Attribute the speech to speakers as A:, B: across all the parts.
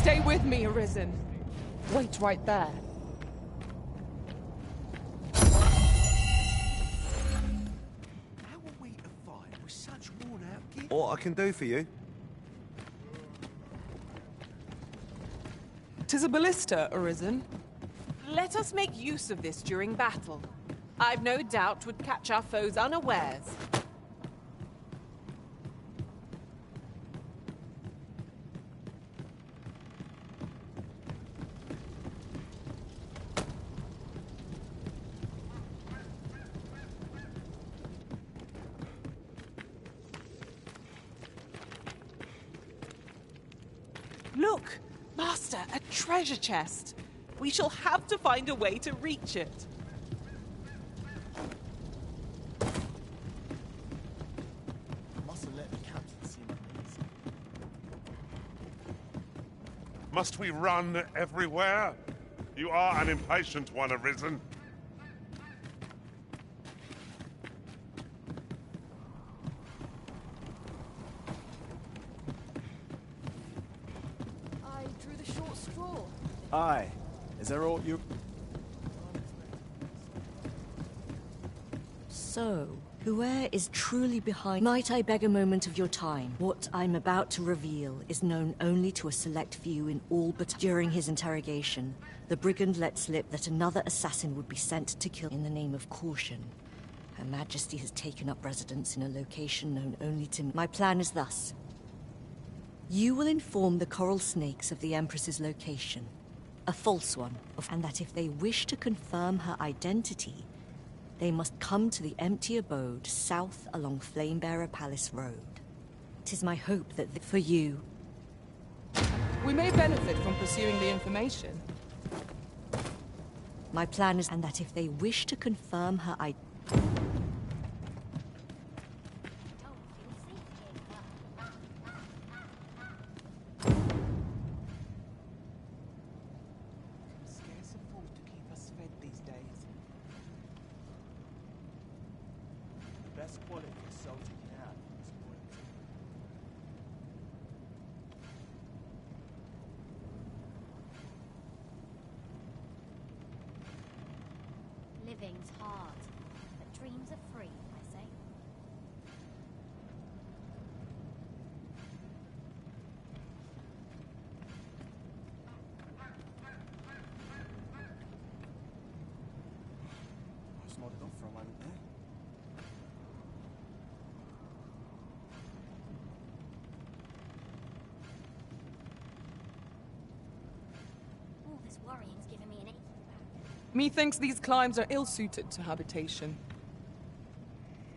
A: Stay with me, Arisen. Wait right there.
B: How are we to fight with such worn-out gear?
C: What I can do for you?
A: 'Tis a ballista, Arisen. Let us make use of this during battle. I've no doubt 'twould catch our foes unawares. Look! Master, a treasure chest! We shall have to find a way to reach it.
B: Must have let the captain see my knees.
D: Must we run everywhere? You are an impatient one, Arisen.
E: I drew the short straw.
B: Aye. Is there aught you...
F: So, whoe'er is truly behind... Might I beg a moment of your time? What I'm about to reveal is known only to a select few in all but... During his interrogation, the brigand let slip that another assassin would be sent to kill in the name of caution. Her Majesty has taken up residence in a location known only to... My plan is thus. You will inform the coral snakes of the Empress's location. A false one, and that if they wish to confirm her identity, they must come to the empty abode south along Flamebearer Palace Road. It is my hope that for you...
A: We may benefit from pursuing the information.
F: My plan is, and that if they wish to confirm her identity...
A: Scarce a food to keep us fed these days.
B: The best quality of salt you can have is boiled.
E: Living's hard, but dreams are free, I say.
B: I was nodded off for a moment there.
E: All this worrying's giving me an ache.
A: Methinks these climes are ill-suited to habitation.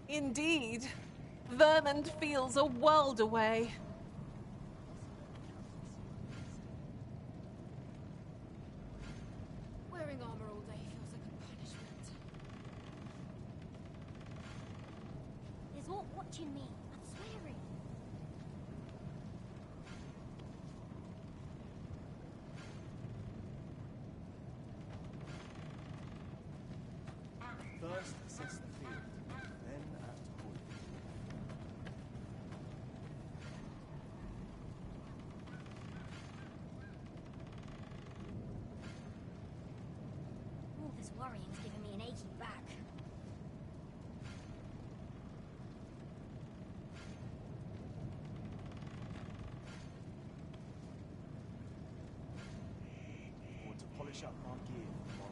A: Indeed. Vermont feels a world away.
E: Wearing armor all day feels like a punishment. Is what watching me and swearing?
B: First, assess the field, then act accordingly.
E: All this worrying's giving me an achy back.
B: Want to polish up my gear for tomorrow.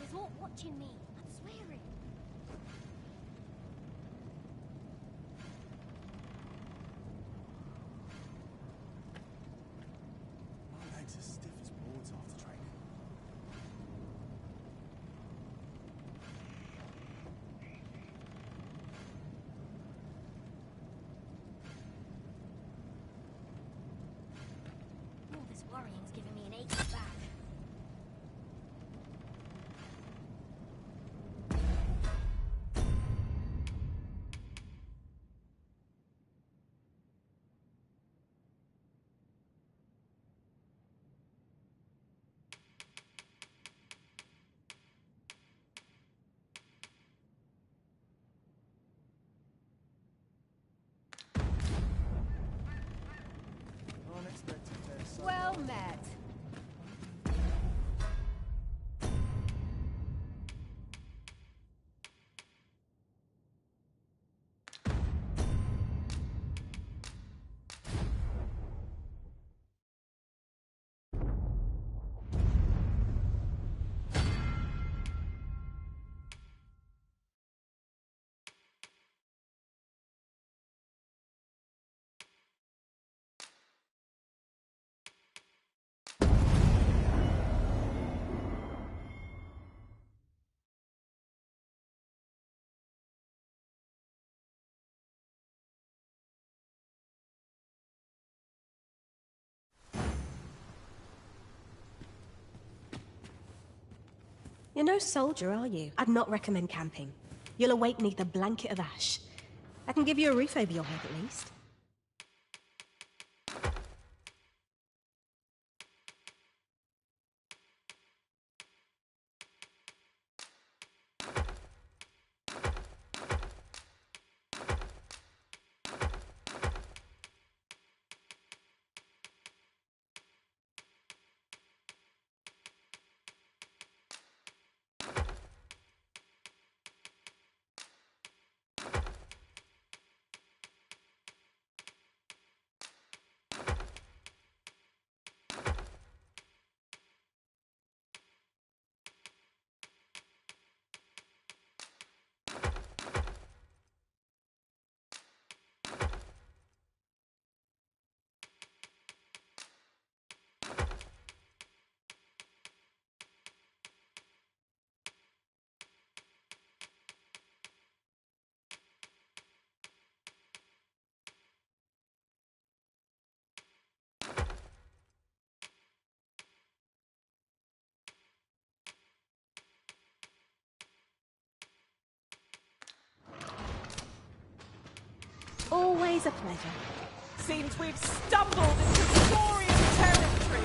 E: Is what watching me and swearing?
B: My legs are stiff as boards after training.
E: All this worrying's giving me an achy back. well met.
C: You're no soldier, are you? I'd not recommend camping. You'll awake beneath a blanket of ash. I can give you a roof over your head at least. Always a pleasure.
A: Seems we've stumbled into glorious territory.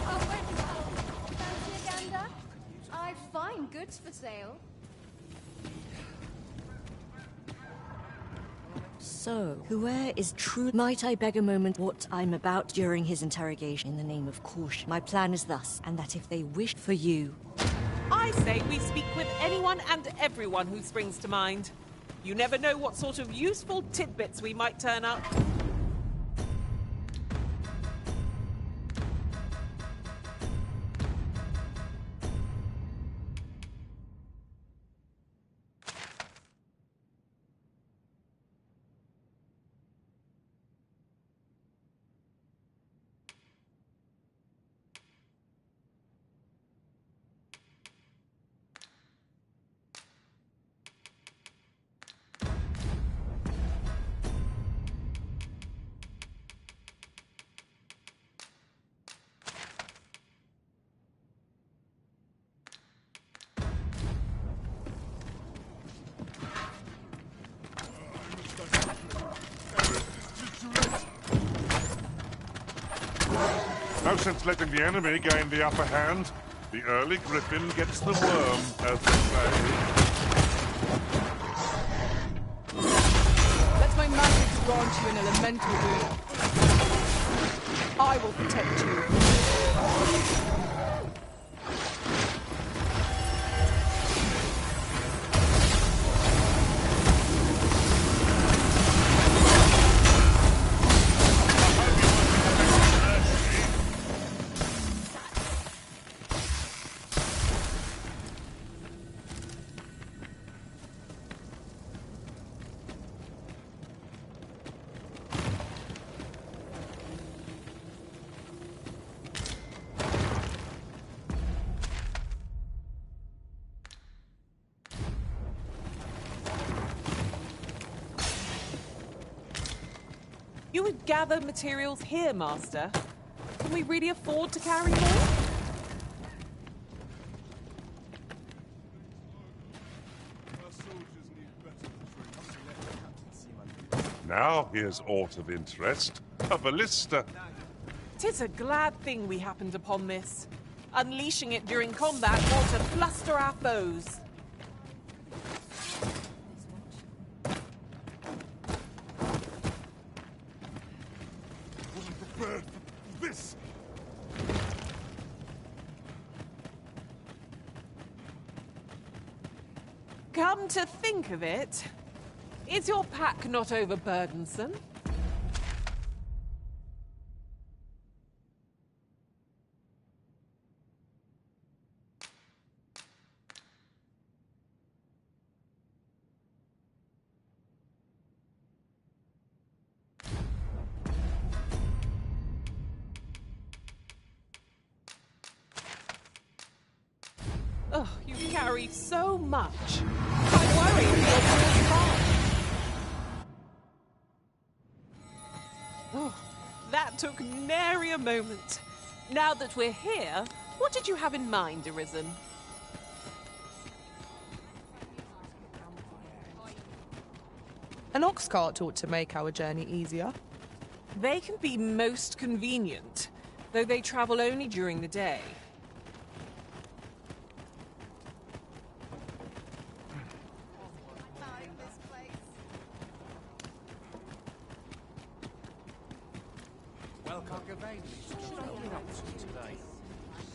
E: Oh, well, fancy a gander? I've fine goods for sale.
F: So, whoe'er is true, might I beg a moment what I'm about during his interrogation in the name of caution? My plan is thus, and that if they wish for you...
A: I say we speak with anyone and everyone who springs to mind. You never know what sort of useful tidbits we might turn up.
D: No sense letting the enemy gain the upper hand. The early griffin gets the worm, as they say.
A: Let my magic grant you an elemental boon. I will protect you. You would gather materials here, Master. Can we really afford to carry more?
D: Now here's aught of interest. A ballista.
A: 'Tis a glad thing we happened upon this. Unleashing it during combat ought to fluster our foes.
D: Wasn't prepared for this.
A: Come to think of it, is your pack not overburdensome? Oh, you carry so much. I worry if you're falling apart. Oh, that took nary a moment. Now that we're here, what did you have in mind, Arisen?
G: An ox cart ought to make our journey easier.
A: They can be most convenient, though they travel only during the day.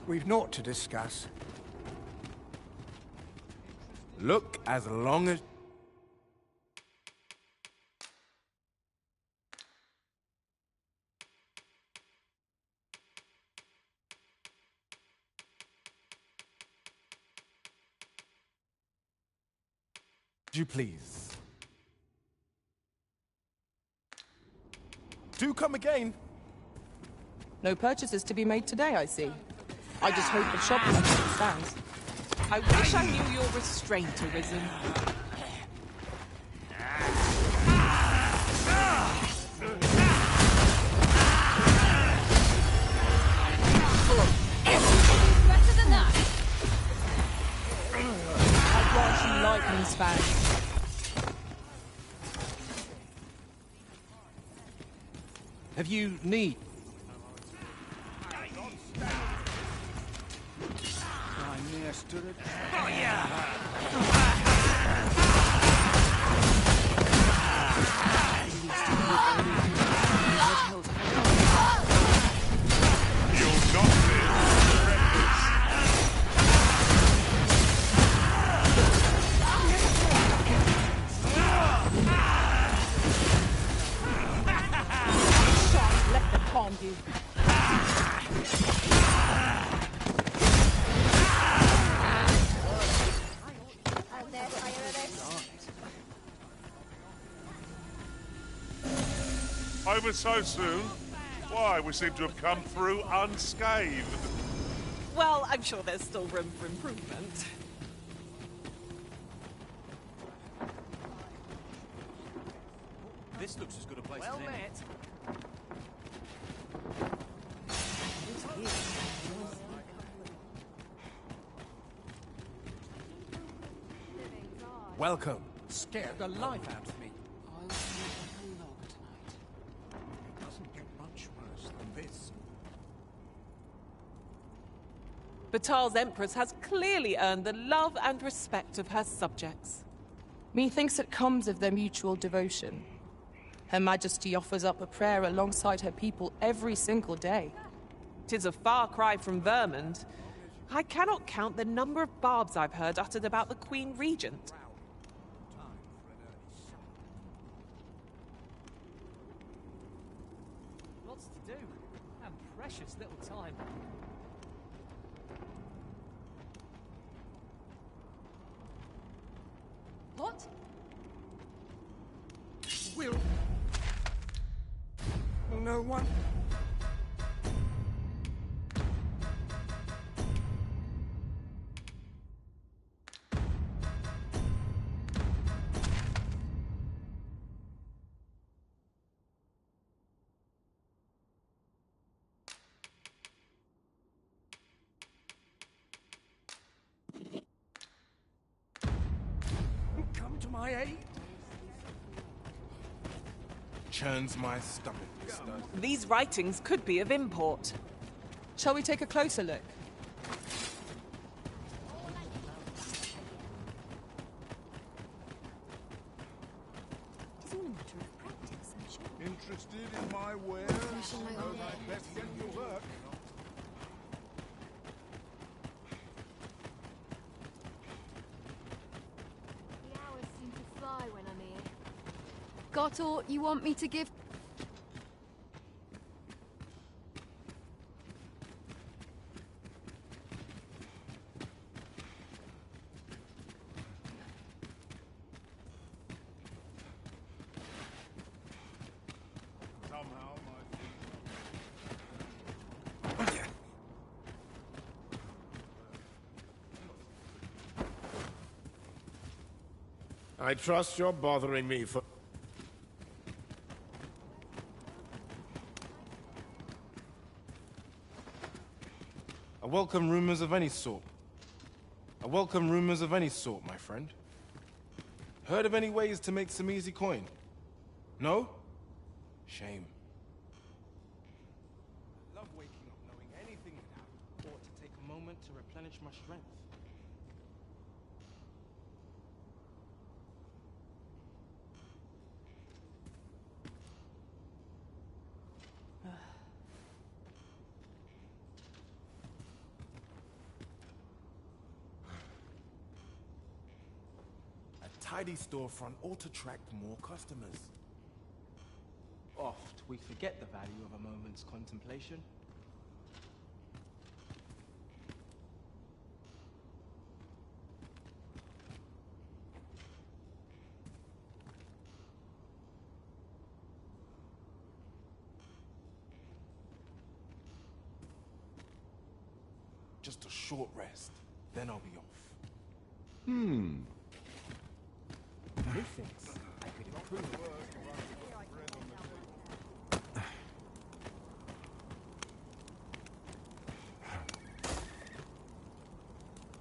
B: We've naught to discuss. Look as long as... you please. Do come again.
G: No purchases to be made today, I see. I just hope the shop stands.
A: I wish I knew your restraint, Arisen.
E: Better than that!
G: I grant you lightning span.
B: Have you need? I near stood it. Oh yeah!
D: You'll not live to
A: Let them calm you.
D: Over so soon? Why, we seem to have come through unscathed.
A: Well, I'm sure there's still room for improvement.
B: This looks as good a place
A: Well
B: as any.
A: met.
B: Welcome. Scared the life out of me.
A: I'll sleep like a log tonight.
B: It doesn't get much worse than this.
A: Batal's Empress has clearly earned the love and respect of her subjects.
G: Methinks it comes of their mutual devotion. Her Majesty offers up a prayer alongside her people every single day.
A: 'Tis a far cry from Vermund. I cannot count the number of barbs I've heard uttered about the Queen Regent.
H: Lots to do, and precious little time.
E: What?
B: Will no one? Come to my aid. Churns my stomach, this does.
A: These writings could be of import.
G: Shall we take a closer look?
B: interested in my wares?
E: Smashing my
B: Know
E: own
B: thy
E: head.
B: best get your work.
E: The hours seem to fly when I'm here. Got aught you want me to give?
B: Somehow,
I: I trust you're bothering me for...
J: I welcome rumors of any sort. I welcome rumors of any sort, my friend. Heard of any ways to make some easy coin? No? Shame. I love waking up knowing anything could happen. Ought to take a moment to replenish my strength. A tidy storefront ought to attract more customers. Oft we forget the value of a moment's contemplation. Just a short rest, then I'll be off. Methinks I could improve.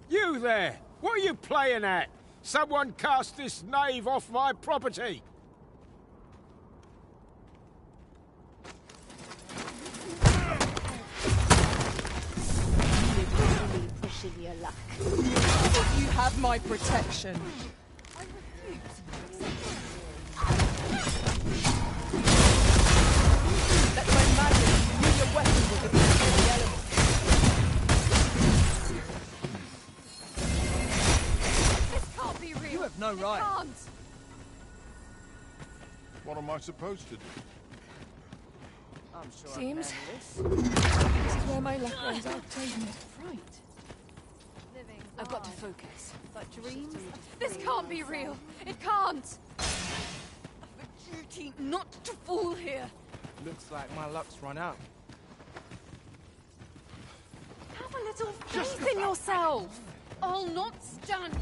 I: You there! What are you playing at? Someone cast this knave off my property!
C: Really pushing your luck.
G: You have my protection.
A: I refuse.
G: Let my magic use a weapon with the the elements.
E: This can't be real.
H: You have no
E: It
H: right.
E: can't.
B: what am I supposed to do?
H: I'm sure
G: Seems
H: I can handle this.
G: this is where my luck runs out. Taking it. Right.
E: Living's
G: I've got to
E: hard,
G: focus.
E: but dreams. This can't be real. It can't.
A: I've a duty not to fall here.
J: Looks like my luck's run out.
A: Have a little faith in yourself. I'll not stand.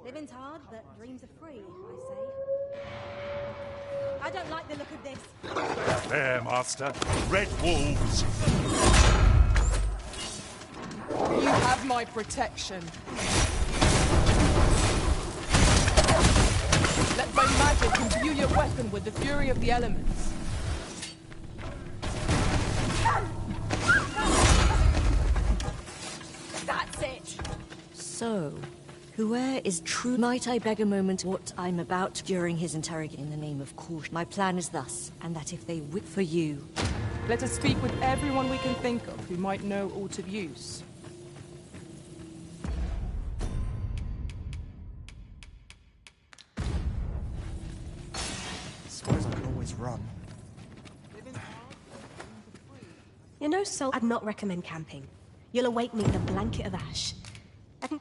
C: Living's hard, but dreams are free, I say. I don't like the look of this.
D: There, Master. Red wolves.
G: You have my protection. Let my magic imbue your weapon with the fury of the elements.
C: That's it!
F: So, whoe'er is true, might I beg a moment what I'm about during his interrogation in the name of caution. My plan is thus, and that if they whip for you...
G: Let us speak with everyone we can think of who might know aught of use.
B: Suppose I can always run.
C: You're no soul. I'd not recommend camping. You'll awake me the blanket of ash. I can...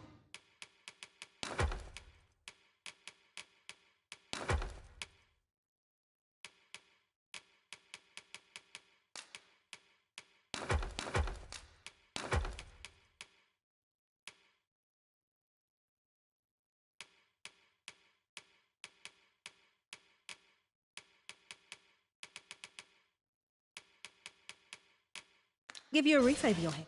C: give you a roof over your head.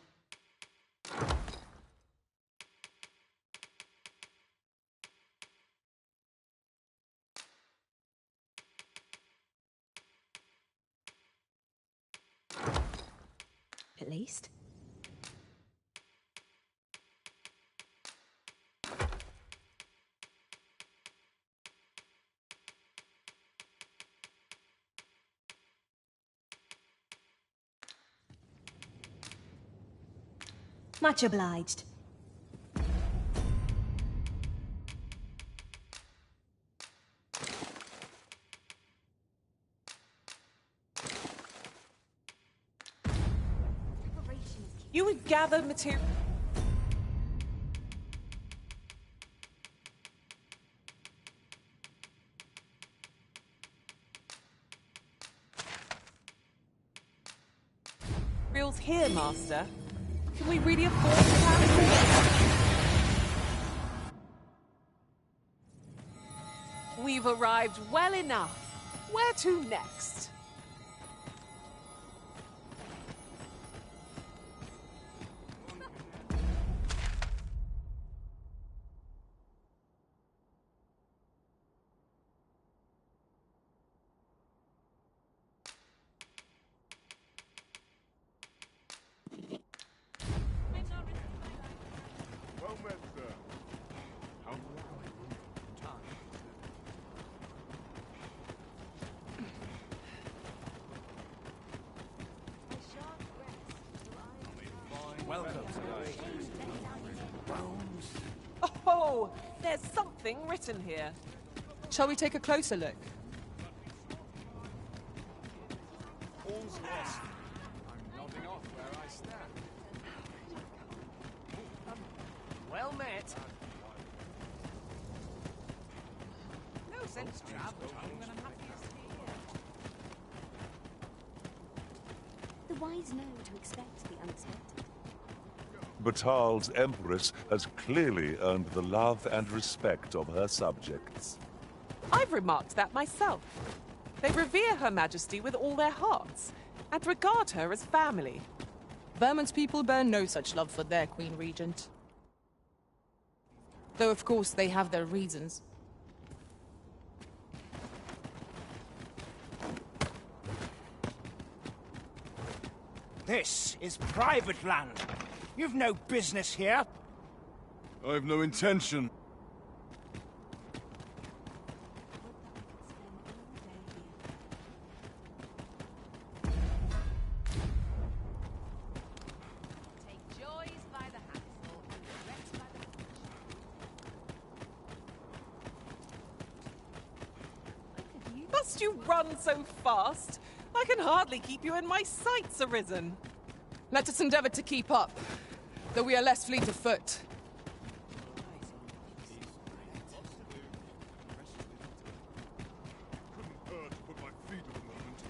C: At least. Much obliged.
A: You would gather material. Materials here, Master. Can we really afford to have? We've arrived well enough. Where to next?
D: Well met, sir. How
B: Welcome.
A: Oh, there's something written here.
G: Shall we take a closer look?
B: All's lost. I'm nodding off where I stand. Well met. No sense traveling when I'm happiest here.
E: The wise know to expect the unexpected.
D: Batal's Empress has clearly earned the love and respect of her subjects.
A: I've remarked that myself. They revere Her Majesty with all their hearts, and regard her as family.
G: Vermont's people bear no such love for their Queen Regent. Though, of course, they have their reasons.
B: This is private land. You've no business here.
J: I've no intention.
A: Take joys by the handful and regrets by the bunch. Must you run so fast? I can hardly keep you in my sights, Arisen.
G: Let us endeavor to keep up, though we are less fleet of foot.
D: Couldn't hurt to put my feet up a moment.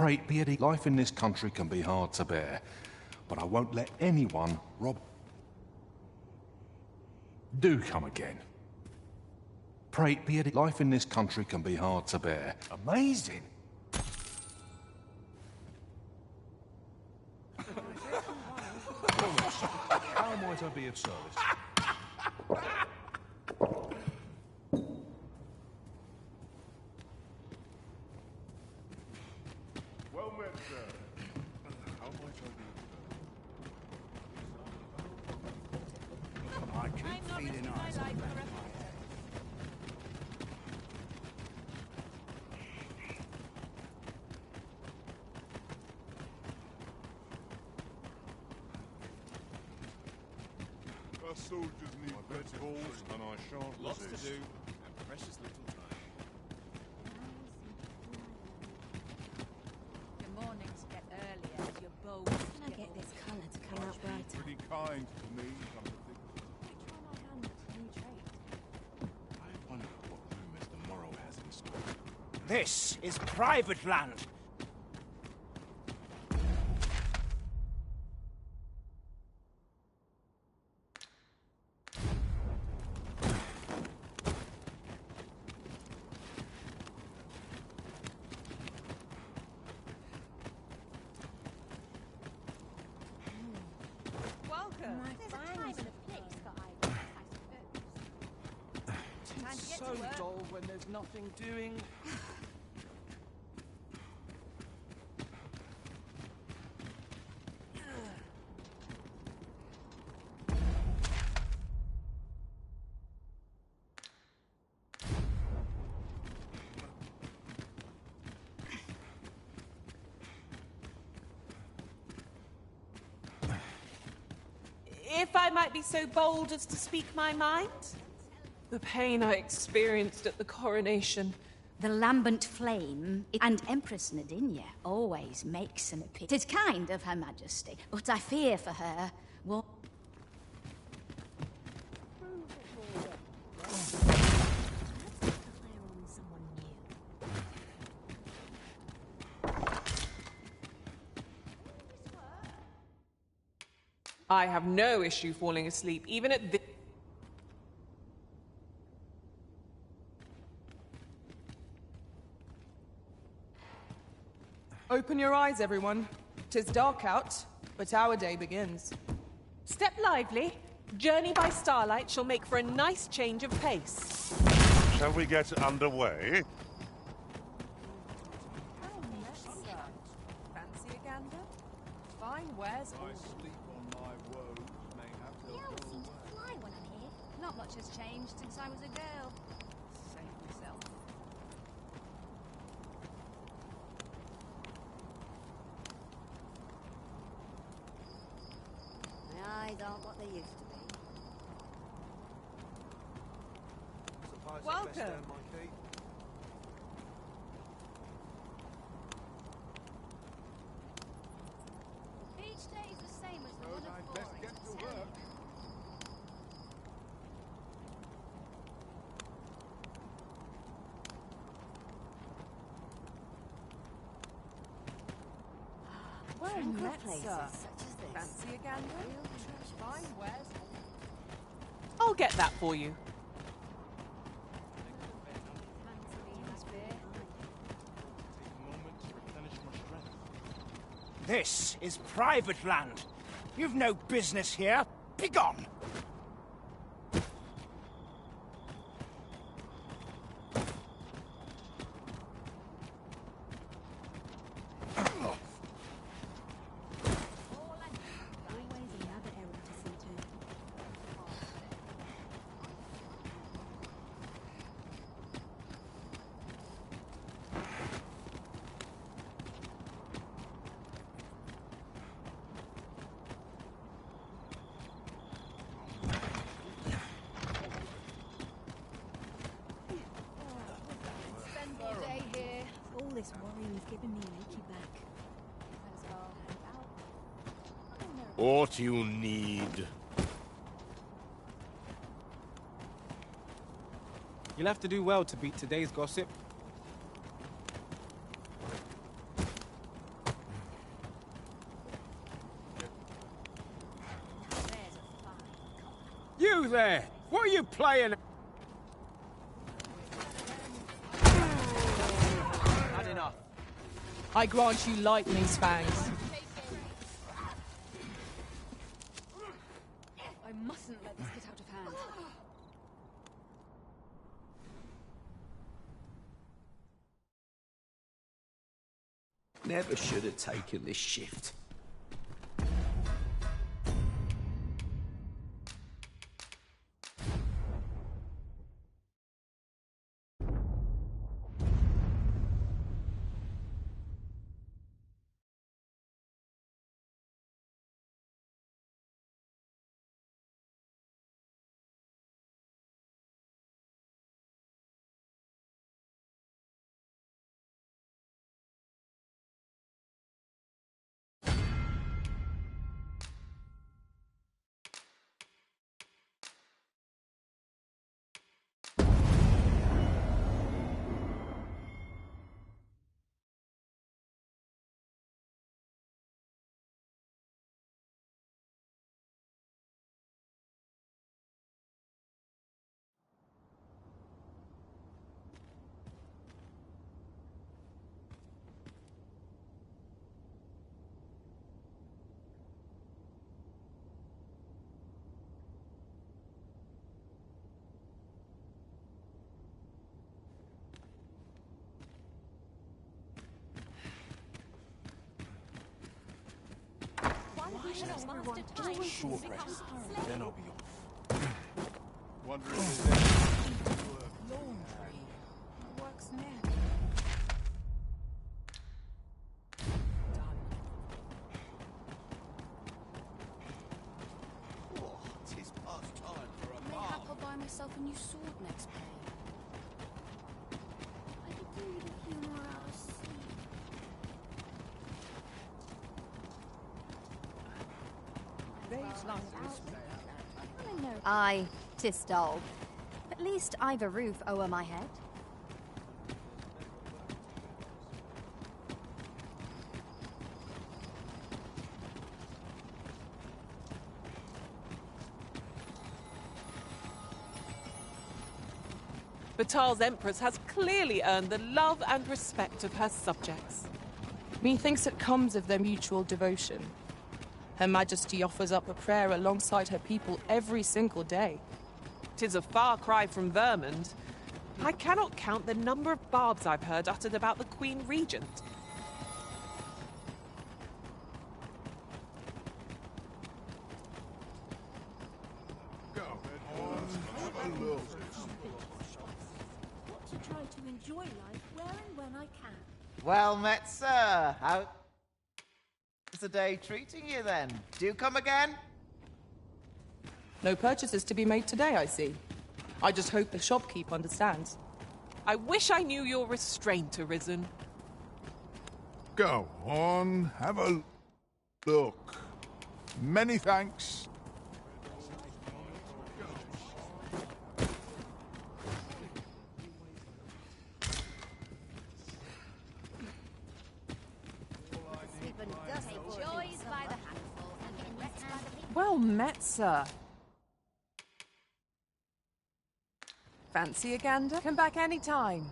D: Pray be life in this country can be hard to bear, but I won't let anyone rob. Do come again. Pray be life in this country can be hard to bear. Amazing. How might I be of service?
J: Well met, sir. How might I be?
B: I keep feeling eyes on that.
D: Our soldiers need better balls, and I shan't
H: Lots to
D: resist.
H: do, and precious little time.
K: Your mornings get earlier as your bows
C: How can I get this colour to come out brighter?
D: Pretty kind to me, come to think.
C: Try my hand at a new trade.
J: I wonder what rumors the Morrow has in store.
B: This is private land.
A: Welcome.
K: There's a time and a place for idleness, I suppose. Time to get to work.
H: dull when there's nothing doing.
A: If I might be so bold as to speak my mind, the pain I experienced at the coronation.
K: The lambent flame and Empress Nadinia always makes an appearance. 'Tis kind of Her Majesty, but I fear for her. What?
A: I have no issue falling asleep, even at this.
G: Open your eyes, everyone. 'Tis dark out, but our day begins.
A: Step lively. Journey by starlight shall make for a nice change of pace.
D: Shall we get underway?
A: Fancy a gander? Fine wares.
B: I sleep on my woes, mayhap
K: The hours seem to fly when I'm here. Not much has changed since I was a girl. Save myself.
L: My eyes aren't what they used to be.
A: Welcome.
K: Each day is the same as the one before.
B: get to work.
L: Well,
A: Tranquil
L: met,
A: places
L: sir.
A: such
L: as this.
A: Fancy a gander?
L: Real treasures.
A: Fine wares. I'll get that for you.
J: Take a moment to replenish my strength.
B: This is private land. You've no business here. Begone!
C: Always another errand to see to.
K: Spend all day here.
C: All this worrying is giving me an achy back.
K: Might as well hang out.
I: What you need.
M: You'll have to do well to beat today's gossip.
I: You there! What are you playing?
H: Had enough.
G: I grant you light, these fangs.
E: I mustn't let this get out of hand.
B: Never should have taken this shift.
J: Short rest, then I'll be off. Wondering if there's any work.
G: Laundry. Works now.
B: Oh, 'tis past time for a
E: Mayhap
B: bath.
E: I'll buy myself a new sword next pay. I could do with a few more hours sleep.
K: Aye, 'tis dull. At least I've a roof over my head.
A: Batal's Empress has clearly earned the love and respect of her subjects.
G: Methinks it comes of their mutual devotion. Her Majesty offers up a prayer alongside her people every single day.
A: 'Tis a far cry from Vermund. I cannot count the number of barbs I've heard uttered about the Queen Regent.
C: To try to enjoy life where and when I can.
M: Well met, sir. How's the day treating you then? Do come again?
G: No purchases to be made today, I see. I just hope the shopkeep understands.
A: I wish I knew your restraint, Arisen.
N: Go on, have a look. Many thanks.
A: Well met, sir. Fancy a gander? Come back any time.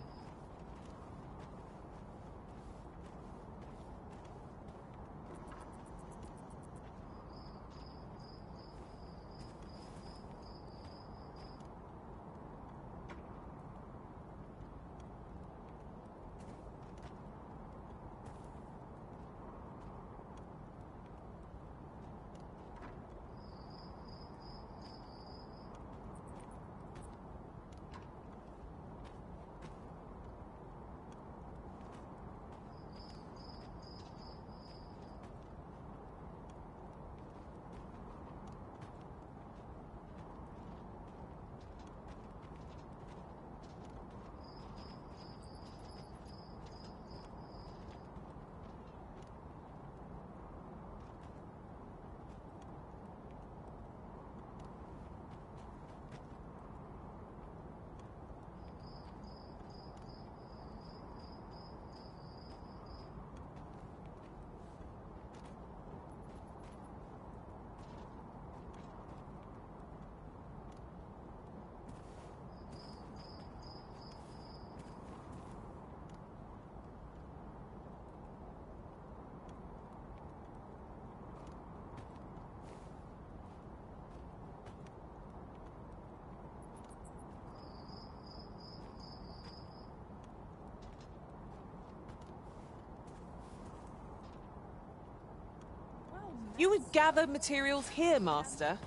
A: You would gather materials here, Master.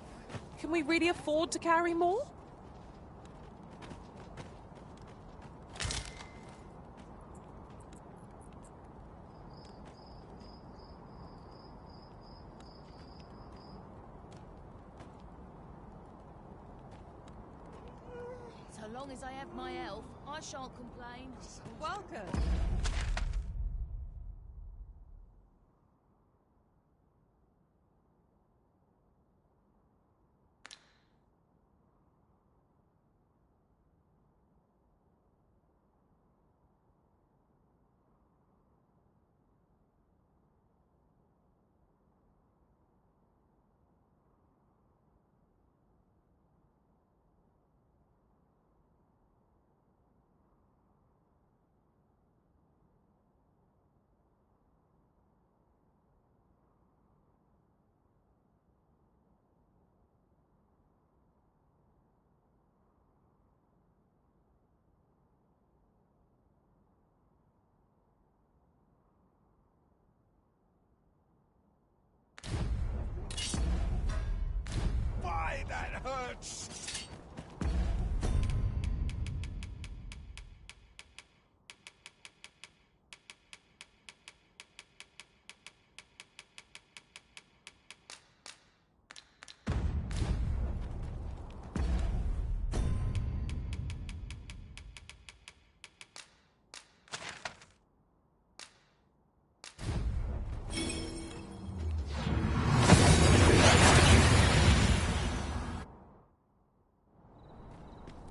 A: Can we really afford to carry more?
O: So long as I have my elf, I shan't complain.
A: Welcome.
B: Why, that hurts!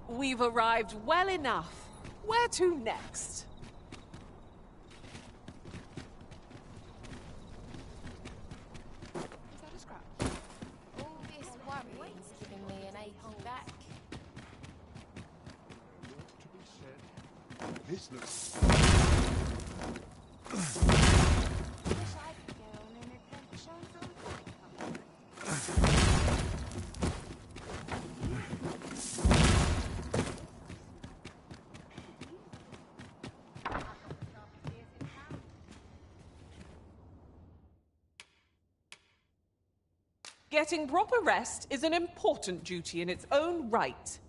A: We've arrived well enough. Where to next?
E: Is that a scratch? All this worrying's giving me an aching back.
N: Business.
A: Getting proper rest is an important duty in its own right.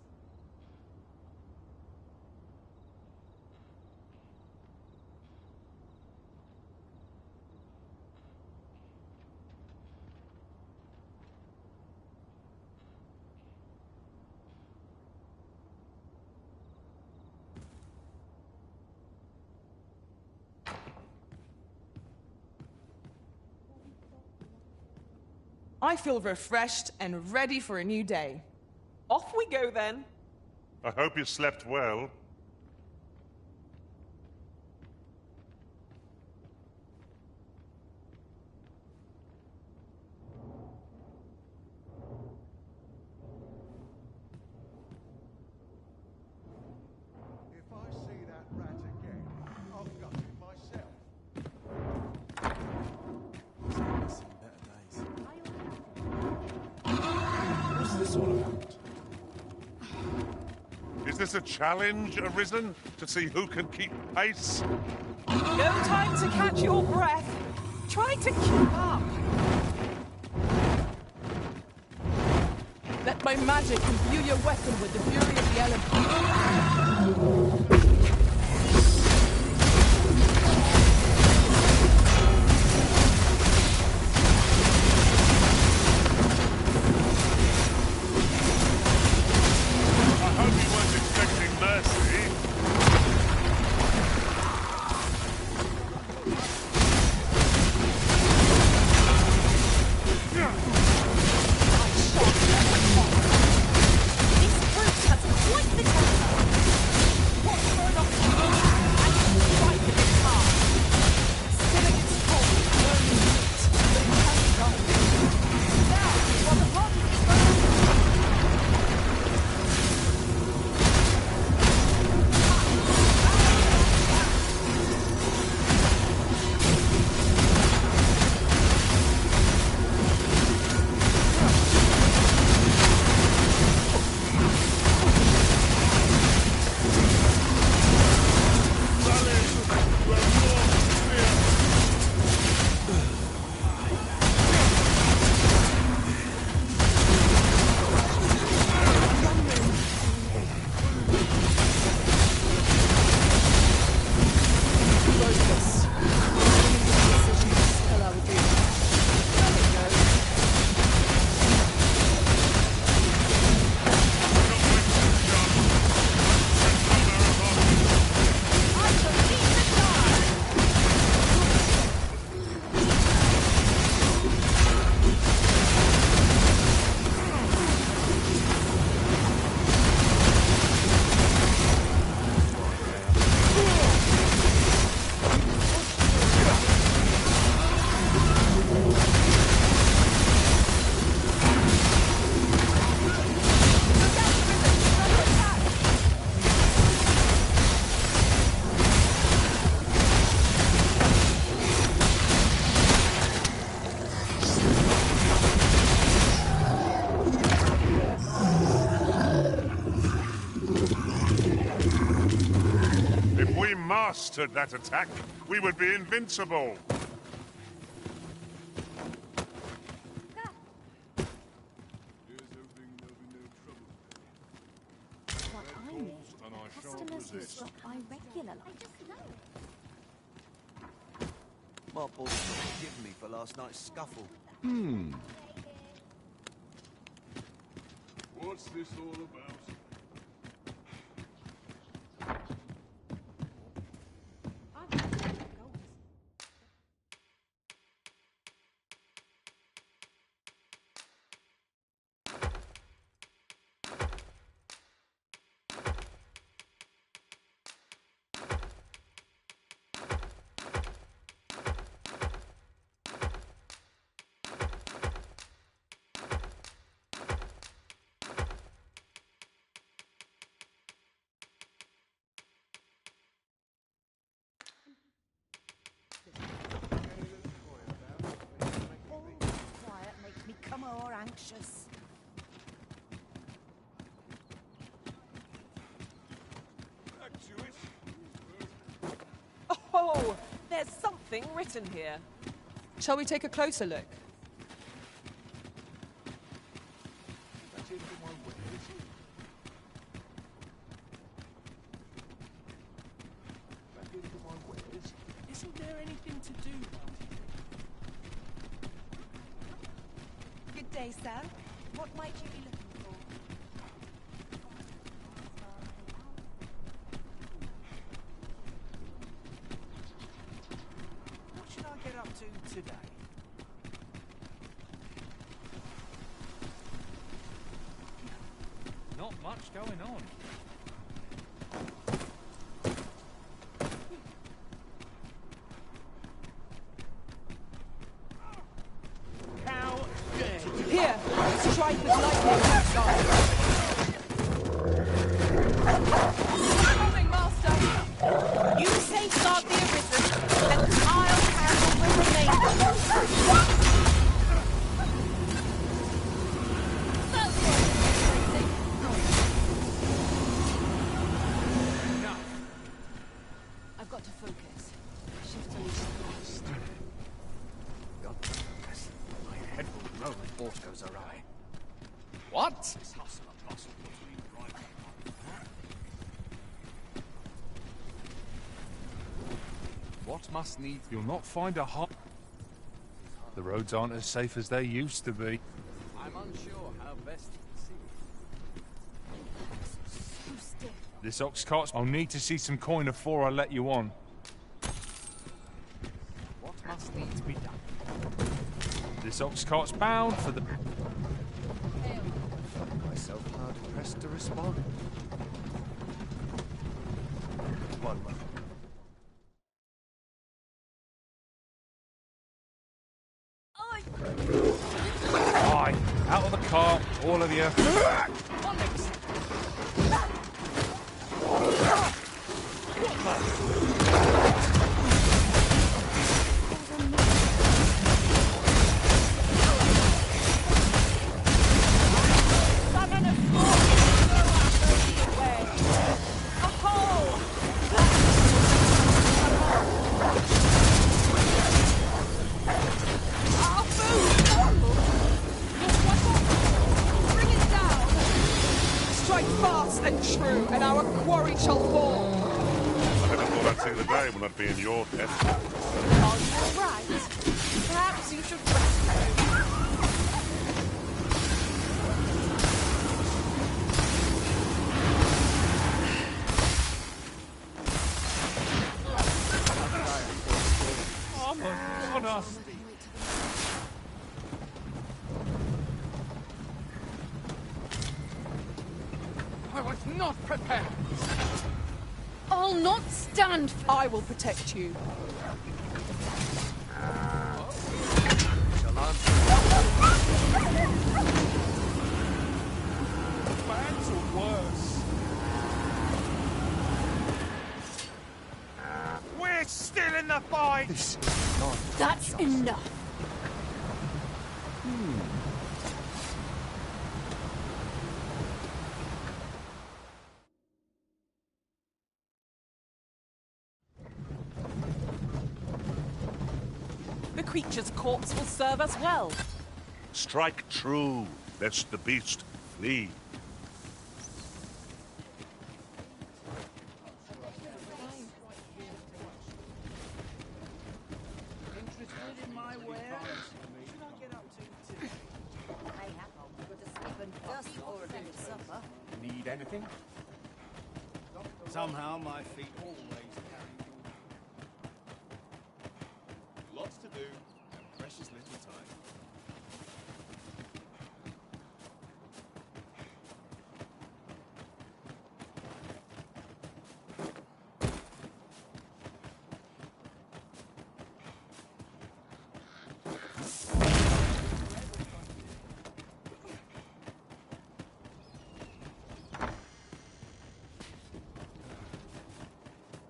G: I feel refreshed and ready for a new day.
A: Off we go then.
D: I hope you slept well.
B: If I see that rat again, I'll gut it myself.
J: Seen better days. What's this all about?
D: Is this a challenge arisen to see who can keep pace?
A: No time to catch your breath. Try to keep up.
G: Let my magic imbue your weapon with the fury of the element.
D: I hope you weren't expecting mercy.
A: This brute has quite the temper. What
D: mastered that attack, we would be invincible.
K: What I mean, customers who stop by regularly.
B: My boss forgive me for last night's scuffle.
D: What's this all about?
L: Quiet makes me come more anxious.
A: Oh, there's something written here.
G: Shall we take a closer look?
B: Isn't there anything to do?
L: Good day, sir. What might you be looking for?
B: What should I get up to today?
H: Not much going on.
B: How dare you?
A: Here, strike with lightning outside. Coming, Master. You safeguard the Arisen, and I'll handle the remainder. I've got to focus. Shift on each
B: God, my head will roll if aught goes awry.
H: What?
B: This hustle and bustle between driving.
H: What must needs? You'll not find a hot. The roads aren't as safe as they used to be.
B: I'm unsure how best to proceed.
H: This ox cart's. I'll need to see some coin before I let you on.
B: What must needs be done?
H: This ox cart's bound for the.
B: I find myself hard pressed to respond. One moment.
H: Aye, out of the car, all of you.
A: Strike fast and true, and our quarry shall fall.
D: I never thought I'd see the day when I'd be in your debt.
A: Are you right? Perhaps you should rest.
H: On us.
G: I was not prepared.
A: I'll not stand. I will protect you.
B: Shall answer.
H: Bands or worse.
B: We're still in the fight! This is not
A: That's enough. the creature's corpse will serve us well.
D: Strike true, lest the beast flee.
B: Interested in my wares? Should I get up to tea?
L: Hey, Apple, good to sleep and dust or a bit of supper.
B: Need anything? Somehow my feet always carry me.
P: Lots to do, and precious little time.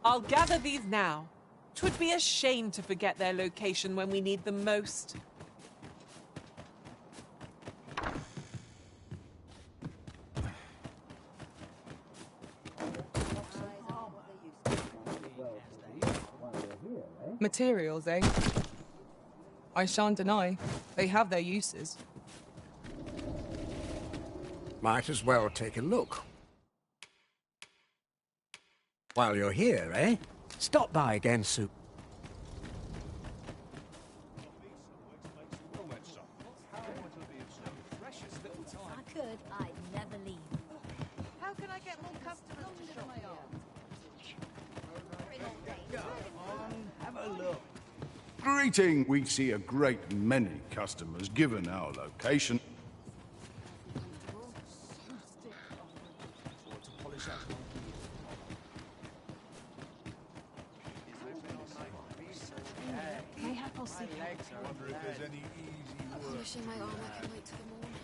A: I'll gather these now. 'Twould be a shame to forget their location when we need them most.
G: Materials, eh? I shan't deny. They have their uses.
I: Might as well take a look. While you're here, eh? Stop by again soon.
L: If I could, I'd never leave.
O: How can I get more customers to shop here?
N: Have a look. Greeting! We see a great many customers given our location.
E: Polishing my armor can wait till the morning.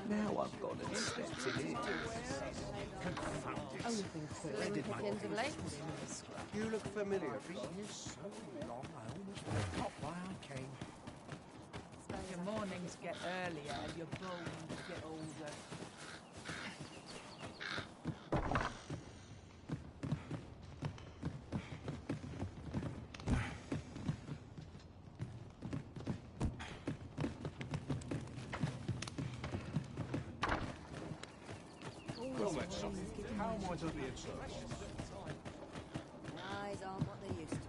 B: Now I've got an expensive ears. You look familiar. So long, I almost forgot why I came.
L: Your mornings get earlier and your bones get older.
N: Well, that's something. How might I be of service?
L: Eyes aren't what they used to be.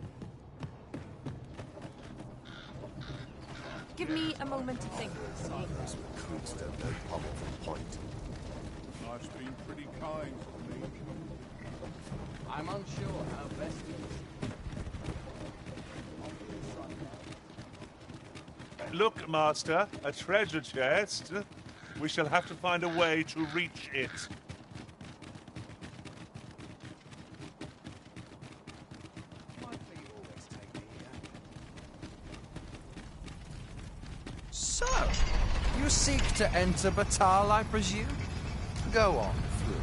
E: Give me a moment to think.
P: Those recruits don't know Pommel from Point.
N: Life's been pretty kind to me.
B: I'm unsure how best to use it.
D: Look, Master, a treasure chest. We shall have to find a way to reach it.
B: So, you seek to enter Batal, I presume? Go on through.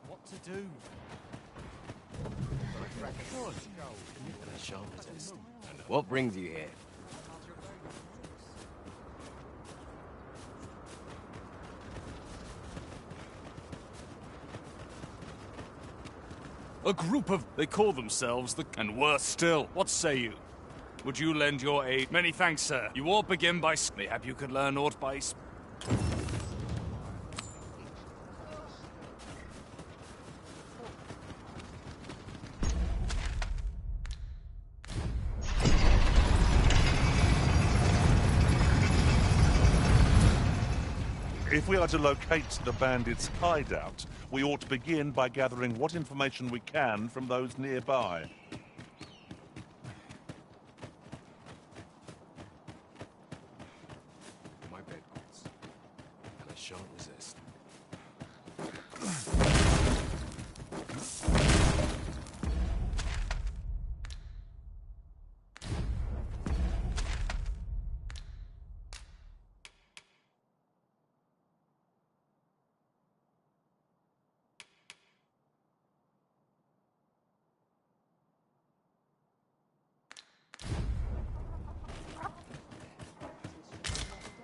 B: What to do?
P: What brings you here?
Q: A group of... They call themselves the... And worse still, what say you? Would you lend your aid? Many thanks, sir. You all begin by... Mayhap you could learn aught by...
D: If we are to locate the bandits' hideout, we ought to begin by gathering what information we can from those nearby.
P: My bed calls, and I shan't resist.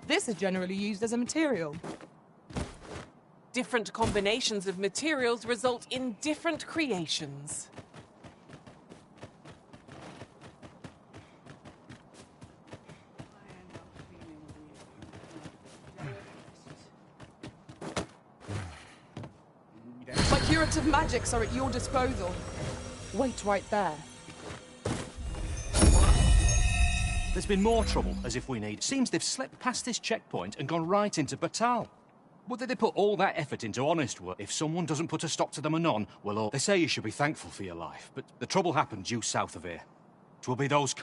G: This is generally used as a material.
A: Different combinations of materials result in different creations.
G: My curative magics are at your disposal. Wait right there.
R: There's been more trouble, as if we need. Seems they've slipped past this checkpoint and gone right into Batal. Would they put all that effort into honest work? If someone doesn't put a stop to them anon, well, they say you should be thankful for your life, but the trouble happened due south of here. 'Twill be those...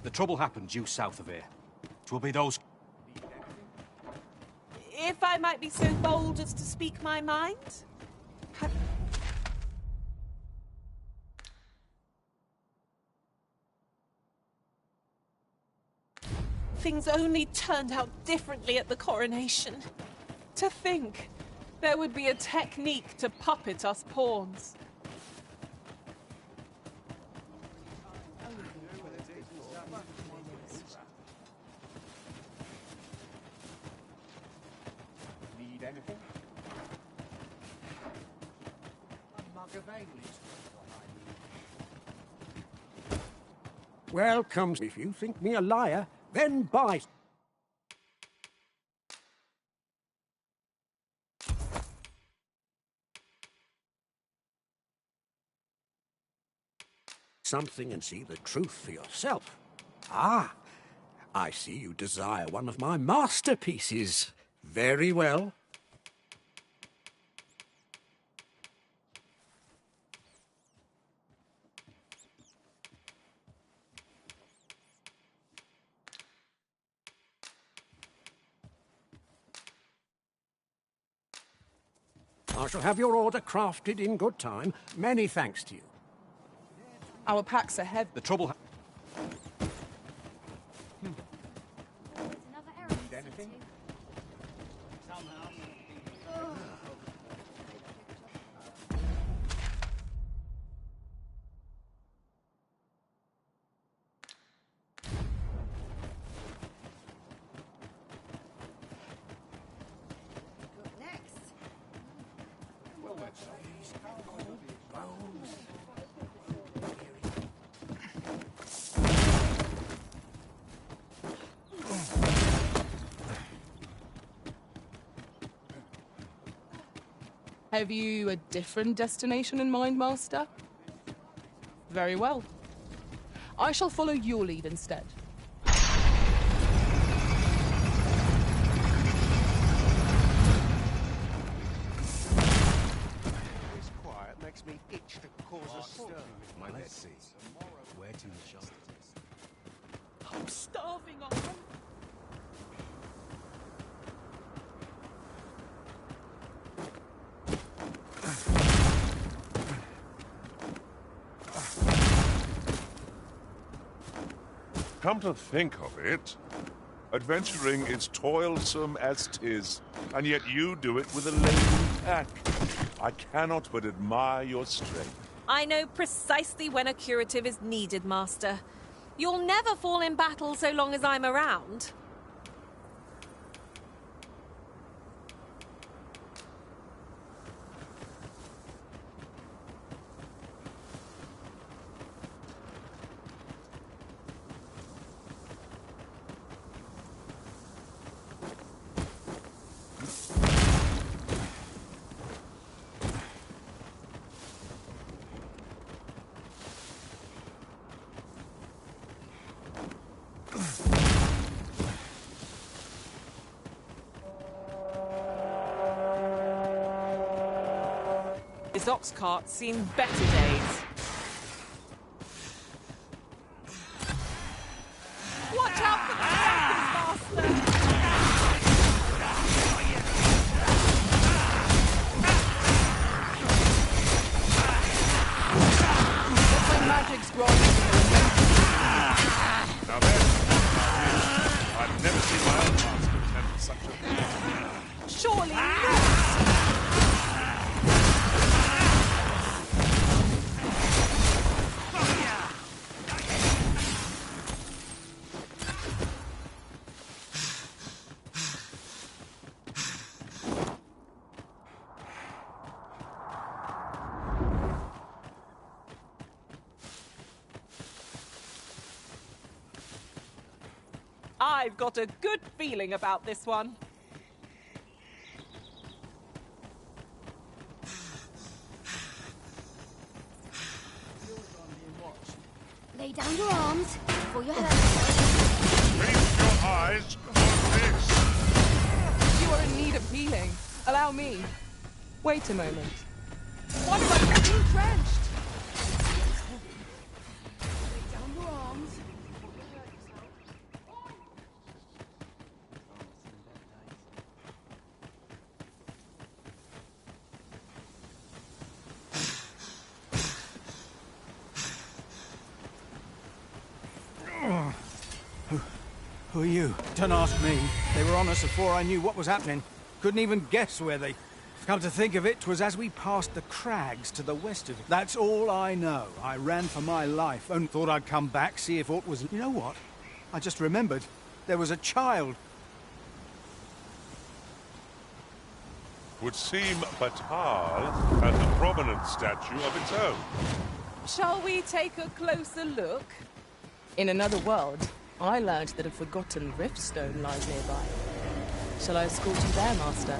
R: The trouble happened due south of here. 'Twill be those...
A: If I might be so bold as to speak my mind? Things only turned out differently at the coronation. To think there would be a technique to puppet us pawns.
I: Need anything? A mug of ale. Welcome. If you think me a liar, then buy. Something and see the truth for yourself. Ah, I see you desire one of my masterpieces. Very well. I shall have your order crafted in good time. Many thanks to you.
G: Our packs ahead.
R: The trouble...
I: Need anything?
G: Have you a different destination in mind, Master? Very well. I shall follow your lead instead.
I: This quiet makes me itch to cause a stir.
P: Let's see. Where to adjust this?
A: I'm starving on hope.
D: Come to think of it, adventuring is toilsome as 'tis, and yet you do it with a laden pack. I cannot but admire your strength.
A: I know precisely when a curative is needed, Master. You'll never fall in battle so long as I'm around. This ox cart's seen better days. Watch out for the trackers, Master!
G: Let my magic's growing.
D: Now then, I've never seen my own master attempt such a thing.
A: Surely not! I've got a good feeling about this one.
E: Lay down your arms before you're hurt.
D: Feast your eyes on this!
G: You are in need of healing. Allow me. Wait a moment. Why am I being drenched?
E: Lay down your arms before you hurt
S: Who are you? Don't ask me. They were on us before I knew what was happening. Couldn't even guess where they... Come to think of it, 'twas as we passed the crags to the west of it. That's all I know. I ran for my life. Only thought I'd come back, see if aught was... You know what? I just remembered. There was a child.
D: Would seem Batal has a prominent statue of its own.
A: Shall we take a closer look?
G: In another world, I learned that a forgotten riftstone lies nearby. Shall I escort you there, Master?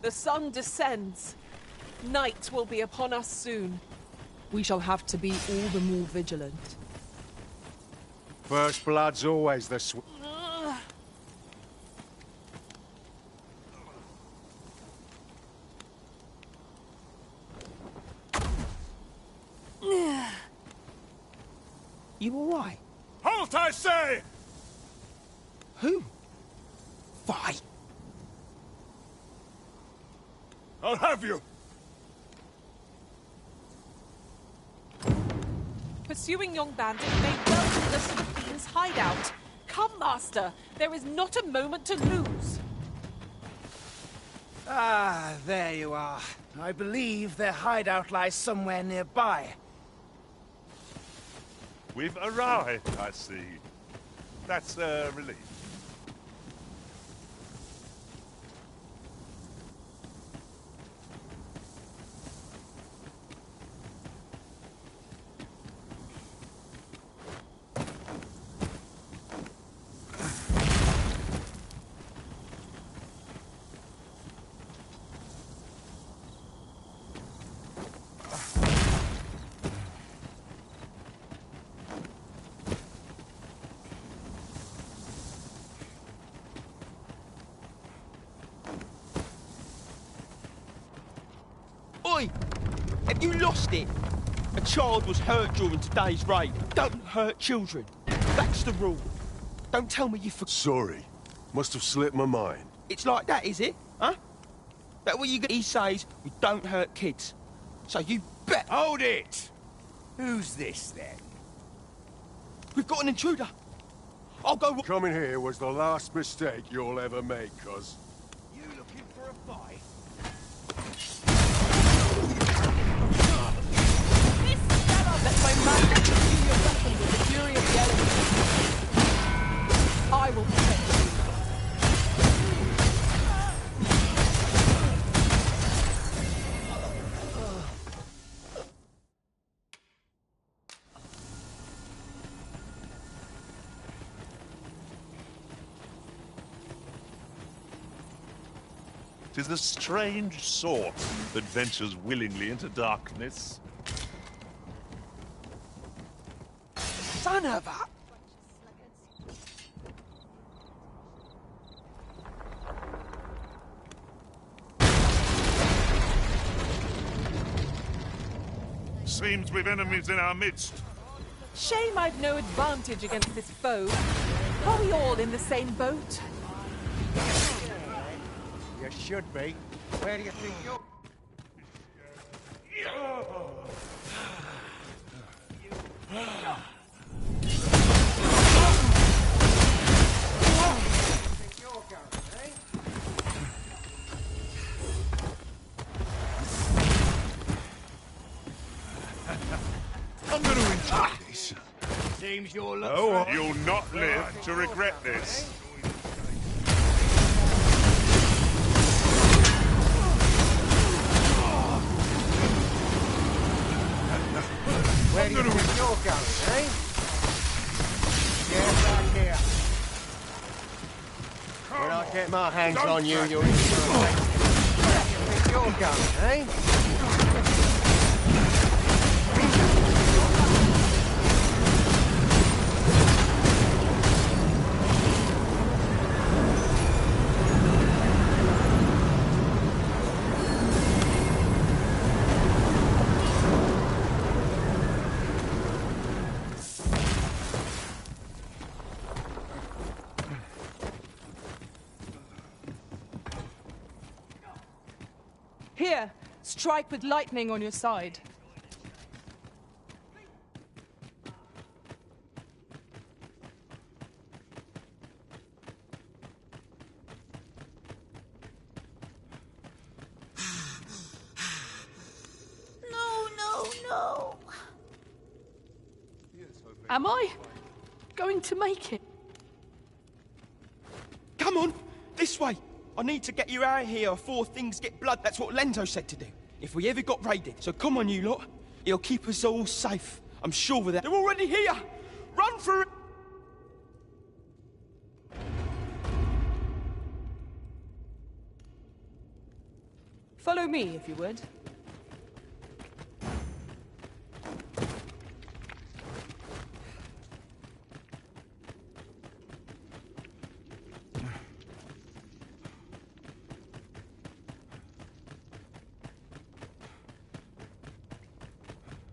A: The sun descends. Night will be upon us soon.
G: We shall have to be all the more vigilant.
T: First blood's always the
S: You all right?
Q: Halt, I say!
S: Who? Fight!
Q: I'll have you!
A: Pursuing young bandits may well lead us to the Fiend's hideout. Come, Master! There is not a moment to lose!
T: Ah, there you are. I believe their hideout lies somewhere nearby.
D: We've arrived, I see. That's a relief.
U: Oi! Have you lost it? A child was hurt during today's raid. Don't hurt children. That's the rule. Don't tell me you forgot.
V: Sorry. Must have slipped my mind.
U: It's like that, is it? Huh? That what you get? He says we don't hurt kids. So you bet.
T: Hold it! Who's this, then?
U: We've got an intruder. I'll go...
N: Coming here was the last mistake you'll ever make, cuz.
T: You looking for a fight?
G: Let my magic give you a weapon with the fury of the elements. I will protect you.
D: Tis the strange sort that ventures willingly into darkness.
U: Son of a...
D: Seems we've enemies in our midst.
A: Shame I've no advantage against this foe. Are we all in the same boat?
T: You should be. Where do you think you're...
D: I'm going to enjoy this.
T: Seems you're
D: Oh, you'll not live to regret this.
T: Where do you think you're going, eh? Get back here. When I get my hands on you, you're in for a taste. Where do you think you're going, eh?
G: Here, strike with lightning on your side.
K: No.
G: Am I going to make it?
U: Come on, this way. I need to get you out of here before things get blood. That's what Lendo said to do. If we ever got raided. So come on, you lot. It'll keep us all safe. I'm sure of that. They're already here. Run for it.
G: Follow me, if you would.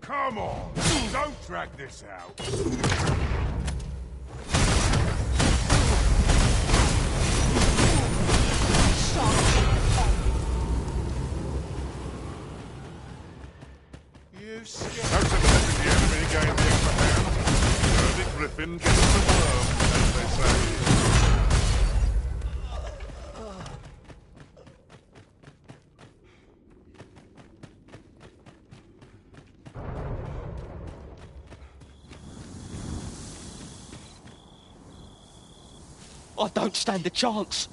N: Come on! Don't drag this out!
D: You scared. That's letting the enemy gain the upper hand. Early Griffin gets the worm, as they say.
U: I don't stand a chance.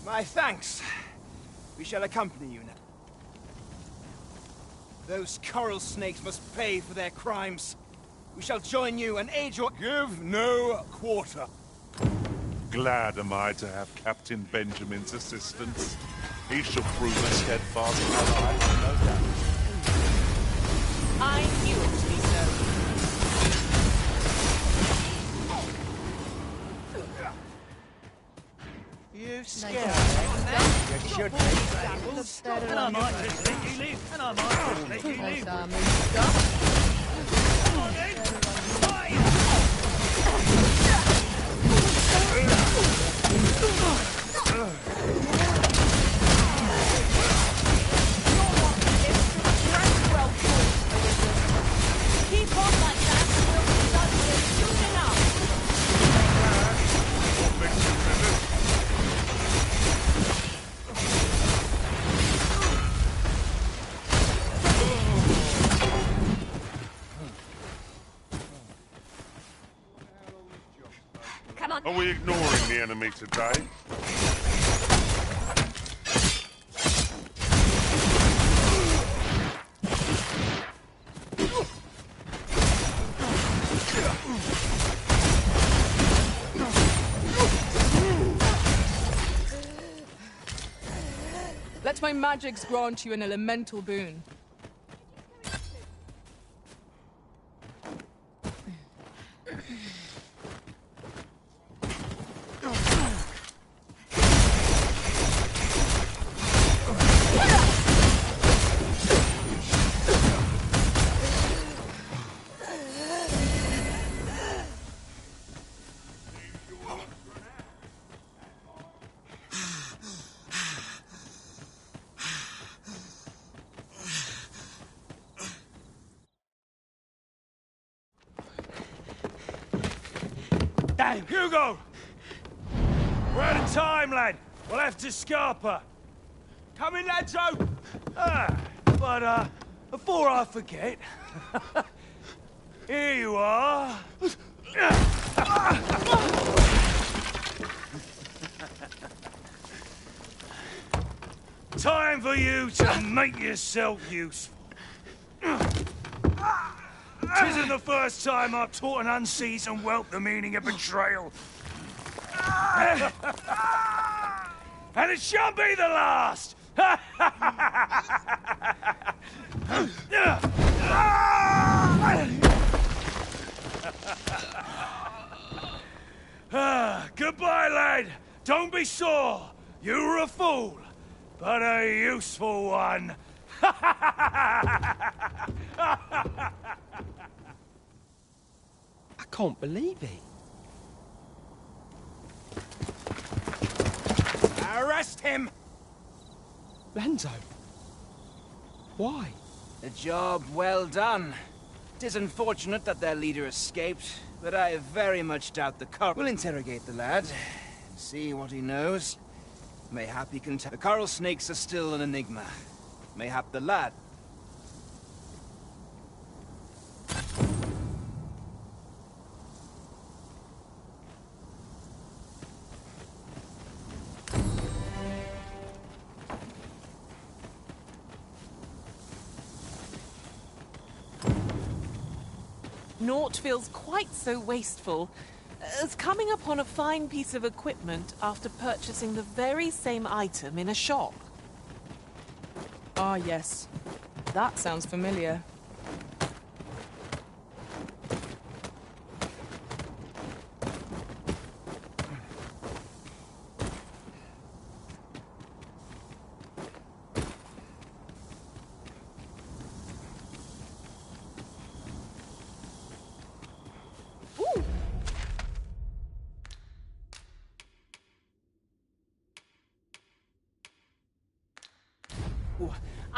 S: My thanks. We shall accompany you now. Those coral snakes must pay for their crimes. We shall join you and aid your...
D: Give no quarter. Glad am I to have Captain Benjamin's assistance. He shall prove a steadfast ally, no doubt.
A: I knew it to be so.
T: You scared?
L: You should be. And I might just let you live. And I might just let you live. Come on then.
A: Keep on like that and we'll be done here soon enough.
K: Come on.
D: Are we ignoring the enemy today?
G: Let my magics grant you an elemental boon.
L: Damn, Hugo! We're out of time, lad. We'll have to scarper. Come in, Ladzo! But before I forget... here you are. Time for you to make yourself useful. Tisn't the first time I've taught an unseasoned whelp the meaning of betrayal. And it shan't be the last! Goodbye, lad. Don't be sore. You were a fool, but a useful one.
U: I can't believe it.
S: Arrest him!
U: Lanzo. Why?
S: A job well done. It is unfortunate that their leader escaped, but I very much doubt the coral. We'll interrogate the lad, and see what he knows. Mayhap he can tell. The coral snakes are still an enigma. Mayhap the lad.
A: Naught feels quite so wasteful as coming upon a fine piece of equipment after purchasing the very same item in a shop.
G: Ah, yes. That sounds familiar.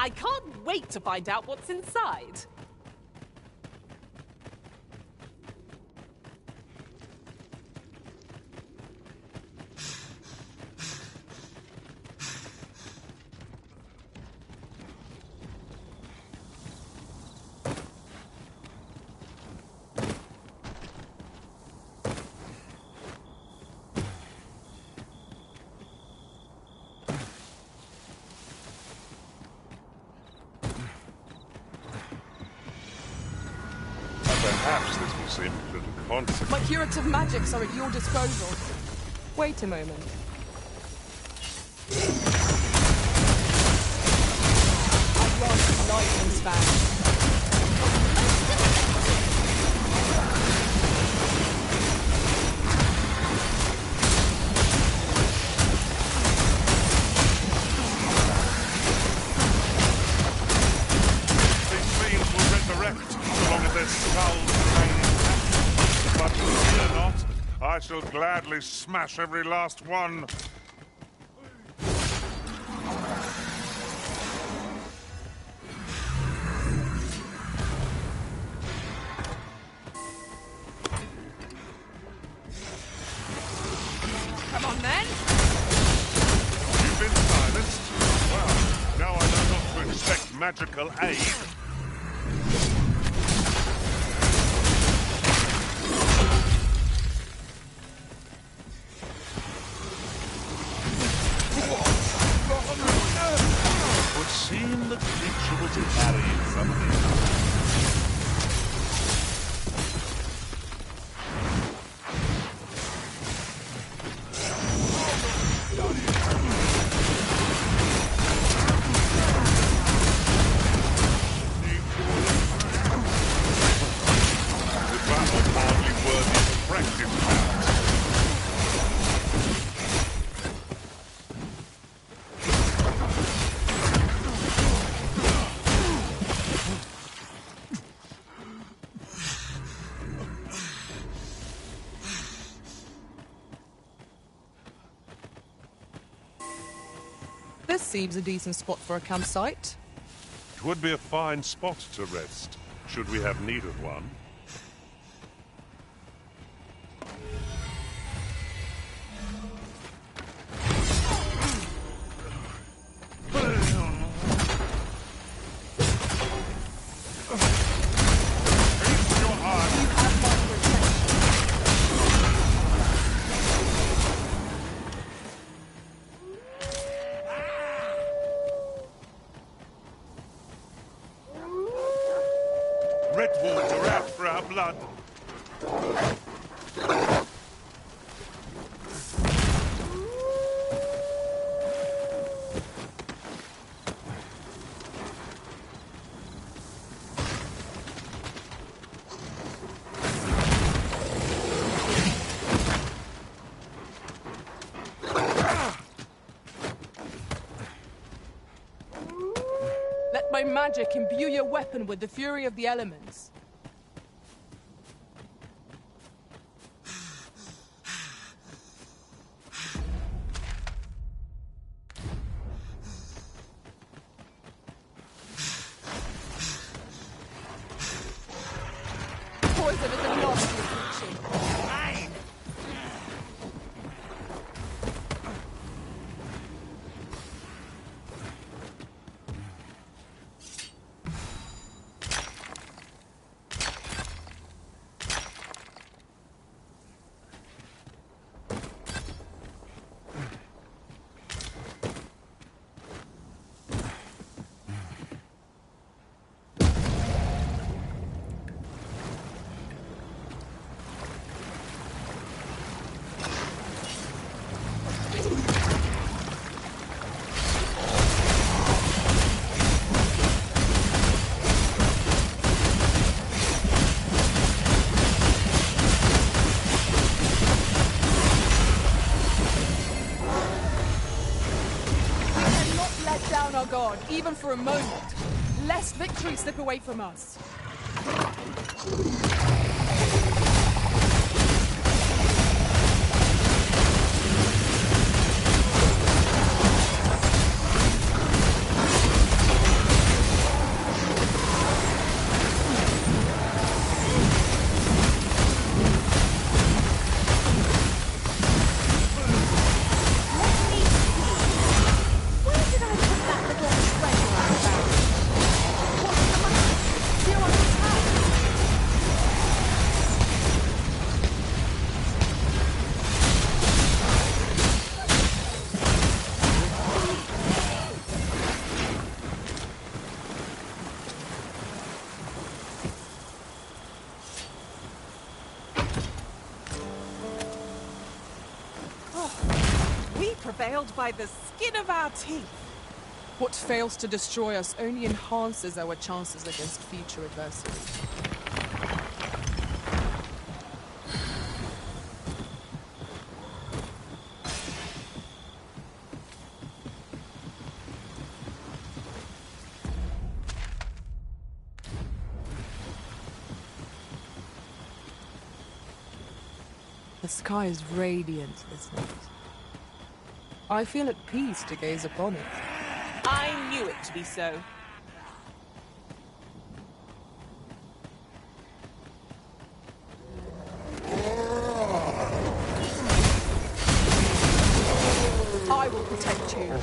A: I can't wait to find out what's inside.
D: Perhaps this will seem a little consequent.
G: My curative magics are at your disposal. Wait a moment. I grant lightning span.
D: But fear not, I shall gladly smash every last one.
A: Come on, then.
D: You've been silenced? Well, now I know not to expect magical aid. Seemed the creature was carrying something. The battle hardly worthy of practice now.
G: This seems a decent spot for a campsite.
D: It would be a fine spot to rest, should we have need of one. Red water out for our blood.
G: Let my magic imbue your weapon with the fury of the elements. Poison is a nasty affliction. Mine! Down our guard, even for a moment, lest victory slip away from us.
A: prevailed by the skin of our teeth.
G: What fails to destroy us only enhances our chances against future adversity. The sky is radiant this night. I feel at peace to gaze upon it.
A: I knew it to be so.
G: I will protect you.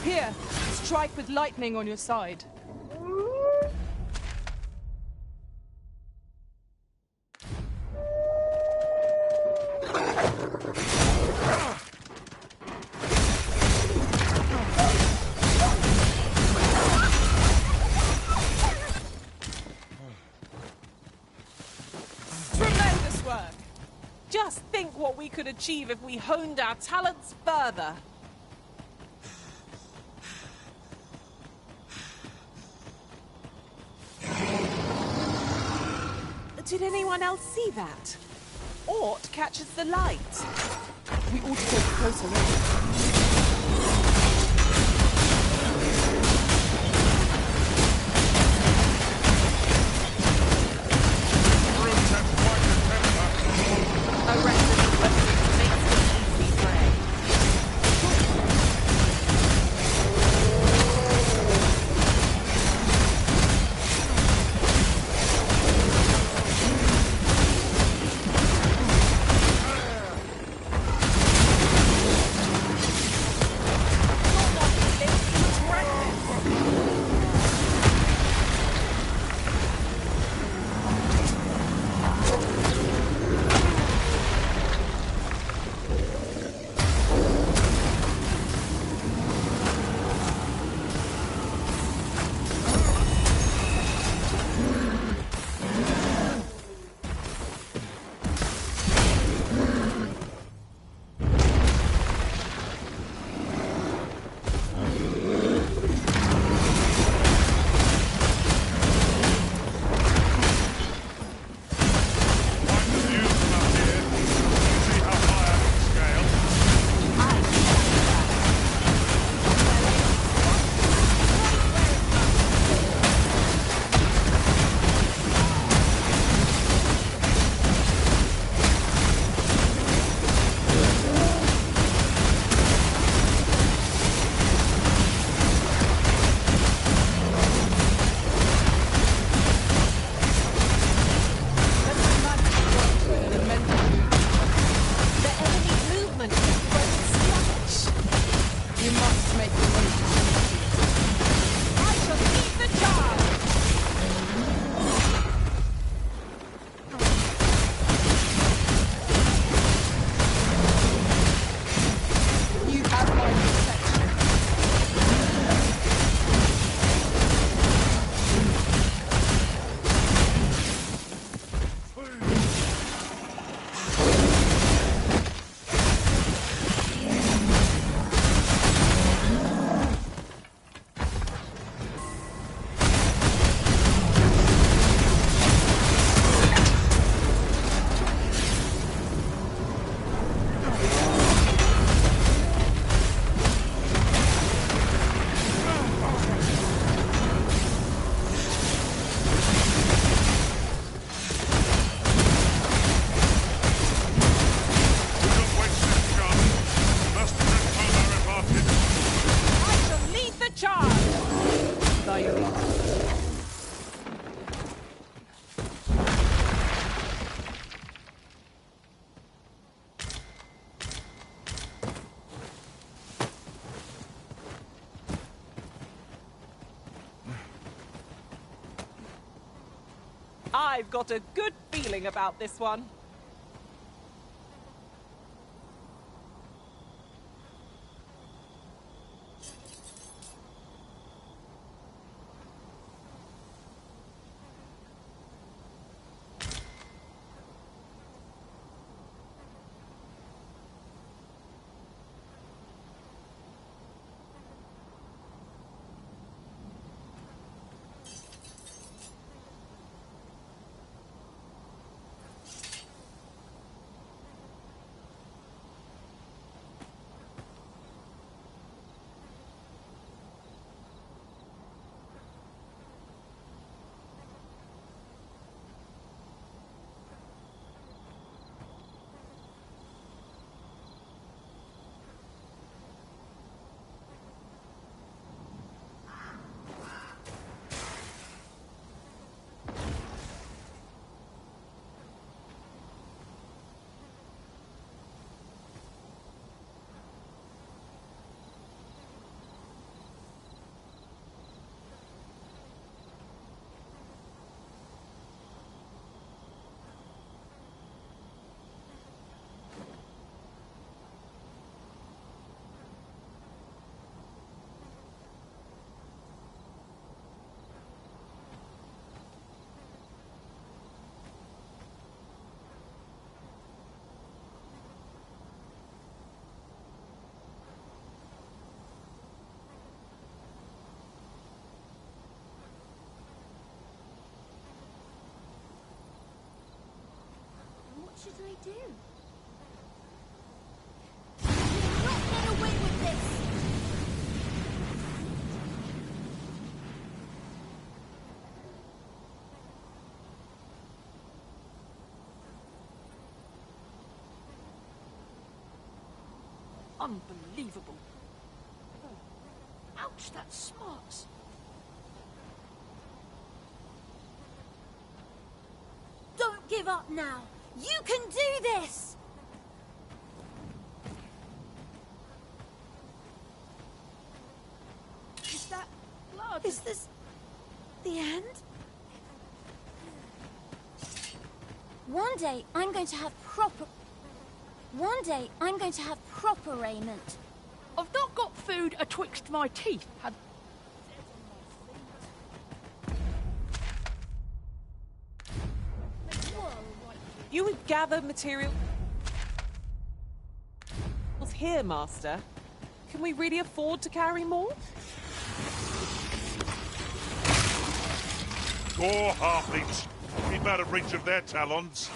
G: Here, strike with lightning on your side.
A: Tremendous work! Just think what we could achieve if we honed our talents further. Did anyone else see that? Ort catches the light.
G: We ought to take a closer look.
A: I've got a good feeling about this one.
E: What should I do? You'll not get away with this!
O: Unbelievable. Oh. Ouch, that smarts.
E: Don't give up now! You can do this!
O: Is that blood?
E: Is this the end? One day I'm going to have proper raiment.
O: I've not got food atwixt my teeth.
A: You would gather material here, Master. Can we really afford to carry more?
D: Gore halflings! Keep out of reach of their talons.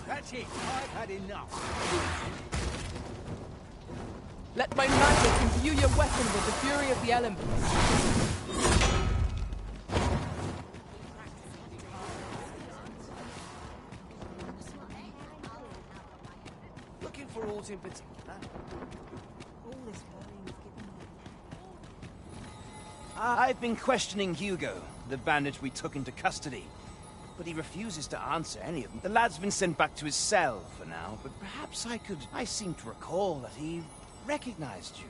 S: That's it. I've had enough.
G: Let my magic imbue your weapon with the fury of the elements.
C: Looking for aught in particular? I've been questioning Hugo, the bandit we took into custody. But he refuses to answer any of them. The lad's been sent back to his cell for now, but perhaps I could... I seem to recall that he recognized you.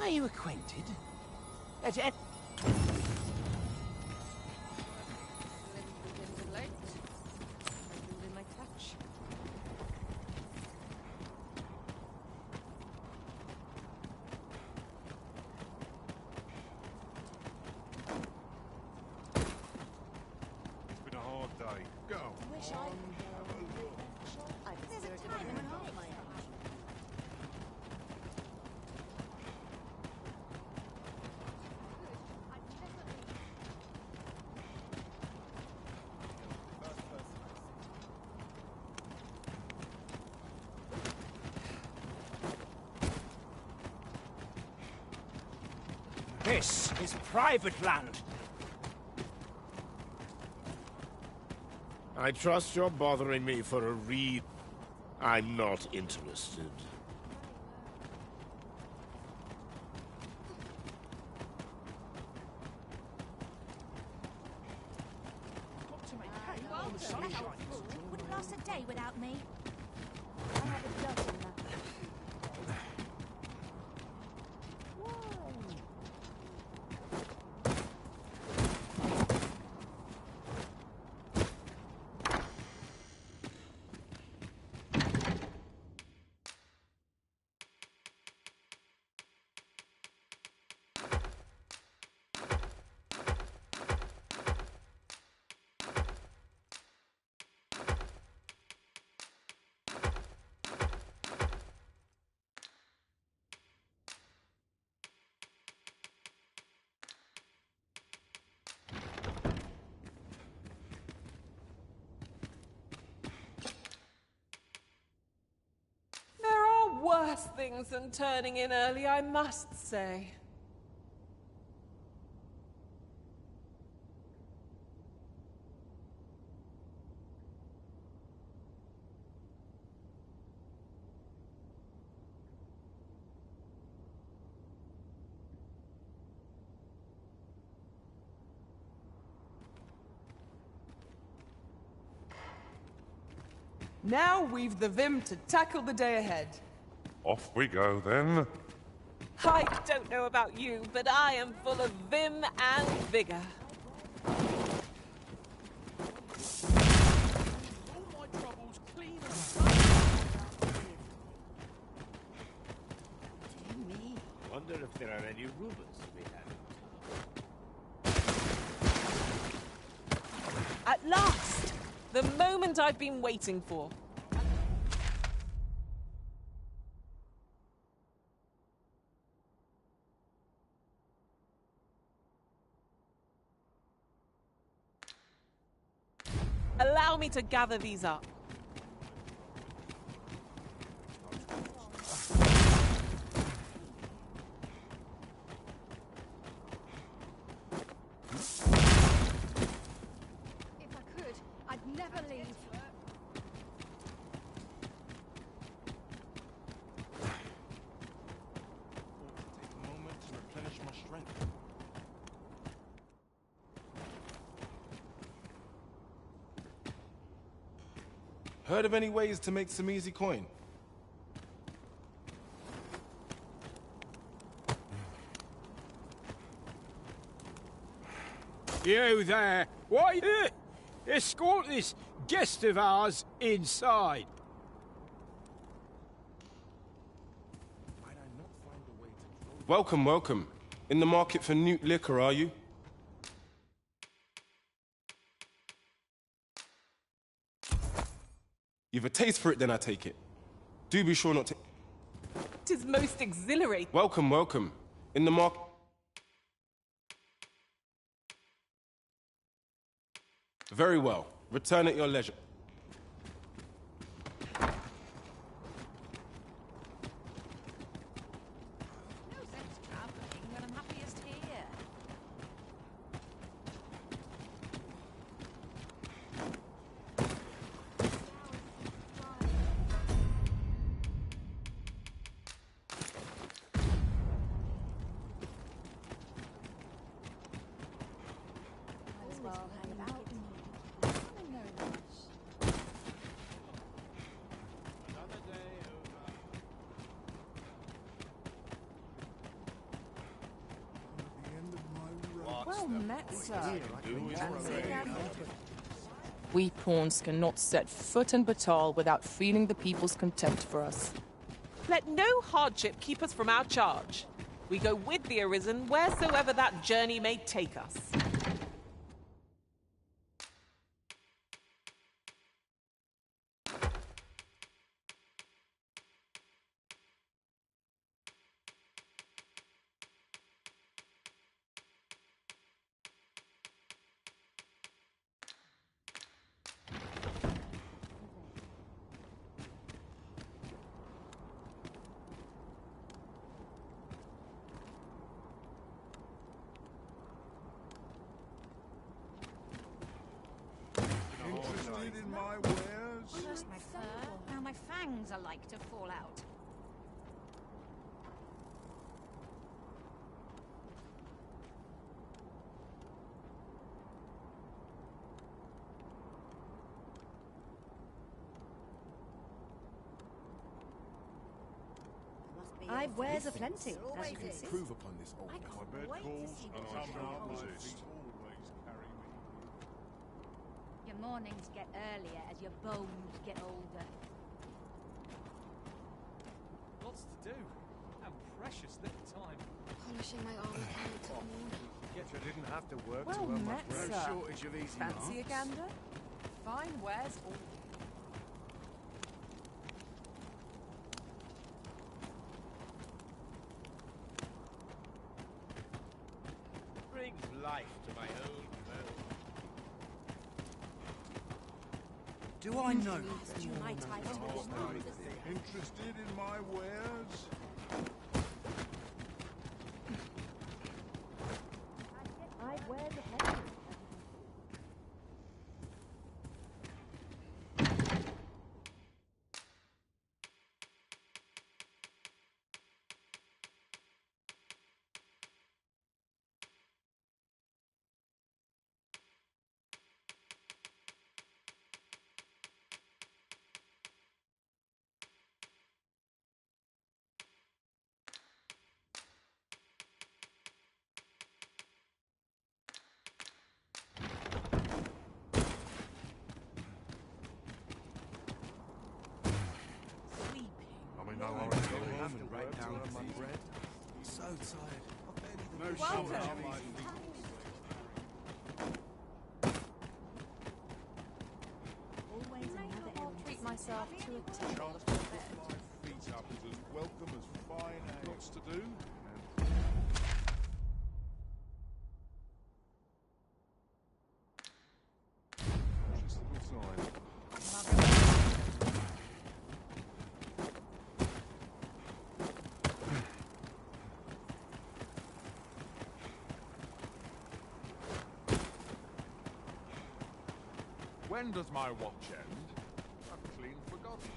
C: Are you acquainted? This is private land.
F: I trust you're bothering me for a read. I'm not interested.
K: Wouldn't last a day without me. I have a dozen now.
A: Worse things than turning in early, I must say.
G: Now we've the vim to tackle the day ahead.
D: Off we go, then.
A: I don't know about you, but I am full of vim and vigor.
F: Wonder if there are any rumors we have.
A: At last! The moment I've been waiting for. Allow me to gather these up.
E: If I could, I'd never leave.
J: Take a moment to replenish my strength. Heard of any ways to make some easy coin?
M: You there! Why, escort this guest of ours inside.
J: Welcome, welcome. In the market for Newt liquor, are you? You've a taste for it, then I take it. Do be sure not to...
A: 'Tis most exhilarating.
J: Welcome, welcome. In the market... Very well. Return at your leisure.
K: No sense travelling when I'm happiest here. Might as well hang about.
G: Well met, sir.
F: That's it.
G: We pawns cannot set foot in Batal without feeling the people's contempt for us.
A: Let no hardship keep us from our charge. We go with the Arisen wheresoever that journey may take us.
N: in my wares?
K: First my fur, now my fangs are like to fall out. I've wares aplenty, as you can see.
N: Improve upon this old
K: I
N: man.
K: can't
N: My bed
K: wait to
N: calls
K: see
N: and
K: what
N: I
K: you
N: shan't
K: hold.
N: resist. Always carry me.
K: Your mornings get earlier as your bones get older.
B: Lots to do. And precious little time.
E: Polishing my old hand took morning.
L: Guess I didn't have to work
G: Well
L: to earn my
G: met,
L: bread.
G: sir.
N: Shortage of easy
G: Fancy a
N: marks.
G: gander? Fine wares all.
F: Brings life to my old world.
S: Do I know?
K: You might
N: Interested in my wares?
K: I've wares aplenty.
D: I mean, no worries. I haven't right now to earn my bread.
N: So tired.
D: No
G: Welcome.
D: shortage of easy
K: Always another
G: I'll
K: errand.
G: treat myself to a
D: Chance
G: table
D: to
G: of
D: put
G: bed.
D: my feet up is as welcome as fine ale. Lots to do. Just a little sign. When does my watch end? I've clean forgotten.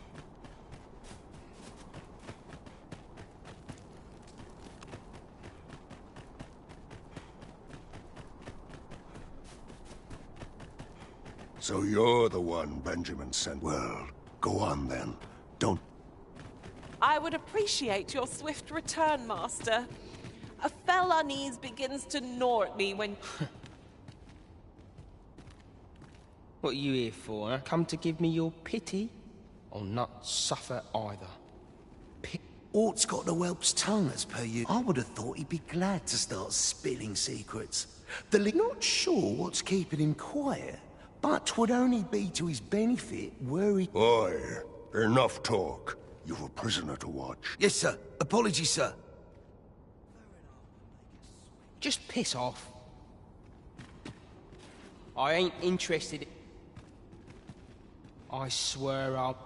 V: So you're the one Benjamin sent. Well, go on then. Don't...
A: I would appreciate your swift return, Master. A fell unease begins to gnaw at me when...
U: What are you here for, huh? Come to give me your pity? Or not suffer either?
C: Ort's got the whelp's tongue, as per you. I would have thought he'd be glad to start spilling secrets. Not sure what's keeping him quiet, but 'twould only be to his benefit were he...
V: Oi, enough talk. You've a prisoner to watch.
C: Yes, sir. Apologies, sir.
U: Just piss off. I ain't interested. I swear I'll...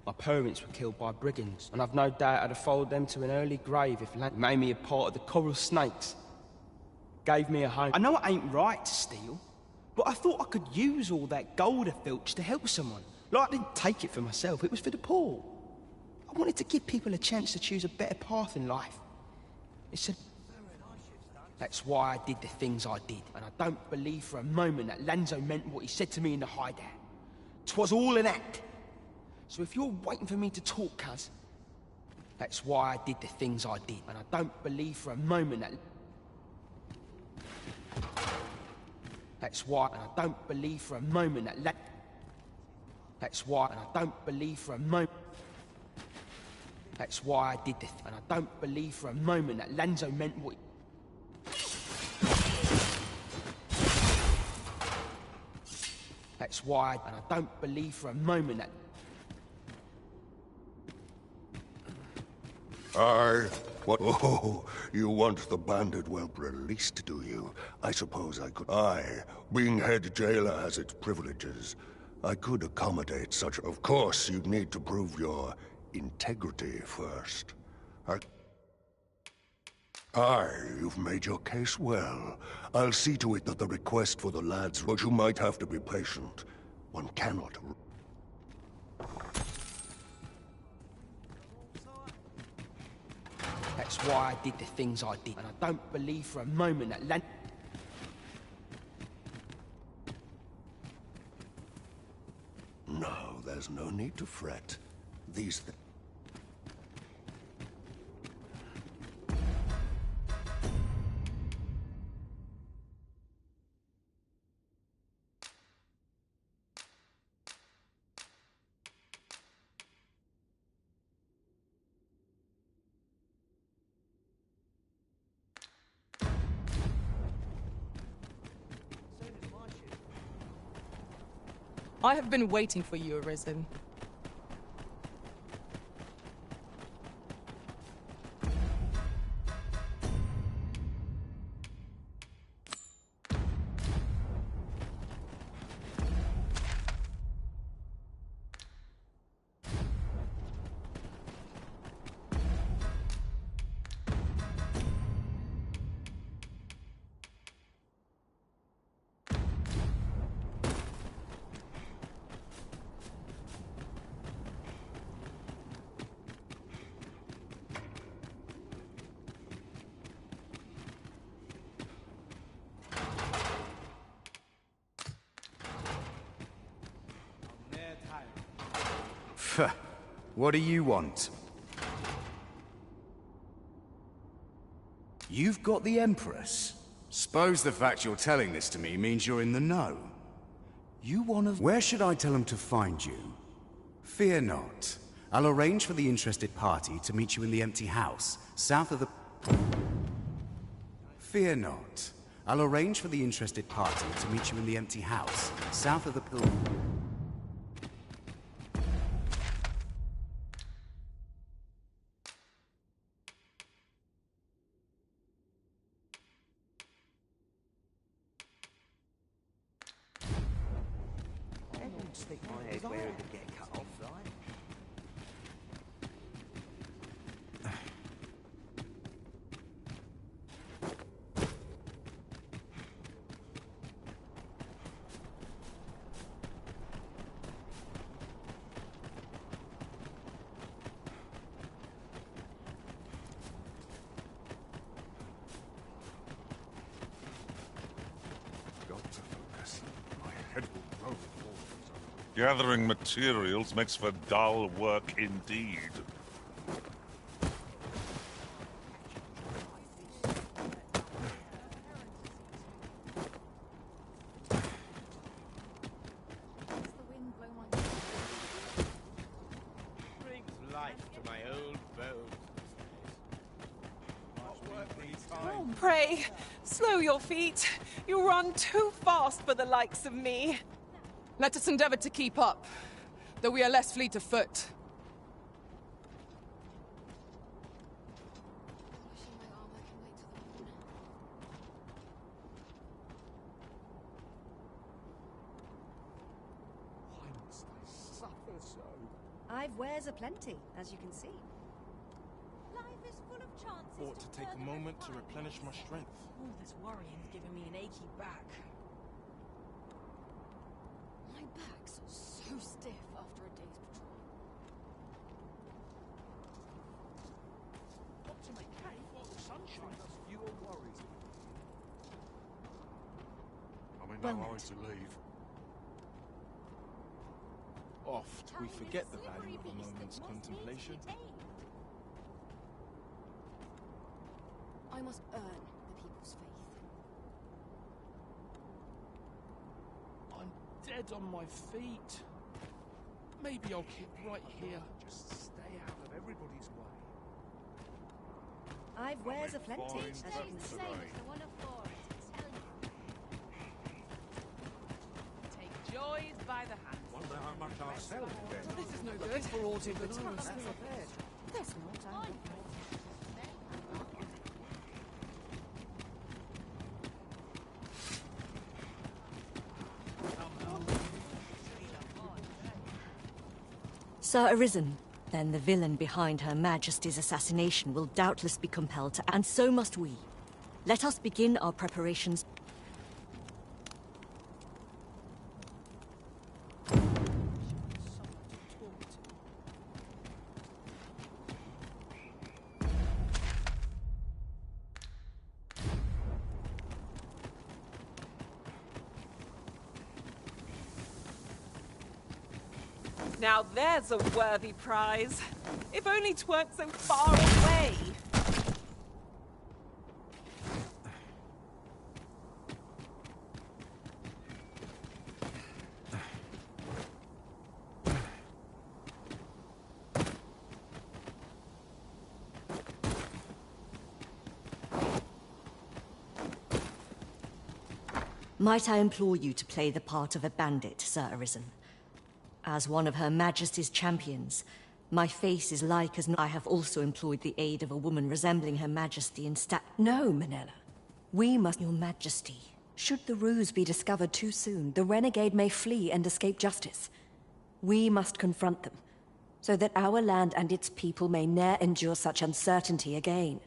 U: My parents were killed by brigands, and I've no doubt I'd have followed them to an early grave if Land made me a part of the coral snakes. Gave me a home. I know it ain't right to steal, but I thought I could use all that gold I filched to help someone. Like, I didn't take it for myself, it was for the poor. I wanted to give people a chance to choose a better path in life. It's a... That's why I did the things I did, and I don't believe for a moment that Lanzo meant what he said to me in the hideout. 'Twas all an act. So if you're waiting for me to talk, cuz, that's why I did the things I did, and I don't believe for a moment that... That's why, and I don't believe for a moment that... That's why, and I don't believe for a moment... That's why I did the... And I don't believe for a moment that Lanzo meant what... That's why, and I don't believe for a moment that...
V: Aye. What? Oh, you want the bandit whelp released, do you? I suppose I could. Aye. Being head jailer has its privileges. I could accommodate such... Of course, you'd need to prove your integrity first. Aye, you've made your case well. I'll see to it that the request for the lads, but you might have to be patient. One cannot...
U: That's why I did the things I did, and I don't believe for a moment that
V: No, there's no need to fret. These things...
G: I have been waiting for you, Arisen.
H: What do you want? You've got the Empress. Suppose the fact you're telling this to me means you're in the know. You wanna... Where should I tell them to find you? Fear not. I'll arrange for the interested party to meet you in the empty house, south of the... Fear not. I'll arrange for the interested party to meet you in the empty house, south of the pilgrim...
C: Stick my head where it could get cut off, right?
D: Got to focus. My head will grow. Gathering materials makes for dull work indeed.
M: Brings life to my old bones.
A: Oh, pray, slow your feet. You run too fast for the likes of me.
G: Let us endeavor to keep up, though we are less fleet of foot.
L: Why must I suffer so?
R: I've wares aplenty, as you can see.
E: Life is full of chances.
J: Ought to take a moment to replenish my strength.
R: All this worrying's giving me an achy back.
E: My back's so stiff after a day's patrol.
L: Got to make hay while the sun shines. Fewer worries.
D: I'm in no hurry to leave.
J: Oft we forget the value of a moment's contemplation.
E: I must earn the people's faith.
L: I'm dead on my feet. Maybe I'll keep right here. Just stay out of everybody's way.
R: I've wares aplenty, as you can see.
A: Take joys by the hand.
I: Wonder how much I'll sell today.
A: This is no good.
R: For autumn, but that's not bad. There's not,
W: Sir Arisen,
P: Then the villain behind Her Majesty's assassination will doubtless be compelled to, and so must we. Let us begin our preparations.
A: Now there's a worthy prize. If only 'tweren't so far away.
P: Might I implore you to play the part of a bandit, Sir Arisen? As one of Her Majesty's champions, my face is like as I have also employed the aid of a woman resembling Her Majesty in
Q: No, Manella. We must... Your Majesty. Should the ruse be discovered too soon, the renegade may flee and escape justice. We must confront them, so that our land and its people may ne'er endure such uncertainty again.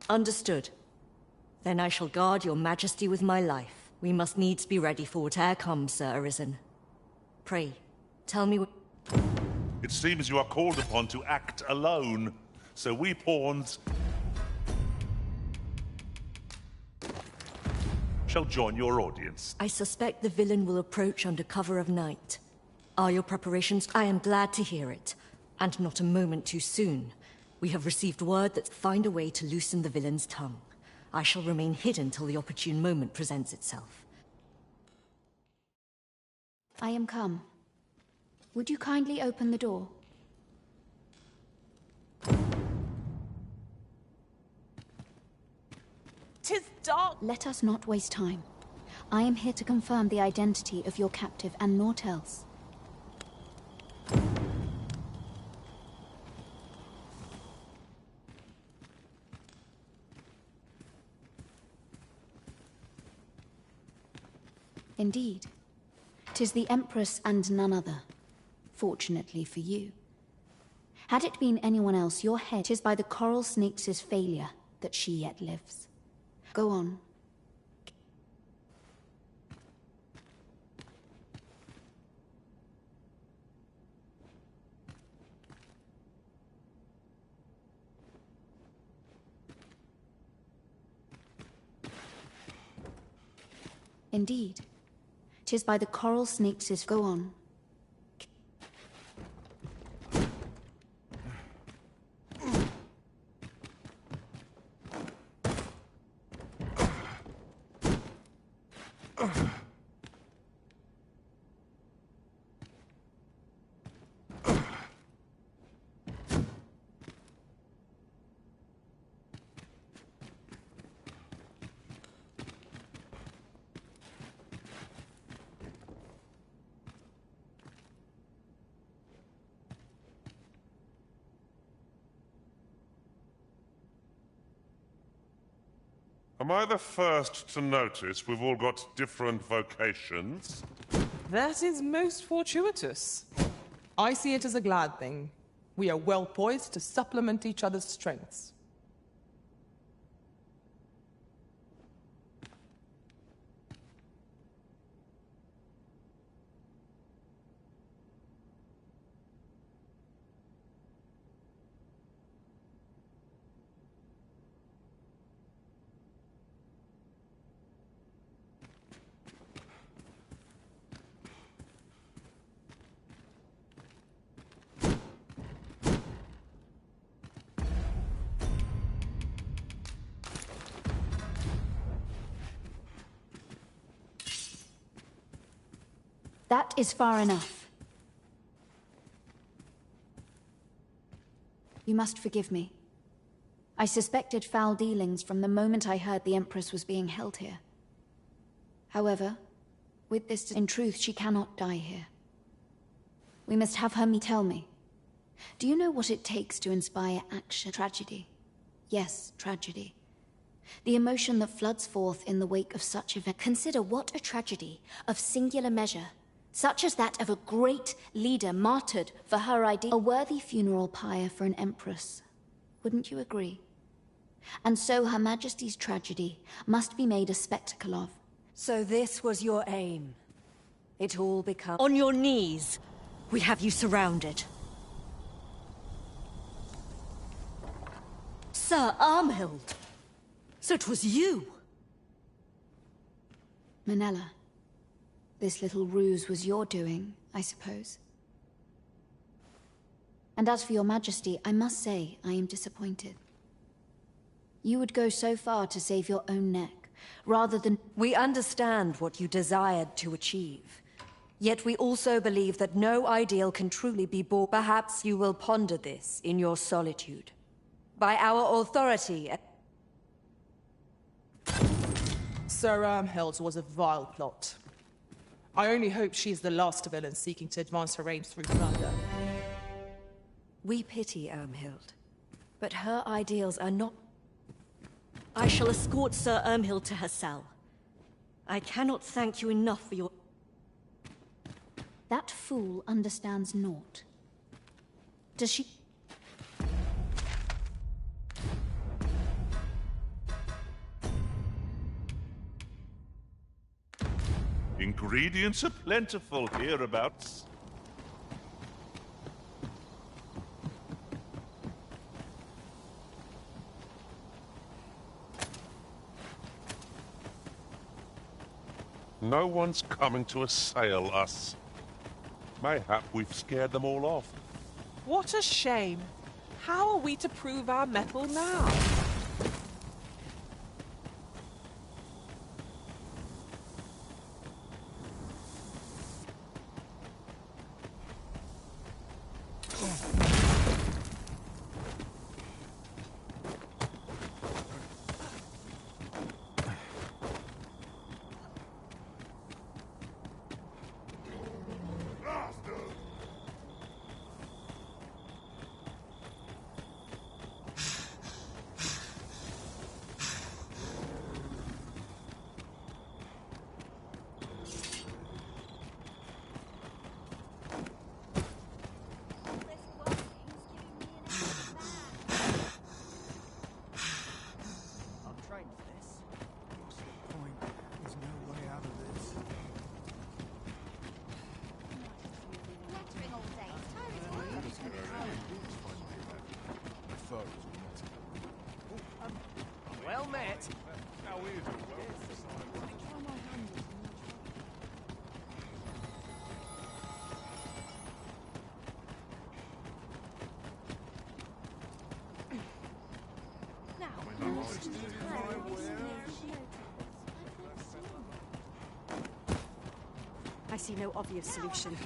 P: Understood. Then I shall guard your Majesty with my life. We must needs be ready for whate'er comes, Sir Arisen. Pray, tell me what...
D: It seems you are called upon to act alone, so we pawns shall join your audience.
P: I suspect the villain will approach under cover of night. Are your preparations? I am glad to hear it. And not a moment too soon. We have received word that find a way to loosen the villain's tongue. I shall remain hidden till the opportune moment presents itself.
K: I am come. Would you kindly open the door?
A: 'Tis dark.
K: Let us not waste time. I am here to confirm the identity of your captive and naught else. Indeed. 'Tis the Empress and none other. Fortunately for you. Had it been anyone else, your head... 'Tis by the coral snakes' failure that she yet lives. Go on. Indeed. 'Tis by the coral snakes' go on.
D: Am I the first to notice we've all got different vocations?
G: That is most fortuitous. I see it as a glad thing. We are well poised to supplement each other's strengths.
K: That is far enough. You must forgive me. I suspected foul dealings from the moment I heard the Empress was being held here. However, with this, in truth, she cannot die here. We must have her tell me. Do you know what it takes to inspire action? Tragedy. Yes, tragedy. The emotion that floods forth in the wake of such event.
O: Consider what a tragedy of singular measure, such as that of a great leader martyred for her idea.
K: A worthy funeral pyre for an empress. Wouldn't you agree? And so Her Majesty's tragedy must be made a spectacle of.
Q: So this was your aim. It all becomes...
P: On your knees. We have you surrounded. Sir Armhild. So it was you.
K: Manella. This little ruse was your doing, I suppose. And as for your Majesty, I must say I am disappointed. You would go so far to save your own neck, rather than...
Q: We understand what you desired to achieve. Yet we also believe that no ideal can truly be born. Perhaps you will ponder this in your solitude. By our authority...
G: Sir Armhild's was a vile plot. I only hope she's the last villain seeking to advance her aims through plunder.
Q: We pity Armhild, but her ideals are not...
P: I shall escort Sir Armhild to her cell. I cannot thank you enough for your...
K: That fool understands naught. Does she...
D: Ingredients are plentiful hereabouts. No one's coming to assail us. Mayhap we've scared them all off.
A: What a shame. How are we to prove our mettle now?
R: I see no obvious solution.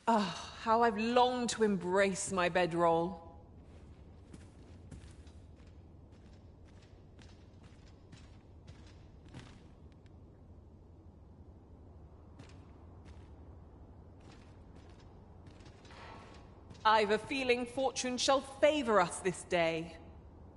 A: Ah, how I've longed to embrace my bedroll. I've a feeling fortune shall favor us this day.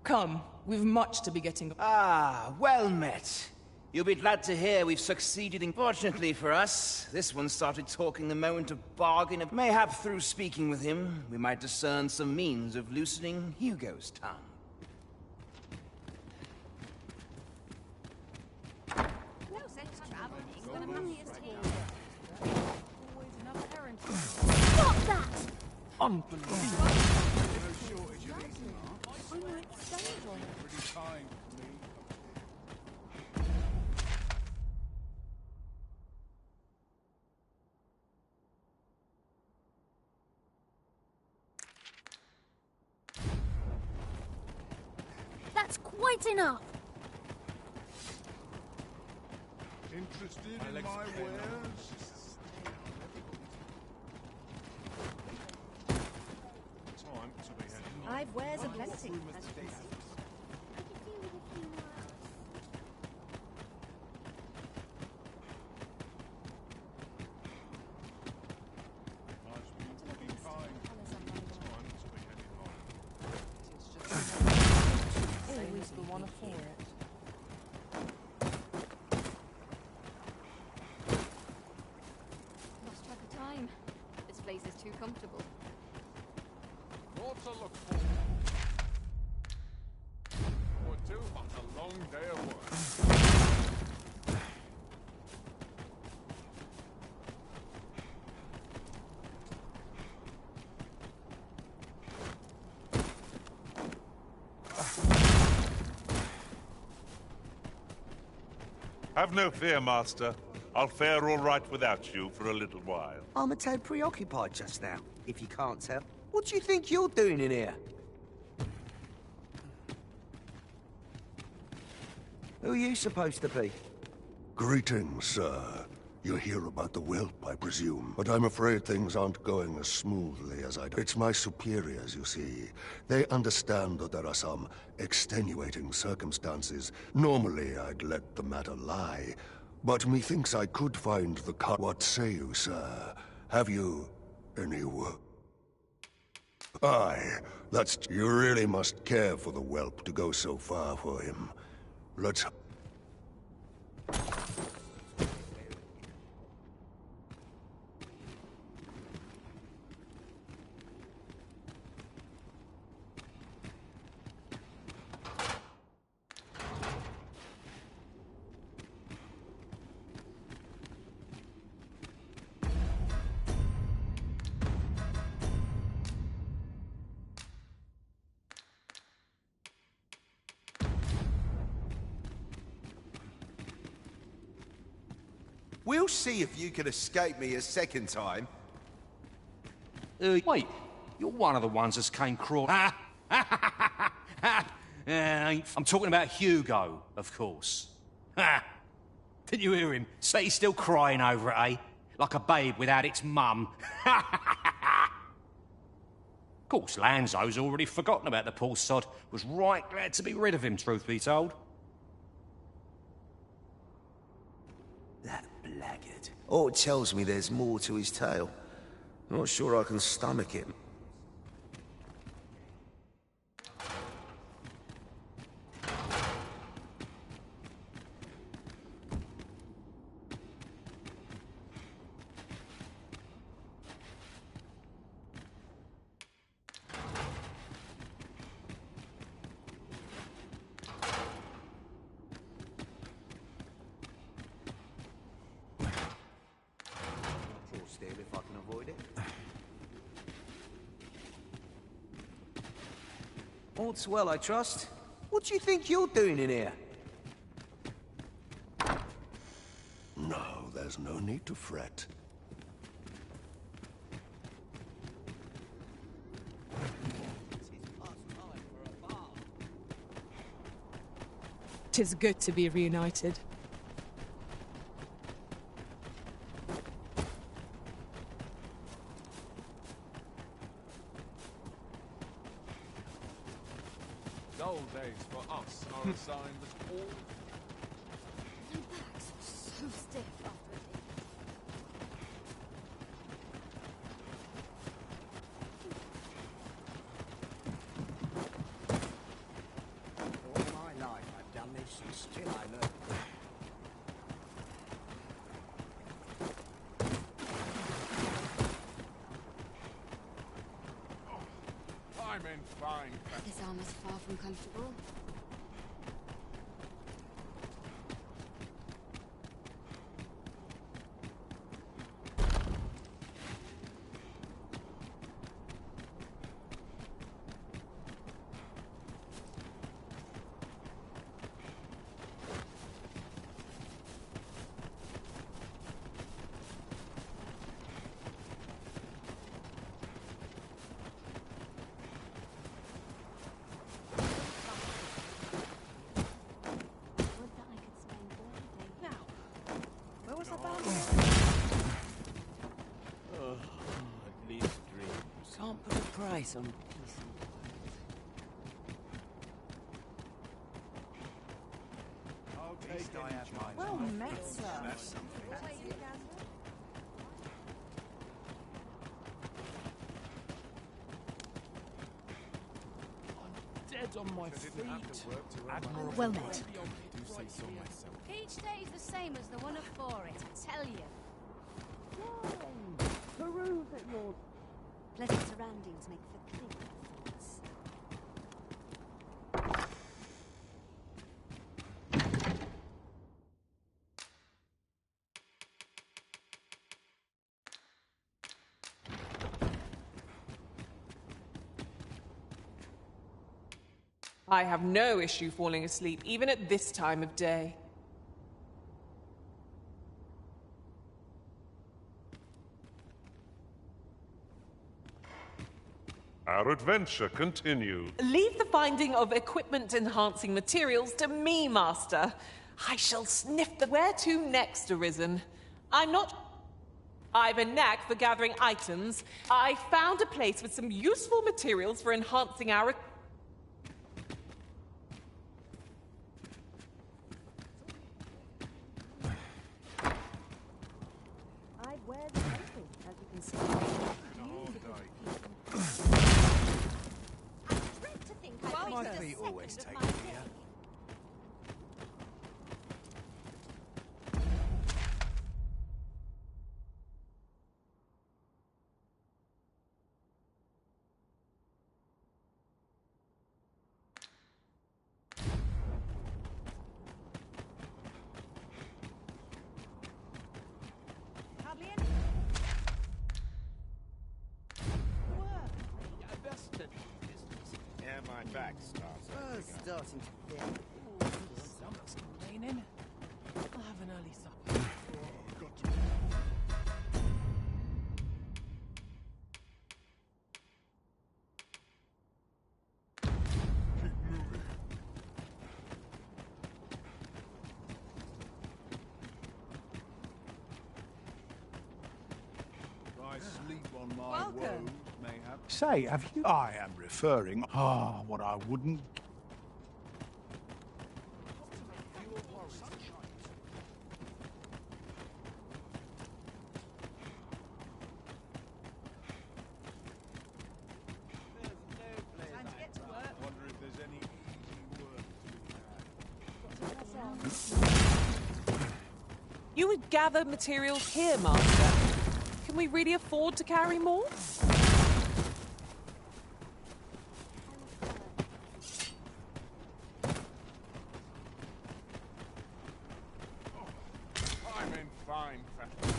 G: Come, we've much to be getting.
C: Ah, well met. You'll be glad to hear we've succeeded in... Fortunately for us, this one started talking the moment of bargain. Mayhap through speaking with him, we might discern some means of loosening Hugo's tongue.
R: No sense traveling when I'm happiest here. Always enough errands.
O: Stop that!
A: Unbelievable.
O: That's quite enough.
N: Interested in my wares?
D: Time to be heading on.
R: I've wares aplenty, as you can see.
G: Always the one for it.
E: Lost track of time. This place is too comfortable.
D: More to look for. Or two, but a long day of work. Have no fear, Master. I'll fare all right without you for a little while.
I: I'm a tad preoccupied just now, if you can't tell. What do you think you're doing in here? Who are you supposed to be?
V: Greetings, sir. You're here about the whelp, I presume. But I'm afraid things aren't going as smoothly as I'd... It's my superiors, you see. They understand that there are some extenuating circumstances. Normally, I'd let the matter lie. But methinks I could find the cut. What say you, sir? Have you any work? Aye, that's... You really must care for the whelp to go so far for him. Let's...
B: We'll see if you can escape me a second time.
T: Wait, you're one of the ones that came crawling. I'm talking about Hugo, of course. Didn't you hear him? Say he's still crying over it, eh? Like a babe without its mum. Of course, Lanzo's already forgotten about the poor sod. Was right glad to be rid of him, truth be told.
B: That blackguard. Oh, it tells me there's more to his tale. Not sure I can stomach it. If I can avoid it. All's well, I trust. What do you think you're doing in here?
V: No, there's no need to fret.
G: 'Tis good to be reunited.
F: Dull days for us are a sign that all...
E: My back's so stiff after a day.
I: All my life I've done this, and still I learn.
F: I'm in fine.
E: This armor's far from comfortable.
L: At least dreams.
S: Can't put a price on peace.
R: Well met, sir.
L: Dead on my feet. Admirable.
O: Well met.
E: Each day's the same as the one before it, I tell you.
R: Peruse at yours.
E: Pleasant surroundings make for clearer thoughts.
A: I have no issue falling asleep, even at this time of day.
D: Our adventure continues.
A: Leave the finding of equipment-enhancing materials to me, Master. I shall sniff the where to next, Arisen. I've a knack for gathering items. I found a place with some useful materials for enhancing our...
R: I wear the clothing, as you can see.
I: My feet always take me here.
R: Hardly any.
C: Yeah, my back starts.
S: Starting to feel.
G: Stomach's complaining. I'll have an early supper.
N: I sleep on my
R: Welcome.
N: woes, mayhap. Say, have you... I am referring... what I wouldn't...
R: Time to get to work.
N: Wonder if there's any easy work to be had.
A: You would gather materials here, Master. Can we really afford to carry more?
F: I'm in fine fashion.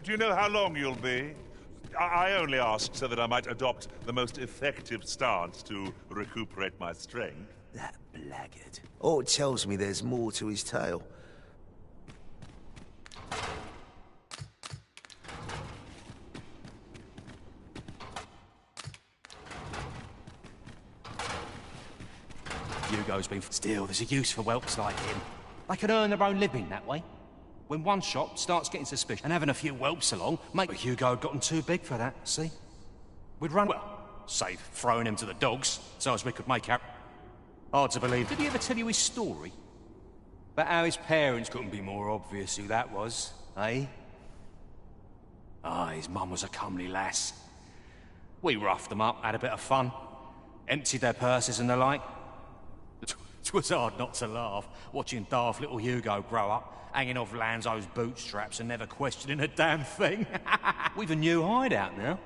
D: Do you know how long you'll be? I only ask so that I might adopt the most effective stance to recuperate my strength.
B: That blackguard. Oh, it tells me there's more to his tale.
T: Hugo's been... Still, there's a use for whelps like him. They can earn their own living that way. When one shop starts getting suspicious and having a few whelps along, mate, Hugo had gotten too big for that, see? We'd run... Well, save throwing him to the dogs, so as we could make out... Hard to believe. Did he ever tell you his story? About how his parents couldn't be more obvious who that was, eh? Ah, his mum was a comely lass. We roughed them up, had a bit of fun. Emptied their purses and the like. It was hard not to laugh, watching daft little Hugo grow up, hanging off Lanzo's bootstraps and never questioning a damn thing. We've a new hideout now,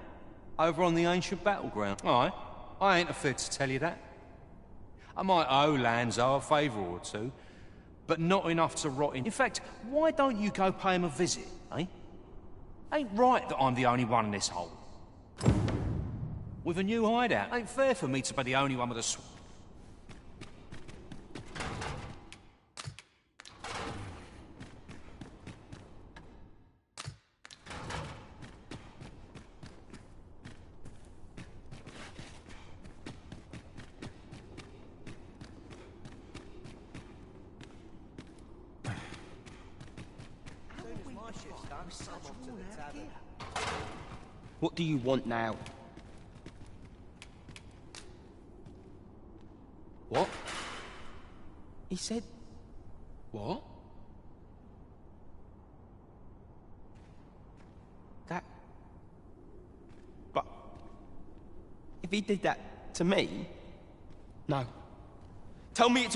T: over on the ancient battleground. I ain't afraid to tell you that. I might owe Lanzo a favour or two, but not enough to rot in. In fact, why don't you go pay him a visit, eh? Ain't right that I'm the only one in this hole. With a new hideout, ain't fair for me to be the only one with a...
H: What do you want now? What? He said... What? That... But... If he did that to me... No. Tell me it's...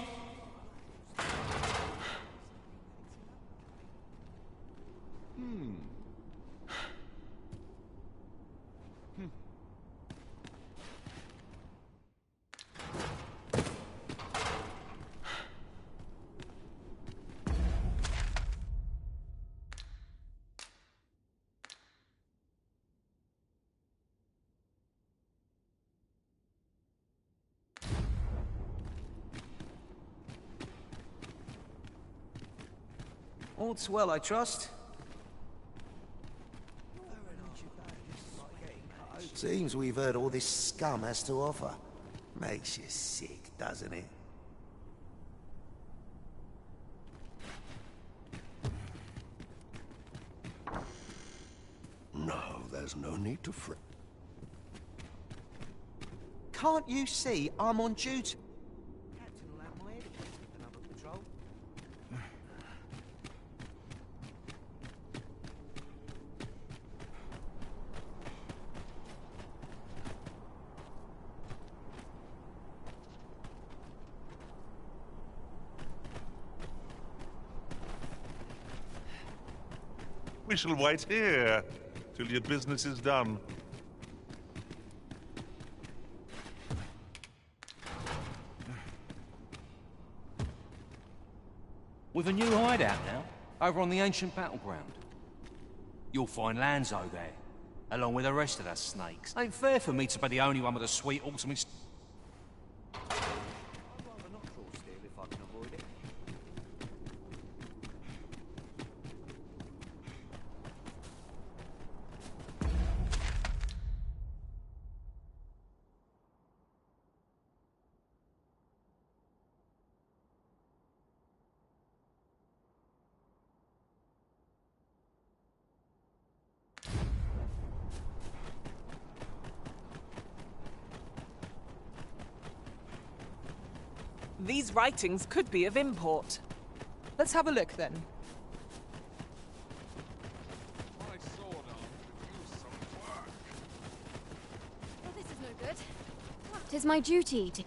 B: All's well, I trust. Seems we've heard all this scum has to offer. Makes you sick, doesn't it?
V: No, there's no need to fret.
H: Can't you see I'm on duty? Captain will have my head again with another patrol.
D: We shall wait here till your business is done.
T: With a new hideout now, over on the ancient battleground. You'll find Lanzo there, along with the rest of the snakes. Ain't fair for me to be the only one with a sweet autumn...
H: I'd rather not draw steel if I can avoid it.
A: These writings could be of import.
G: Let's have a look then.
E: Well, this is no good.
O: 'Tis my duty to...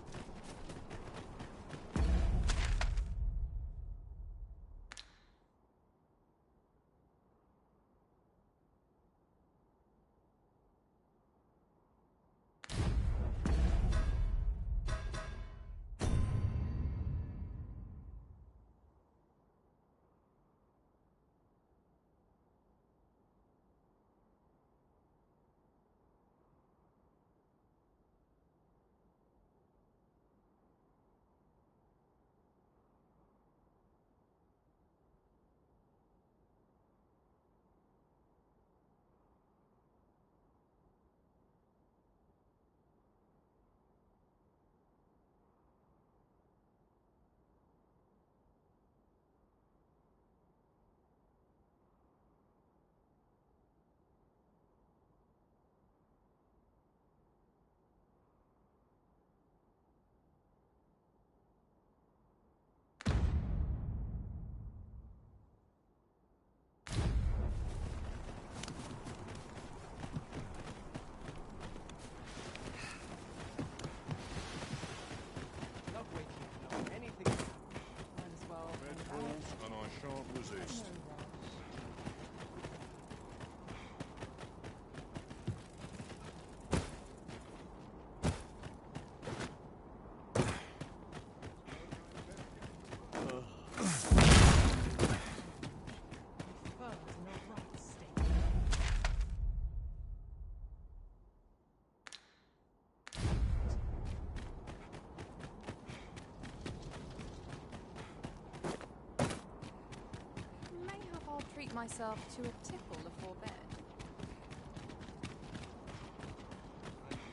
M: myself to a tipple before bed.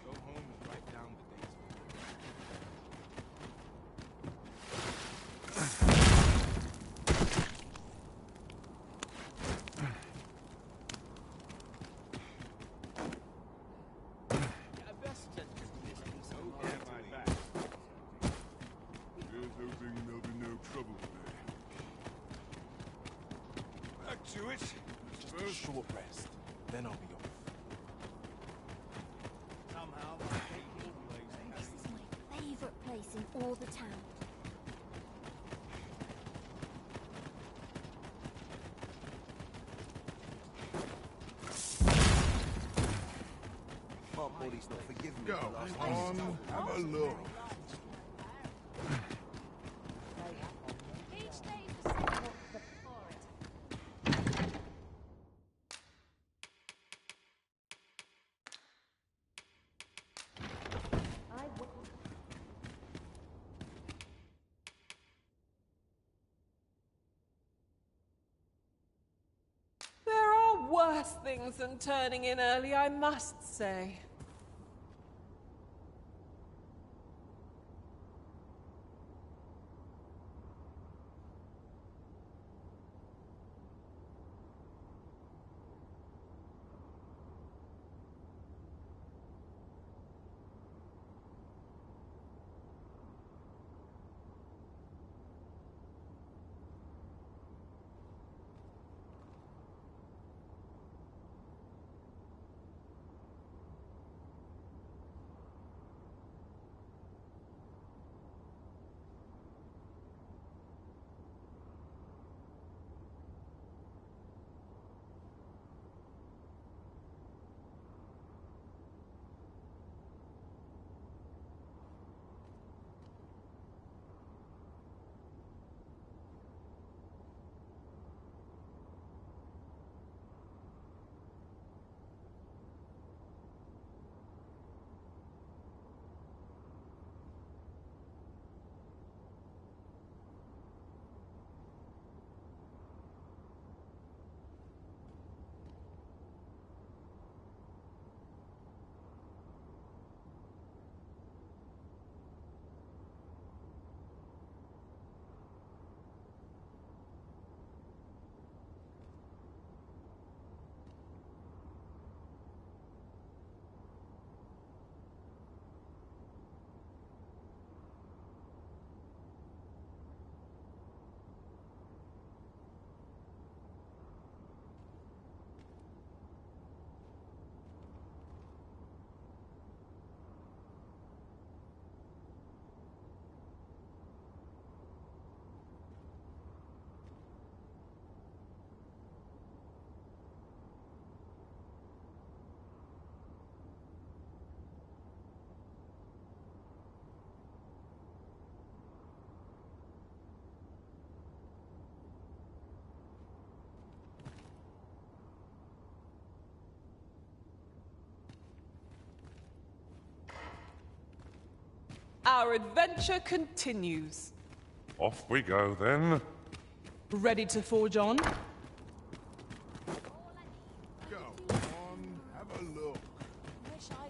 J: Go home and write down the dates.
N: Here's hoping there'll be no trouble today.
L: Back to it.
J: Just a short rest, then I'll be off.
L: Somehow,
O: This is my favorite place in all the town.
H: My body's not forgiving me
N: Go
H: for last
N: on,
H: time.
N: have a look.
R: Each day for
A: There are worse things than turning in early, I must say. Our adventure continues.
D: Off we go then.
G: Ready to forge on?
N: Go on, have a look.
R: wish I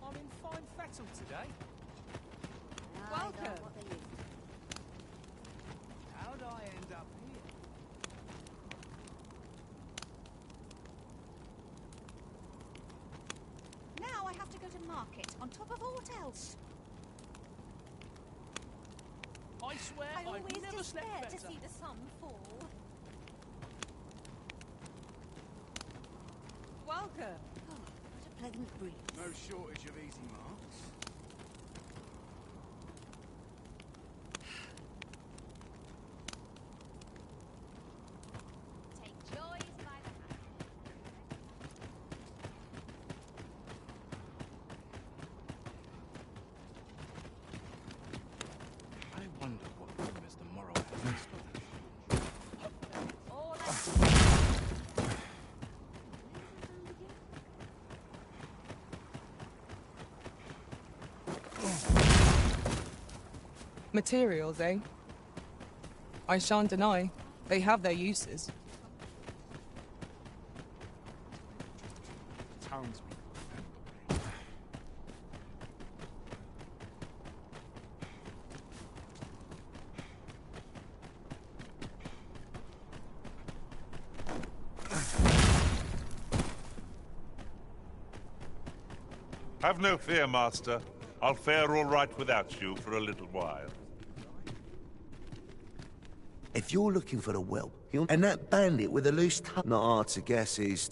C: I'm in fine fettle today.
R: Welcome.
C: How'd I end up here?
R: Now I have to go to market on top of aught else.
C: I swear
R: I
C: I've
R: always
C: never
R: despair
C: slept
R: to
C: better.
R: see the sun fall.
A: Welcome.
R: Oh, what a pleasant breeze.
C: No shortage of easy marks.
R: Take joys by the hand.
J: I wonder what rumors the morrow has in store.
R: All
G: Materials, eh? I shan't deny. They have their uses.
F: Townspeople.
D: Have no fear, Master. I'll fare all right without you for a little while.
B: If you're looking for the whelp, and that bandit with a loose tongue, not hard to guess is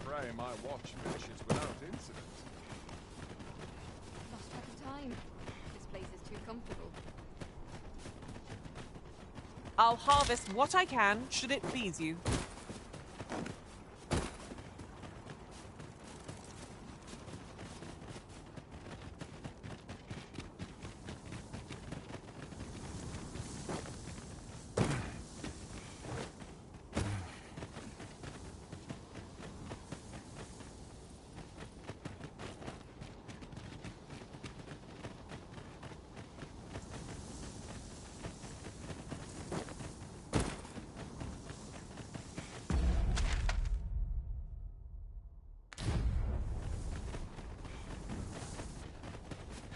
F: Pray my watch finishes without incident.
E: Lost track of time. This place is too comfortable.
A: I'll harvest what I can, should it please you.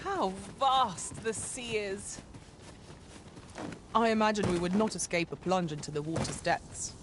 A: How vast the sea is!
G: I imagine we would not escape a plunge into the water's depths.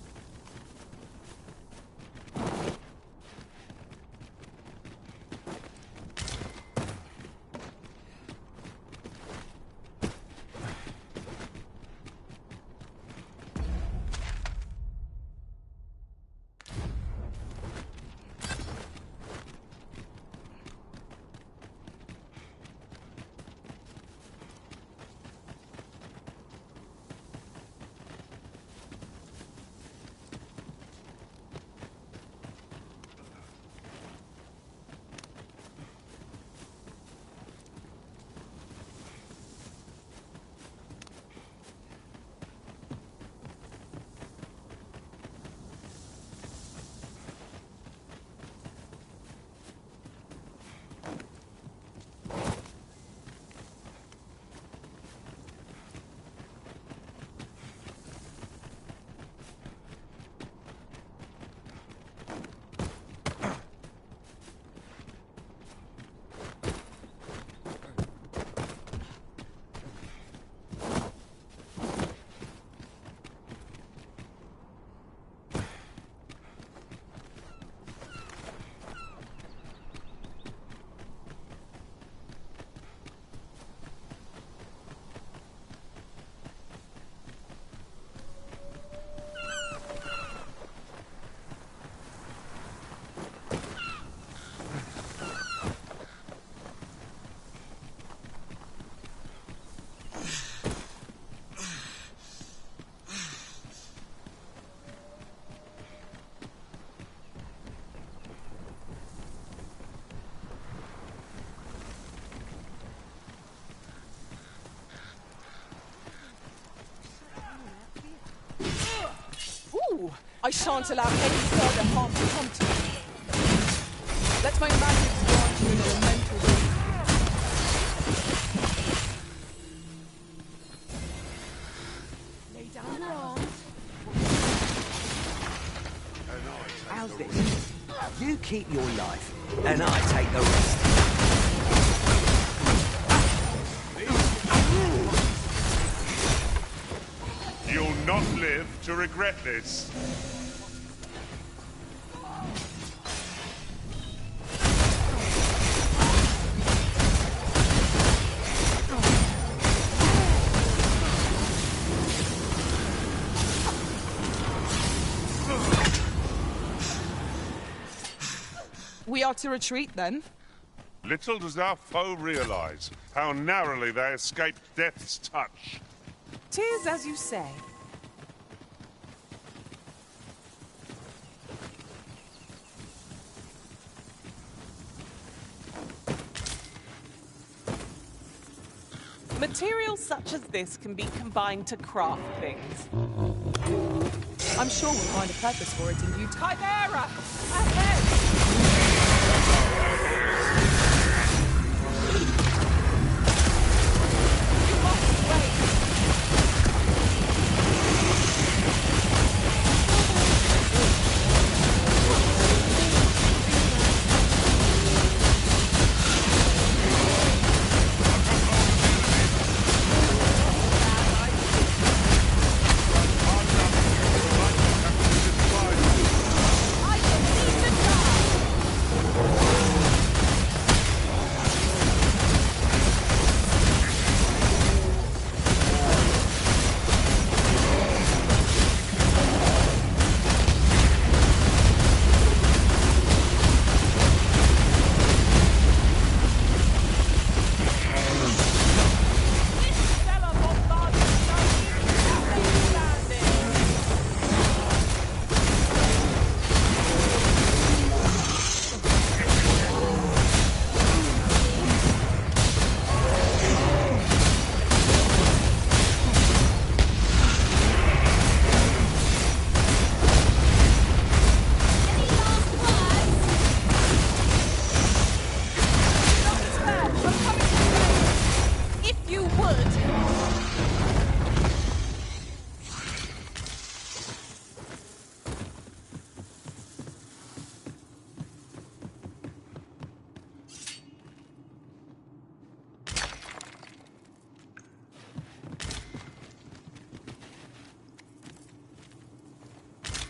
G: I shan't allow any further harm to come to you. Let my magic grant you an elemental relief. Lay down your arms.
H: How's this? You keep your life,
S: and I take the rest.
D: You'll not live to regret this.
G: We are to retreat, then?
D: Little does our foe realize how narrowly they escaped death's touch.
A: 'Tis as you say. Materials such as this can be combined to craft things.
G: I'm sure we'll find a purpose for it in due time.
A: Chimera! Ahead!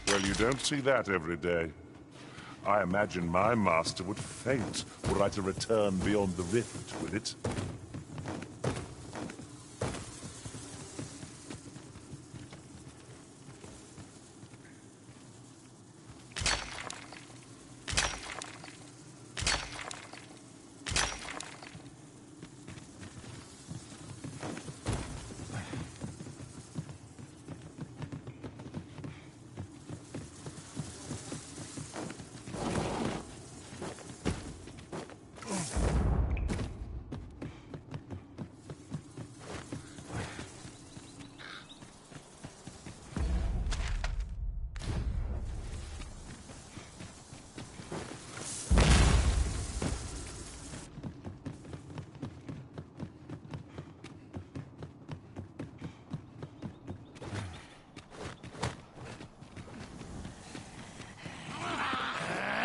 D: Well, you don't see that every day. I imagine my master would faint were I to return beyond the rift with it.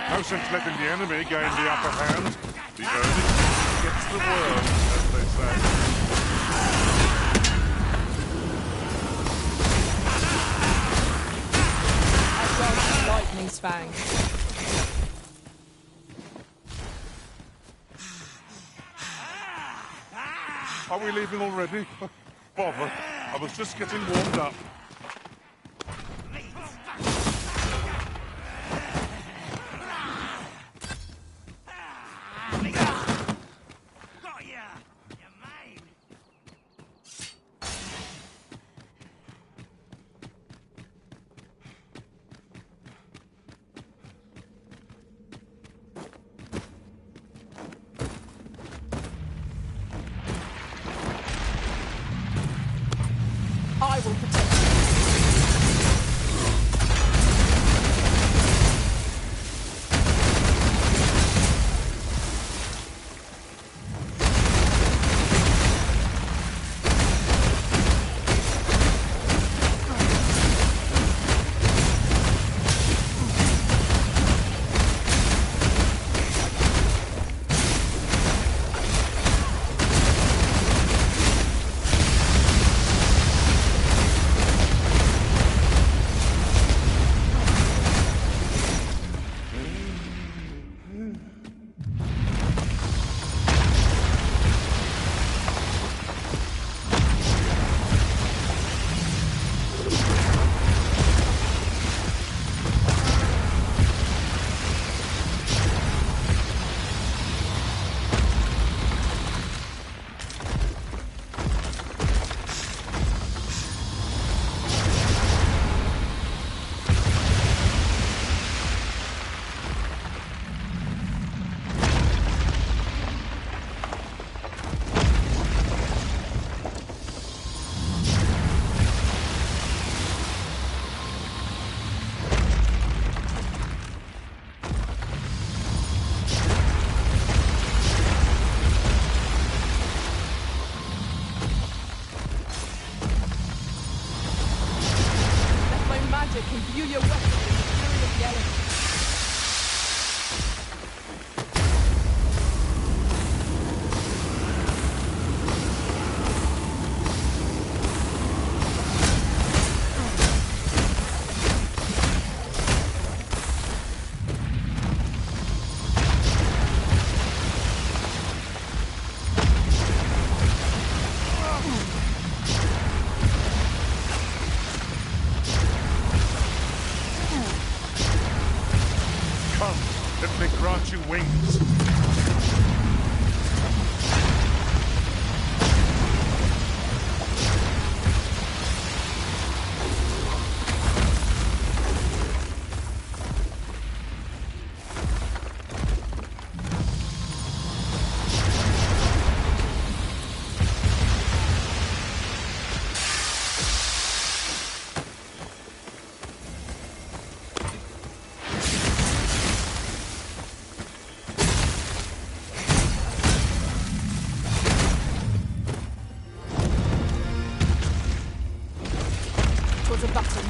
D: No sense letting the enemy gain the upper hand. The early gets the worm, as they say.
G: Lightning's fang.
D: Are we leaving already? Bother. I was just getting warmed up.
G: I will protect you.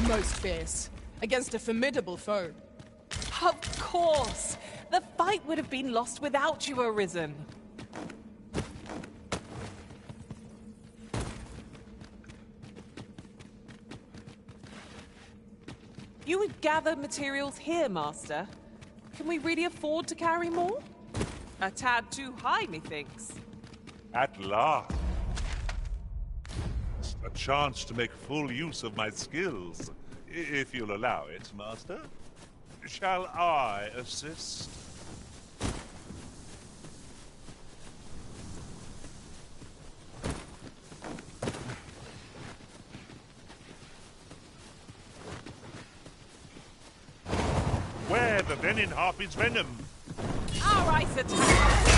G: most fierce, against a formidable foe.
A: Of course! The fight would have been lost without you, Arisen. You would gather materials here, Master. Can we really afford to carry more? A tad too high, methinks.
D: At last. A chance to make full use of my skills, if you'll allow it, Master. Shall I assist? Where the venin harpy's venom?
A: Our ice attack!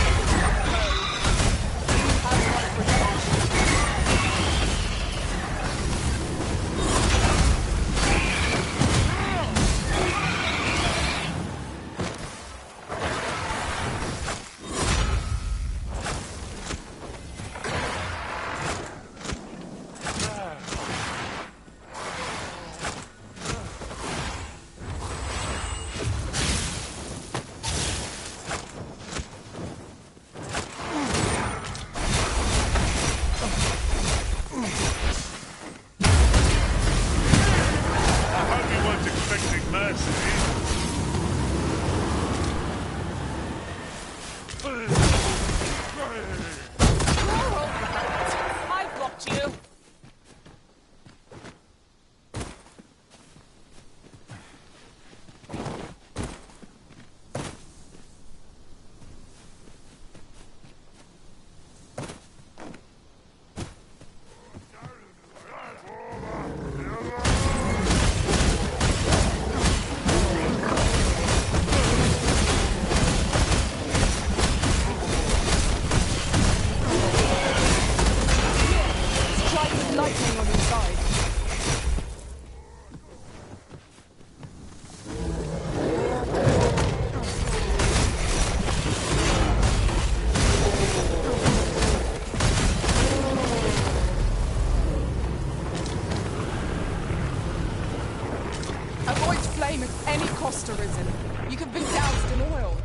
G: Arisen. You could be doused in oil.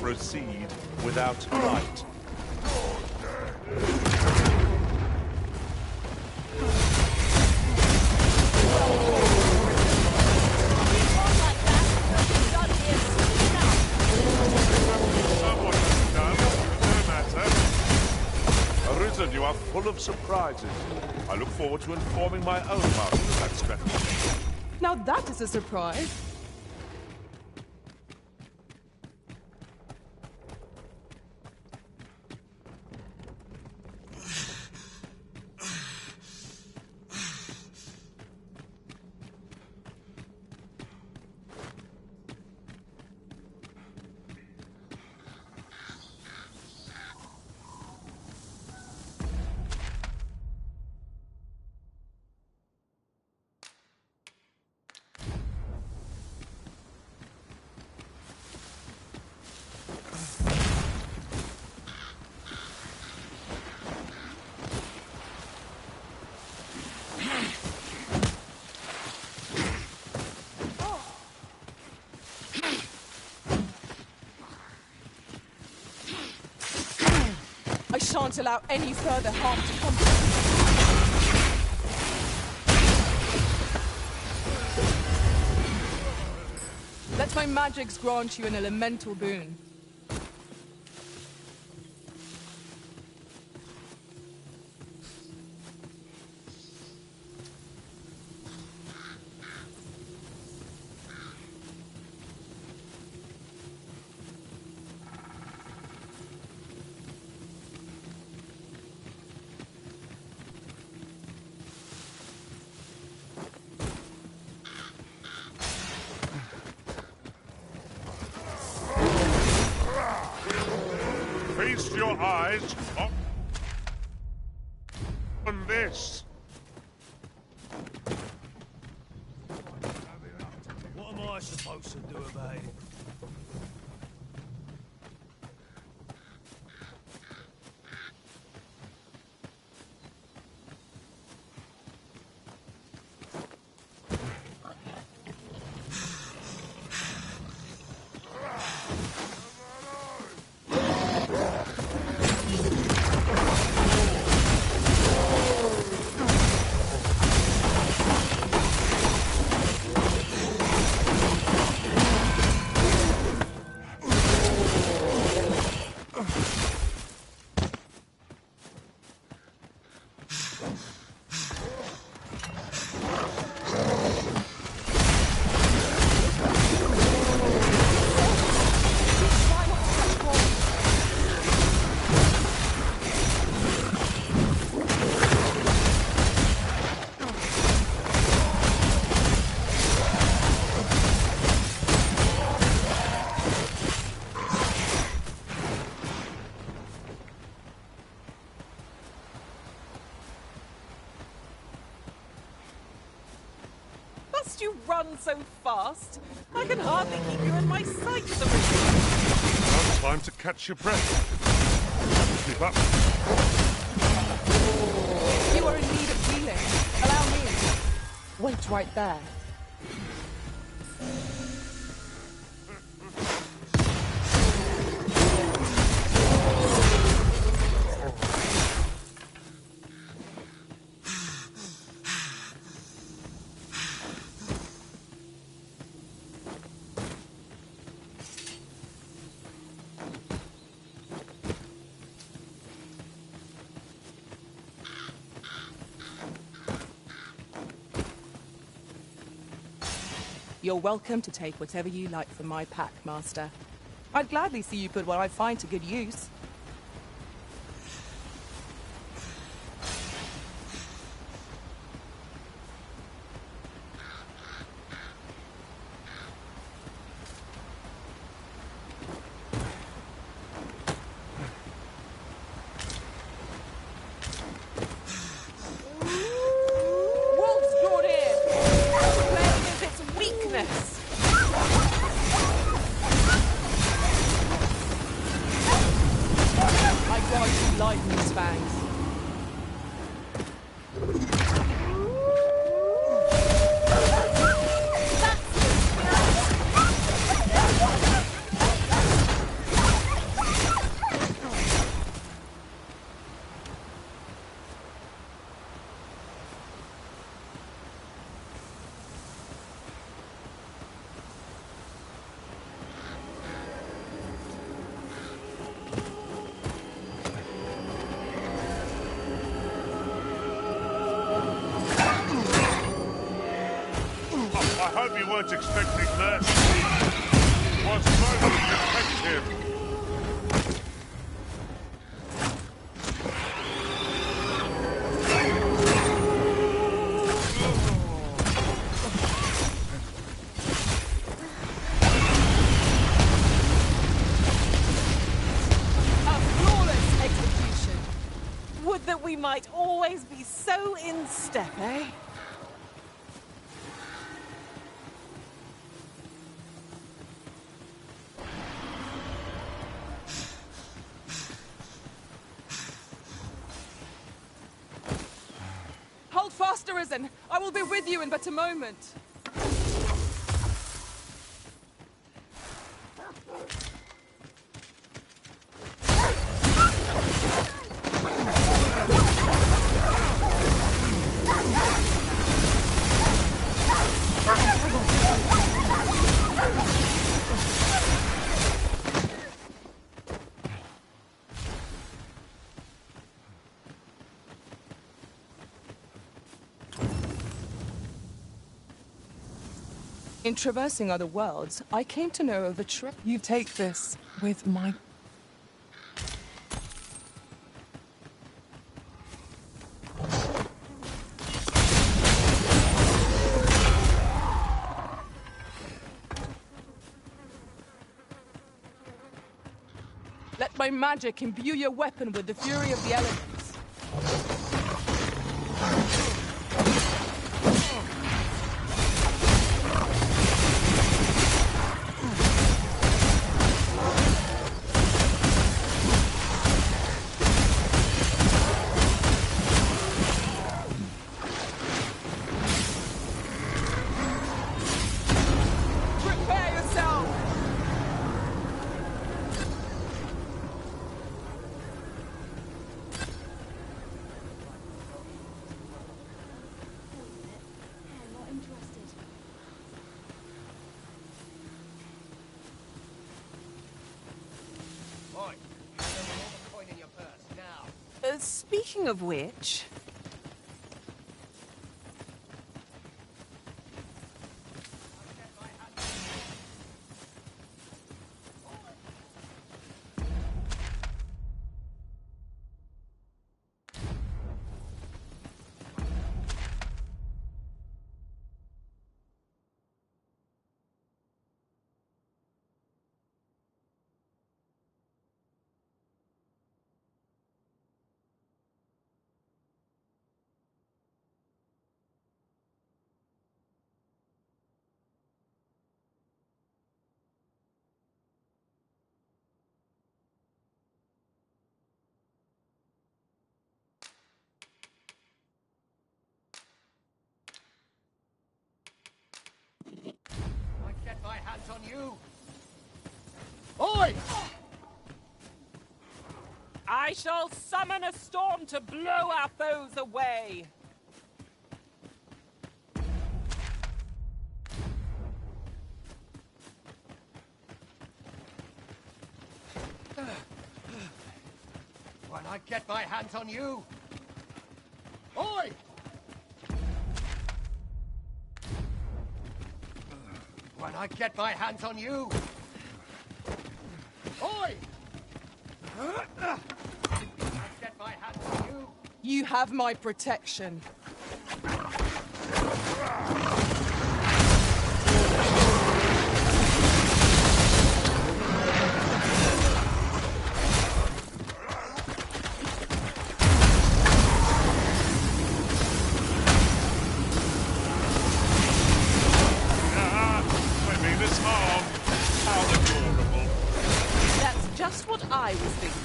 D: Proceed without light. Arisen, you are full of surprises. I look forward to informing my own master of that strategy.
G: Now that is a surprise. I shan't allow any further harm to come to you. Let my magics grant you an elemental boon.
D: eyes on this.
L: What am I supposed to do about it?
A: Must you run so fast? I can hardly keep you in my sight, Zerando.
D: Now time to catch your breath. Keep up.
G: You are in need of healing. Allow me. Wait right there. You're welcome to take whatever you like from my pack, Master. I'd gladly see you put what I find to good use.
D: I hope you weren't expecting mercy. It was most effective.
A: A flawless execution. Would that we might always be so in step, eh?
G: Hold fast, Arisen. I will be with you in but a moment. In traversing other worlds, I came to know of a trick. You take this with my... Let by magic, imbue your weapon with the fury of the elements. Prepare yourself!
E: Not interested.
H: Oi, coin in your purse, now.
A: Speaking of which...
H: I get my hands on you. Oi!
A: I shall summon a storm to blow our foes away!
H: When I get my hands on you. Oi! When I get my hands on you. Oi! When I get my hands on you.
G: You have my protection.
D: I mean this harm. How adorable.
A: That's just what I was thinking.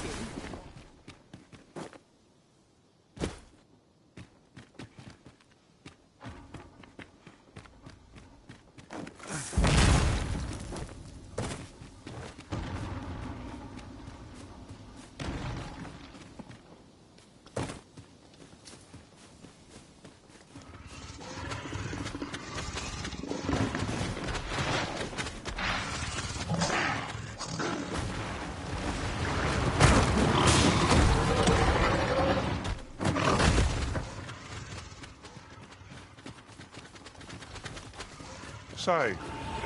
D: Say,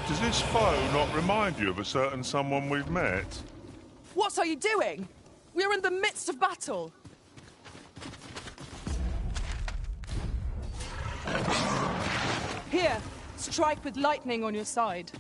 D: does this foe not remind you of a certain someone we've met?
G: What are you doing? We are in the midst of battle. Here, strike with lightning on your side.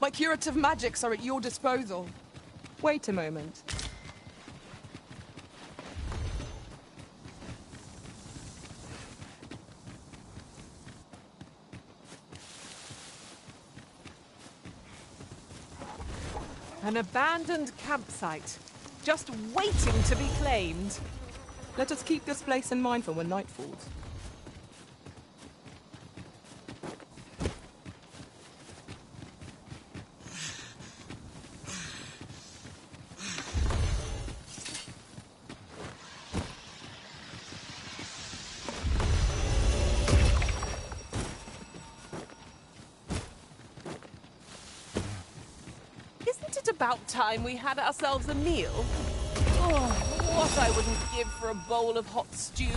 G: My curative magics are at your disposal. Wait a moment.
A: An abandoned campsite, just waiting to be claimed.
G: Let us keep this place in mind for when night falls.
A: about time we had ourselves a meal? Oh, what I wouldn't give for a bowl of hot stew.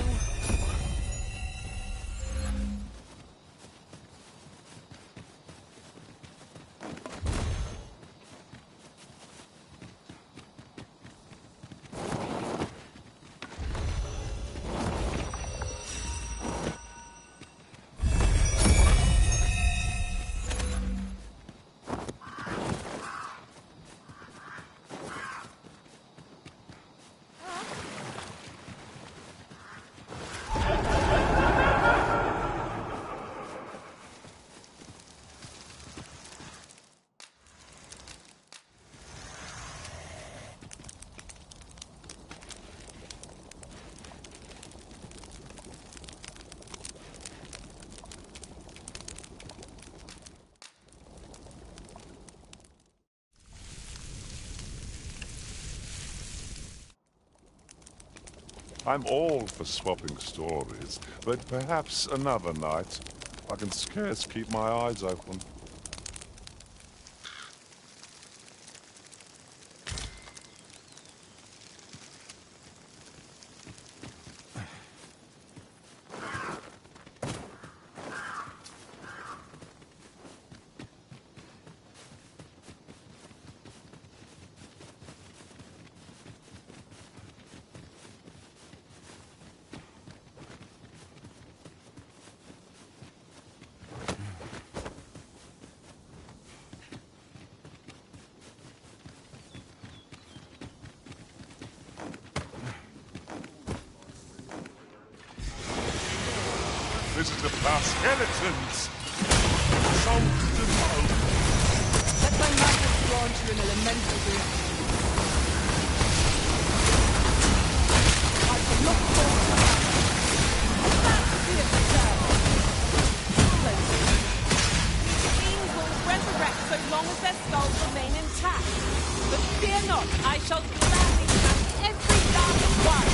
D: I'm all for swapping stories, but perhaps another night. I can scarce keep my eyes open. This is about skeletons! Something to know.
G: Let my magic grant you an elemental gift. I shall not falter.
A: That's the observe. Beings will resurrect so long as their skulls remain intact. But fear not, I shall gladly have every last one.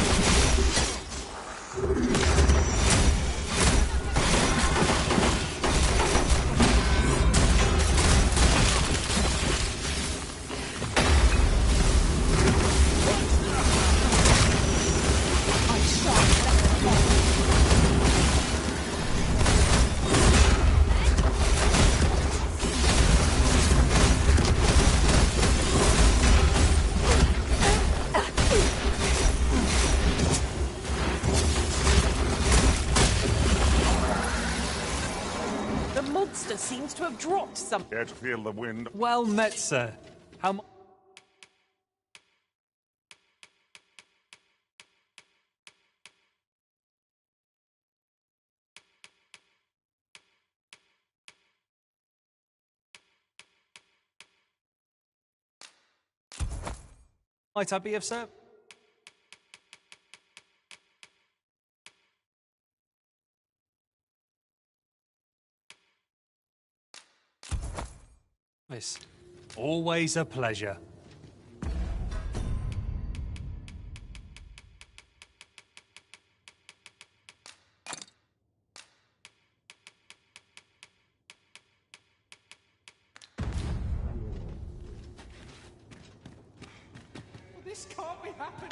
A: Seems to have dropped some.
D: Dare to feel the wind.
Q: Well met, sir. How might I be of service? Always a pleasure.
A: This can't be happening.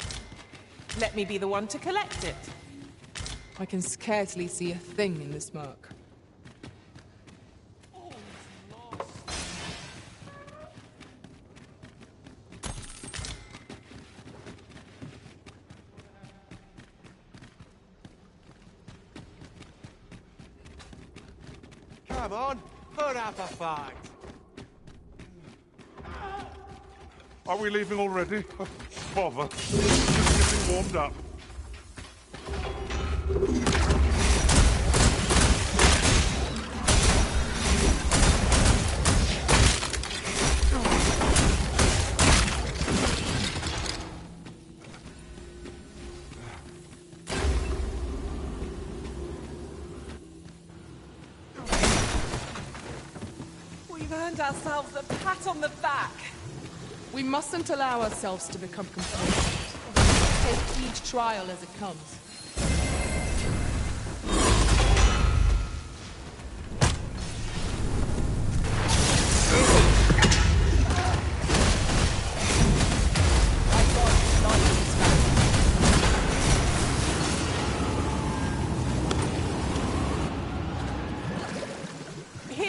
A: Let me be the one to collect it.
G: I can scarcely see a thing in the smoke.
L: Come on, put up a fight.
D: Are we leaving already? Bother. Just getting warmed up.
A: We've earned ourselves a pat on the back.
G: We mustn't allow ourselves to become complacent. Take each trial as it comes.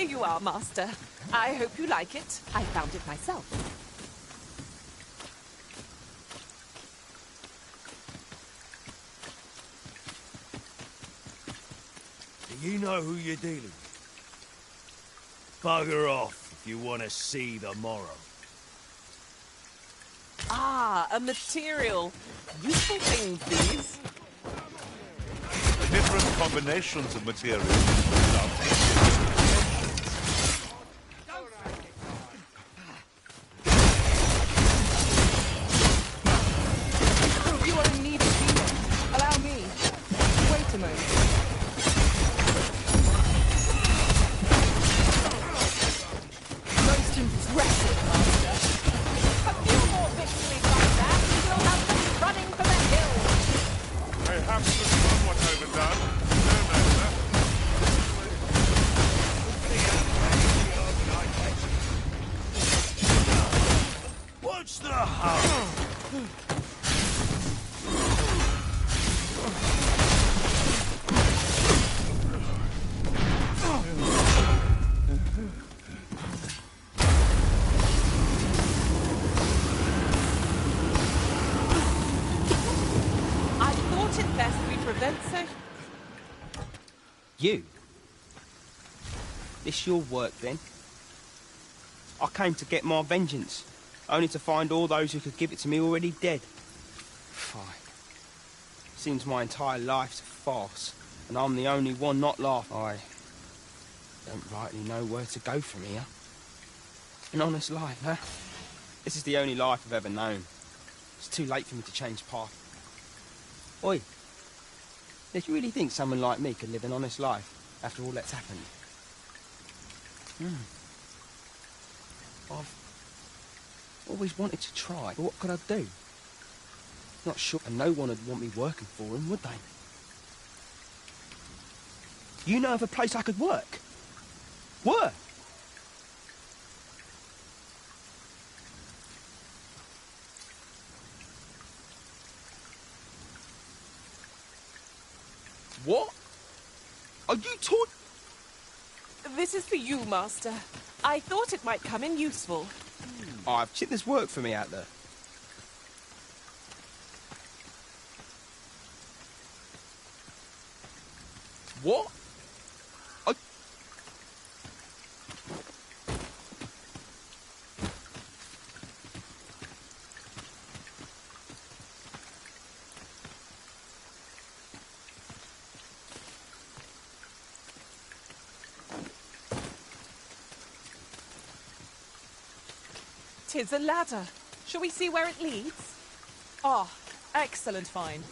A: Here you are, Master. I hope you like it. I found it myself.
L: Do you know who you're dealing with? Bugger off if you want to see the morrow.
A: Ah, a material. Useful thing, please.
D: The different combinations of materials.
G: You are in need of healing. Allow me. Wait a moment. Most impressive, Master.
A: A few more victories like that, and we'll have them running for the hills.
D: Perhaps the somewhat overdone. No matter.
L: What's the hurry?
A: I thought it best we prevent so...
C: You? This your work, then? I came to get my vengeance, only to find all those who could give it to me already dead. Fine. Seems my entire life's a farce, and I'm the only one not laughing. I don't rightly know where to go from here. An honest life, huh? This is the only life I've ever known. It's too late for me to change path. Oi, did you really think someone like me could live an honest life after all that's happened? I've always wanted to try, but what could I do? Not sure, and no one would want me working for him, would they? You know of a place I could work? Work? What? Are you taught?
A: This is for you, Master. I thought it might come in useful.
C: I've there's work for me out there. What?
A: Tis a ladder. Shall we see where it leads?
G: Ah, excellent find.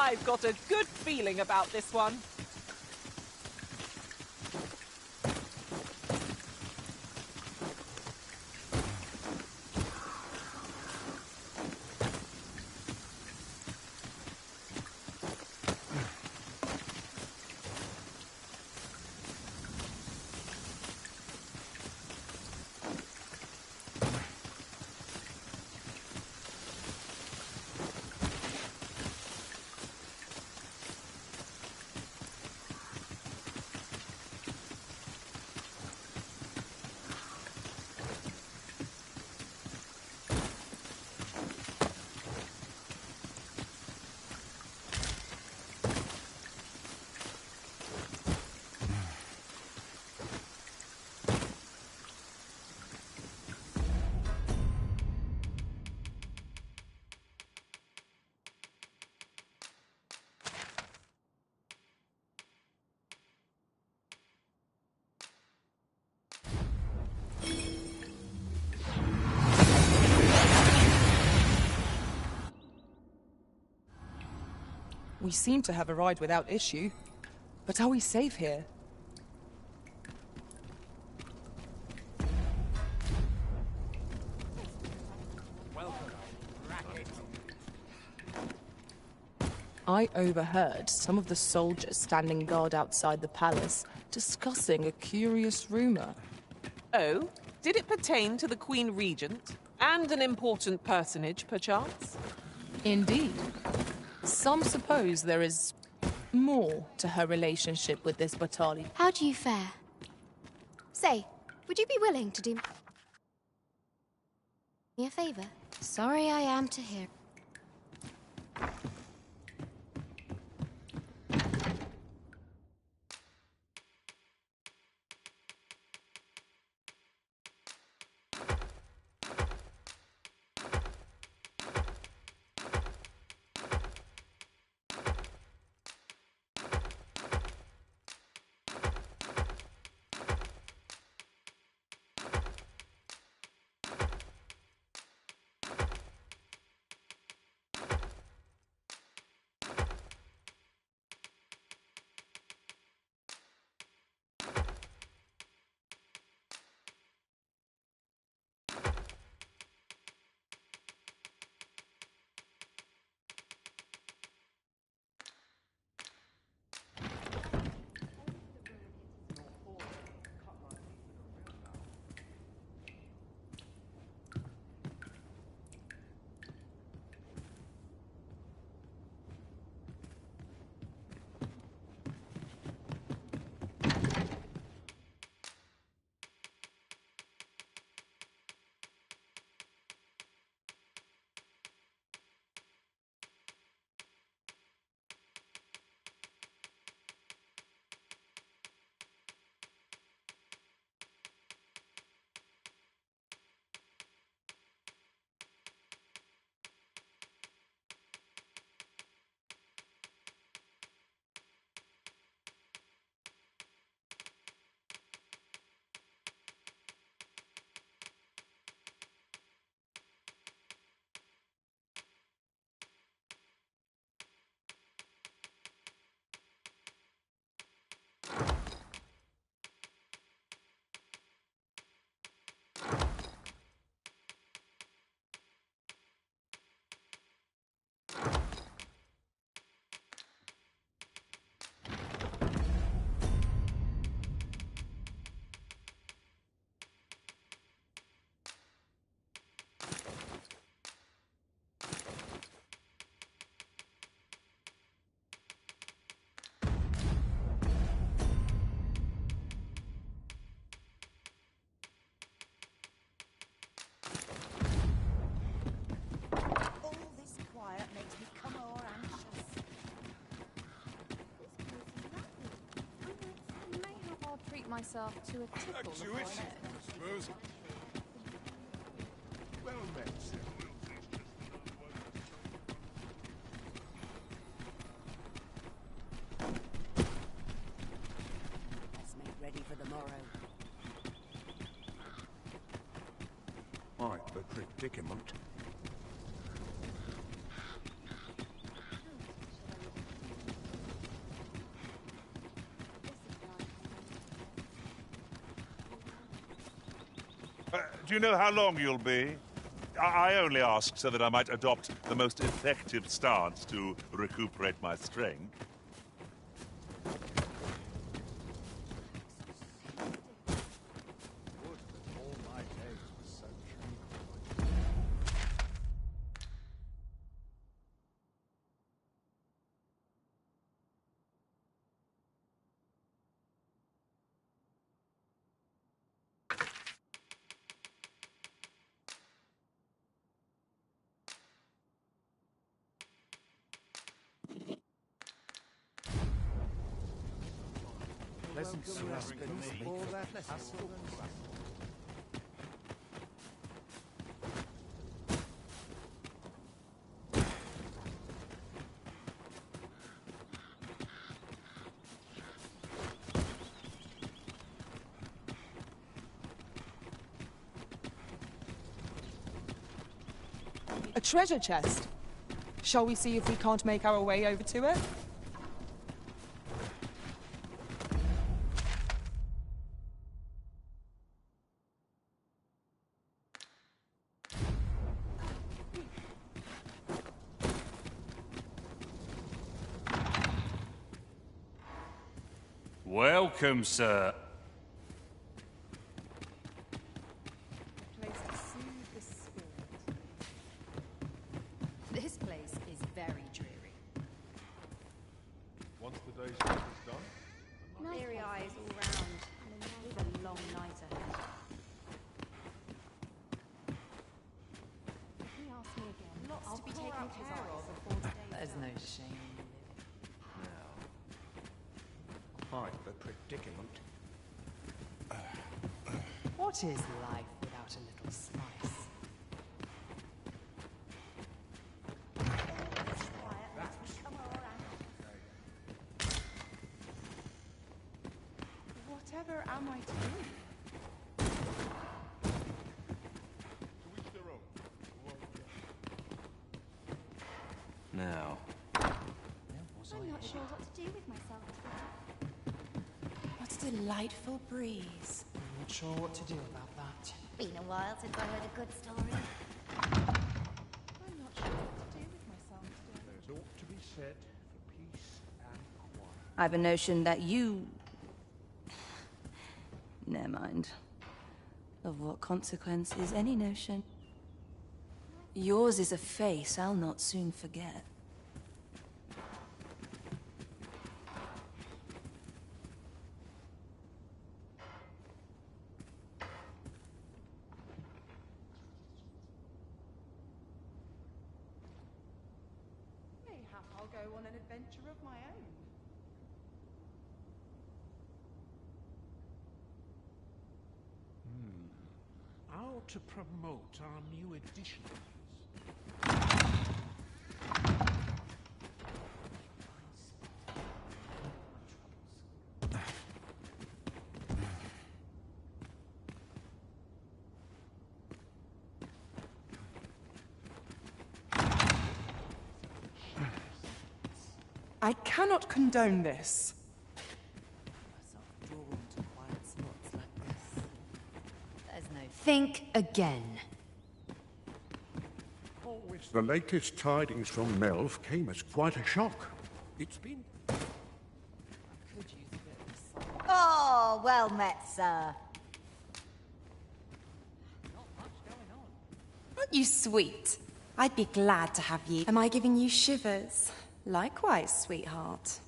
A: I've got a good feeling about this one.
G: We seem to have arrived without issue. But are we safe here? I overheard some of the soldiers standing guard outside the palace discussing a curious rumor.
A: Oh? Did it pertain to the Queen Regent? And an important personage, perchance?
G: Indeed. Some suppose there is more to her relationship with this Batali.
O: How do you fare? Say, would you be willing to do me a favor? Sorry I am to hear.
M: Myself to a tickle before I know it.
D: Well met, sir.
S: Let's make ready for the morrow.
V: Quite the predicament.
D: Do you know how long you'll be? I only ask so that I might adopt the most effective stance to recuperate my strength.
G: A treasure chest. Shall we see if we can't make our way over to it?
T: Welcome, sir.
R: This place is very dreary.
F: Once the day's work is done,
R: Bleary eyes all round. With a long night ahead. If he asks me again, lots to be taken care of before the day.
P: There's no shame in living.
I: Quite the predicament.
P: What is life without a little spice?
G: Whatever am I to do?
T: Now.
O: I'm not sure what to do with myself.
P: What a delightful breeze. I'm not sure what to do about that.
O: Been a while since I heard a good story.
G: I'm not sure what to do with myself today.
N: There's aught to be said for peace and quiet.
P: I've a notion that you... Never mind. Of what consequence is any notion? Yours is a face I'll not soon forget.
G: Mayhap I'll go on an adventure of my own.
N: How to promote our new editions?
G: I cannot condone this.
P: There's no...
O: Think again.
I: The latest tidings from Melv came as quite a shock. It's been...
S: Oh, well met, sir.
U: Aren't you sweet? I'd be glad to have you. Am I giving you shivers? Likewise, sweetheart.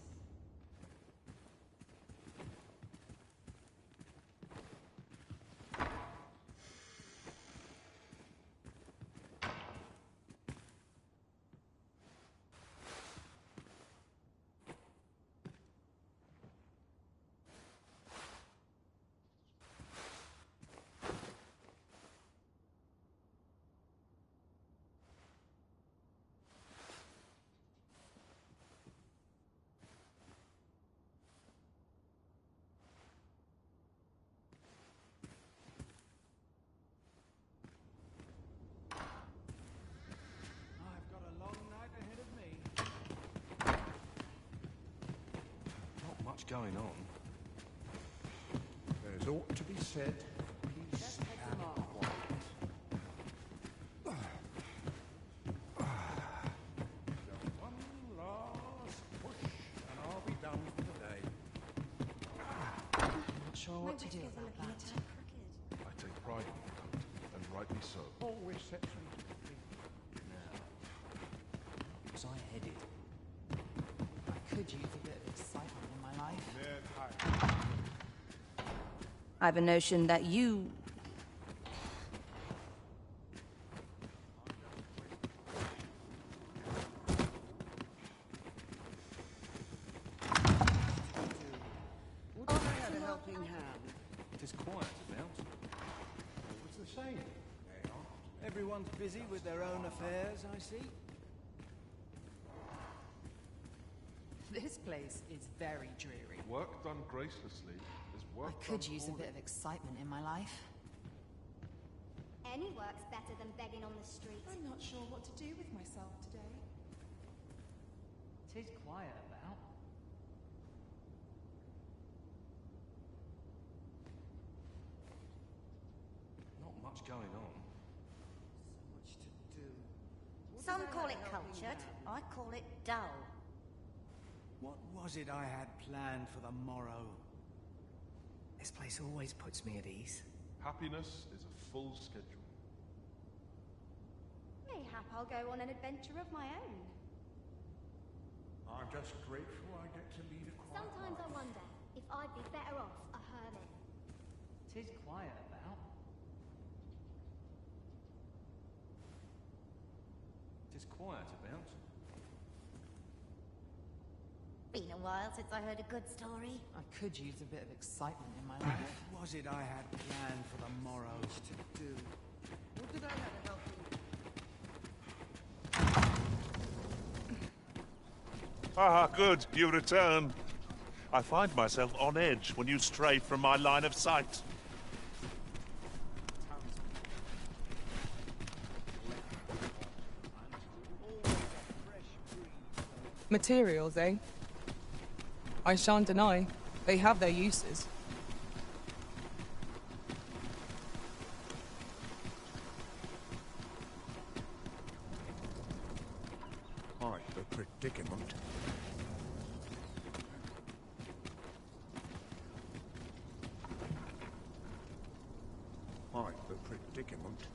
T: Not much going on.
N: There's aught to be said for peace and quiet.
U: sure what to do about that.
M: I take pride in the cult, and rightly so.
J: Always sets me
K: Now, was I headed?
U: I could use a bit of excitement in my life.
P: I have a notion that you...
H: Would I had a helping hand?
K: It is quiet about.
J: It's the same.
C: Everyone's busy with their own affairs, I see.
U: This place is very dreary.
M: Work done gracelessly is work
U: I could
M: done
U: use a
M: poorly.
U: bit of excitement in my life.
O: Any work's better than begging on the street.
U: I'm not sure what to do with myself today.
K: It is quiet about. Not much going on.
H: Much to do.
S: Some call it cultured. I call it dull.
C: What was it I had planned for the morrow?
K: This place always puts me at ease.
M: Happiness is a full schedule.
O: Mayhap I'll go on an adventure of my own.
N: I'm just grateful I get to lead a quiet
O: Sometimes I
N: life.
O: wonder if I'd be better off a hermit.
K: It is quiet about. It is quiet about.
S: Been a while since I heard a good story.
U: I could use a bit of excitement in my life.
C: What was it I had planned for the morrow?
H: To do. What did I have a helping
D: Ah, good. You return. I find myself on edge when you stray from my line of sight.
G: Materials, eh? I shan't deny, they have their uses.
V: Quite the predicament. Quite the predicament.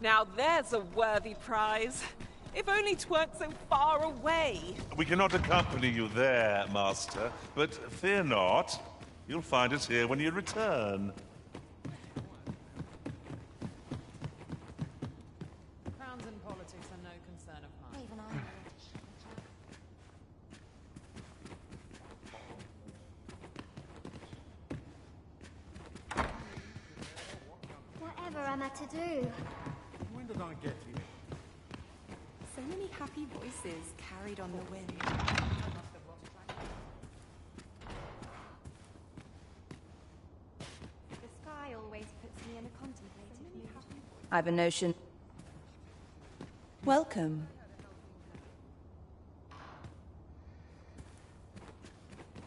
A: Now there's a worthy prize. If only 'tweren't so far away.
D: We cannot accompany you there, Master, but fear not. You'll find us here when you return.
U: Crowns and politics are no concern of mine.
O: Even I. Whatever am I to do?
N: When did I get here?
U: So many happy voices carried on the wind.
O: The sky always puts me in a contemplative mood.
P: I have a notion... Welcome.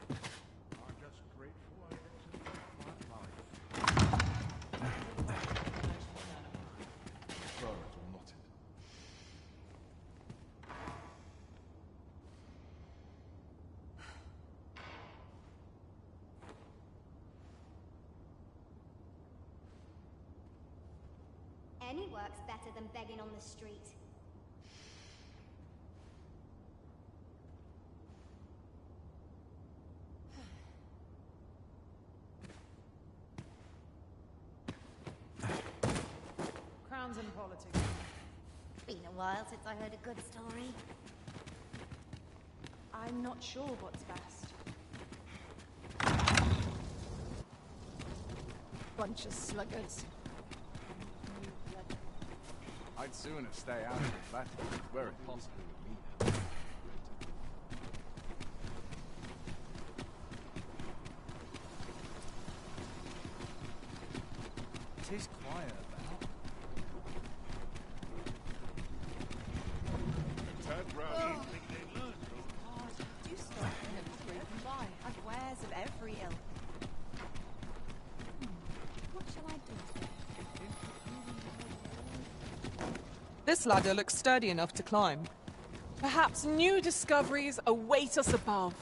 N: I'm just grateful I get to lead a quiet life.
M: Prefer it or not it.
O: Any work's better than begging on the street.
U: Crowns and politics.
S: Been a while since I heard a good story.
U: I'm not sure what's best.
A: Bunch of sluggers.
F: I'd sooner stay out of the battle, where it possibly would lead. It is quiet about.
U: Do stop and by wares of every ilk.
R: What shall I do?
G: This ladder looks sturdy enough to climb.
A: Perhaps new discoveries await us above.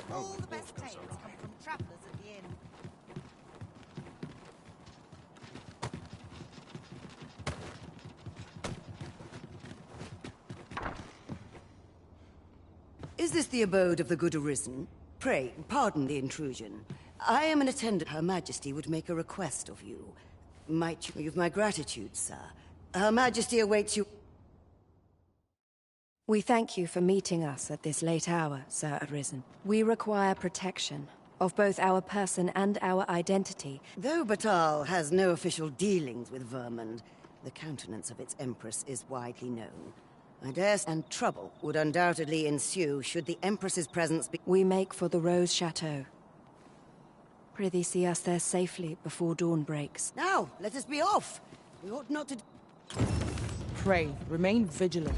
S: All the best tales come from travellers at the inn.
B: Is this the abode of the good arisen? Pray, pardon the intrusion. I am an attendant. Her Majesty would make a request of you. Might you have my gratitude, sir? Her Majesty awaits you.
E: We thank you for meeting us at this late hour, Sir Arisen. We require protection of both our person and our identity.
B: Though Batal has no official dealings with Vermund, the countenance of its Empress is widely known. I dare and trouble would undoubtedly ensue should the Empress's presence be—
E: We make for the Rose Chateau. Prithee see us there safely before dawn breaks.
B: Now, let us be off! We ought not to—
G: Pray, remain vigilant.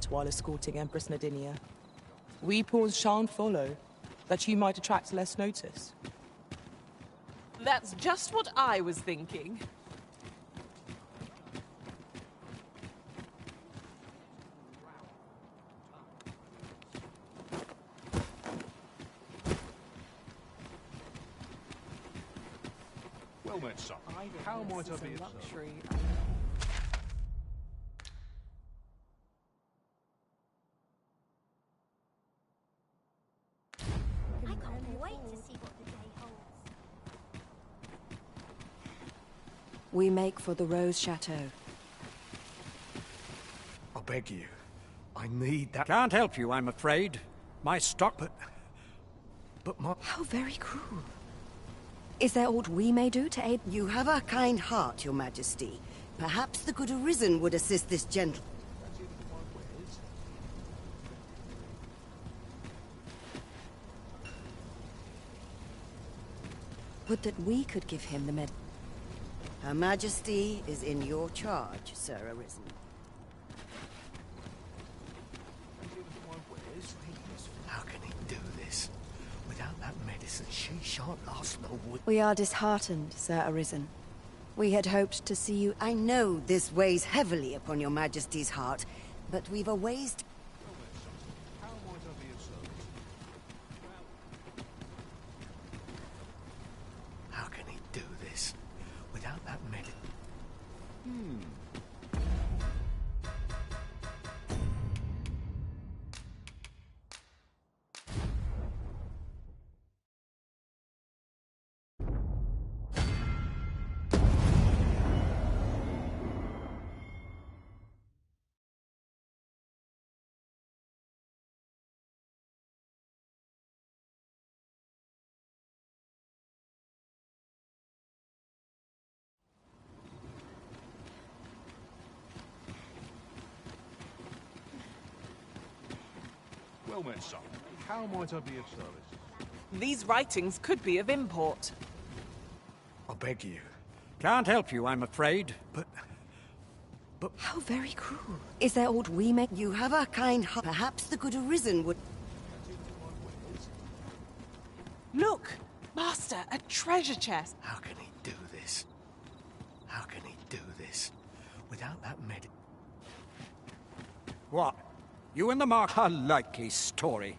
G: While escorting Empress Nadinia. We pawns shan't follow, that you might attract less notice.
A: That's just what I was thinking.
M: Well met, son. How might I be of
A: luxury?
R: I can't wait to see what the day holds.
E: We make for the Rose Chateau.
I: I beg you. I need that. Can't help you, I'm afraid. My stock, but my...
E: How very cruel. Is there aught we may do to aid?
B: You have a kind heart, Your Majesty. Perhaps the good arisen would assist this gentle...
E: Would that we could give him the med...
B: Her Majesty is in your charge, Sir Arisen.
I: How can he do this? Without that medicine, she shan't last no week.
E: We are disheartened, Sir Arisen. We had hoped to see you...
B: I know this weighs heavily upon Your Majesty's heart, but we've a ways to...
M: How might I be of service?
I: How can he do this? Without that medicine...
M: Well met, son. How might I be of service?
A: These writings could be of import.
I: I beg you. Can't help you, I'm afraid, but...
E: How very cruel. Is there aught we may...
B: You have a kind heart. Perhaps the good arisen would...
A: Look! Master, a treasure chest!
I: How can he do this? How can he do this? Without that medicine... What? You and the Mark... A likely story.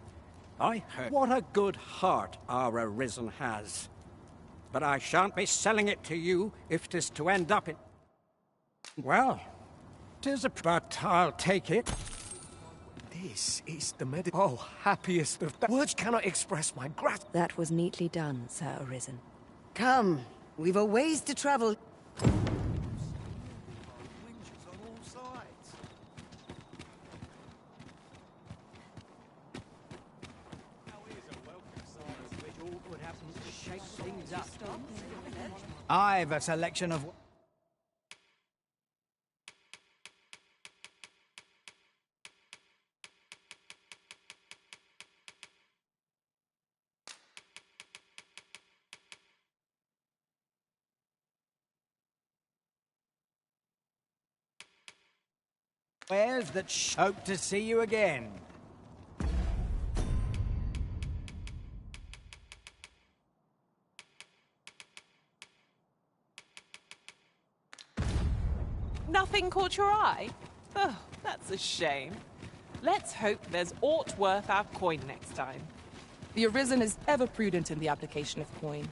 I: I heard... What a good heart our Arisen has. But I shan't be selling it to you if 'tis to end up in... Well, 'tis a... But I'll take it. This is the Oh, happiest of... Words cannot express my gratitude.
E: That was neatly done, Sir Arisen.
B: Come, we've a ways to travel.
I: shake things up.
L: I've a selection of... wares that hope to see you again.
A: Nothing caught your eye? Oh, that's a shame. Let's hope there's aught worth our coin next time.
G: The Arisen is ever prudent in the application of coin.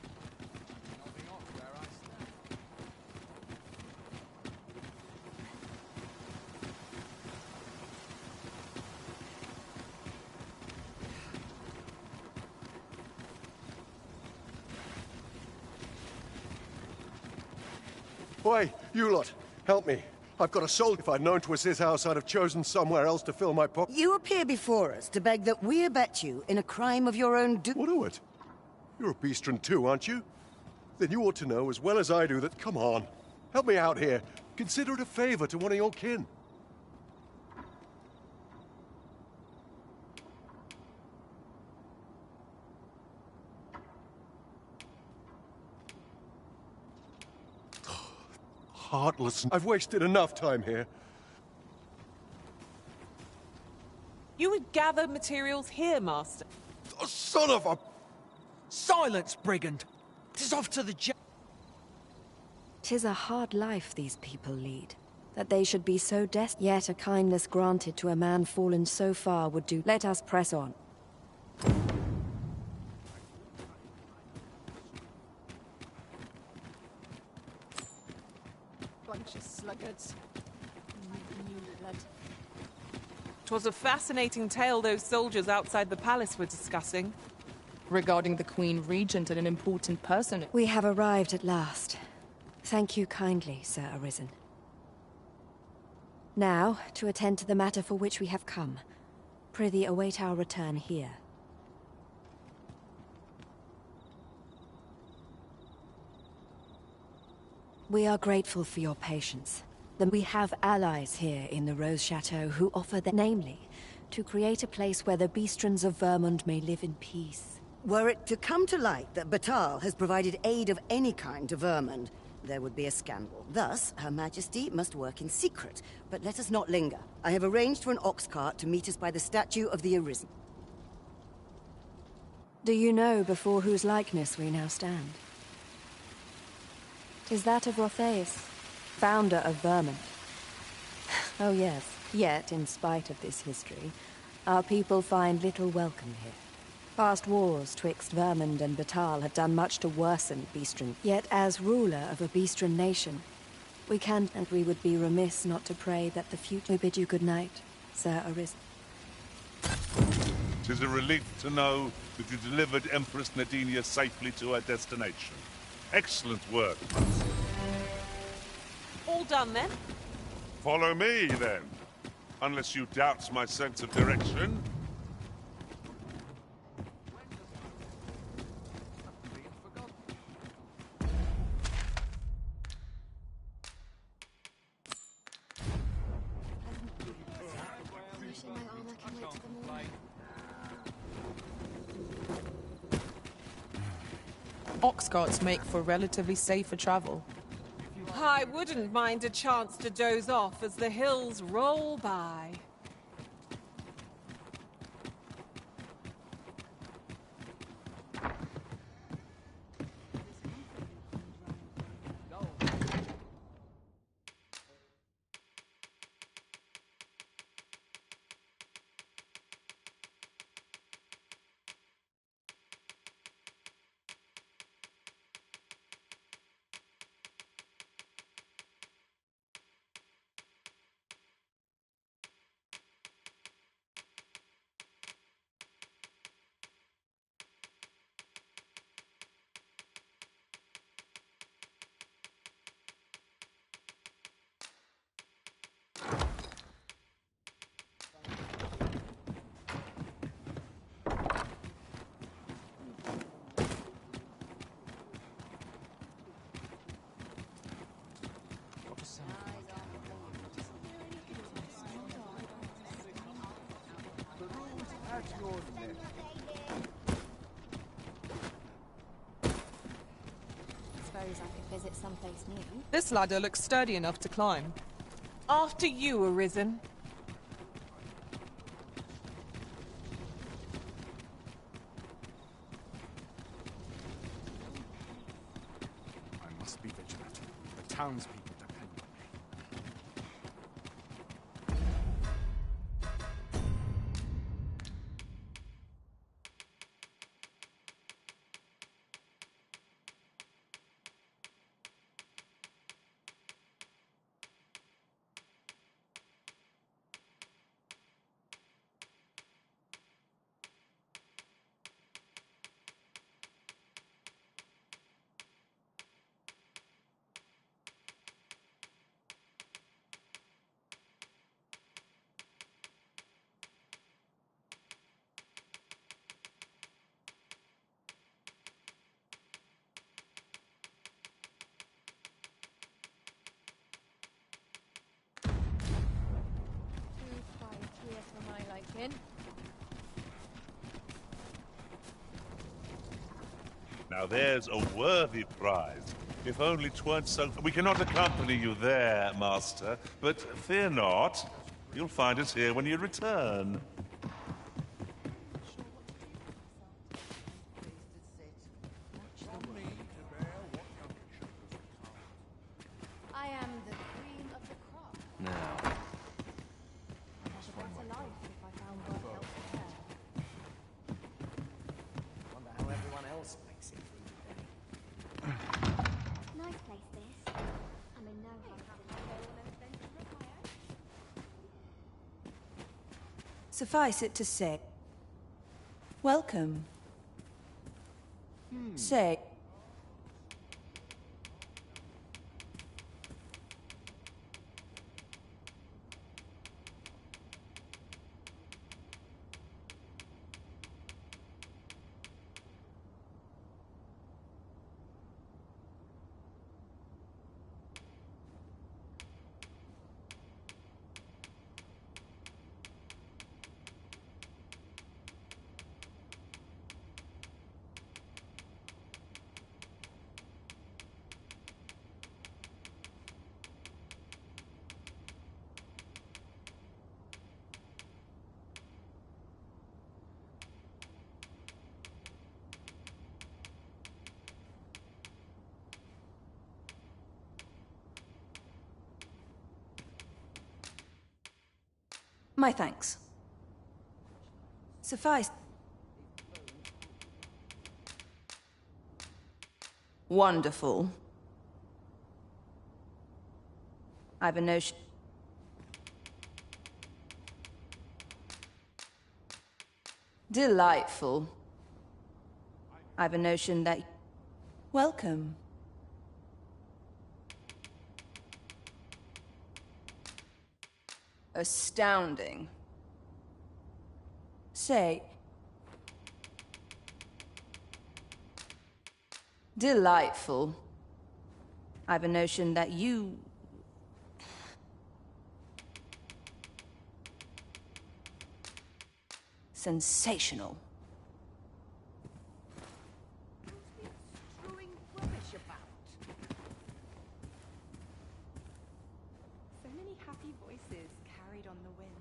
Q: Oi, you lot, help me. I've got a soul. If I'd known 'twas his house, I'd have chosen somewhere else to fill my pocket.
B: You appear before us to beg that we abet you in a crime of your own
Q: What do it? You're a beastron too, aren't you? Then you ought to know as well as I do that, come on, help me out here. Consider it a favor to one of your kin. Heartless. I've wasted enough time here.
A: You would gather materials here, Master.
Q: Oh, son of a...
L: Silence, brigand! 'Tis off to the jail.
E: 'Tis a hard life these people lead. That they should be so desperate, yet a kindness granted to a man fallen so far would do. Let us press on.
A: Bunch of sluggards. 'Twas a fascinating tale those soldiers outside the palace were discussing.
G: Regarding the Queen Regent and an important person.
E: We have arrived at last. Thank you kindly, Sir Arisen. Now, to attend to the matter for which we have come. Prithee await our return here. We are grateful for your patience. Then we have allies here in the Rose Chateau who offer their... namely, to create a place where the beastrons of Vermund may live in peace.
B: Were it to come to light that Batal has provided aid of any kind to Vermund, there would be a scandal. Thus, Her Majesty must work in secret. But let us not linger. I have arranged for an ox cart to meet us by the statue of the Arisen.
E: Do you know before whose likeness we now stand? 'Tis that of Rotheus, founder of Vermund. Oh yes, yet in spite of this history, our people find little welcome here. Past wars twixt Vermund and Batal have done much to worsen Beastron. Yet as ruler of a Beastron nation, we can and we would be remiss not to pray that the future... We bid you good night, Sir Arisen.
D: 'Tis a relief to know that you delivered Empress Nadinia safely to her destination. Excellent work.
A: All done then?
D: Follow me, then. Unless you doubt my sense of direction.
G: Ox carts make for relatively safer travel.
A: I wouldn't mind a chance to doze off as the hills roll by.
R: Suppose I could visit someplace new.
G: This ladder looks sturdy enough to climb.
A: After you, Arisen.
F: I must be vigilant. The townspeople depend on me.
R: Here for my liking.
D: Now there's a worthy prize. If only 'tweren't so... We cannot accompany you there, Master, but fear not. You'll find us here when you return.
R: I am the cream of the crop.
C: Now,
R: I'd have a better life if I found work elsewhere.
K: Wonder how everyone else makes it through the day.
R: Nice place this. I'm in no hurry.
P: Suffice it to say, welcome. Say, my thanks. Suffice. Wonderful. I've a notion. Delightful. I've a notion that... Welcome. Astounding. Say... Delightful. I've a notion that you... Sensational.
S: Strewing rubbish about.
U: So many happy voices carried on the wind.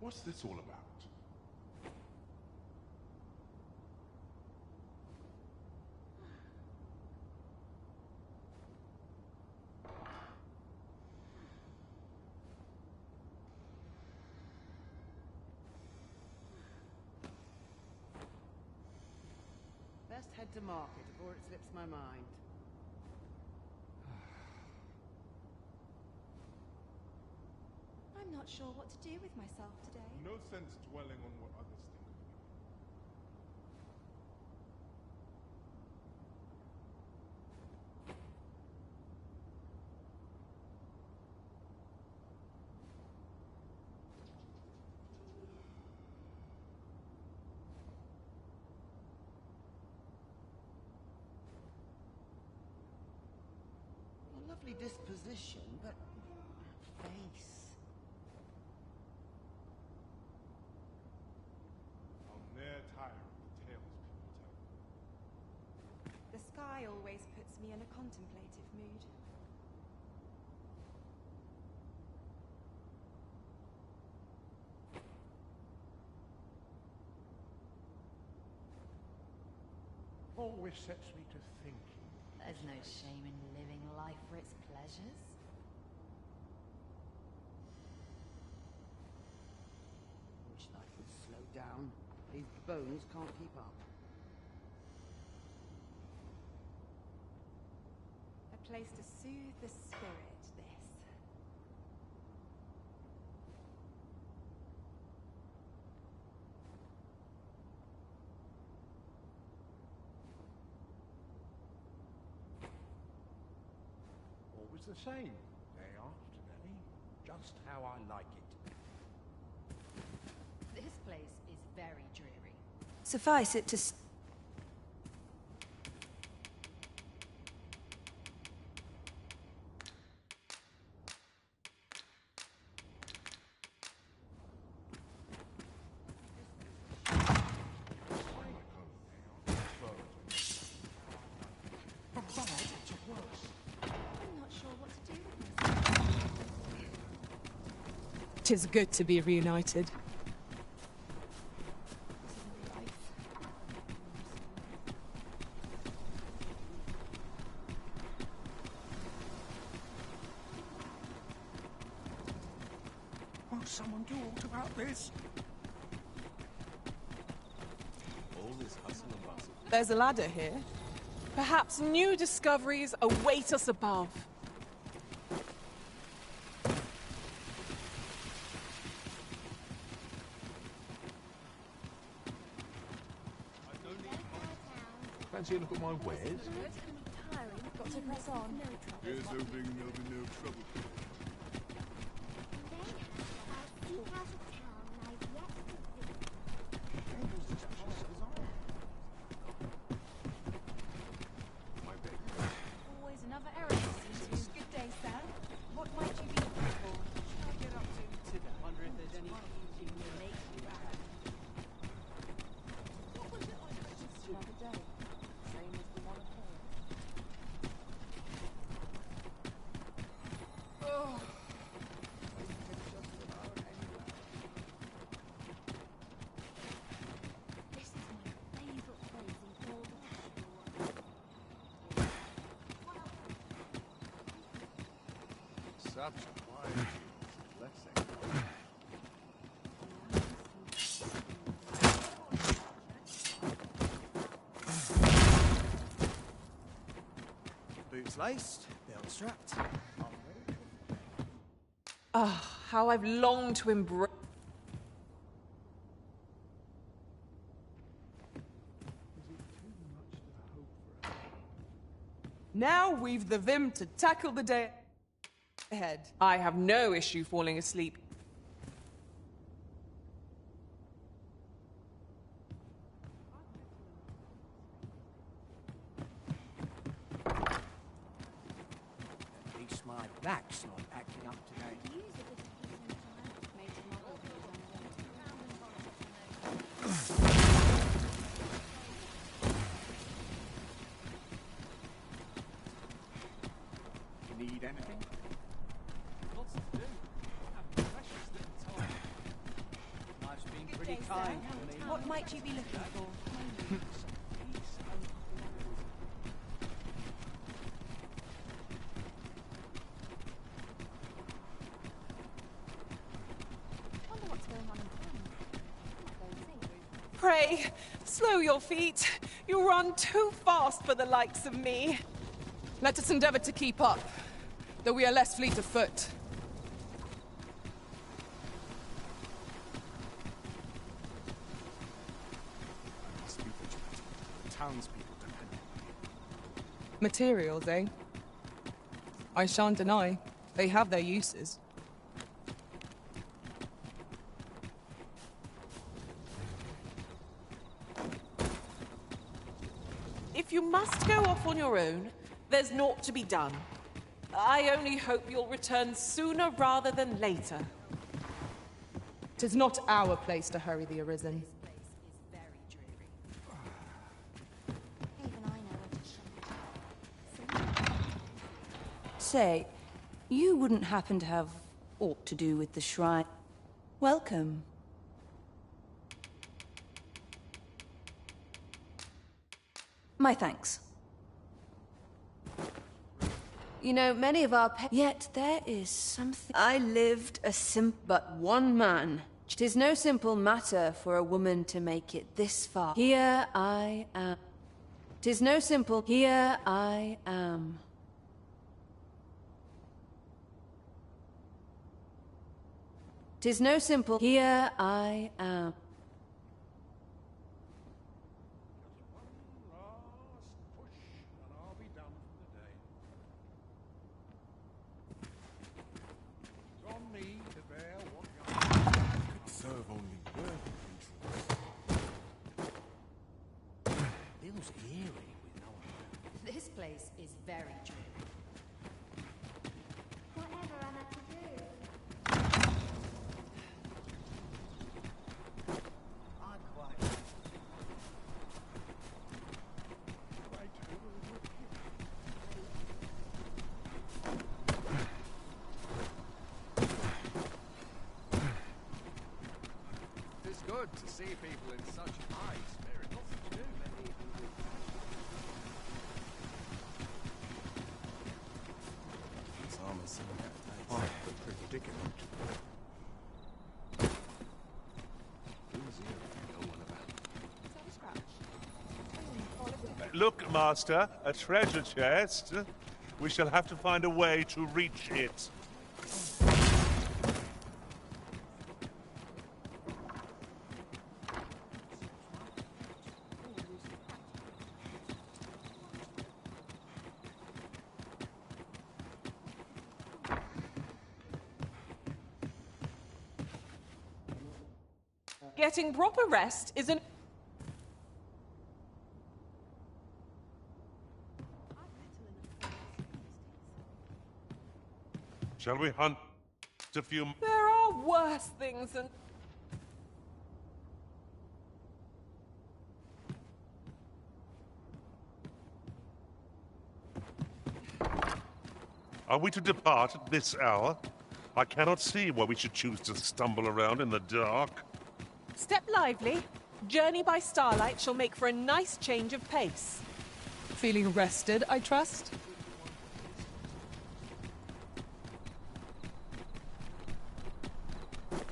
M: What's this all about?
B: Best head to market before it slips my mind.
U: I'm not sure what to do with myself today.
M: No sense dwelling on what others think of you.
B: A lovely disposition, but
H: face.
M: I'm near tired of the tales people tell.
U: The sky always puts me in a contemplative mood.
M: Always sets me to thinking.
J: There's no shame in living life for its pleasures.
B: Wish I could slow down. These bones can't keep up.
U: A place to soothe the spirit, this.
M: Always the same, day after day. Just how I like it.
J: This place is very dreary.
P: Suffice it to
U: I'm not sure what to do with myself.
G: 'Tis good to be reunited.
I: Won't someone do aught about this?
F: All this hustle and bustle.
G: There's a ladder here.
A: Perhaps new discoveries await us above.
M: Fancy a look at my wares?
U: Got to press on.
N: Here's hoping there'll be no trouble.
U: Always another errand to see to. Good day, Sam. What might you be looking for?
K: Shall I get up to that? Wonder if there's any teaching that makes you act.
U: What was it I purchased the other day? Same as the one at home.
K: Oh.
O: This is my favorite place in all the
Q: Such a quiet. Let's say.
H: Boots laced, belt strapped.
A: Ah, how I've longed to embrace.
G: Now we've the vim to tackle the day ahead.
A: I have no issue falling asleep.
I: At least my back's not acting up today.
F: Need anything?
K: Lots to do. Have precious little time. Life's been
U: Good
K: pretty
U: day,
K: kind
U: Sam.
K: to me.
U: What might you be looking for? Wonder what's going on in town.
A: Pray, slow your feet. You run too fast for the likes of me.
G: Let us endeavor to keep up, though we are less fleet of foot.
F: I must be vigilant. The townspeople depend on me.
G: Materials, eh? I shan't deny, they have their uses.
A: If you must go off on your own, there's naught to be done. I only hope you'll return sooner rather than later.
G: 'Tis not our place to hurry the Arisen.
P: Say, you wouldn't happen to have aught to do with the shrine? Welcome. My thanks. You know, many of our yet there is something. I lived a but one man. 'Tis no simple matter for a woman to make it this far. Here I am. 'Tis no simple. Here I am. 'Tis no simple. Here I am.
M: Serve only worthy feels eerie with no one.
J: This place is very dreary. Whatever am I to do?
M: I'm quite.
F: It's good to see people in such high spirits. Lots to do.
M: This armor's so out of the predicament. Who's here? No one about.
D: Look, Master, a treasure chest. We shall have to find a way to reach it.
A: Getting proper rest is an...
D: Shall we hunt a few...
A: There are worse things than...
D: Are we to depart at this hour? I cannot see why we should choose to stumble around in the dark.
A: Step lively. Journey by starlight shall make for a nice change of pace.
G: Feeling rested, I trust?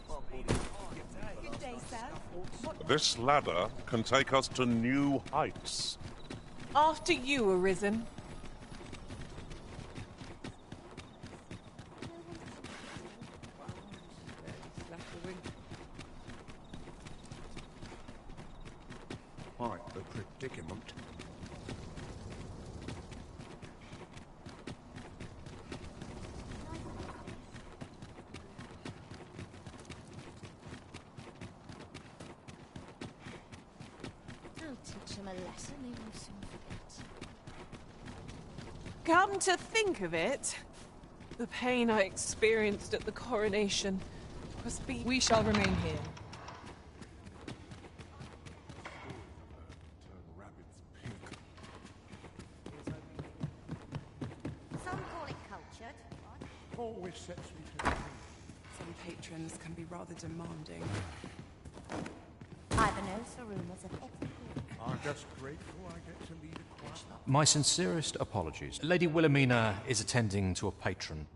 A: Good day, sir.
D: This ladder can take us to new heights.
A: After you, Arisen.
M: Quite the predicament.
S: I'll teach him a lesson he will soon forget.
A: Come to think of it, the pain I experienced at the coronation must be...
G: We shall remain here.
S: Some call it cultured.
M: Always sets me to think.
U: Some patrons can be rather demanding.
S: Either knows or rumours of execution.
M: I'm just grateful I get to lead a quiet.
K: My sincerest apologies. Lady Wilhelmina is attending to a patron.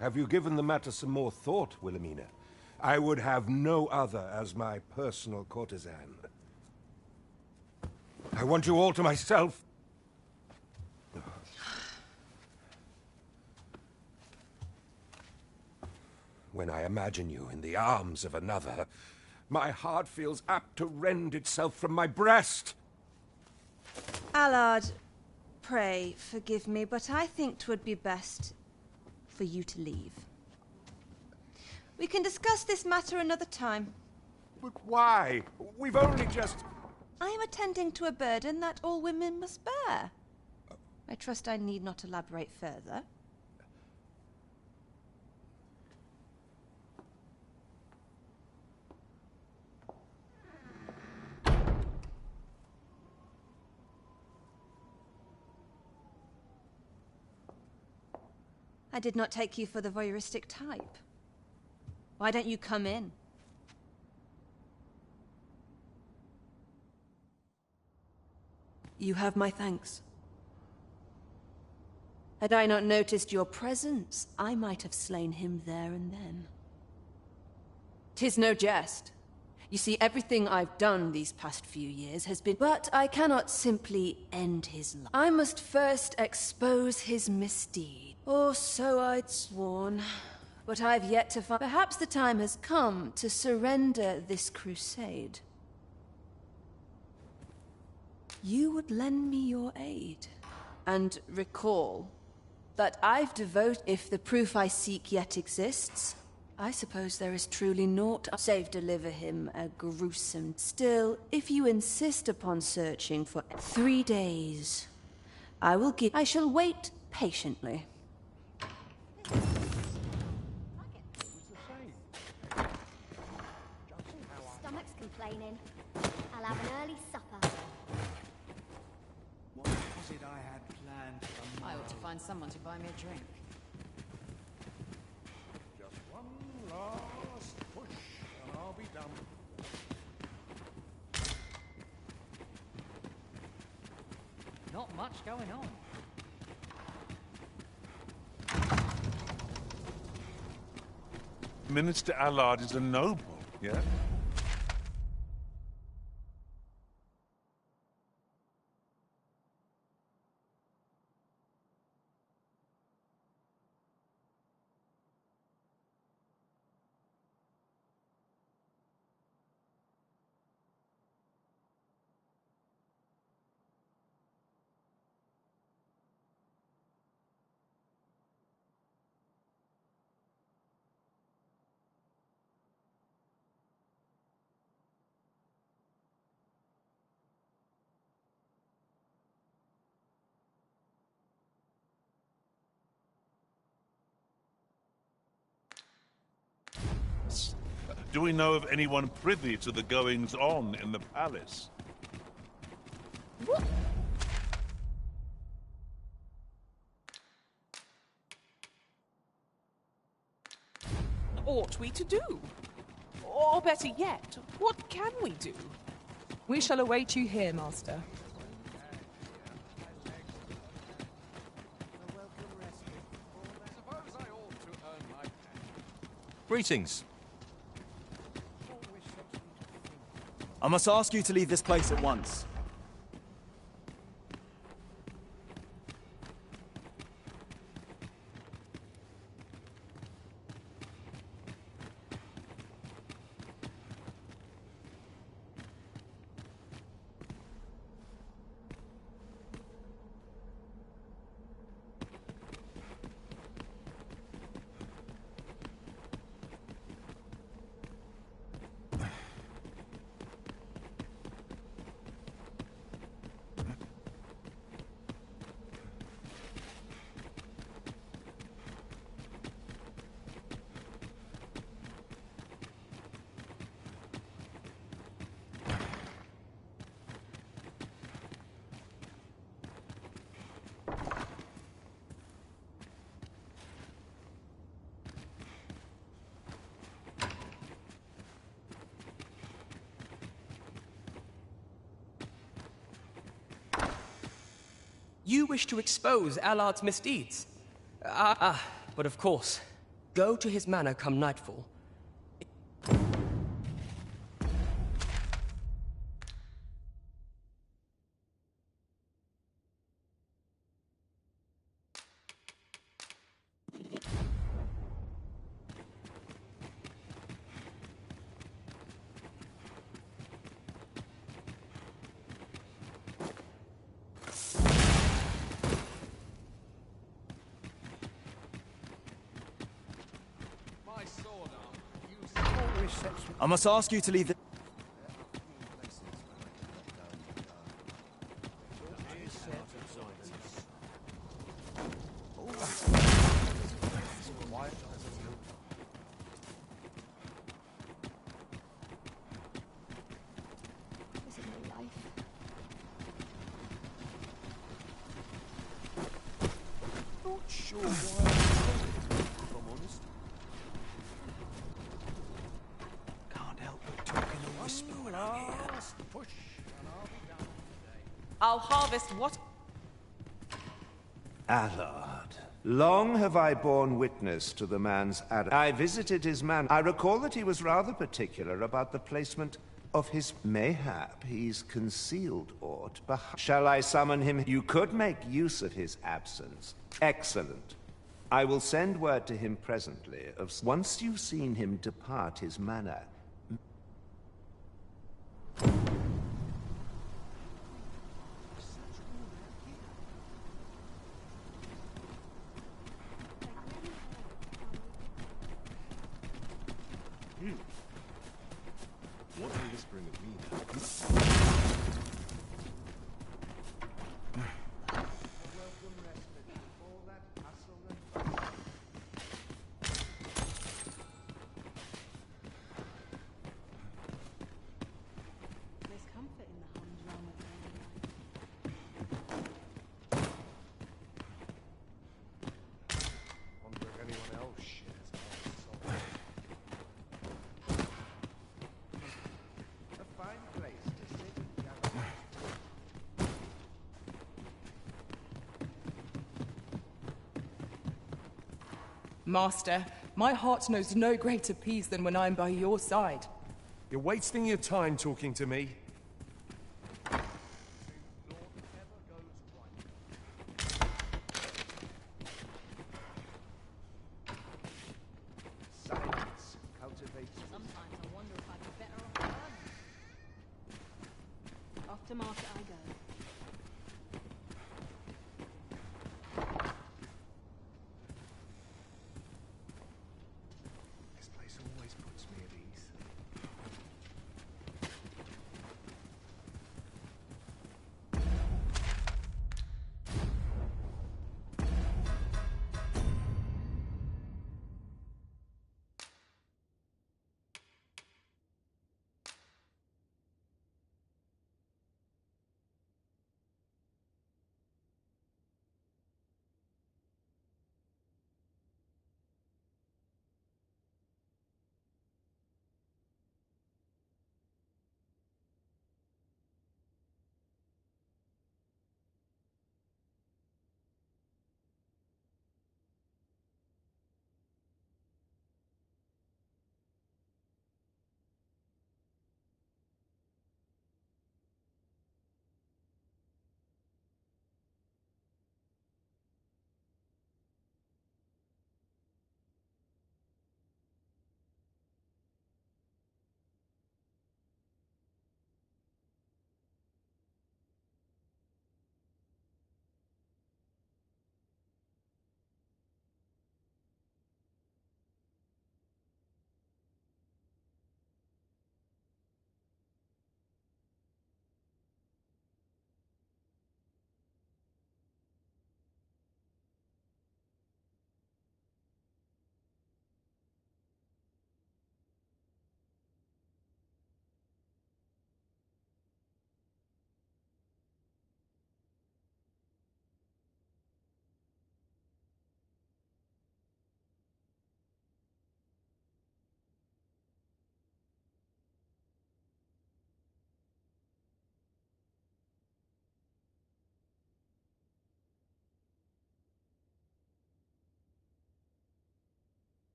T: Have you given the matter some more thought, Wilhelmina? I would have no other as my personal courtesan. I want you all to myself. When I imagine you in the arms of another, my heart feels apt to rend itself from my breast.
V: Allard, pray forgive me, but I think 'twould be best for you to leave. We can discuss this matter another time.
T: But why? We've only just...
V: I am attending to a burden that all women must bear. I trust I need not elaborate further. I did not take you for the voyeuristic type. Why don't you come in? You have my thanks. Had I not noticed your presence, I might have slain him there and then. 'Tis no jest. You see, everything I've done these past few years has been... But I cannot simply end his life. I must first expose his misdeed. Or so I'd sworn. But I've yet to find... Perhaps the time has come to surrender this crusade. You would lend me your aid. And recall that I've devoted... If the proof I seek yet exists, I suppose there is truly naught save deliver him a gruesome... Still, if you insist upon searching for 3 days, I will give... I shall wait patiently.
S: Stomach's complaining. I'll have an early supper.
E: What was it I had planned for
J: I ought to find someone to buy me a drink.
M: Just one last push, and I'll be done.
K: Not much going on.
D: Minister Allard is a noble, yeah? Do we know of anyone privy to the goings-on in the palace?
A: What? Ought we to do? Or better yet, what can we do?
G: We shall await you here, Master.
L: Greetings. I must ask you to leave this place at once.
W: You wish to expose Allard's misdeeds? But of course. Go to his manor come nightfall. I must ask you to leave the...
M: sure why if I'm honest.
E: Can't help but talking and whisper when I'm here.
M: Push, and I'll be down today.
A: I'll harvest what...
B: Allard. Long have I borne witness to the man's I visited his man. I recall that he was rather particular about the placement of his... Mayhap he's concealed aught. Shall I summon him? You could make use of his absence. Excellent. I will send word to him presently. Once you've seen him depart his manor...
M: What are you whispering at me now?
U: There's comfort in the humdrum of
M: Wonder if anyone else shares my soul.
B: A fine place to sit and gather.
G: Master, my heart knows no greater peace than when I'm by your side.
K: You're wasting your time talking to me.
B: Silence cultivates...
S: Sometimes I wonder if I'd be better off alone. Off to market I go.
M: This place always puts me at ease.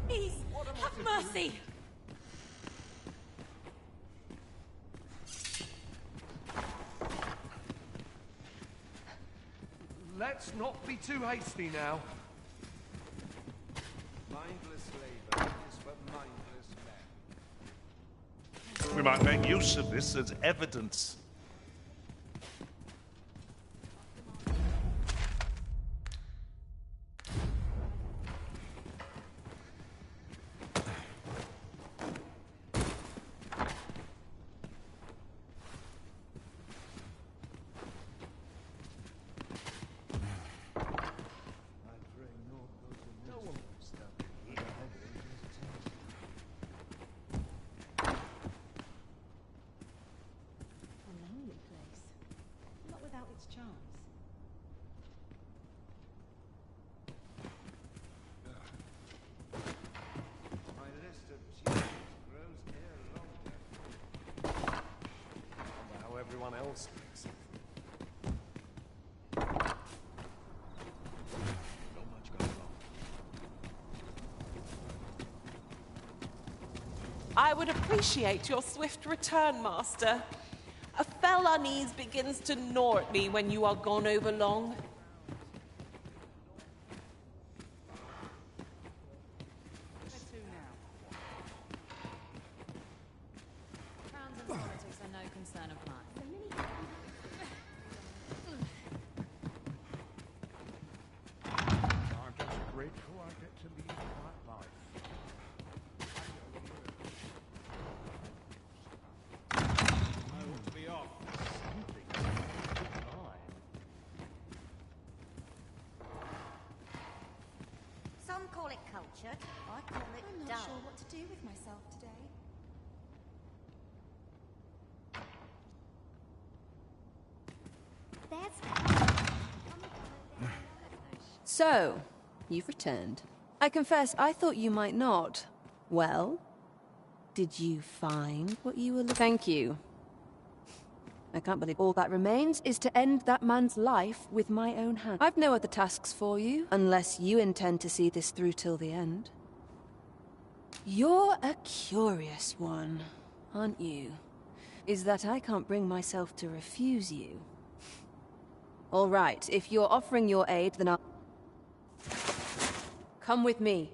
U: Please, have mercy!
C: Let's not be too hasty now.
B: Mindless labor is for mindless men.
D: We might make use of this as evidence.
C: Else makes it. Not much going on.
A: I would appreciate your swift return, Master. A fell unease begins to gnaw at me when you are gone over long.
J: Crowns and politics are no concern of mine.
M: I'm just grateful I get to lead my life. I ought to be off. Something line.
S: Some call it cultured. I call it
U: I'm
S: dull.
U: not sure what to do with myself today.
V: So, you've returned. I confess, I thought you might not. Well, did you find what you were looking for? Thank you. I can't believe all that remains is to end that man's life with my own hand. I've no other tasks for you, unless you intend to see this through till the end. You're a curious one, aren't you? Is that I can't bring myself to refuse you. All right, if you're offering your aid, then I'll... Come with me.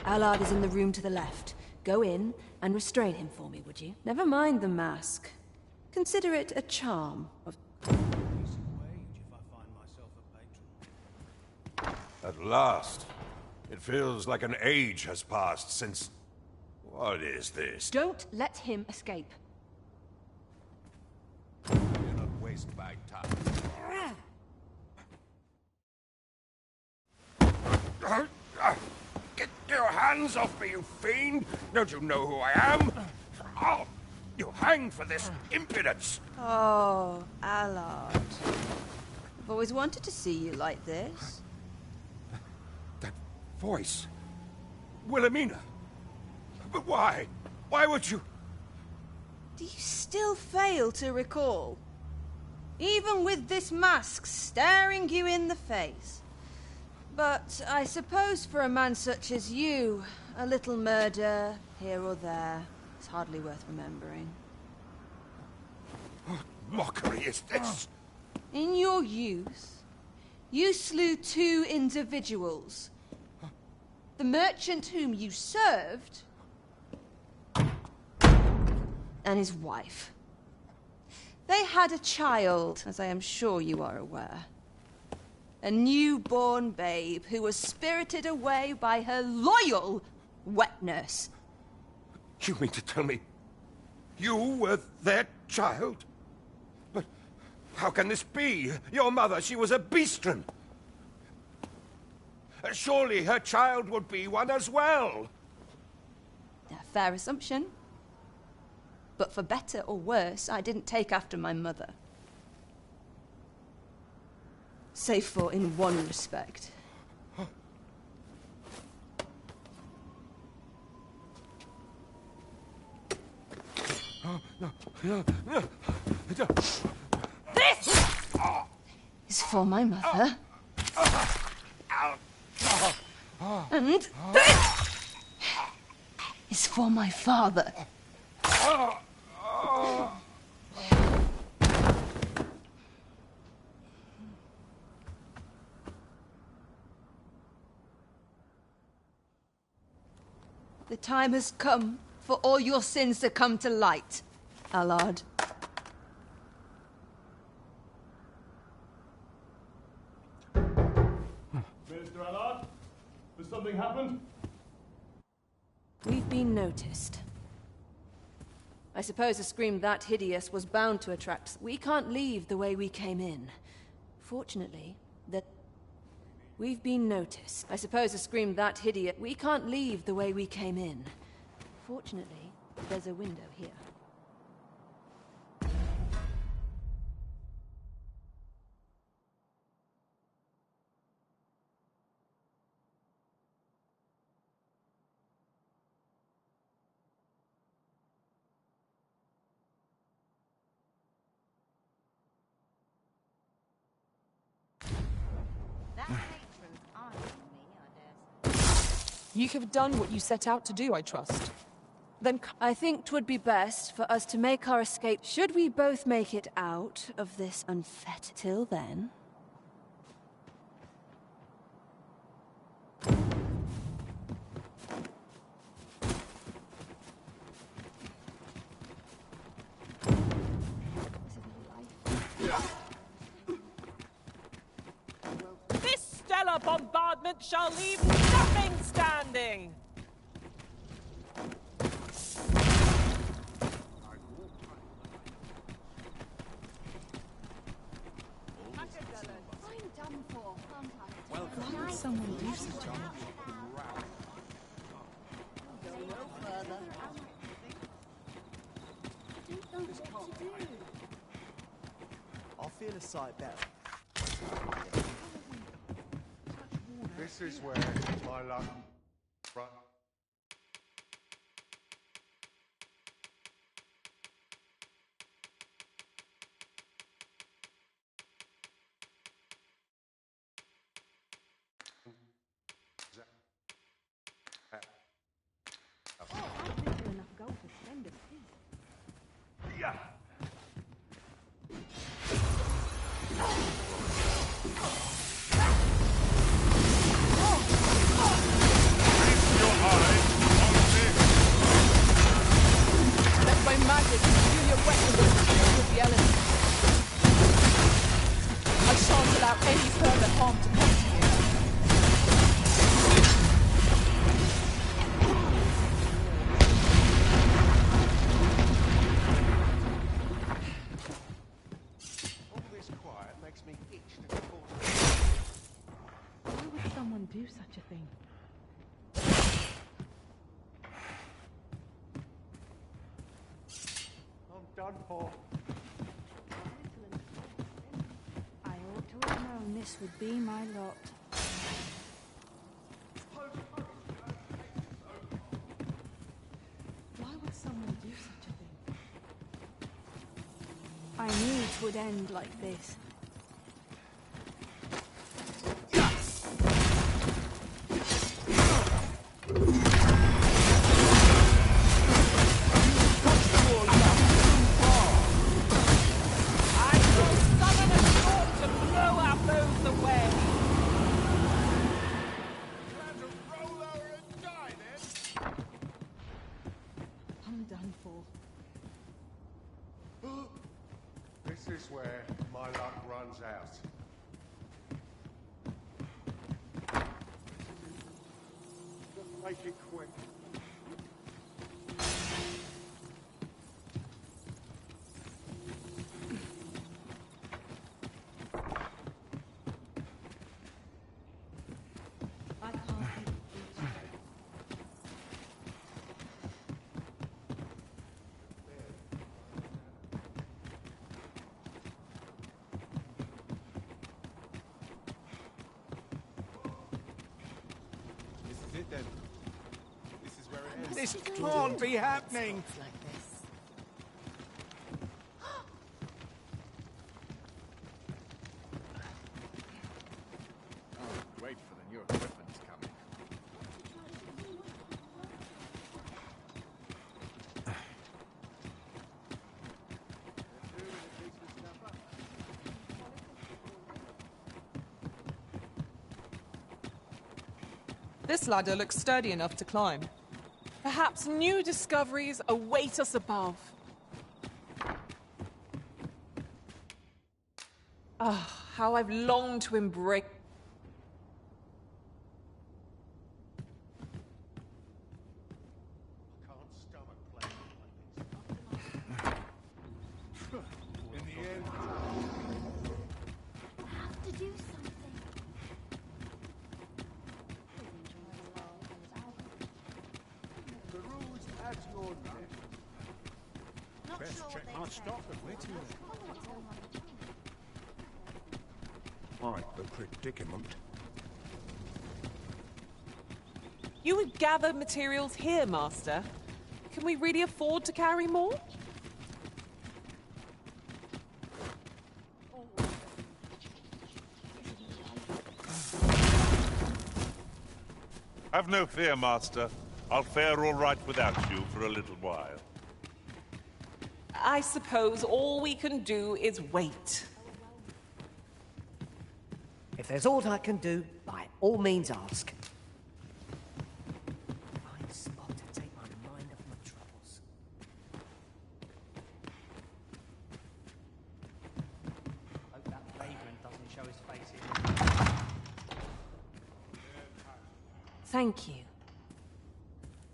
V: Allard is in the room to the left. Go in and restrain him for me, would you? Never mind the mask. Consider it a charm of...
T: At last. It feels like an age has passed since... What is this?
V: Don't let him escape.
T: Do not waste my time. Get your hands off me, you fiend! Don't you know who I am? Oh, you hang for this impudence!
V: Oh, Allard. I've always wanted to see you like this.
T: That voice... Wilhelmina! But why? Why would you...
V: Do you still fail to recall? Even with this mask staring you in the face. But I suppose for a man such as you, a little murder here or there is hardly worth remembering.
T: What mockery is this?
V: In your youth, you slew 2 individuals. The merchant whom you served... and his wife. They had a child, as I am sure you are aware. A newborn babe who was spirited away by her loyal wet nurse.
T: You mean to tell me you were their child? But how can this be? Your mother, she was a beastren. Surely her child would be one as well.
V: A fair assumption. But for better or worse, I didn't take after my mother. Save for in one respect.
P: This is for my mother. And this is for my father. The time has come for all your sins to come to light, Allard.
K: Mr. Allard, has something happened?
P: We've been noticed. I suppose a scream that hideous was bound to attract. We can't leave the way we came in. Fortunately, we've been noticed. I suppose a scream that hideous. We can't leave the way we came in. Fortunately, there's a window here.
G: You have done what you set out to do, I trust. Then
P: I think 'twould be best for us to make our escape. Should we both make it out of this unfettered till then?
A: This stellar bombardment shall leave nothing standing!
U: Why would someone do such a thing?
L: I'll feel a sight better.
M: This is where my luck. Right.
G: let my magic imbue your weapon with the elements. I shan't allow any further harm to come to you.
M: All this quiet makes me itch to get caught.
U: Why would someone do such a thing?
M: I'm done for.
U: I ought to have known this would be my lot. Why would someone do such a thing? I knew it would end like this. I'm done for.
M: This is where my luck runs out. Just make it quick.
U: I can't help it.
F: This is it then. This is where it ends.
I: This can't be happening.
G: This ladder looks sturdy enough to climb.
A: Perhaps new discoveries await us above. Ah, how I've longed to embrace...
M: In the end,
S: To do something.
M: the rules at your neck.
S: Not
M: Best
S: sure
M: check
S: what
M: my
S: they
M: stock
S: say.
M: and wait till
F: Quite the predicament.
A: You would gather materials here, Master. Can we really afford to carry more?
D: Have no fear, Master. I'll fare all right without you for a little while.
A: I suppose all we can do is wait.
N: If there's aught I can do, by all means ask. Fine spot to take my mind off my troubles.
E: Hope that vagrant doesn't show his face here.
V: Thank you.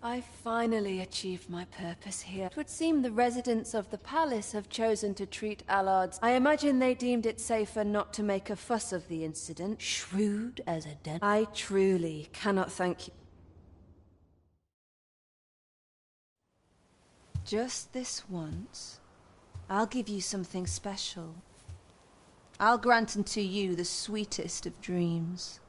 V: I finally achieved my purpose here. It would seem the residents of the palace have chosen to treat Allards. I imagine they deemed it safer not to make a fuss of the incident. Shrewd as a den. I truly cannot thank you. Just this once, I'll give you something special. I'll grant unto you the sweetest of dreams.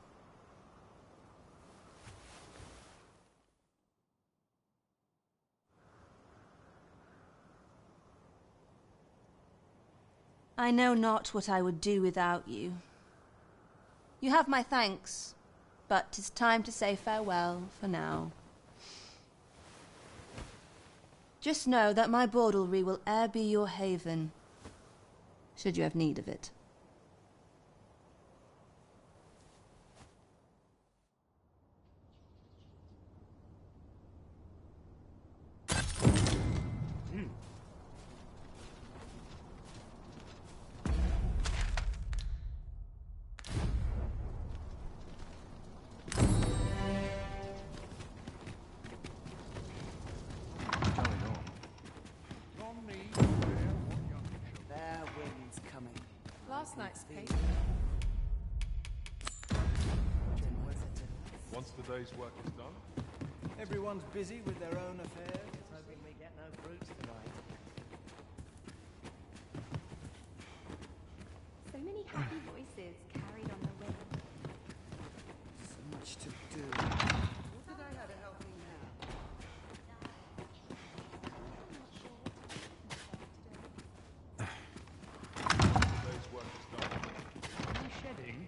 V: I know not what I would do without you. You have my thanks, but 'tis time to say farewell for now. Just know that my bordlery will e'er be your haven, should you have need of it.
N: Their wind's coming.
G: Last night's paper.
C: Once the day's work is done,
L: Everyone's busy with their own affairs.
N: Hoping we get no fruits tonight.
J: So many happy voices carried on the wind.
N: So much to do. What did I have to help me now?
C: the day's work is done.
E: Am I shedding?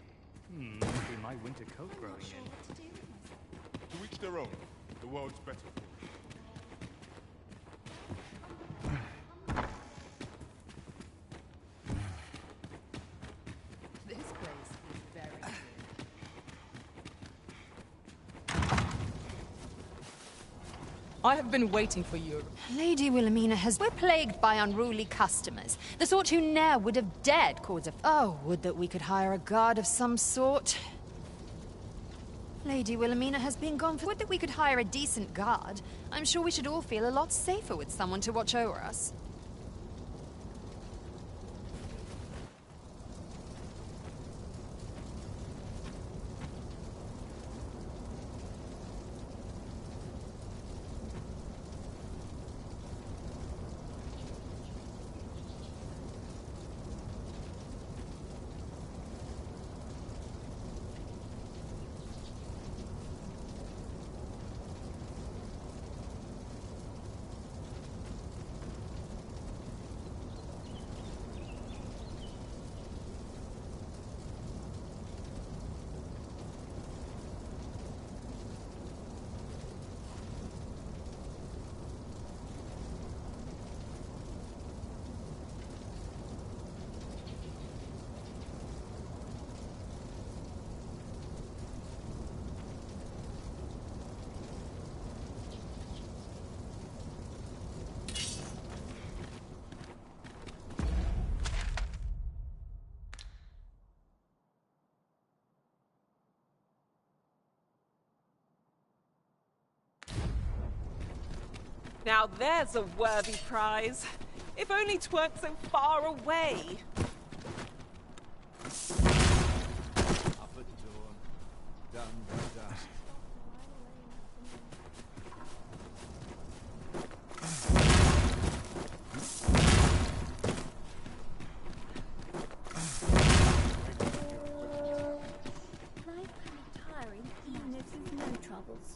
E: Maybe my winter coat growing in.
D: To each their own. The world's better for it.
G: This place is very good. I have been waiting for you.
O: Lady Wilhelmina has... We're plagued by unruly customers. The sort who ne'er would have dared cause a... Oh, would that we could hire a guard of some sort. Lady Wilhelmina has been gone for... Would that we could hire a decent guard. I'm sure we should all feel a lot safer with someone to watch over us.
A: Now there's a worthy prize. If only 'tweren't so far away.
M: Up at dawn, done by dusk.
S: Life can be tiring even if there's no troubles.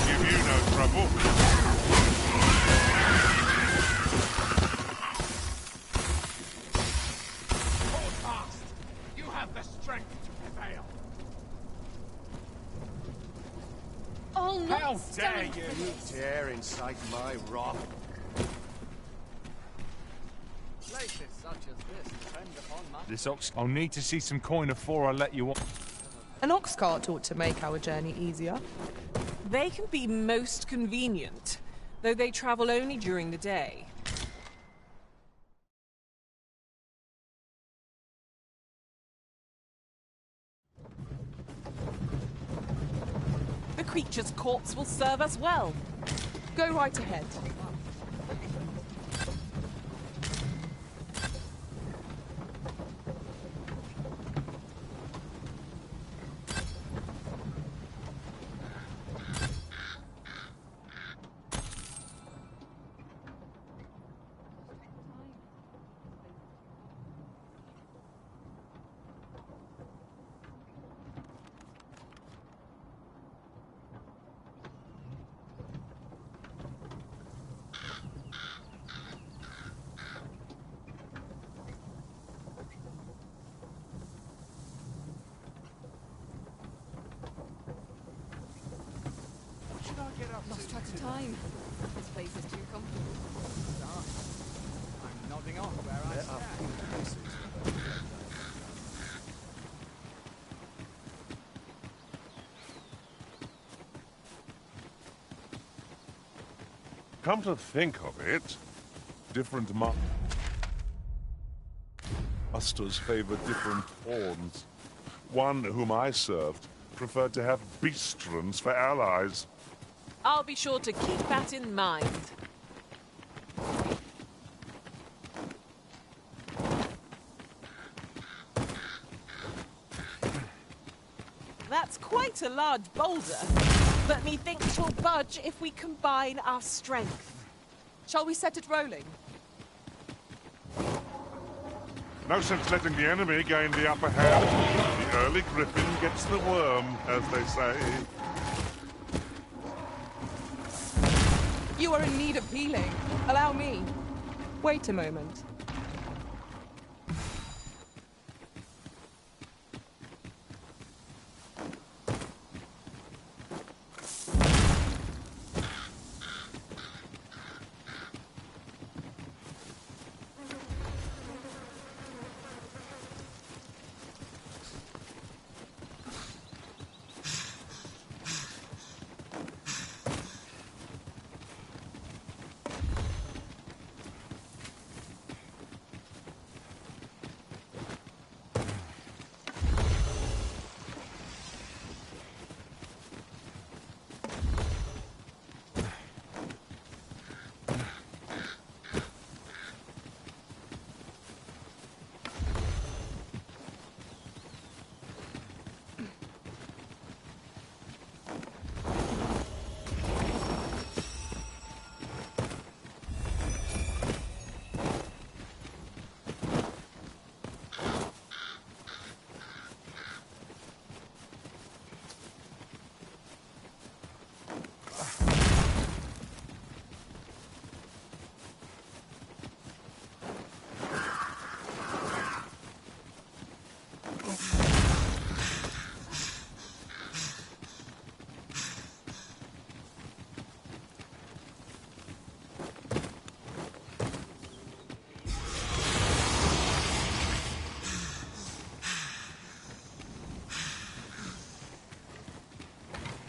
D: Give you no trouble.
M: Hold fast! You have the strength to prevail.
S: I'll not
M: How dare
S: stand
M: you!
S: for this.
T: Dare incite my wrath.
N: Places such as this depend upon my...
C: This ox... I'll need to see some coin before I let you on.
G: An ox cart ought to make our journey easier.
A: They can be most convenient, though they travel only during the day. The creature's corpse will serve us well.
G: Go right ahead.
N: Lost track of time. This place is too comfortable. Dark. I'm nodding off where I stand.
D: Come to think of it, different masters favor different pawns. One whom I served preferred to have beastrons for allies.
A: I'll be sure to keep that in mind. That's quite a large boulder, but methinks 'twill budge if we combine our strength.
G: Shall we set it rolling?
D: No sense letting the enemy gain the upper hand. The early griffin gets the worm, as they say.
G: You are in need of healing. Allow me. Wait a moment.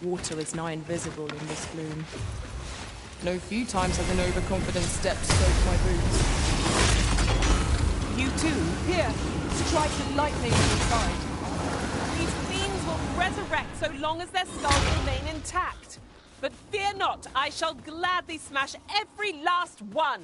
G: Water is nigh invisible in this gloom. No few times has an overconfident step soaked my boots.
A: You too.
G: Here, strike the lightning inside.
A: These fiends will resurrect so long as their skulls remain intact. But fear not, I shall gladly smash every last one.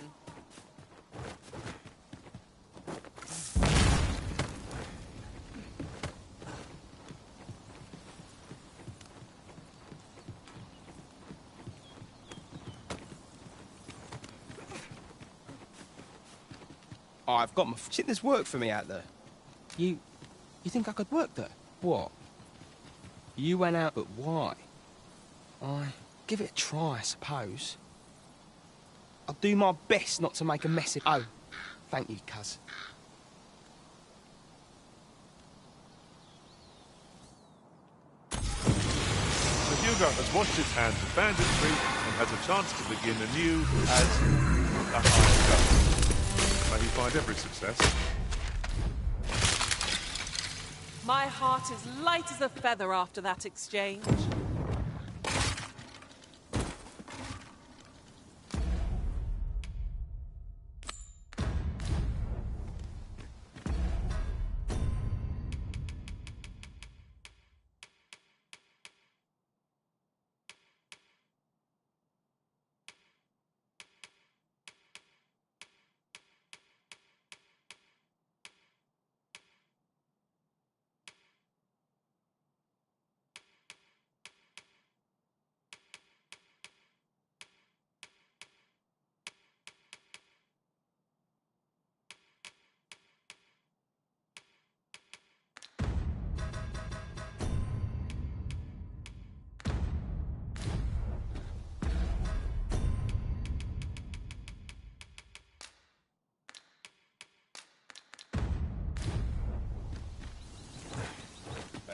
H: Oh, I've got my... Shit, there's work for me out there. You think I could work there? What? You went out, but why? Give it a try, I suppose. I'll do my best not to make a mess of... Oh, thank you, cuz.
D: So Hugo has washed his hands of banditry and has a chance to begin anew as a hired gun. May he find every success.
A: My heart is light as a feather after that exchange.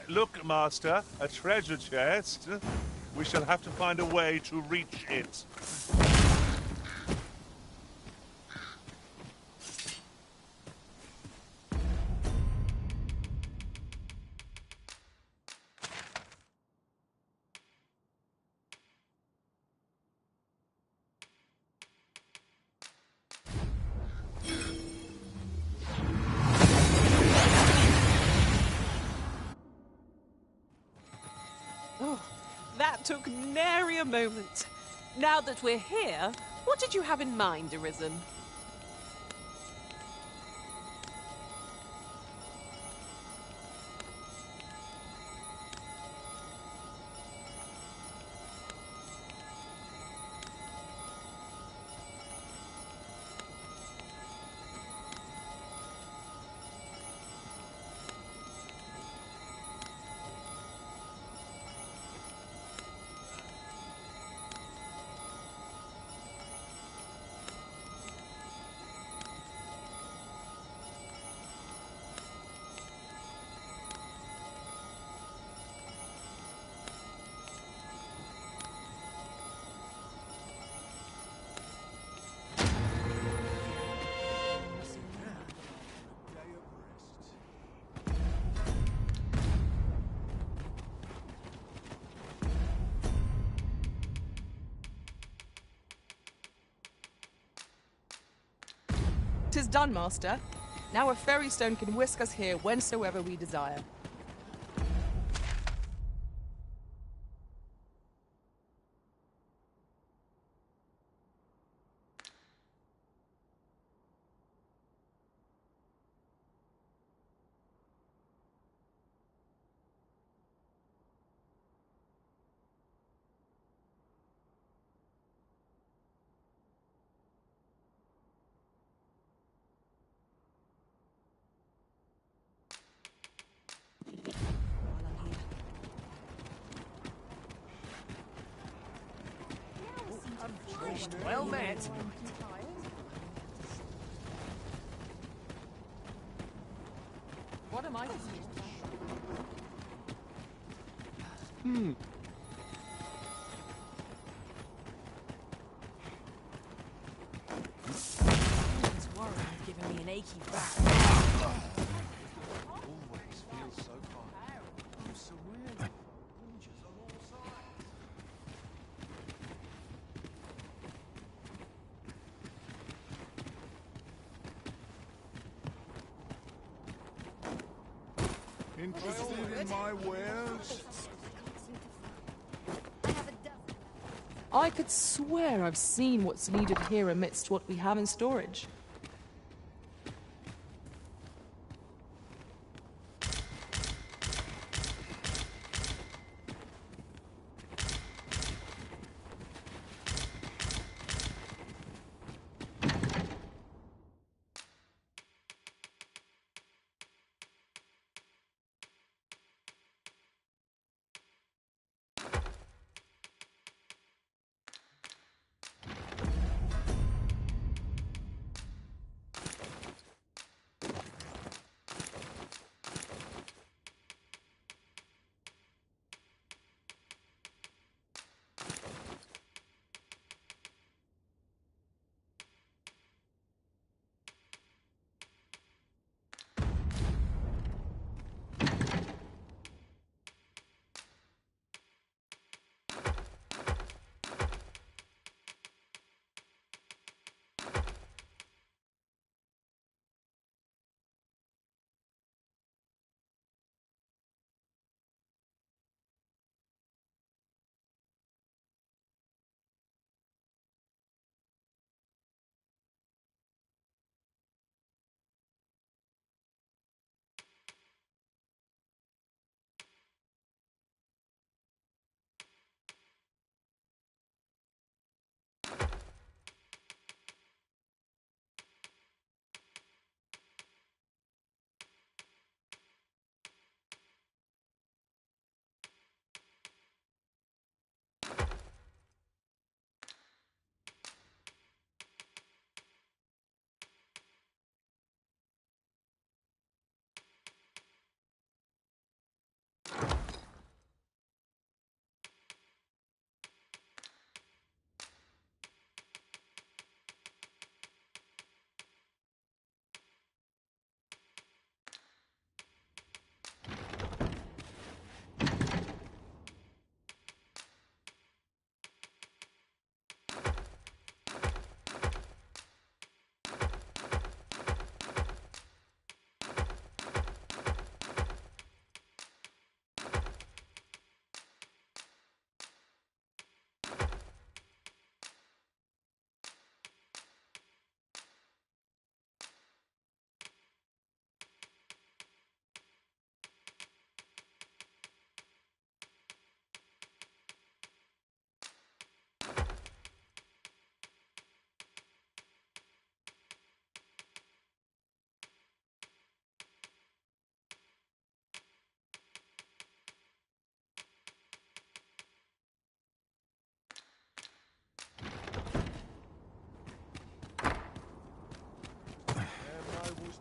D: Look, Master, a treasure chest. We shall have to find a way to reach it.
A: Oh, that took nary a moment. Now that we're here, what did you have in mind, Arisen?
G: "'Tis done, Master. Now a fairy stone can whisk us here whensoever we desire."
E: Well met.
G: What am I to do?
N: This warrior is giving me an achy back.
F: Always feels so far. I'm so weird. Ninjas on all sides. Interested in my wares?
G: I could swear I've seen what's needed here amidst what we have in storage.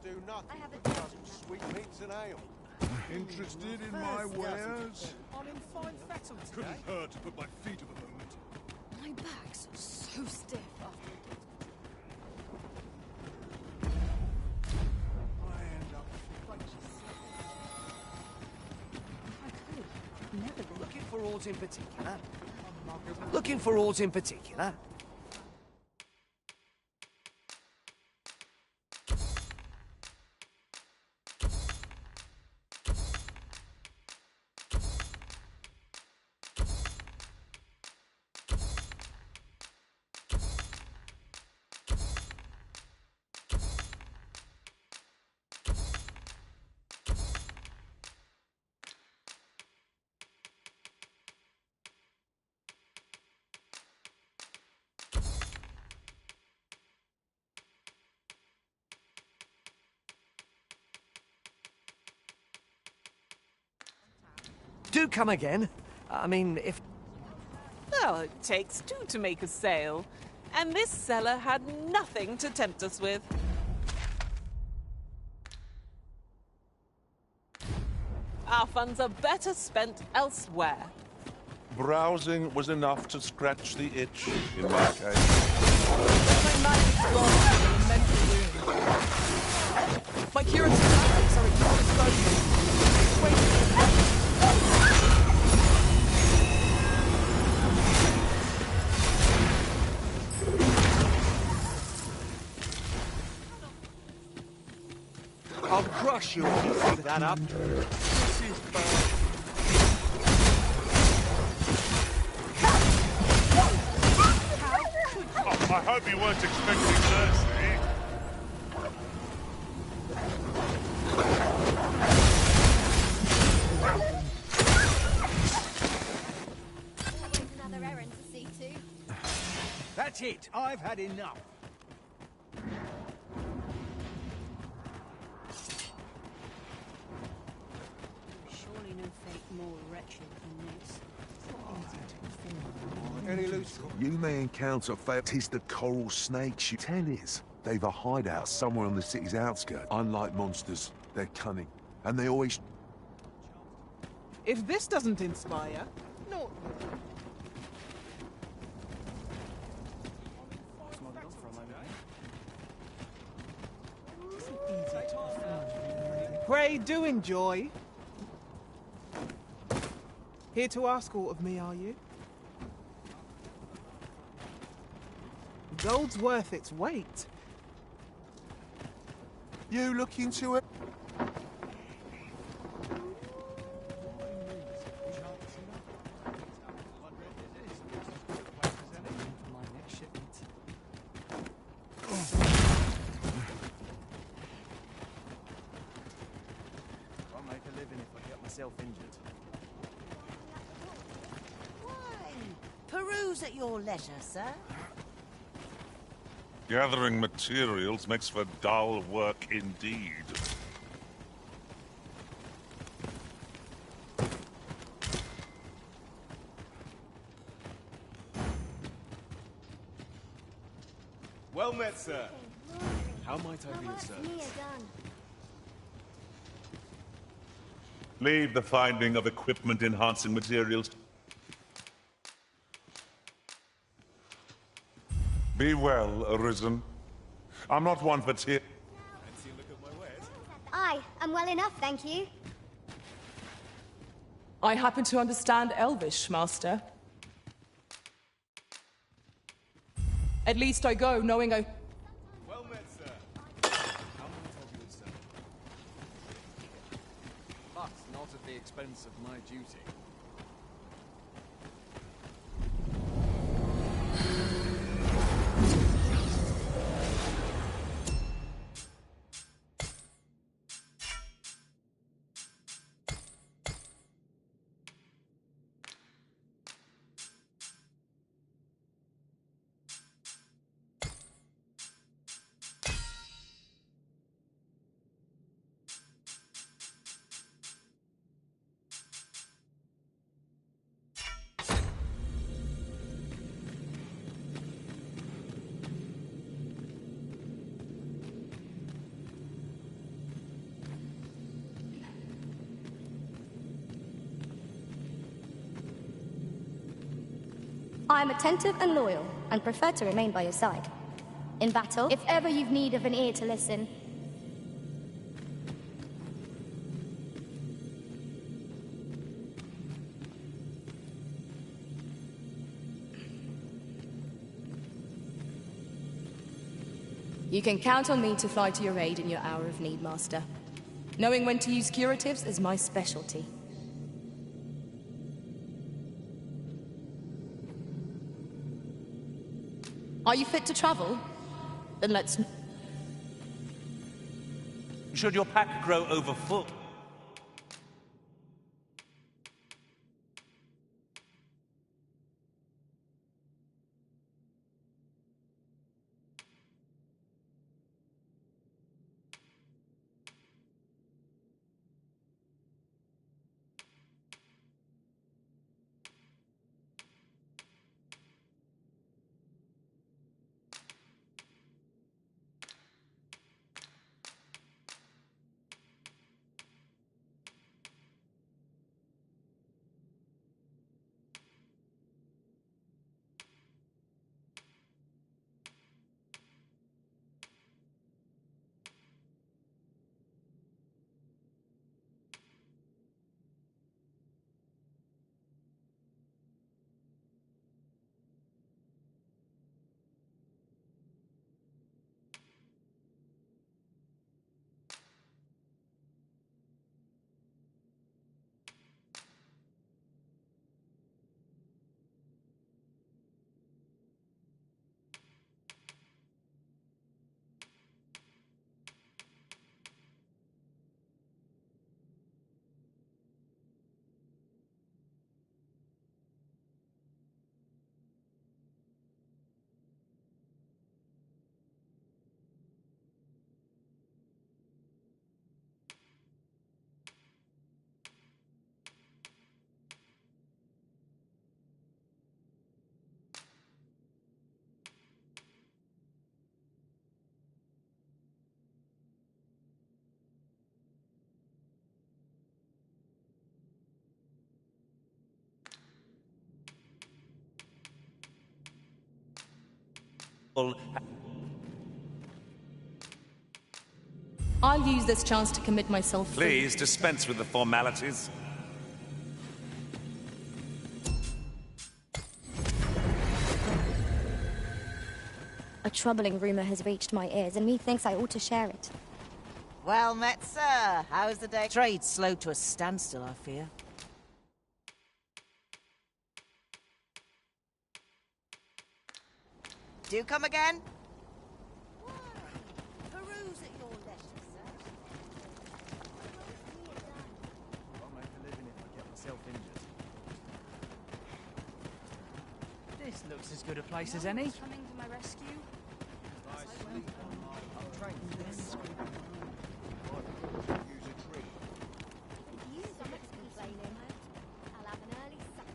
M: Do nothing but guzzle sweetmeats and ale.
F: Interested in my wares?
K: I'm in fine fettle today.
F: Couldn't hurt to put my feet up a moment.
N: My back's so stiff after
K: I end up
Q: Looking for aught in particular? Looking for aught in particular? Do come again. I mean, if...
A: Well, it takes two to make a sale. And this seller had nothing to tempt us with. Our funds are better spent elsewhere.
D: Browsing was enough to scratch the itch, in my case.
G: My curative tactics are
Q: Of
L: crush you if you keep that up.
C: This is bad. I hope you weren't expecting Cersei.
S: Another errand to see to.
L: That's it. I've had enough.
B: Surely no fate more wretched than this.
L: Any loose?
R: You may encounter tis the coral snakes you tell is. They've a hideout somewhere on the city's outskirts. Unlike monsters, they're cunning. And they always...
A: If this doesn't inspire, no. Pray do enjoy. Here to ask aught of me, are you? Gold's worth its weight.
R: You look into it?
L: I'll make a living if I get myself injured.
B: Peruse at your leisure, sir.
D: Gathering materials makes for dull work indeed.
L: Well met, sir. How might I be of service?
D: Leave the finding of equipment-enhancing materials. Be well, Arisen. I'm not one for tears.
S: I am well enough, thank you.
G: I happen to understand Elvish, Master. At least I go knowing I...
L: Well met, sir. How might I be of service? But not at the expense of my duty.
S: I am attentive and loyal, and prefer to remain by your side. In battle, if ever you've need of an ear to listen.
G: You can count on me to fly to your aid in your hour of need, Master. Knowing when to use curatives is my specialty. Are you fit to travel? Then let's...
W: Should your pack grow overfull?
G: I'll use this chance to commit myself fully.
W: Please dispense with the formalities.
S: A troubling rumor has reached my ears, and methinks I ought to share it.
I: Well met, sir. How's the day? Trade slowed to a standstill, I fear. Do come again?
B: Peruse at your leisure, sir.
E: I'll make a living if I get myself injured. This looks as good a place as any.
B: Coming to my rescue?
E: I'm trained for this.
S: I'll have an early supper.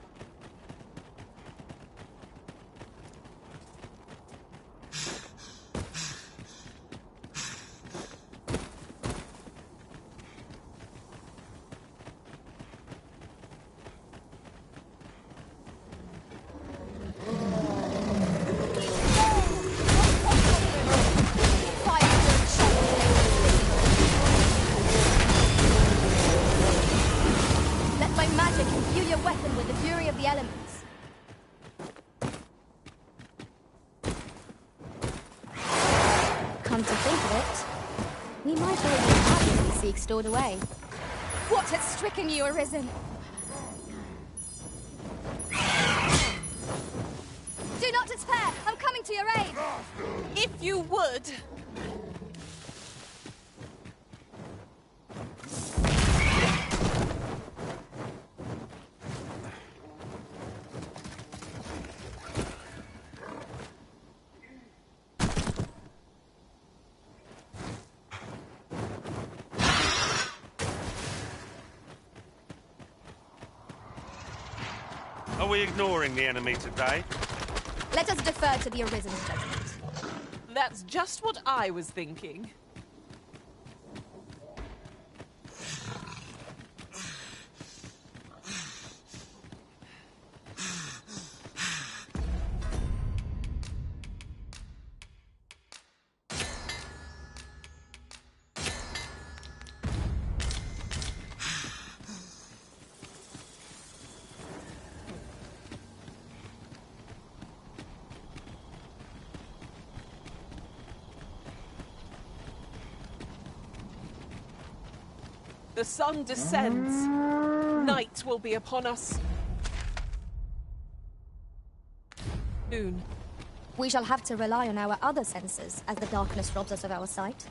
S: Let my magic imbue your weapon with the fury of the elements. Come to think of it, we might already have what we seek stored away. What has stricken you, Arisen? Do not despair! I'm coming to your aid!
A: If you would.
W: Are we ignoring the enemy today?
S: Let us defer to the Arisen's judgment.
A: That's just what I was thinking. The sun descends. Night will be upon us soon.
S: We shall have to rely on our other senses as the darkness robs us of our sight.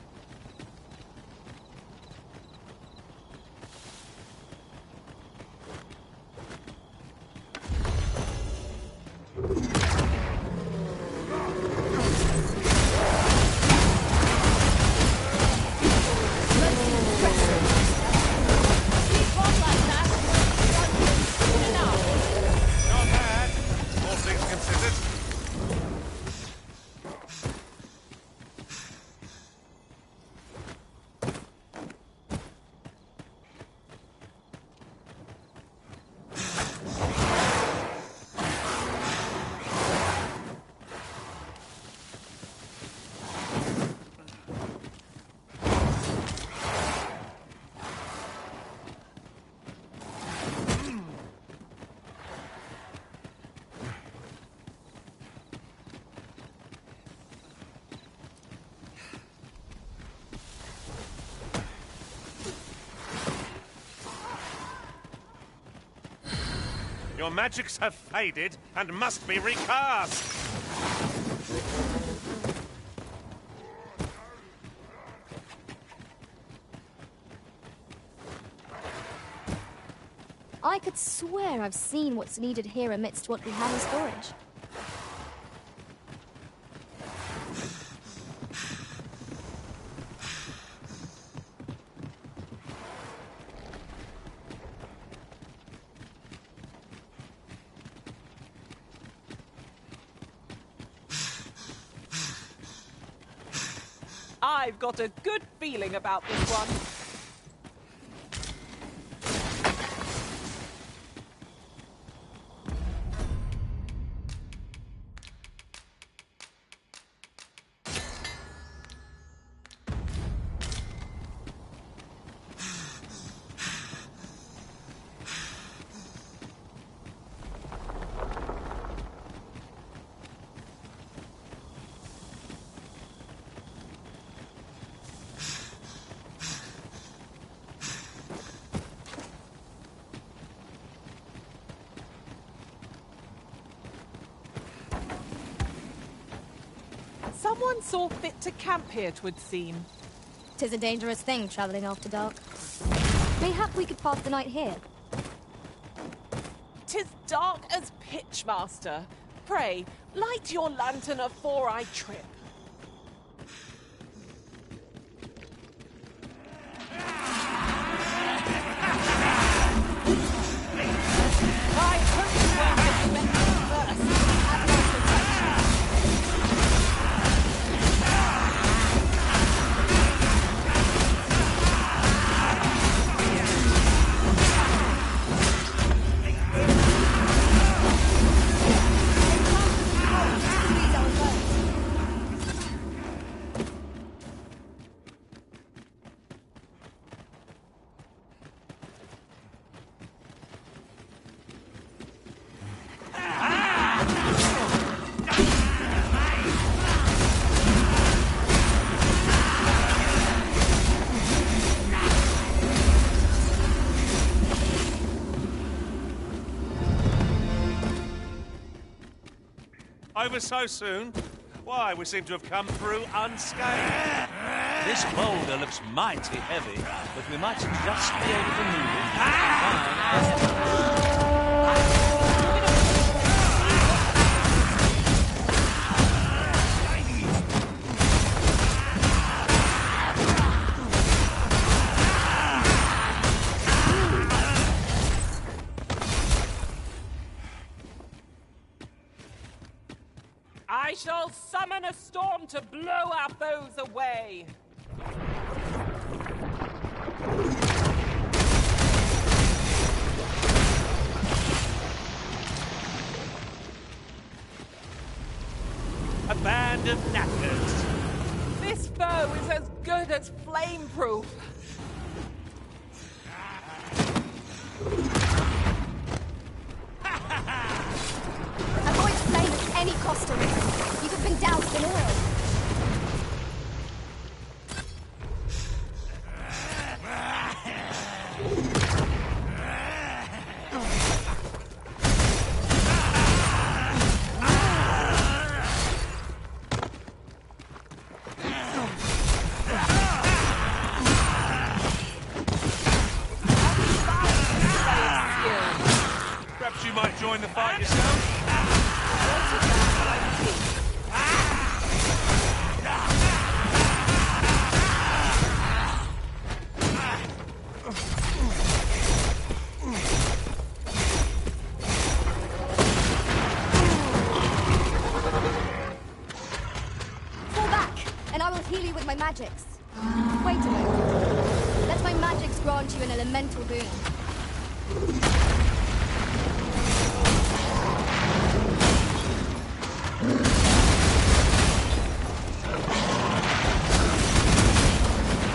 W: Not bad. All things considered. Your magics have faded and must be recast.
S: I could swear I've seen what's needed here amidst what we have in storage.
A: I've got a good feeling about this one. Someone saw fit to camp here, 'twould seem.
S: 'Tis a dangerous thing, travelling after dark. Mayhap we could pass the night here.
A: 'Tis dark as pitch, master. Pray, light your lantern afore I trip. I hope you won't expect me first. At my protection.
W: Over so soon? Why, we seem to have come through unscathed.
P: This boulder looks mighty heavy, but we might just be able to move it.
A: I shall summon a storm to blow our foes away.
W: A band of knackers.
A: This foe is as good as flame-proof.
S: Avoid flame at any cost, Arisen. You have been doused in oil.
W: Perhaps you might join the fight yourself?
S: Fall back, and I will heal you with my magics. Wait a moment. Let my magics grant you an elemental boon.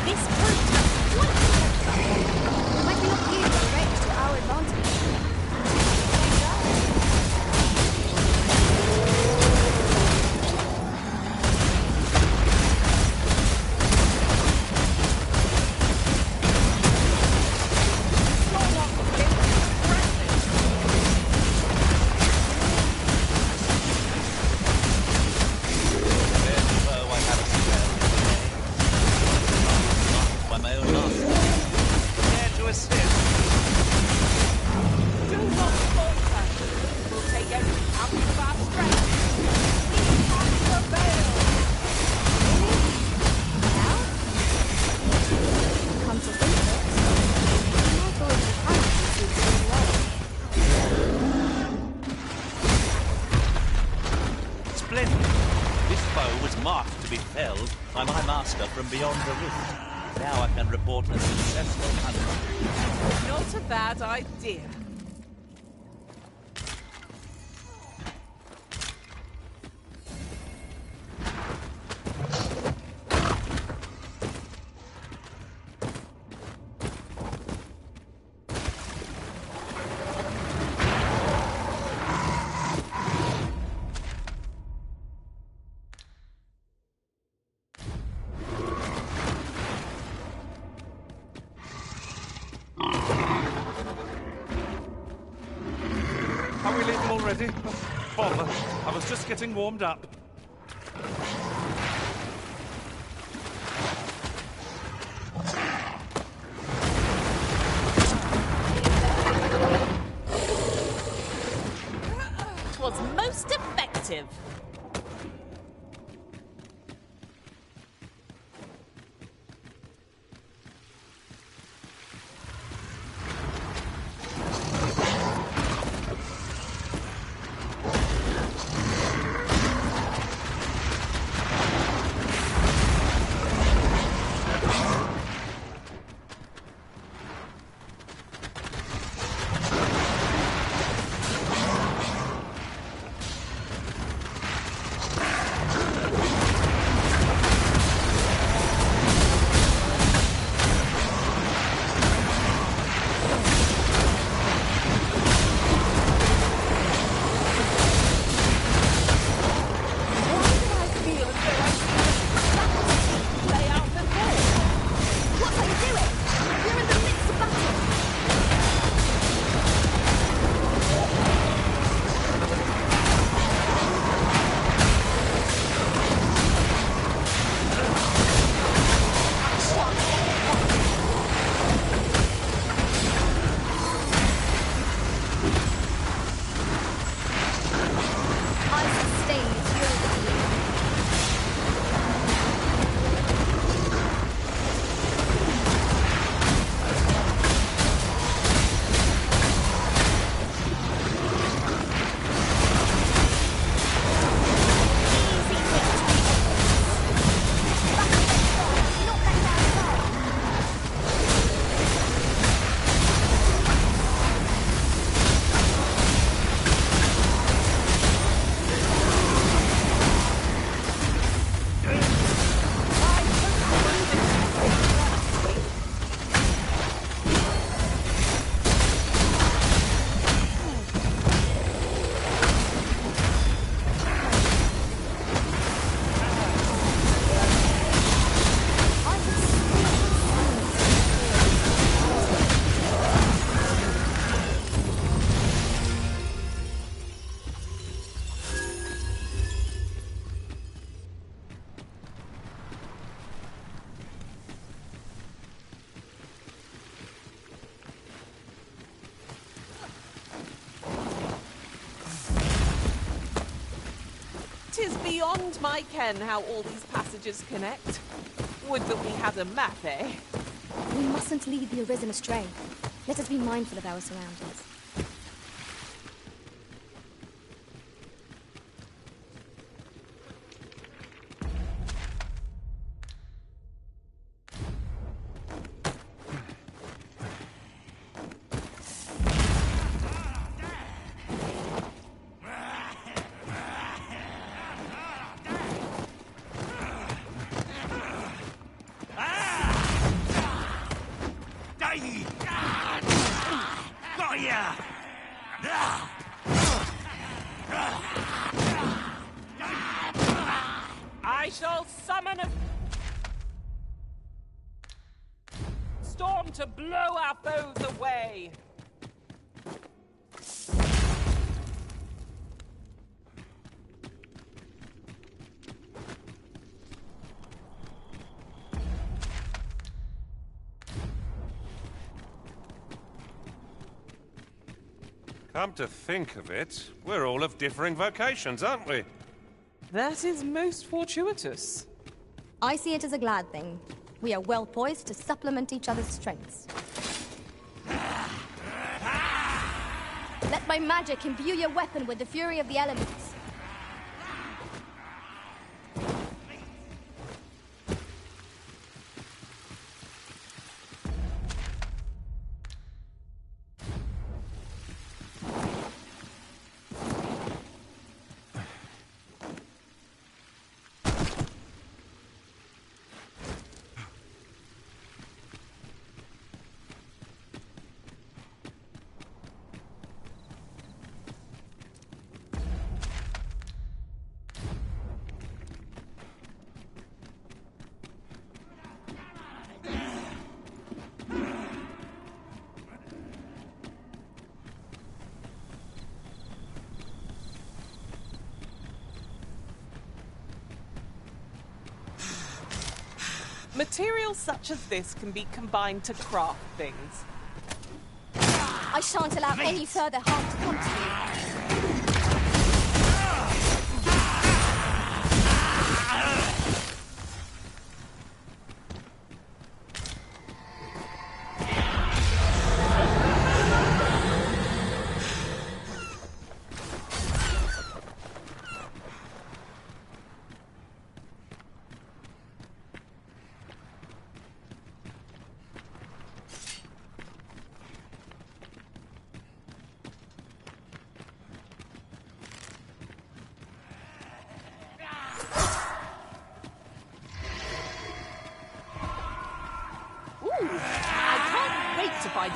A: This brute has
S: Might we not use the range to our advantage?
P: By my own master.
W: Care to assist?
A: do not falter. We'll take every ounce of our strength. We have prevailed.
S: Come to think of it, I thought you had to do well.
P: Splendid. This foe was marked to be felled by my master from beyond the rift. Now I can report a successful hunt.
A: Not a bad idea.
W: Are we leaving already? Bother. I was just getting warmed up.
A: was most effective. Tis beyond my ken how all these passages connect. Would that we had a map, eh?
S: We mustn't lead the Arisen astray. Let us be mindful of our surroundings.
A: I shall summon a storm to blow our foes away.
W: Come to think of it, we're all of differing vocations, aren't we?
A: That is most fortuitous.
S: I see it as a glad thing. We are well poised to supplement each other's strengths. Let my magic imbue your weapon with the fury of the elements.
A: Materials such as this can be combined to craft things.
S: I shan't allow any further harm to come to you.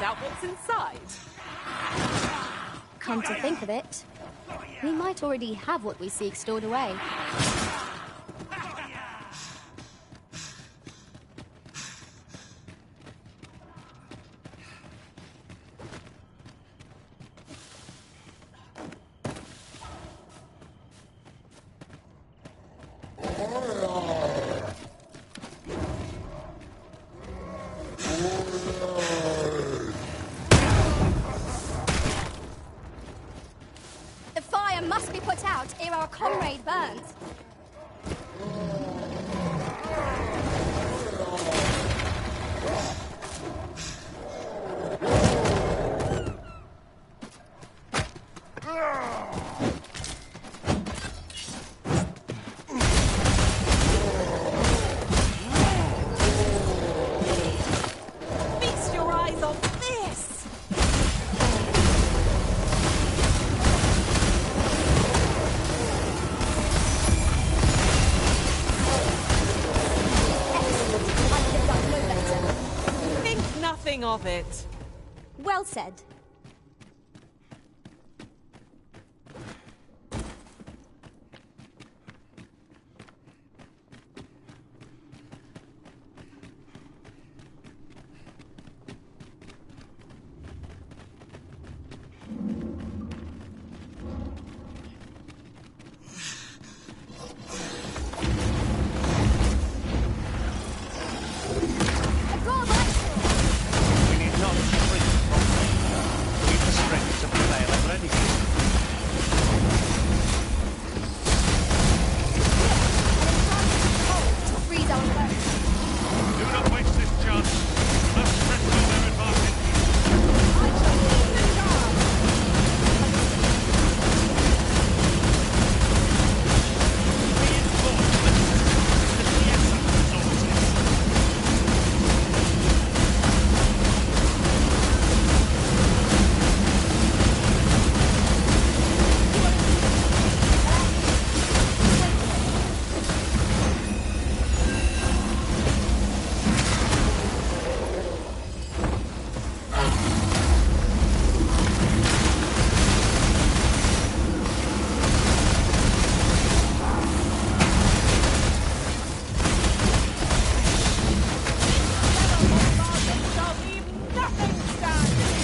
A: out what's inside.
S: Come to think of it, we might already have what we seek stored away. The fire must be put out ere our comrade burns.
A: Feast your eyes on this! Think nothing of it.
S: Well said.
P: We need not shrink from pain. We've the strength to prevail over anything.
S: To freeze our foes.
C: Do not waste this chance. Must press to their advantage.
A: Shall leave nothing standing!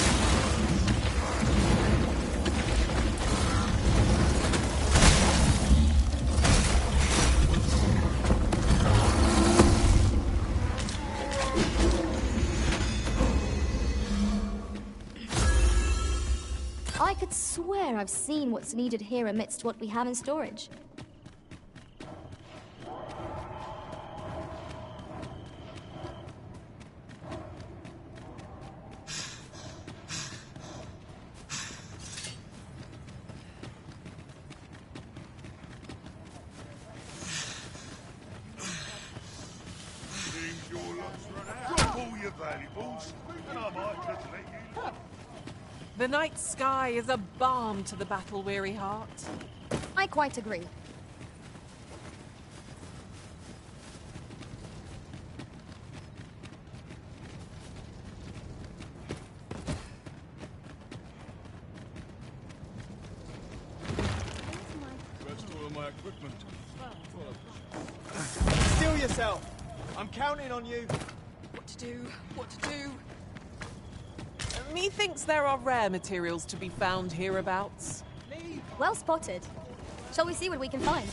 S: I could swear I've seen what's needed here amidst what we have in storage.
C: Seems your luck's run out. Drop all your valuables, and I might just let you live.
A: The night sky is a balm to the battle-weary heart.
S: I quite agree.
C: Rest all of my equipment.
L: Still yourself. I'm counting on you.
A: What to do? What to do? Methinks there are rare materials to be found hereabouts.
S: Well spotted. Shall we see what we can find?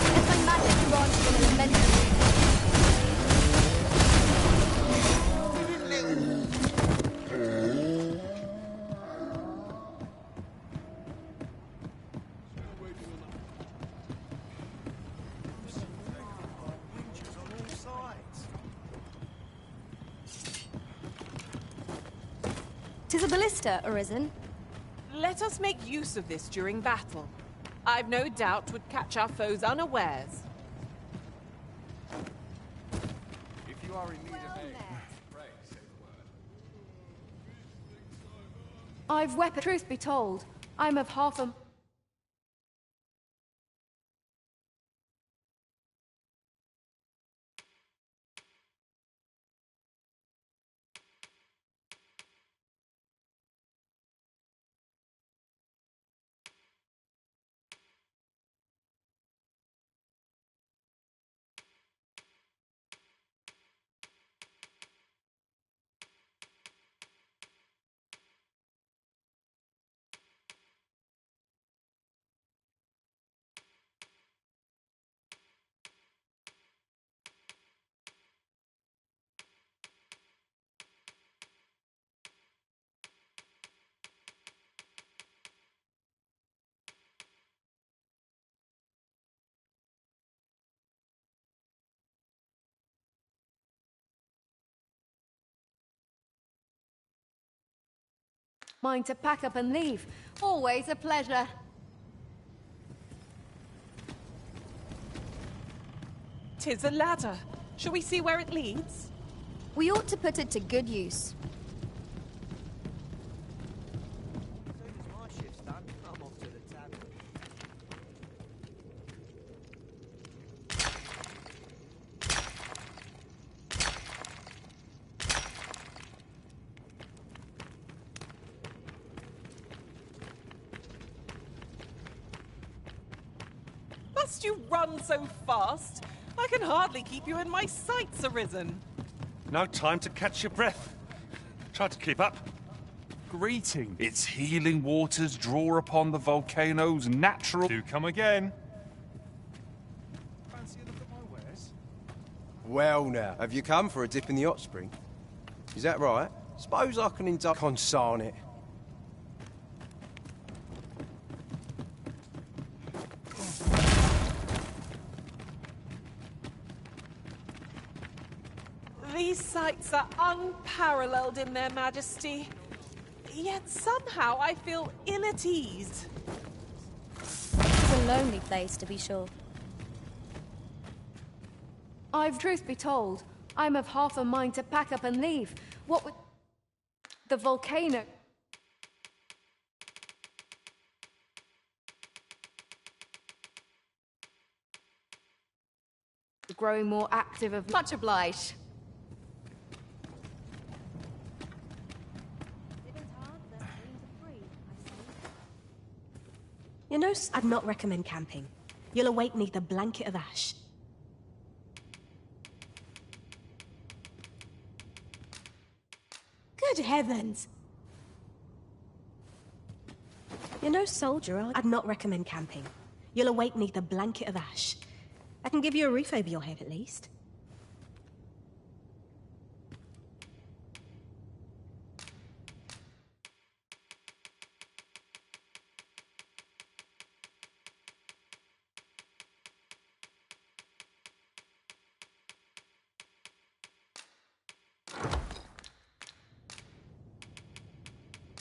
S: Let my magic grant you an elementary. Tis a ballista arisen.
A: Let us make use of this during battle. I've no doubt would catch our foes unawares.
F: If you are in need of aid, pray say the word.
O: I've weapon. Truth be told, I'm of half a Mine to pack up and leave. Always a pleasure.
A: Tis a ladder. Shall we see where it leads?
S: We ought to put it to good use.
A: Must you run so fast? I can hardly keep you in my sights, Arisen.
W: No time to catch your breath. Try to keep up.
F: Greeting. Its healing waters draw upon the volcano's natural... Do come again.
K: Fancy a look at my wares?
H: Well now, have you come for a dip in the hot spring? Is that right? Suppose I can indulge... Consarn it.
A: These sights are unparalleled in their majesty. Yet somehow I feel ill at ease.
S: It's a lonely place, to be sure.
O: I've truth be told, I'm of half a mind to pack up and leave. What with the volcano growing more active of much obliged.
J: You know, I'd not recommend camping. You'll awake neath a blanket of ash. Good heavens! You know, soldier, I'd not recommend camping. You'll awake neath a blanket of ash. I can give you a roof over your head, at least.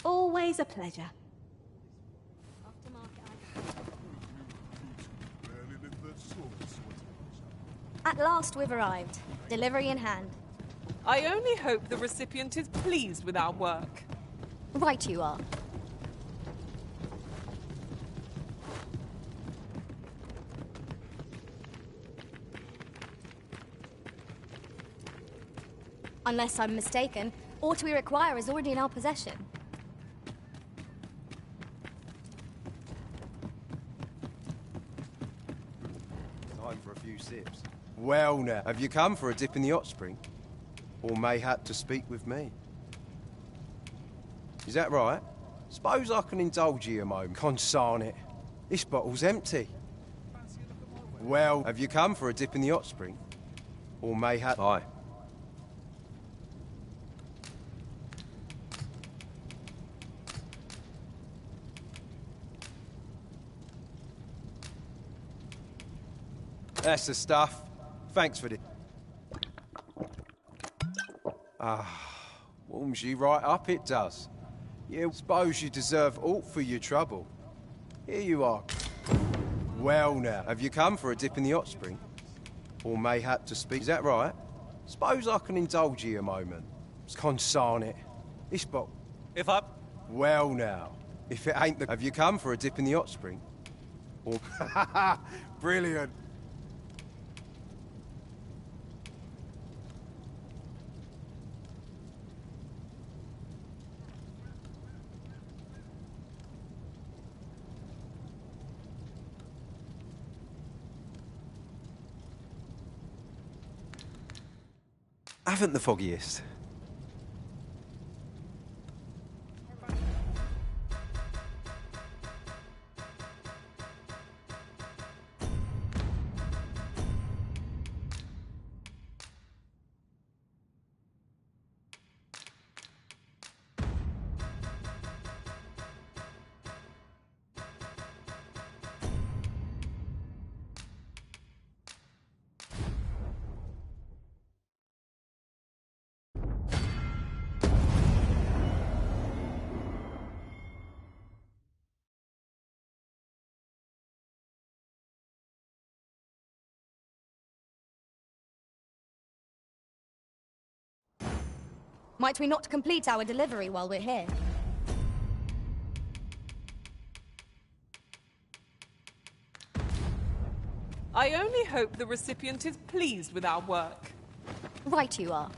J: Always a pleasure.
S: At last we've arrived. Delivery in hand.
A: I only hope the recipient is pleased with our work.
S: Right you are. Unless I'm mistaken, aught we require is already in our possession.
H: Time for a few sips. Well now, have you come for a dip in the hot spring? Or mayhap to speak with me? Is that right? Suppose I can indulge you a moment. Consarn it. This bottle's empty. Well, have you come for a dip in the hot spring? Or mayhap... Aye. That's the stuff. Thanks for the... Warms you right up, it does. You suppose you deserve aught for your trouble. Here you are. Well now, have you come for a dip in the hot spring? Or mayhap to speak... Is that right? Suppose I can indulge you a moment. Consarn it. This bottle...
W: If I...
H: Well now, if it ain't the... Have you come for a dip in the hot spring? Or... Brilliant. Haven't the foggiest.
S: Might we not complete our delivery while we're here?
A: I only hope the recipient is pleased with our work.
S: Right you are.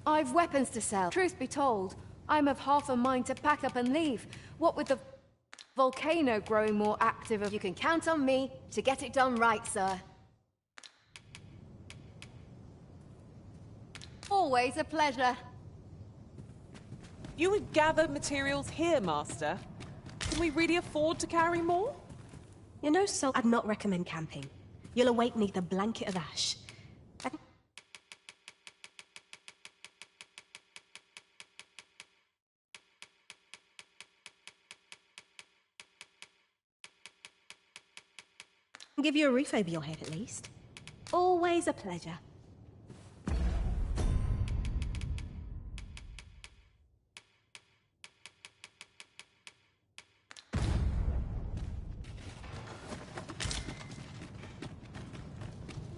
T: I've weapons to sell. Truth be told, I'm of half a mind to pack up and leave. What with the volcano growing more active, you can count on me to get it done right, sir. Always a pleasure.
A: You would gather materials here, Master. Can we really afford to carry more?
J: You know, so I'd not recommend camping. You'll awake neath a blanket of ash. I can give you a roof over your head, at least. Always a pleasure.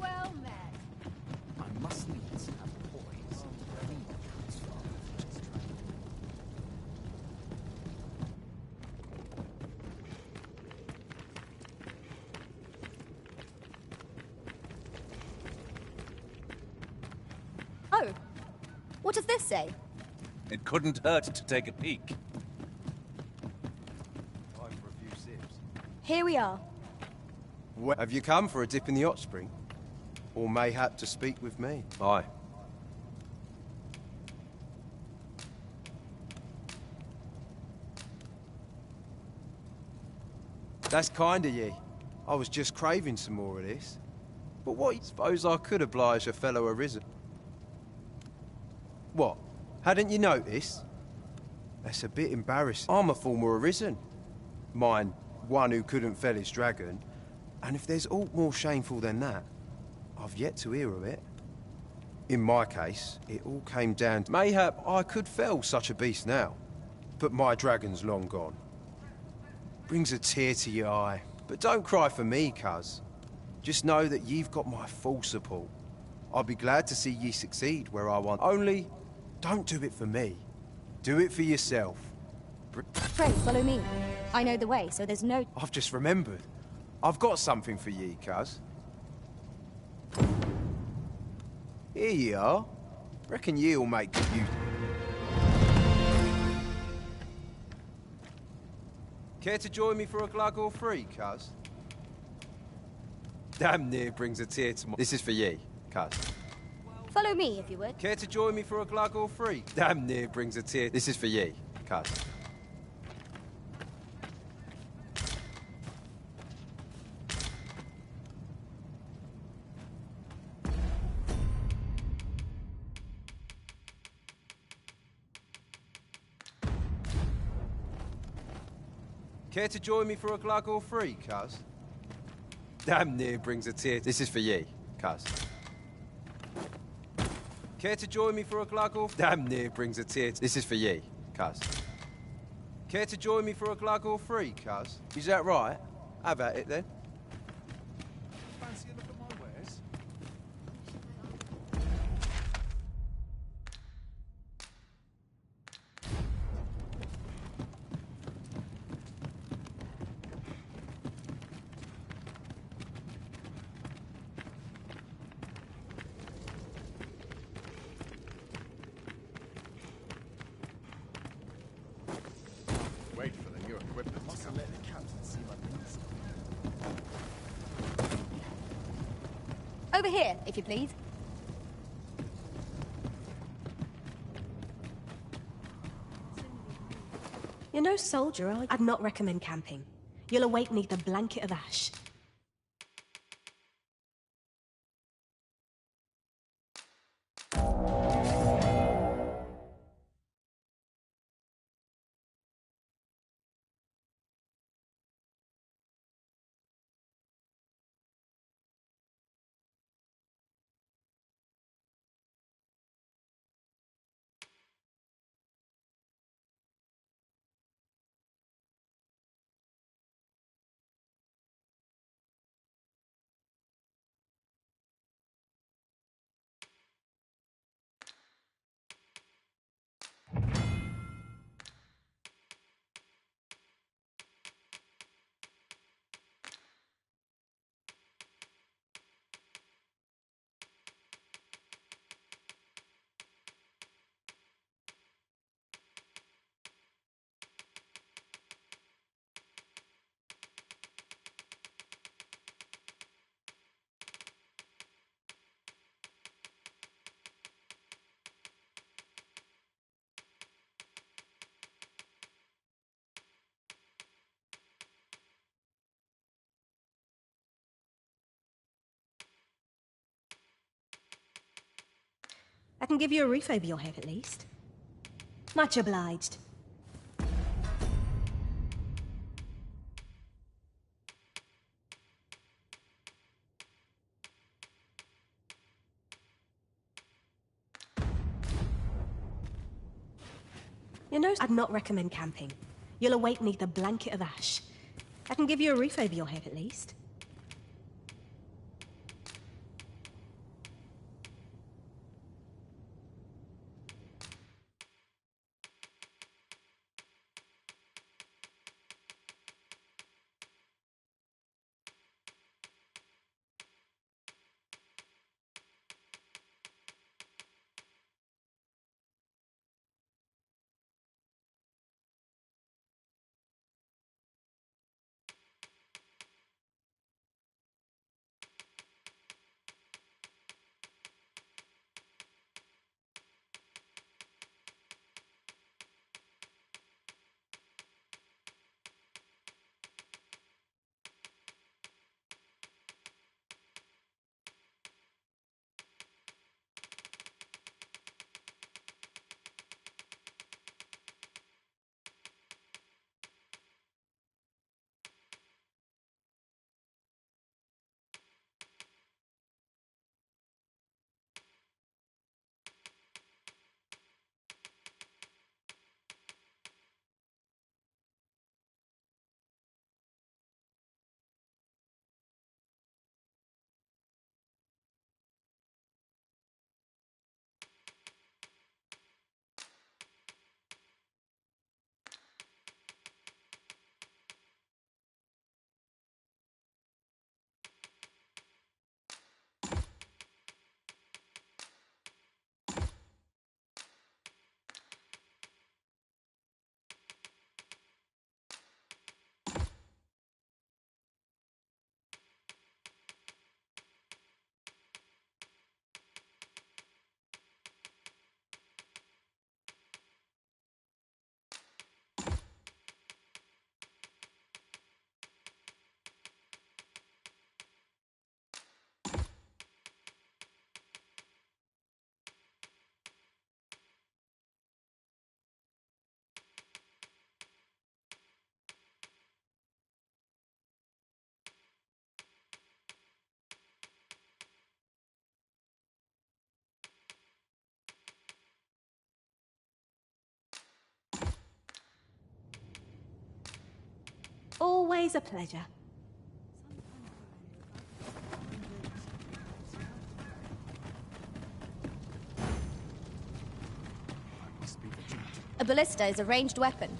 T: Well met.
Q: I must needs have poise.
S: Oh, what does this say?
W: It couldn't hurt to take a peek.
Q: Time for a few sips.
S: Here we are.
H: Have you come for a dip in the hot spring? Or mayhap to speak with me? Aye. That's kind of ye. I was just craving some more of this. But what, suppose I could oblige a fellow arisen? What? Hadn't you noticed? That's a bit embarrassing. I'm a former arisen. Mine, one who couldn't fell his dragon. And if there's aught more shameful than that, I've yet to hear of it. In my case, it all came down to... Mayhap I could fell such a beast now, but my dragon's long gone. Brings a tear to your eye. But don't cry for me, cuz. Just know that you've got my full support. I'll be glad to see ye succeed where I want. Only, don't do it for me. Do it for yourself.
S: Pray, follow me. I know the way, so there's no...
H: I've just remembered. I've got something for ye, cuz. Here ye are. Reckon ye'll make good use. Care to join me for a glug or three, cuz? Damn near brings a tear to my... This is for ye, cuz.
S: Follow me, if you would.
H: Care to join me for a glug or three? Damn near brings a tear... This is for ye, cuz. Care to join me for a glug or three, cuz? Damn near brings a tear... This is for ye, cuz. Care to join me for a glug or... Damn near brings a tear... This is for ye, cuz. Care to join me for a glug or three, cuz? Is that right? Have at it, then.
K: Fancy a look at my wares?
M: Wait for the new equipment to come. Let the captain see my things.
S: Over here, if you please.
J: You're no soldier, are you? I'd not recommend camping. You'll awake neath a blanket of ash. I can give you a roof over your head at least. Much obliged. You know, I'd not recommend camping. You'll awake beneath a blanket of ash. I can give you a roof over your head at least. Always a pleasure.
S: A ballista is a ranged weapon.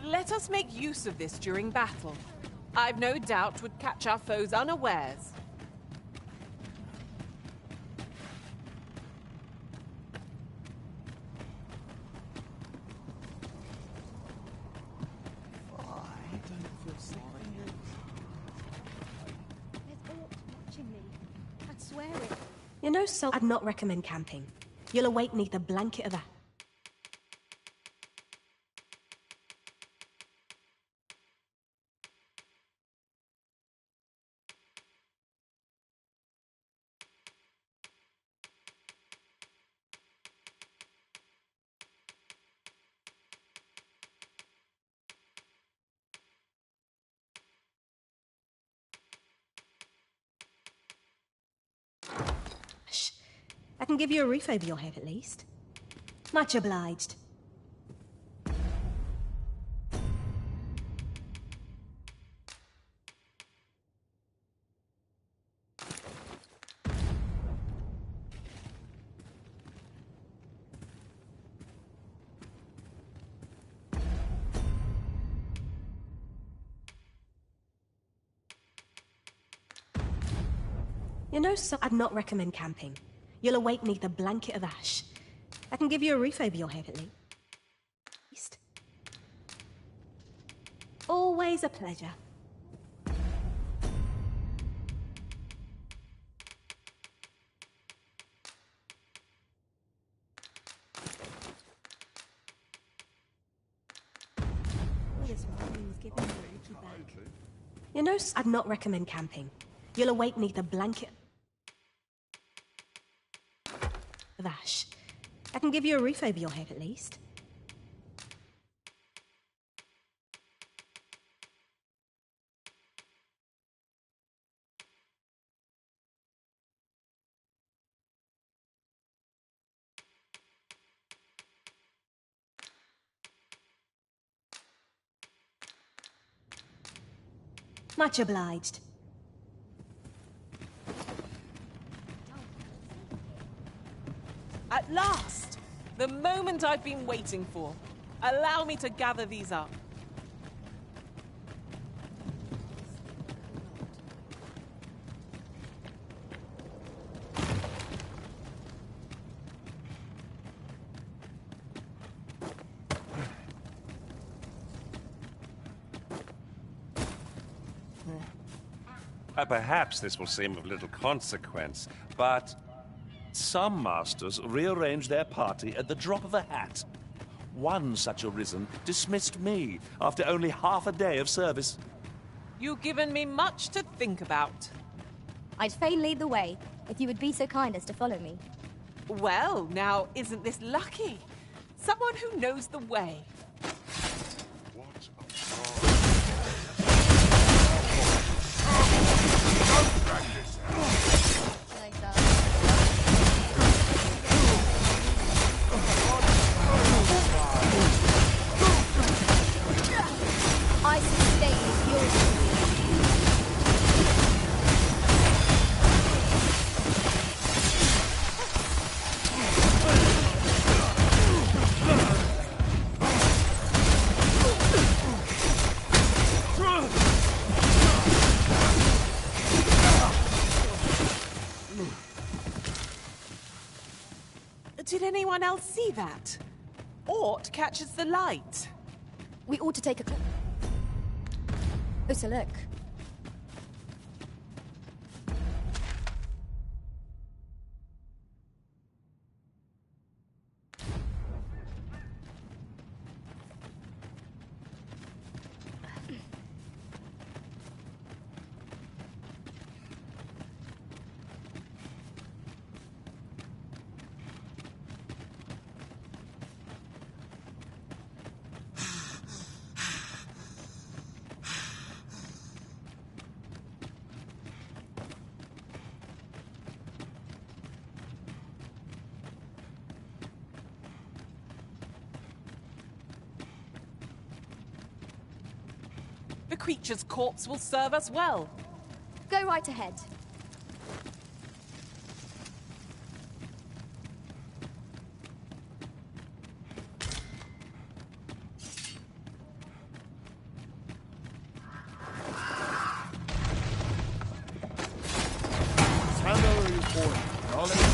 A: Let us make use of this during battle. I've no doubt would catch our foes unawares.
J: You know, I'd not recommend camping. You'll awake beneath a blanket of ash. I can give you a roof over your head at least. Much obliged. You know, I'd not recommend camping. You'll awake beneath a blanket of ash. I can give you a roof over your head at least. Always a pleasure. You know, I'd not recommend camping. You'll awake beneath a blanket of ash. I can give you a roof over your head at least. Much obliged.
A: At last! The moment I've been waiting for. Allow me to gather these up.
W: Perhaps this will seem of little consequence, but some masters rearrange their party at the drop of a hat. One such arisen dismissed me after only half a day of service.
A: You've given me much to think about.
S: I'd fain lead the way, if you would be so kind as to follow me.
A: Well, now, isn't this lucky? Someone who knows the way.
S: I sustain your
A: Did anyone else see that? Ort catches the light.
S: We ought to take a closer look.
A: The creature's corpse will serve us well.
S: Go right ahead.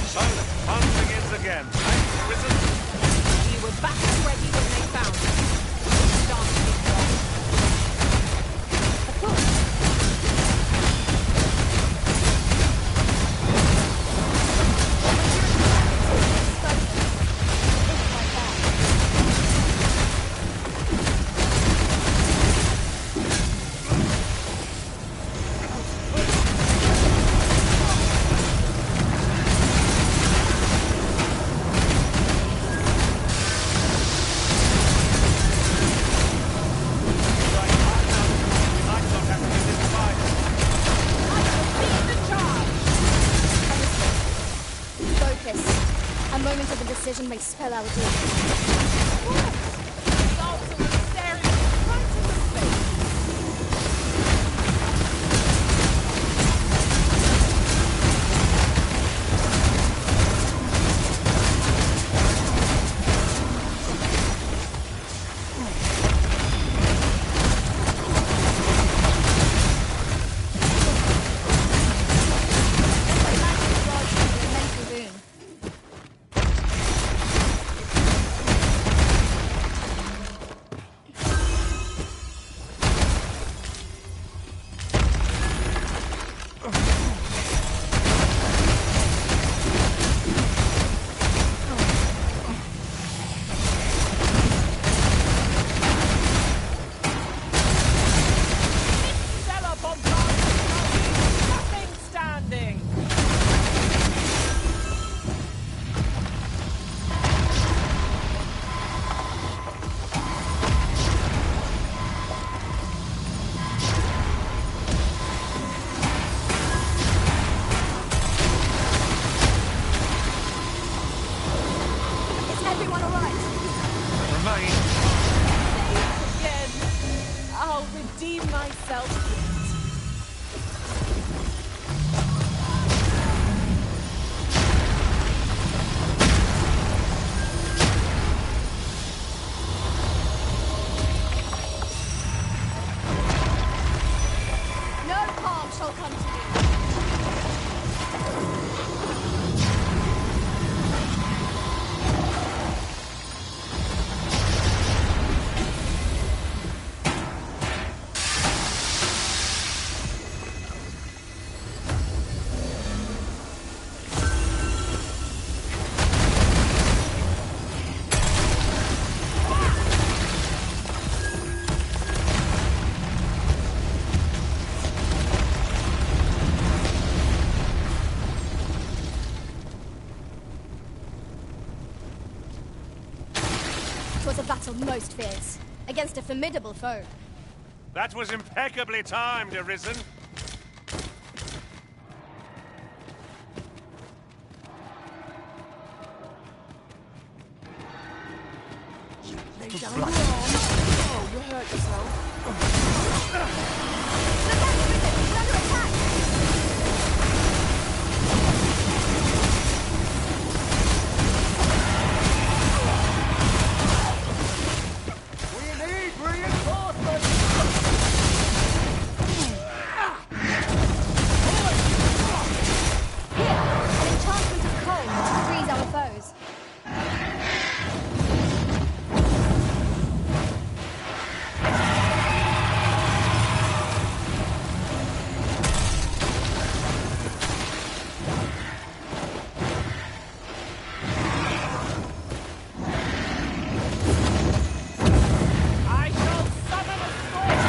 W: Silent, fun begins again. Risen.
A: We were back and ready when they found us. Dance with
S: Focus. A moment of indecision may spell our doom. a battle most fears, against a formidable foe.
W: That was impeccably timed, Arisen.
G: Lay down your arms. Oh, you hurt yourself.
S: Look out, Arisen! We're under attack!
Q: We need reinforcements!
S: Here, an enchantment of cold to freeze our foes.
A: I shall summon a storm!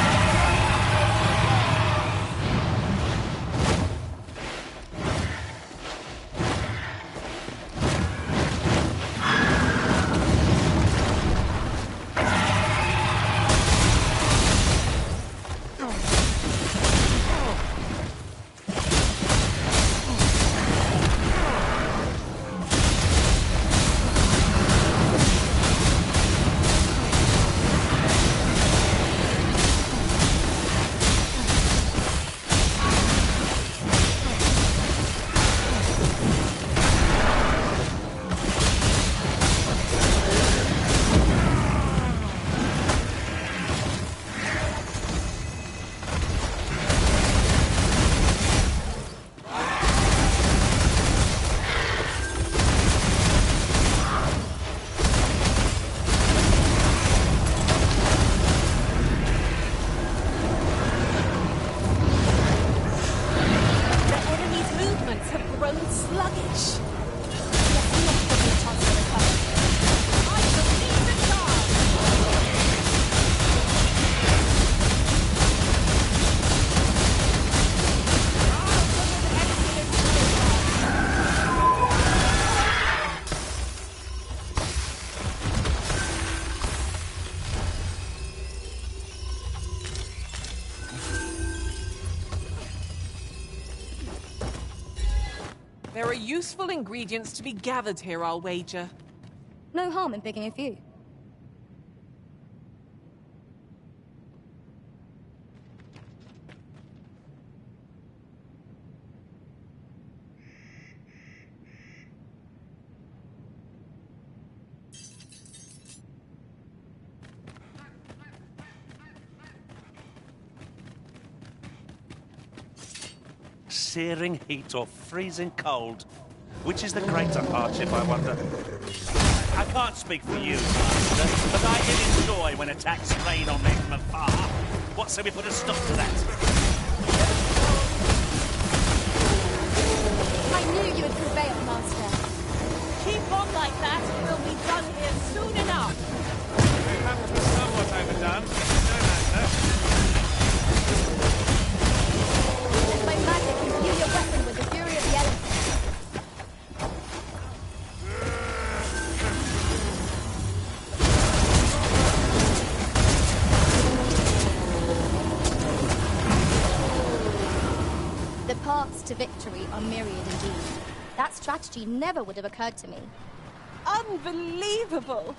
A: The enemy's movements have grown sluggish. I believe in God! There are useful ingredients to be gathered here, I'll wager.
S: No harm in picking a few.
W: Searing heat or freezing cold? Which is the greater hardship, I wonder? I can't speak for you, Master, but I did enjoy when attacks rain on me from afar. What say we put a stop to that?
S: I knew you would prevail, Master.
A: Keep on like that, and we'll be done here soon enough.
W: It happens to be somewhat overdone. No matter.
S: With my magic, imbue your weapon with the fury of the elements. The paths to victory are myriad indeed. That strategy never would have occurred to me.
A: Unbelievable!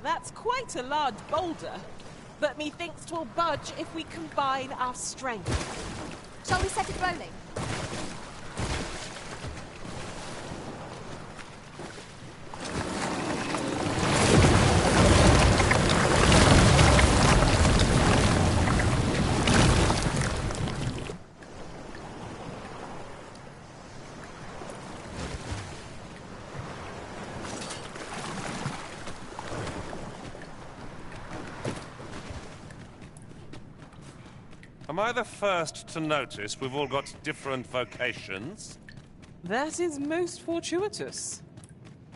A: That's quite a large boulder, but methinks 'twill budge if we combine our strength.
S: Shall we set it rolling?
W: Am I the first to notice we've all got different vocations?
A: That is most fortuitous.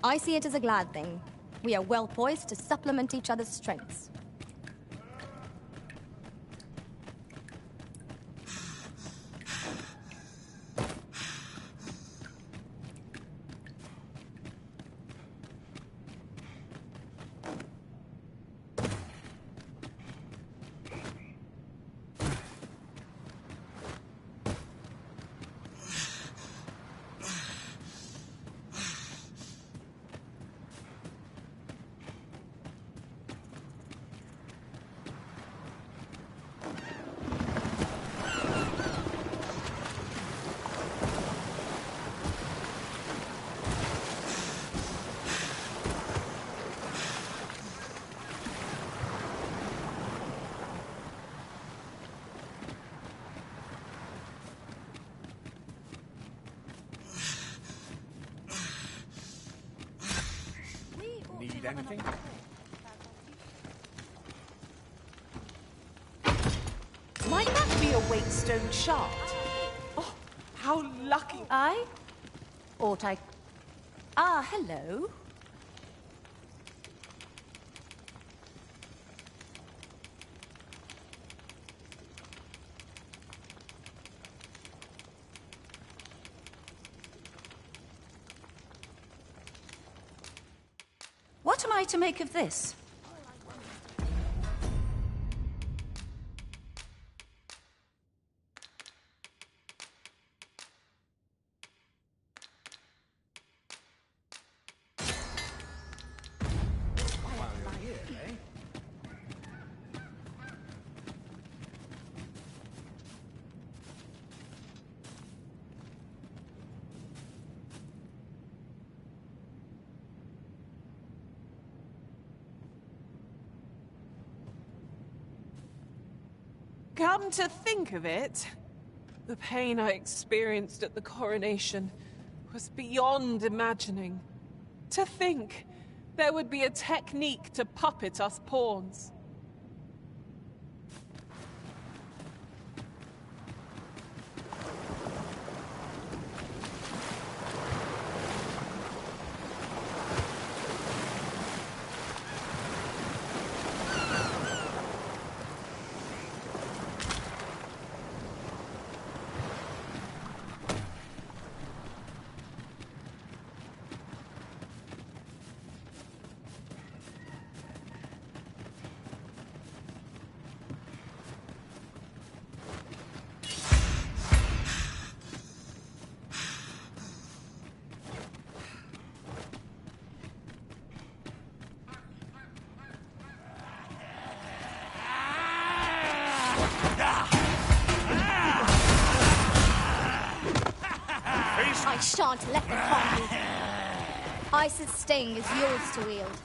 S: I see it as a glad thing. We are well poised to supplement each other's strengths.
Q: Need anything?
A: Might that be a Waitstone shaft? Oh, how lucky.
I: Aye? Ought I... Ah, hello. What am I to make of this?
A: Come to think of it, the pain I experienced at the coronation was beyond imagining. To think there would be a technique to puppet us pawns.
S: I shan't let them harm you. Ice's sting is yours to wield.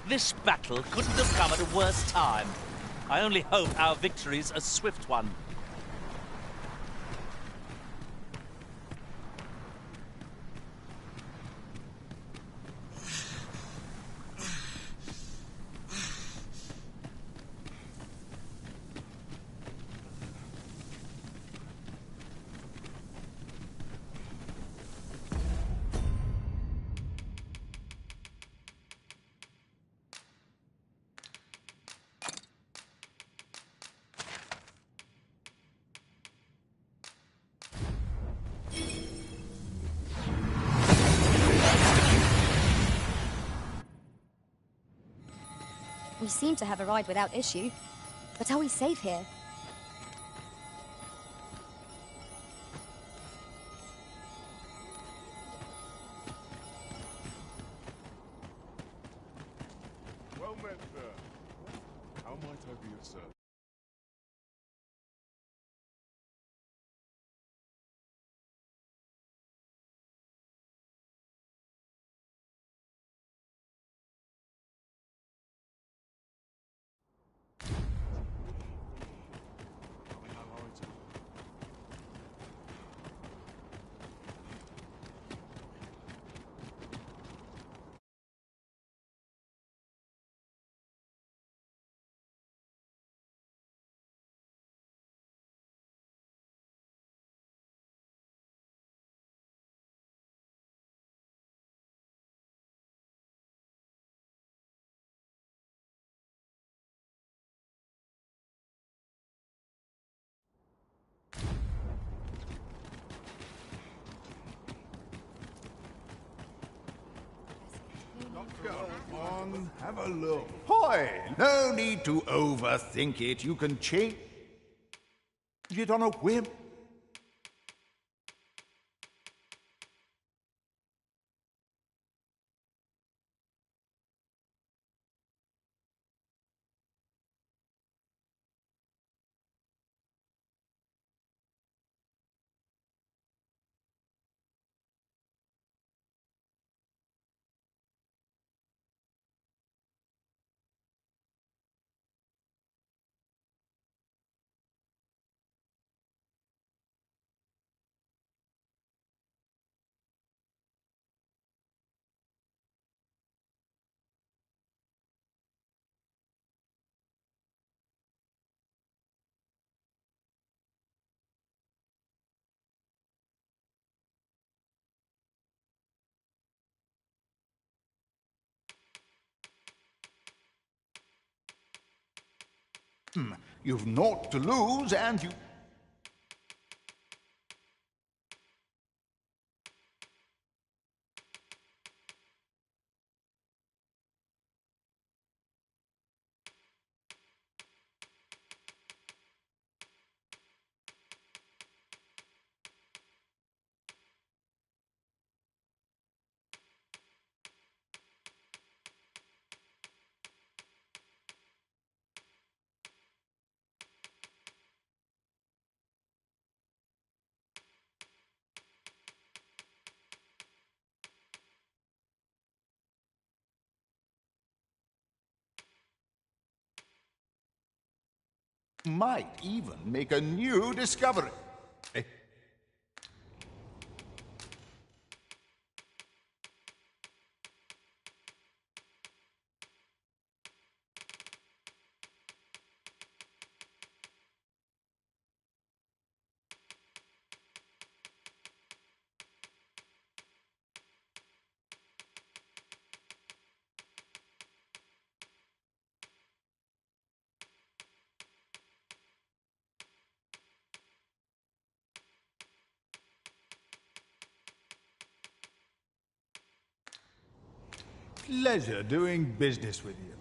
P: This battle couldn't have come at a worse time. I only hope our victory's a swift one.
S: We seem to have arrived without issue. But are we safe here?
R: Well met, sir. How might I be of service?
N: Come on, have a look. Hoy! No need to overthink it. You can change it on a whim. You've naught to lose, and you... might even make a new discovery. Eh? Pleasure doing business with you.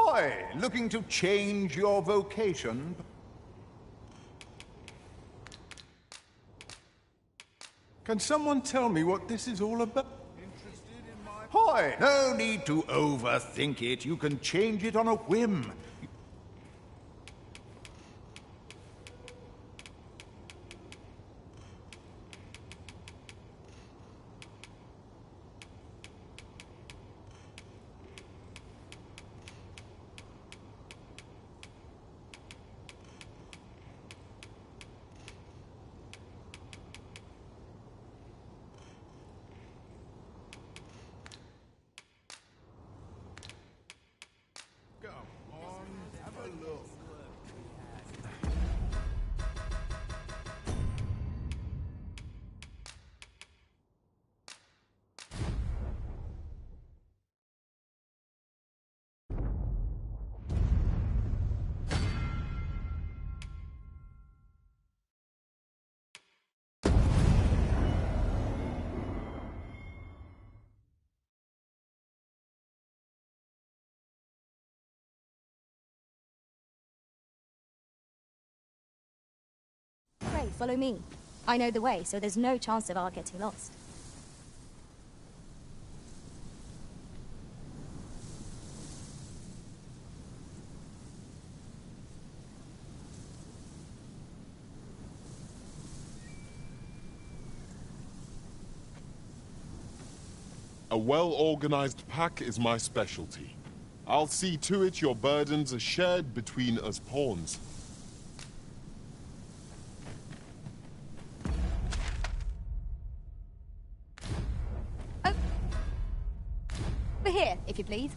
N: Hi, looking to change your vocation?
R: Can someone tell me what this is all about?
N: Hi, no need to overthink it. You can change it on a whim.
S: Pray, follow me. I know the way, so there's no chance of our getting lost.
R: A well-organized pack is my specialty. I'll see to it your burdens are shared between us pawns.
S: Over here, if you please.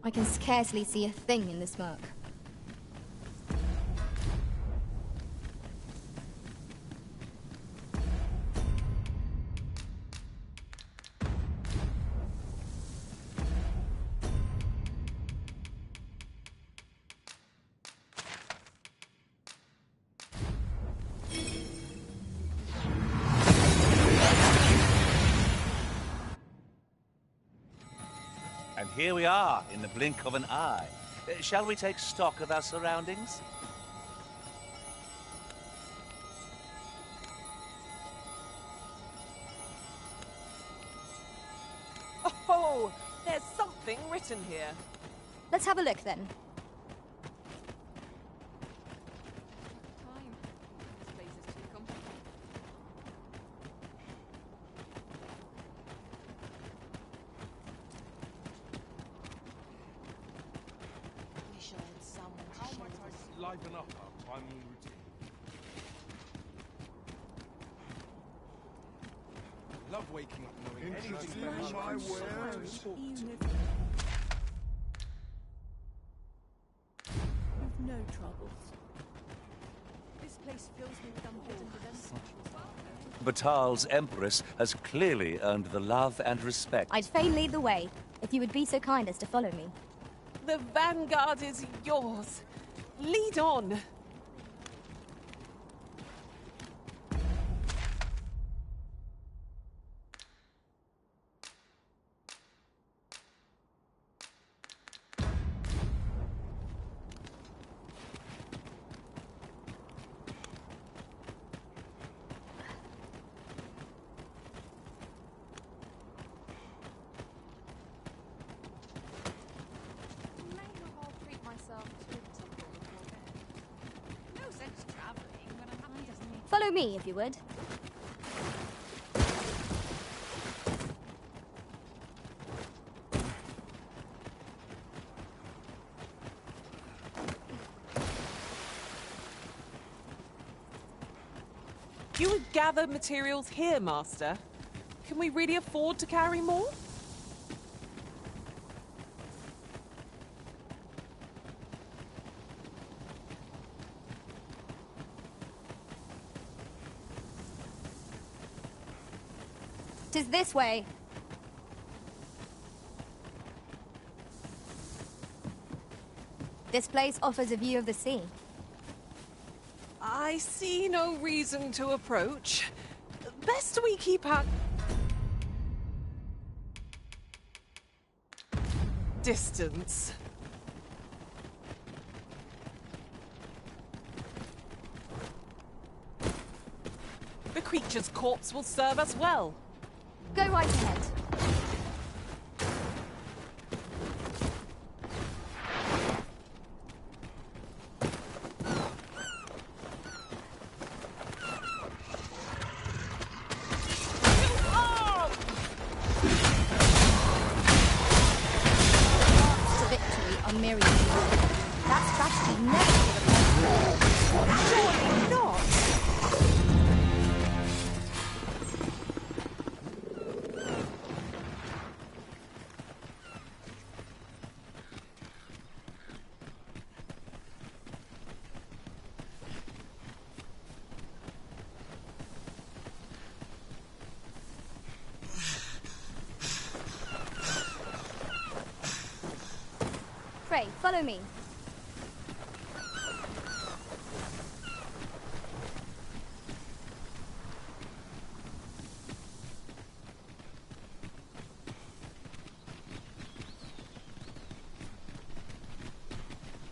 S: I can scarcely see a thing in the smoke.
P: And here we are, in the blink of an eye. Shall we take stock of our surroundings?
A: Oh, there's something written here.
S: Let's have a look then.
F: Liven up our primal routine.
R: Love waking up knowing anything about my wares.
B: You've no troubles. This place fills me with unbidden events.
W: Batal's Empress has clearly earned the love and respect.
S: I'd fain lead the way, if you would be so kind as to follow me.
A: The vanguard is yours. Lead on.
S: Follow me, if you would.
A: You would gather materials here, Master. Can we really afford to carry more?
S: Tis this way. This place offers a view of the sea.
A: I see no reason to approach. Best we keep our distance. The creature's corpse will serve us well.
S: Go right ahead. Pray, follow me.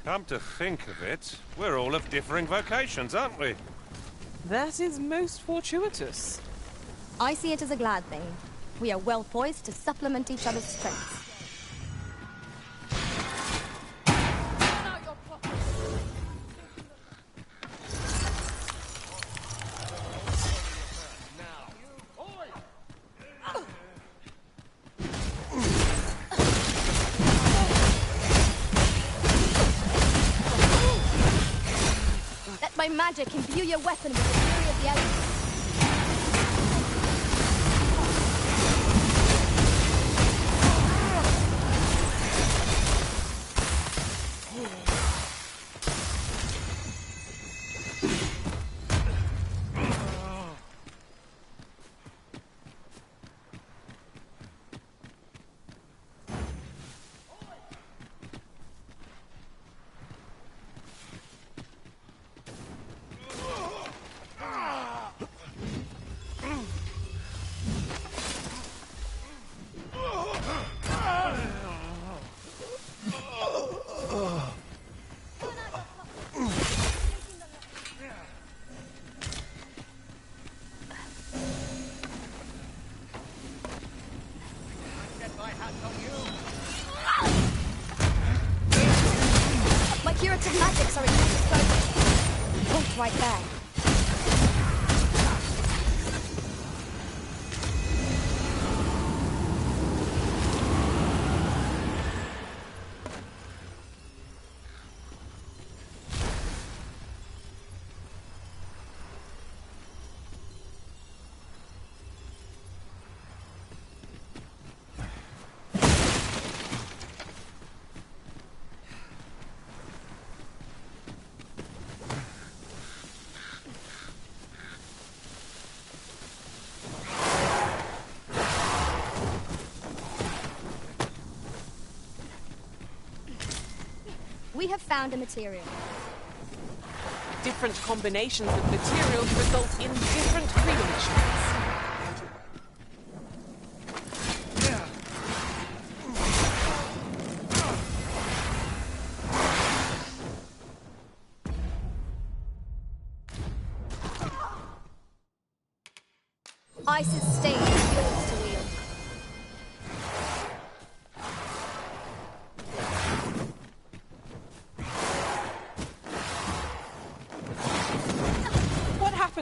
W: Come to think of it, we're all of differing vocations, aren't we?
A: That is most fortuitous.
S: I see it as a glad thing. We are well poised to supplement each other's strengths. Let my magic imbue your weapon with the fury of the elements. My curative magics are at your disposal. Point right there. We have found a material.
A: Different combinations of materials result in different creations.
S: Ice's state is yours to wield.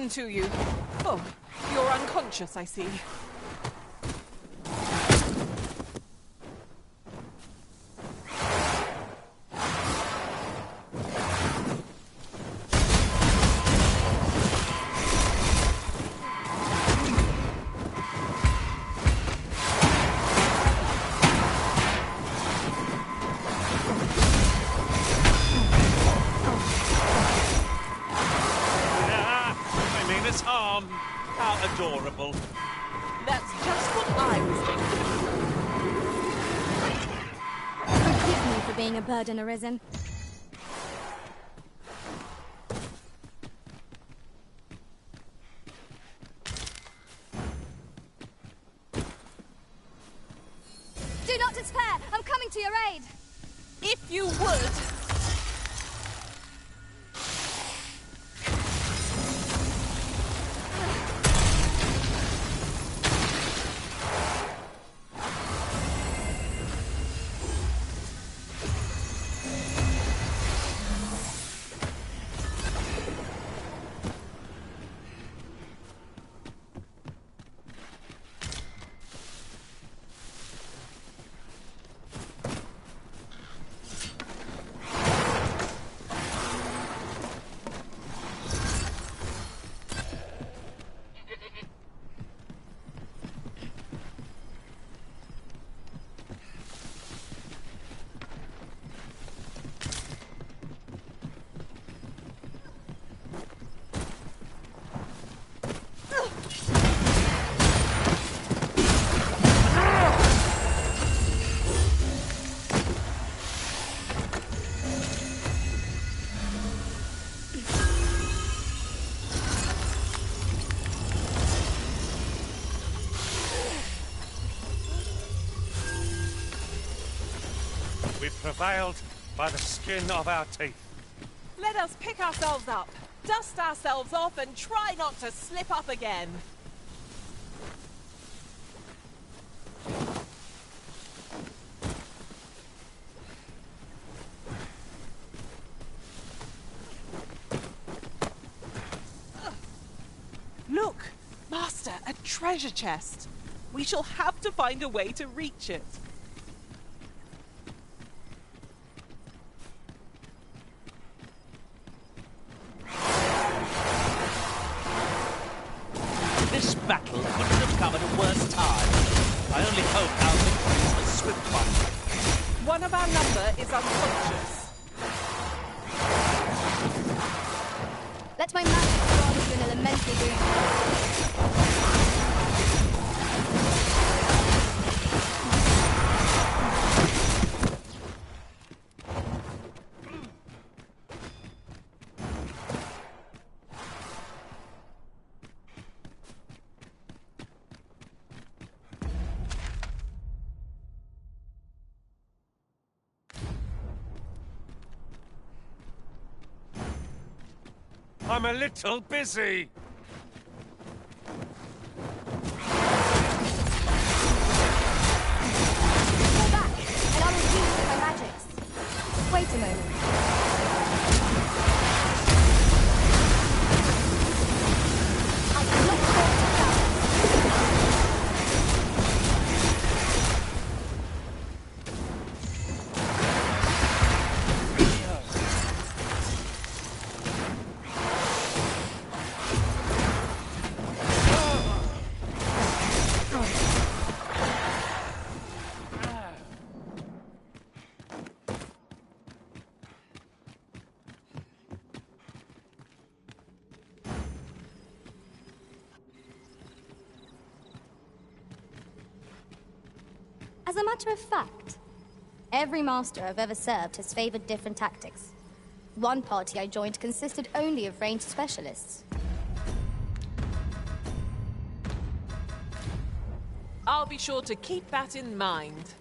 A: happened to you? Oh, you're unconscious, I see.
W: How adorable.
A: That's just what I was thinking.
S: Forgive me for being a burden, Arisen.
O: Do not despair! I'm coming to your aid!
A: If you would...
W: We prevailed by the skin of our teeth.
A: Let us pick ourselves up, dust ourselves off, and try not to slip up again. Look, Master, a treasure chest. We shall have to find a way to reach it.
P: This battle couldn't have come at a worse time. I only hope our victory is a swift one.
A: One of our number is unconscious.
S: Let my magic grant you an elementary boon.
W: I'm a little busy.
S: Go back, and I will use you with my magics. Wait a moment. I cannot talk to cowards. As a matter of fact, every master I've ever served has favored different tactics. One party I joined consisted only of ranged specialists.
A: I'll be sure to keep that in mind.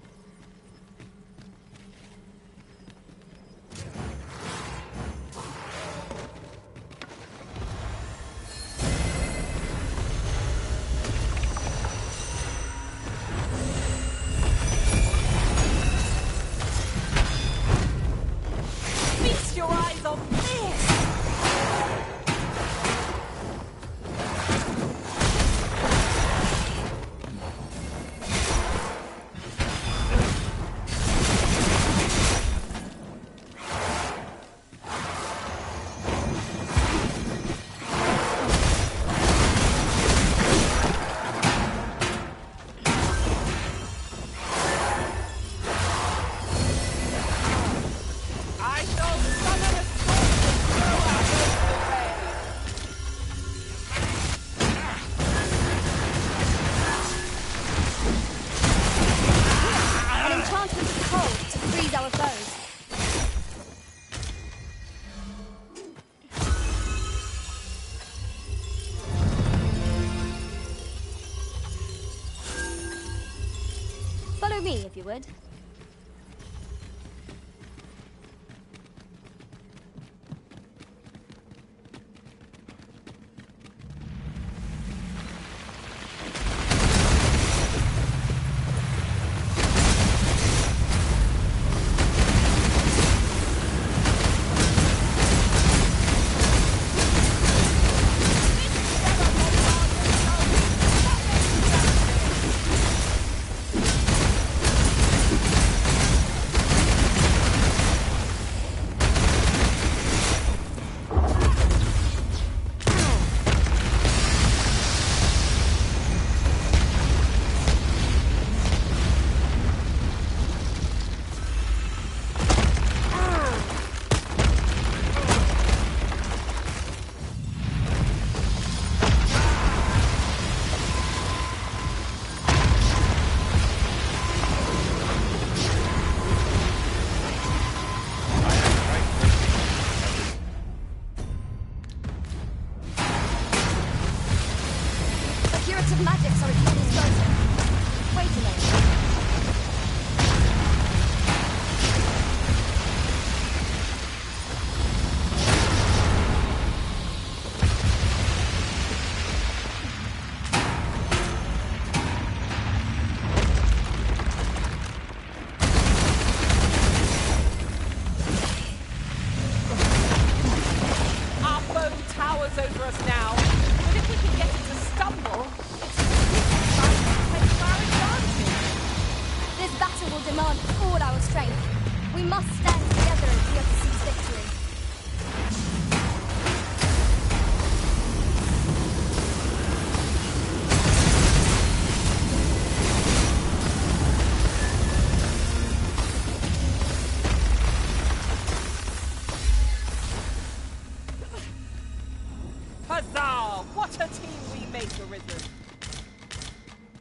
A: Feast your eyes on this!
S: me, if you would.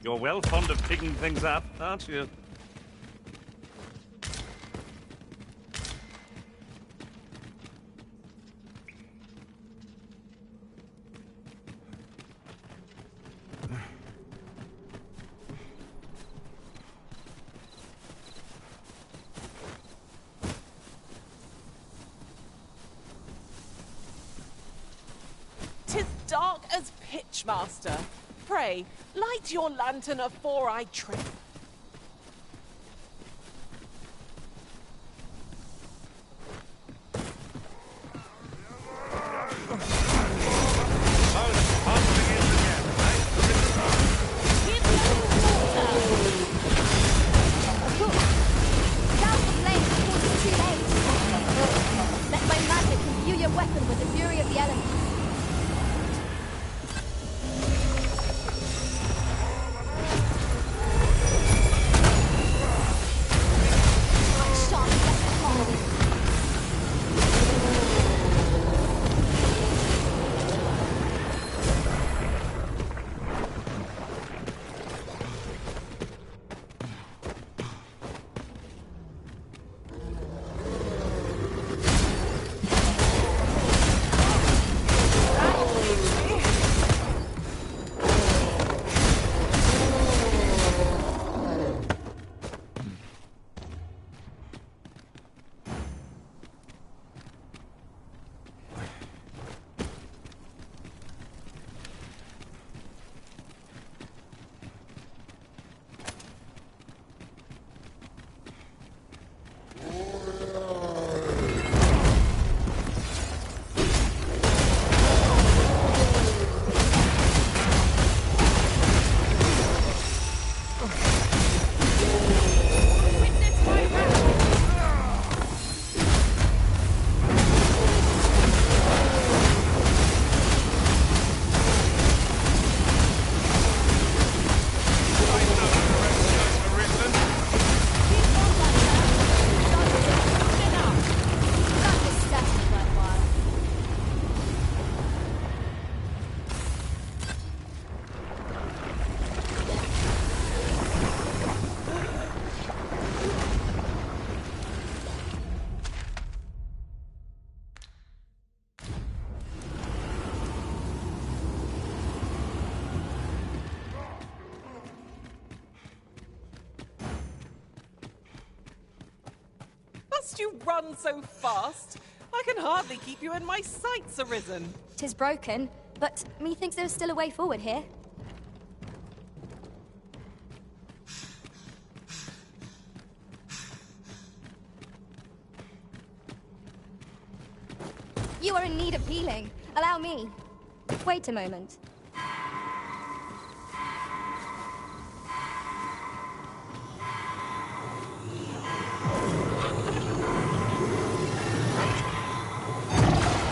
W: You're well fond of picking things up, aren't you?
A: "'Tis dark as pitch, master. Pray, light your lantern afore I trip." must you run so fast? I can hardly keep you in my sights, Arisen.
S: 'Tis broken, but methinks there is still a way forward here. You are in need of healing. Allow me. Wait a moment.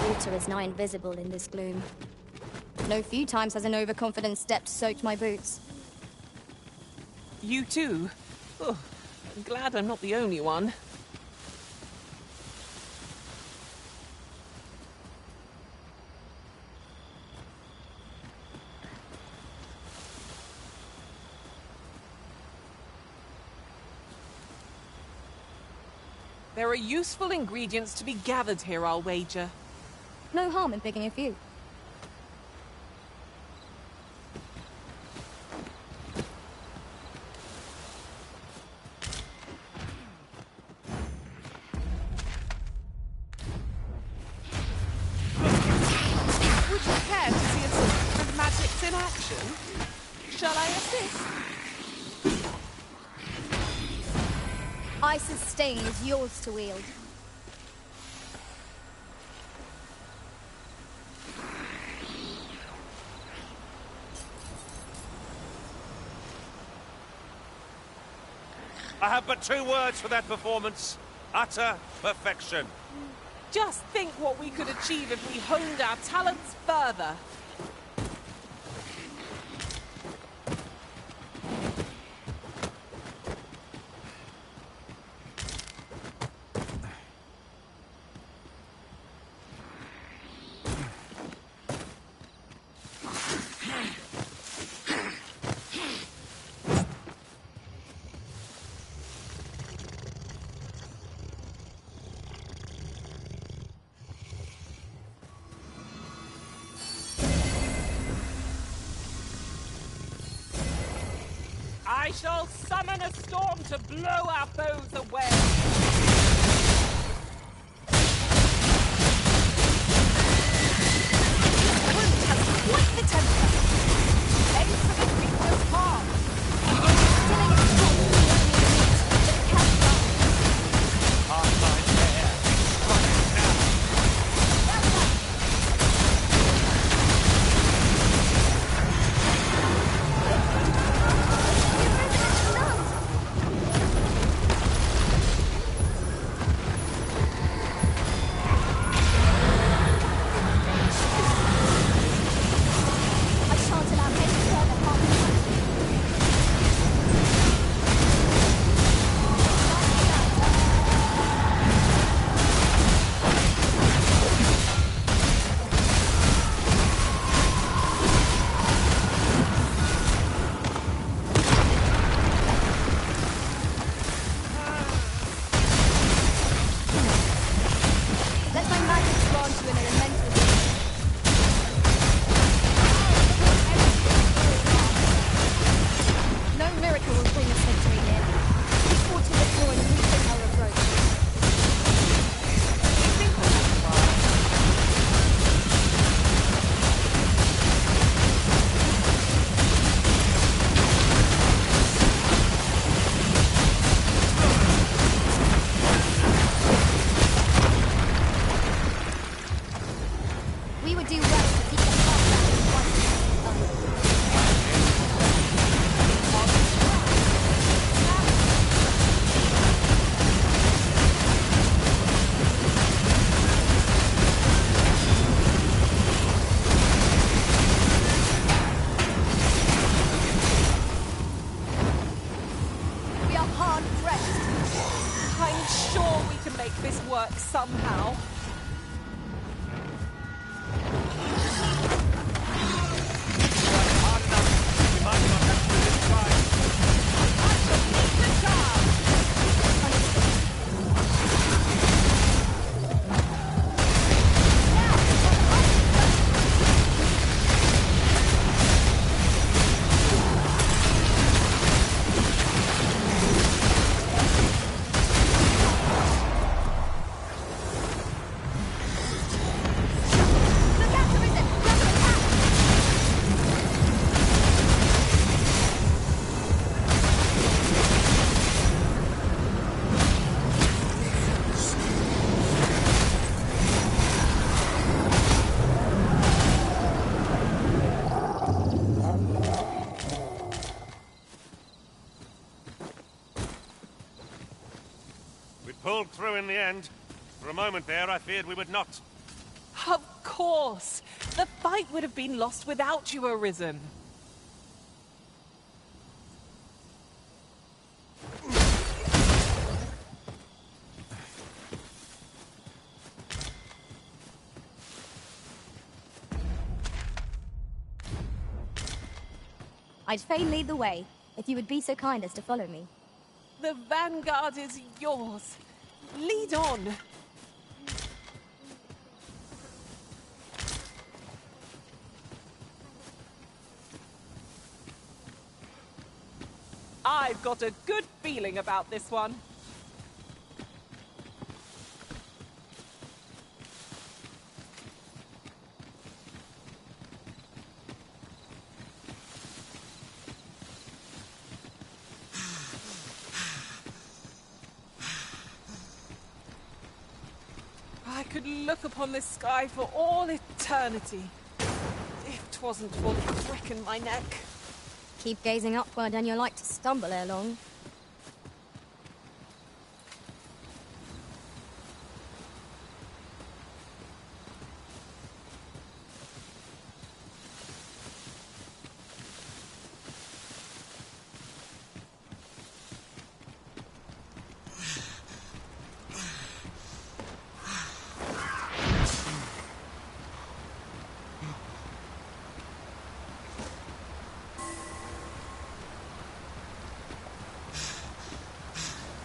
S: Water is now invisible in this gloom. No few times has an overconfident step soaked my boots.
A: You too? Oh, I'm glad I'm not the only one. There are useful ingredients to be gathered here, I'll wager.
S: No harm in picking a few.
A: Would you care to see a of magics in action? Shall I assist?
S: Ice's sting is yours to wield.
W: I have but 2 words for that performance. Utter perfection.
A: Just think what we could achieve if we honed our talents further. I shall summon a storm to blow our foes away. Wind has quite the temper. Aim for the creature's heart.
S: Killing its soul is the only meat that it can die.
W: Half my hair. Strike it now.
S: I shan't allow any further harm to happen. Let my magic grant you an elemental gift. No miracle will bring us victory here. We fought to the floor and rethink our approach.
A: You think I'll have fun?
S: We would do well to keep the heart back in one. We are hard pressed.
A: I'm sure we can make this work somehow.
W: Hard enough. We might not have to do this twice.
D: pulled through in the end. For a moment there, I feared we would not.
A: Of course! The fight would have been lost without you, Arisen.
S: I'd fain lead the way, if you would be so kind as to follow me.
A: The vanguard is yours. Lead on. I've got a good feeling about this one. I could look upon this sky for all eternity, if 'twasn't for the crick in my neck.
S: Keep gazing upward and you're like to stumble ere long.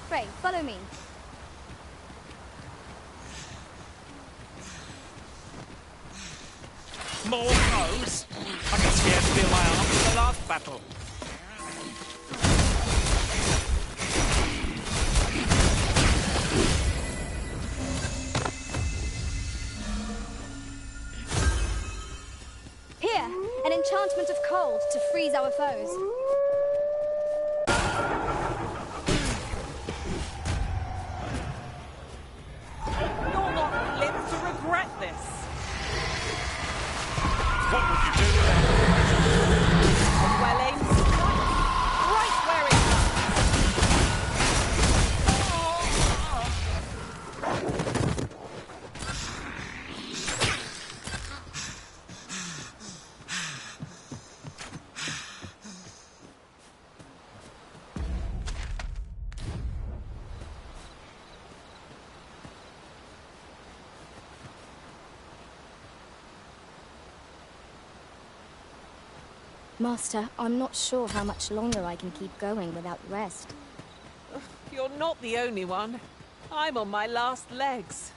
S: Pray, follow me.
W: More foes? I can scarce feel my arms in the last battle.
S: Here, an enchantment of cold to freeze our foes.
A: You'll not live to regret this.
D: What would you do then?
A: A well-aimed strike, right where it
S: Master, I'm not sure how much longer I can keep going without rest.
A: You're not the only one. I'm on my last legs.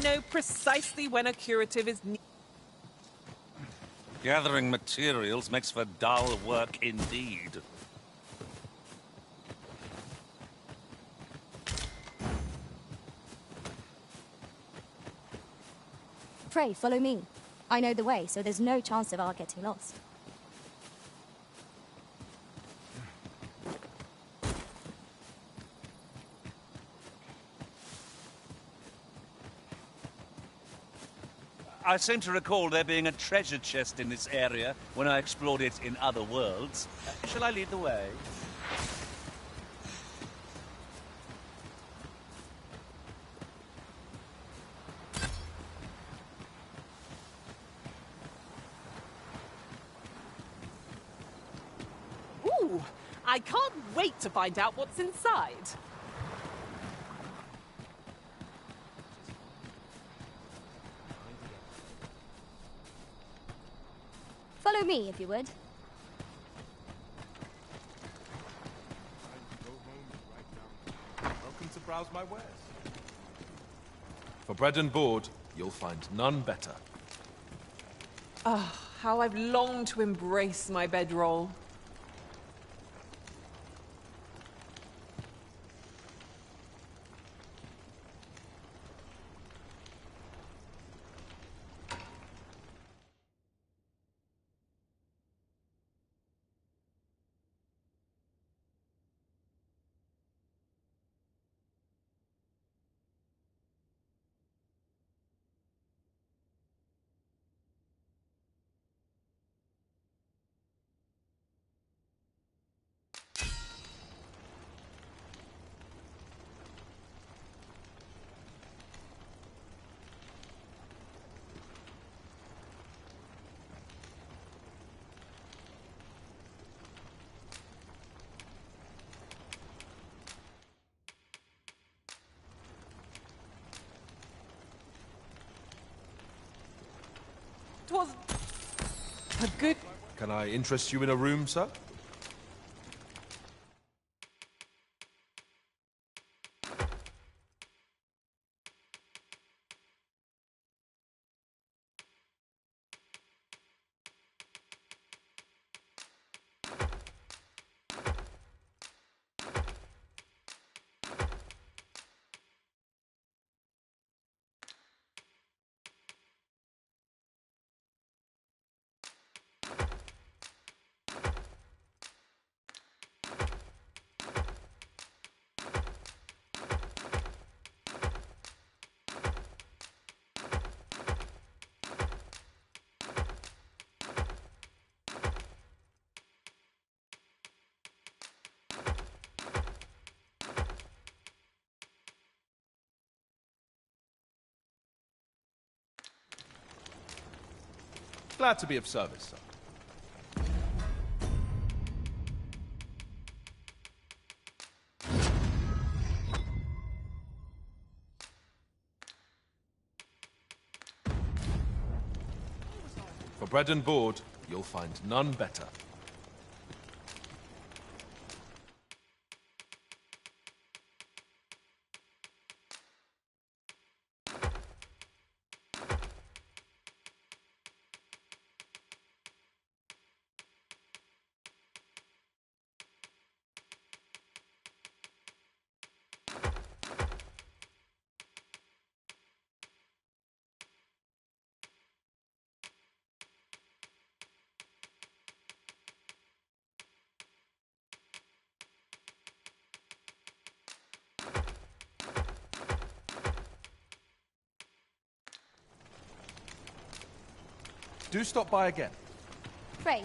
A: know precisely when a curative is needed.
W: Gathering materials makes for dull work indeed.
S: Pray, follow me. I know the way, so there's no chance of our getting lost.
W: I seem to recall there being a treasure chest in this area when I explored it in other worlds. Shall I lead the way?
A: Ooh, I can't wait to find out what's inside.
S: Follow me, if you would.
K: Welcome to browse my wares. For bread and board, you'll find none better.
A: Ah, how I've longed to embrace my bedroll. Twas a good...
K: Can I interest you in a room, sir? Glad to be of service, sir. For bread and board, you'll find none better. Do stop by again.
S: Pray.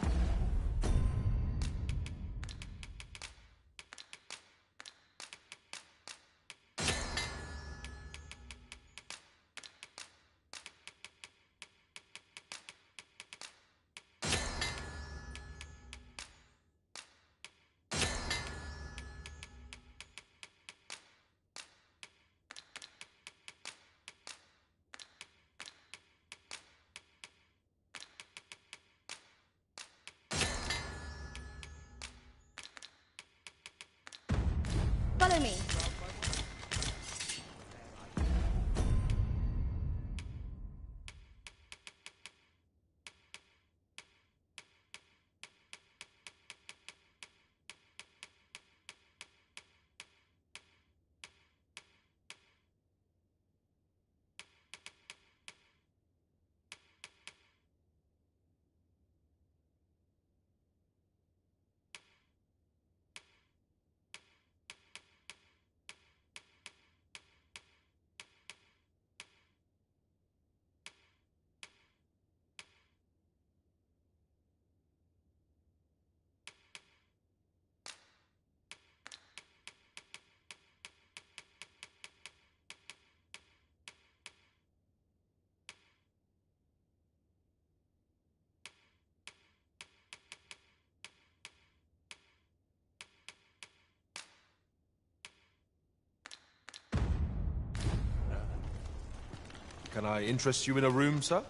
L: Can I interest you in a room, sir?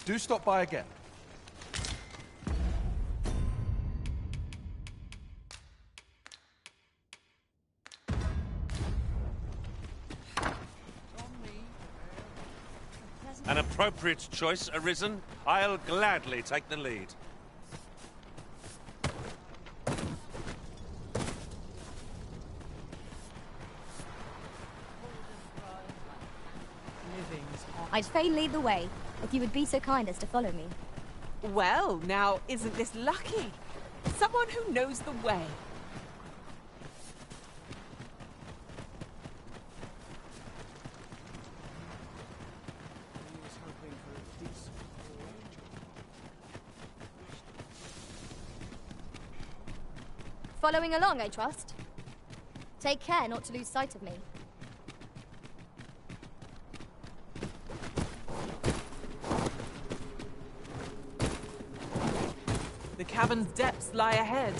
L: Do stop by again.
W: An appropriate choice arisen. I'll gladly take the lead.
S: I'd fain lead the way, if you would be so kind as to follow me.
A: Well, now, isn't this lucky? Someone who knows the way.
S: Following along, I trust. Take care not to lose sight of me.
A: The cavern's depths lie ahead.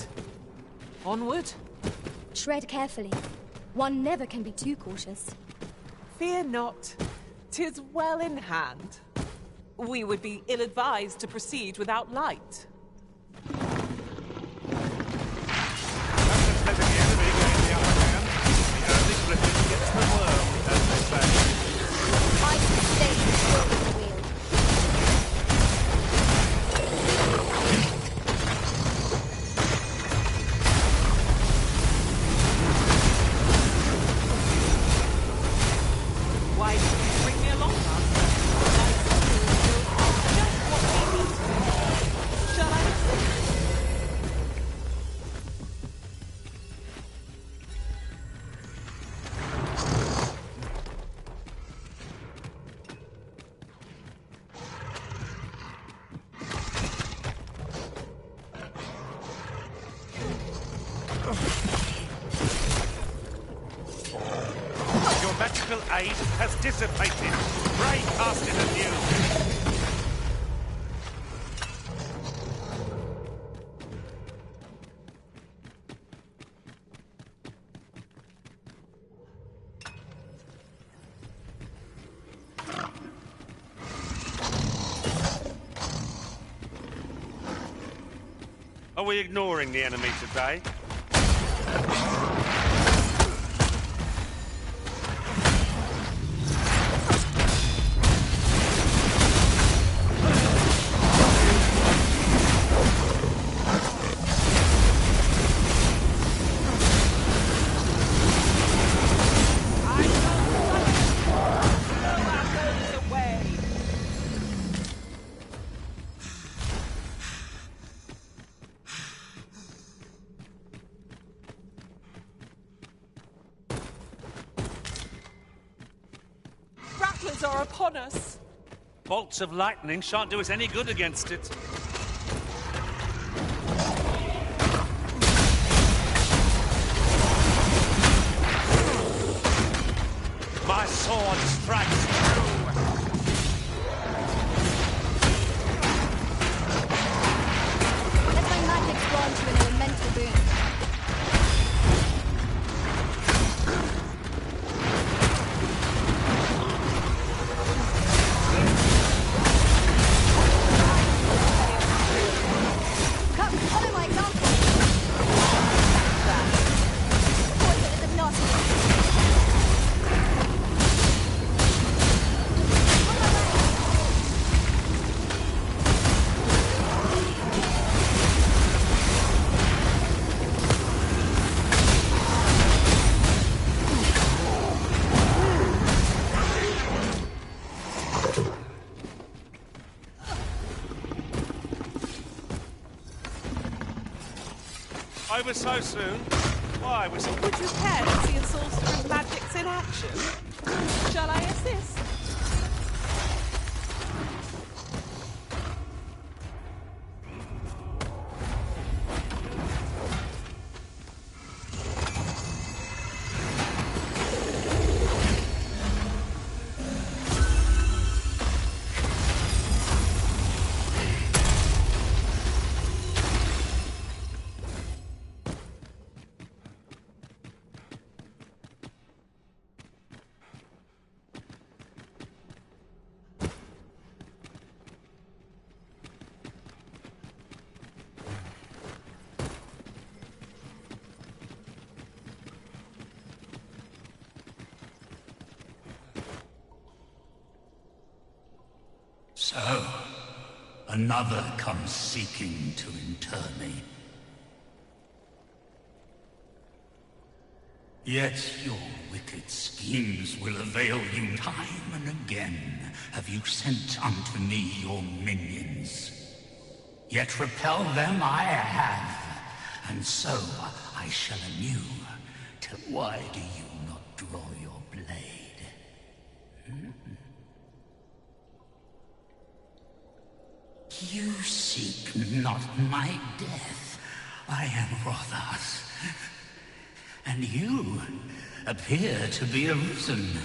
A: Onward.
S: Tread carefully. One never can be too cautious.
A: Fear not. 'Tis well in hand. We would be ill-advised to proceed without light.
S: I can stay still with the wheel.
A: Why did you bring me along, Master? Just what we need. Shall I?
W: Your magical aid has dissipated. Pray cast it anew. Are we ignoring the enemy today?
A: Rattlers are upon us.
W: Bolts of lightning shan't do us any good against it. My sword strikes true.
S: Let my magic grant you an elemental boon.
D: Over so soon? Why was it?
A: Would you care to see a sorcerer's magics in action? Shall I assist?
E: So, another comes seeking to inter me. Yet your wicked schemes will avail you. Time and again have you sent unto me your minions. Yet repel them I have, and so I shall anew. Why do you not draw your blade? You seek not my death. I am Rothar's. And you appear to be arisen.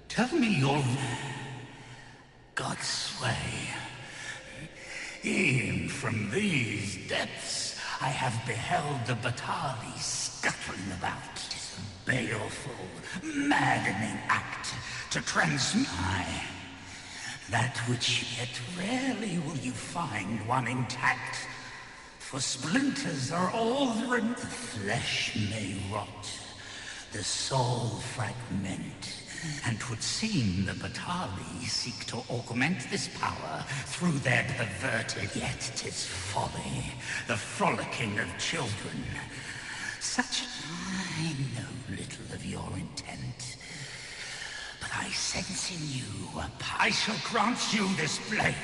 E: Tell me your God's way. E'en from these depths I have beheld the Batali scuttling about. 'Tis a baleful, maddening act to transmit. That which yet rarely will you find one intact. For splinters are all the flesh may rot, the soul fragment, and 'twould seem the Batali seek to augment this power through their perverted, yet 'tis folly, the frolicking of children. Such I know little of your intent, but I sense in you I shall grant you this blade.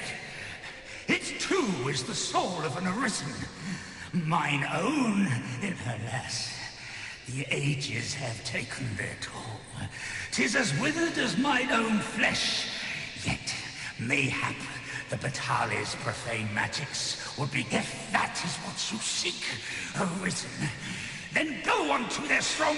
E: It too is the soul of an arisen, mine own. Alas, the ages have taken their toll. 'Tis as withered as mine own flesh. Yet, mayhap, the Batali's profane magics would be. If that is what you seek, arisen, then go on to their strong.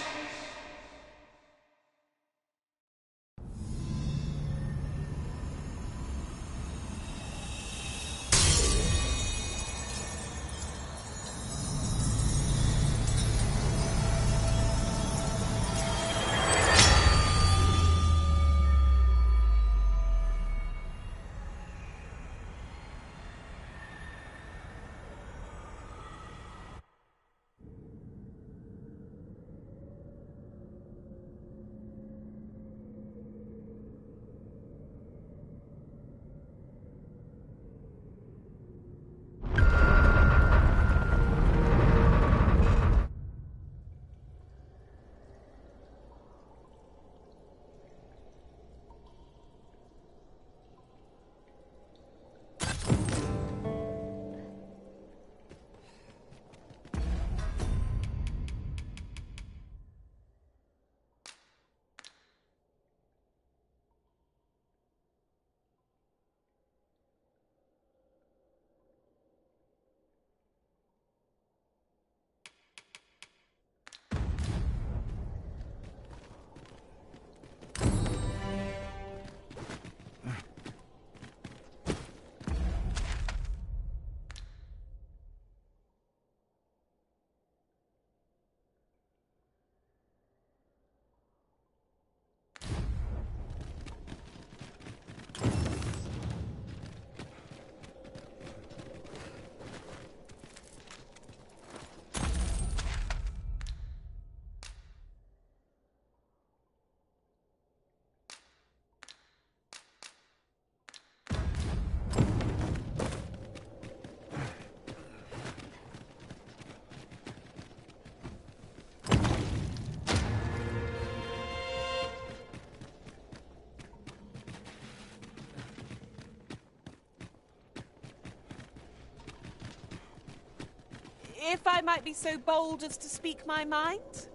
A: if I might be so bold as to speak my mind.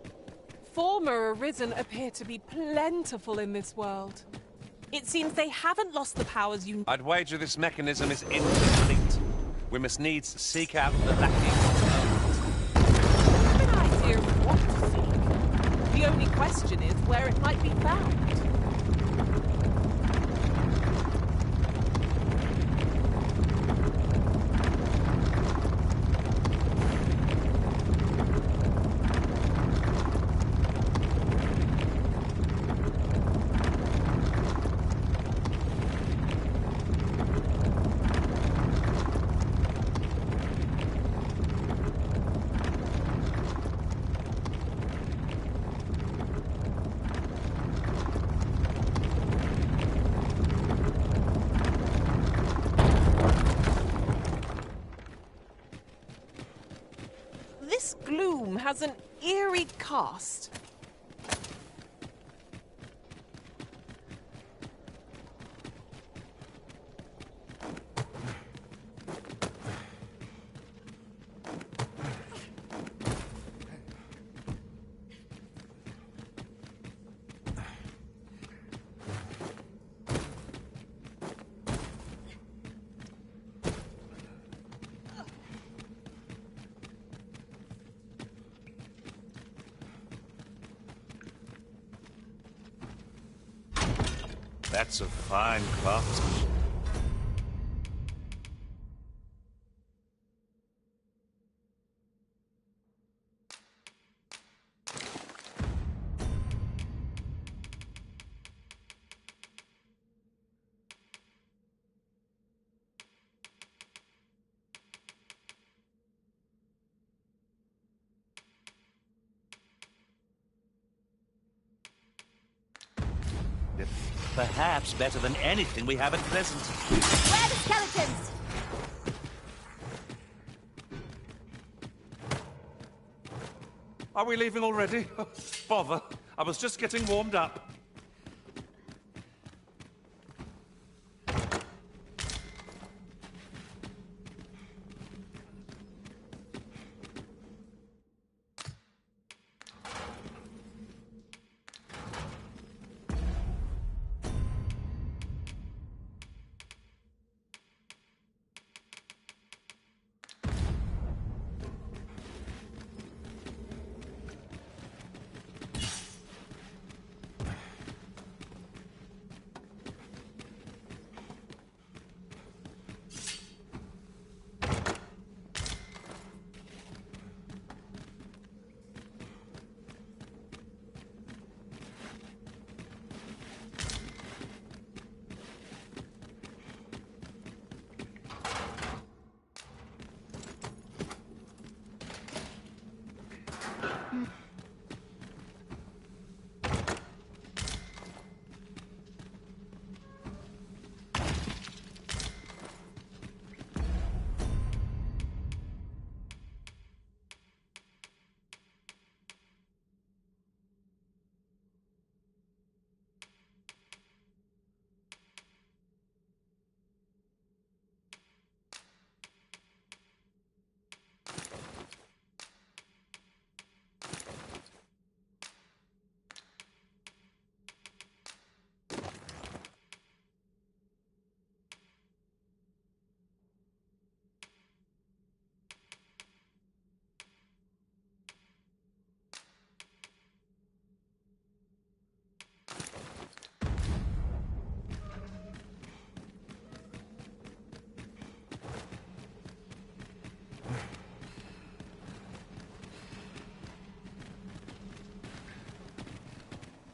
A: Former Arisen appear to be plentiful in this world. It seems they haven't lost the powers you...
D: I'd wager this mechanism is incomplete. We must needs seek out the lacking component.
A: I have an idea of what to seek. The only question is where it might be found. This gloom has an eerie cast.
D: That's a fine craftsmanship.
P: Perhaps better than anything we have at present.
S: Where are the skeletons?
D: Are we leaving already? Bother. I was just getting warmed up.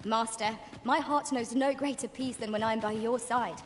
S: Master, my heart knows no greater peace than when I'm by your side.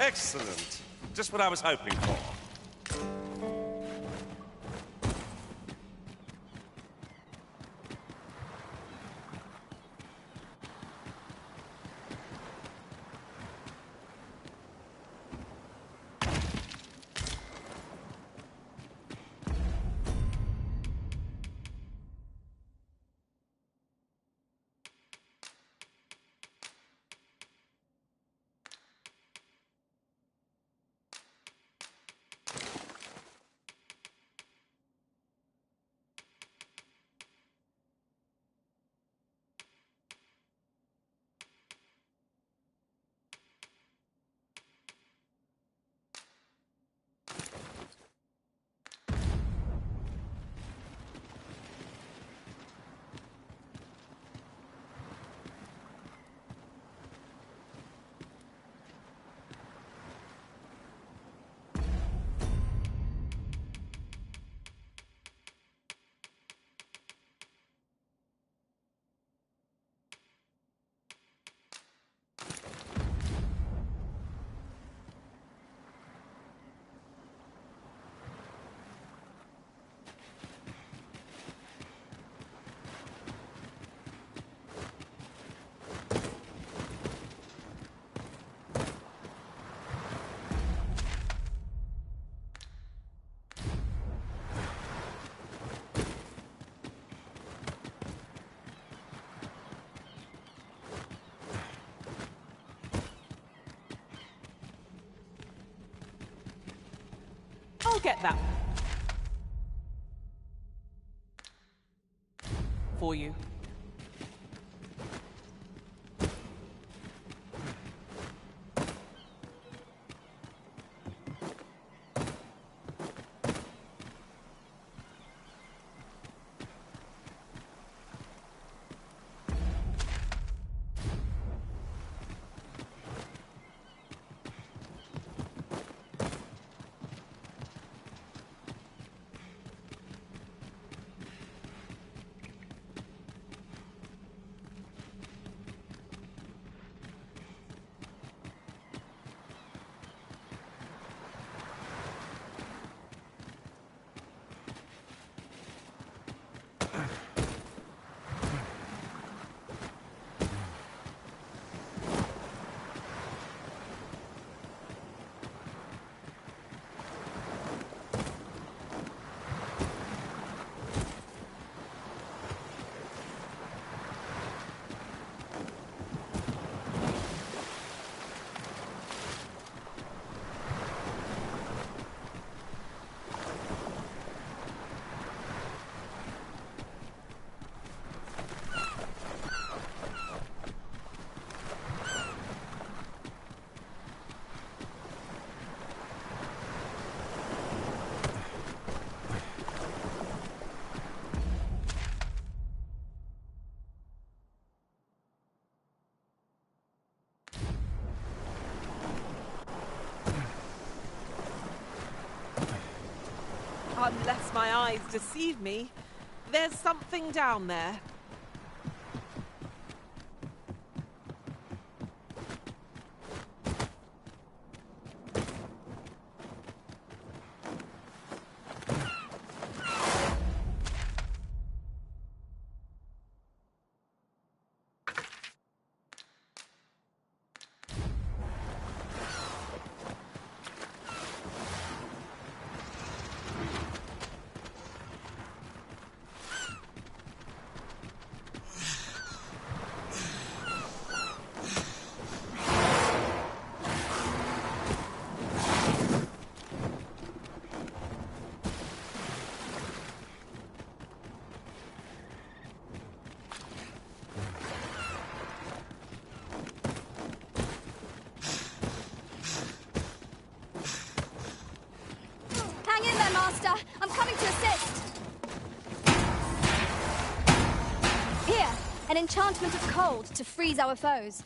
D: Excellent. Just what I was hoping for.
A: I'll get that. For you. Unless my eyes deceive me, there's something down there.
S: I'm coming to assist! Here, an enchantment of cold to freeze our foes.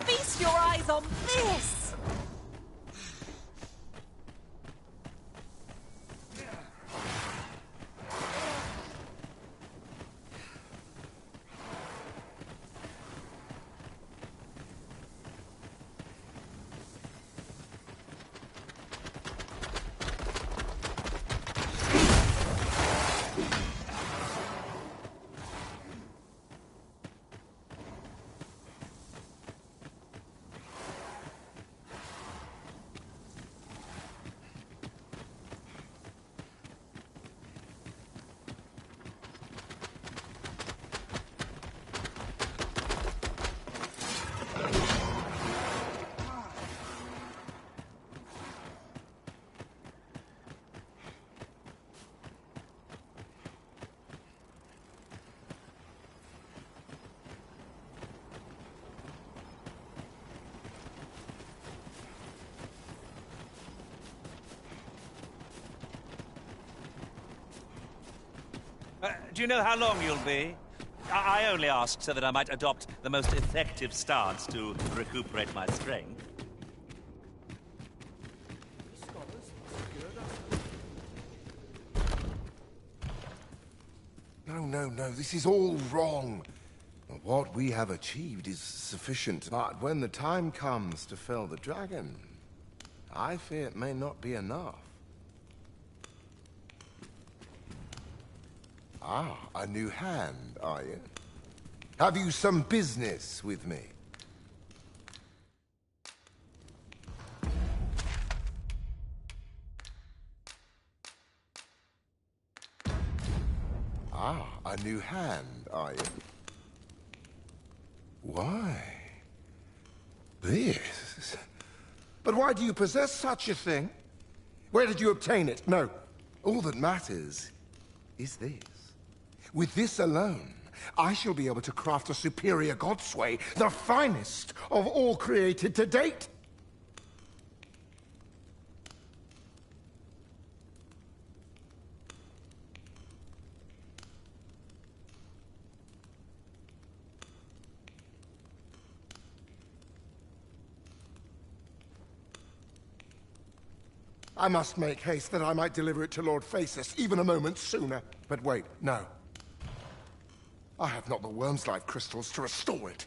A: Feast your eyes
I: on this!
P: Do you know how long you'll be? I only asked so that I might adopt the most effective stance to recuperate my strength.
C: No, this is all wrong. What we have achieved is sufficient, but when the time comes to fell the dragon, I fear it may not be enough. Ah, a new hand, are you? Have you some business with me? Ah, a new hand, are you? Why? This? But why do you possess such a thing? Where did you obtain it? No, all that matters is this. With this alone, I shall be able to craft a superior godsway, the finest of all created to date. I must make haste that I might deliver it to Lord Phasis even a moment sooner. But wait, no. I have not the worm's life crystals to restore it.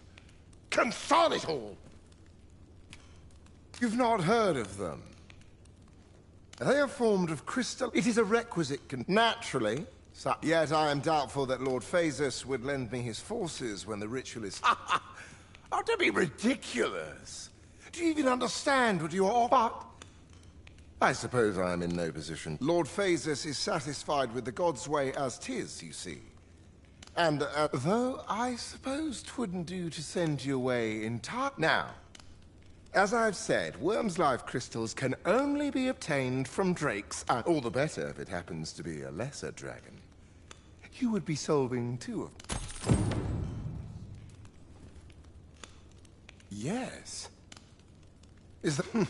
C: Confound it all! You've not heard of them. They are formed of crystal. It is a requisite naturally. Yet I am doubtful that Lord Phasis would lend me his forces when the ritual is... Oh, don't be ridiculous! Do you even understand what you are? But I suppose I am in no position. Lord Phasis is satisfied with the God's way as 'tis, you see. And, though I suppose 'twouldn't do to send you away entirely. Now, as I've said, worm's life crystals can only be obtained from drakes, and all the better if it happens to be a lesser dragon. You would be solving two of them. Yes. Is that...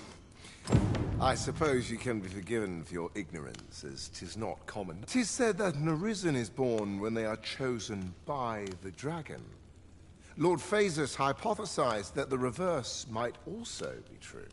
C: I suppose you can be forgiven for your ignorance, as 'tis not common. 'Tis said that an arisen is born when they are chosen by the dragon. Lord Phasis hypothesized that the reverse might also be true.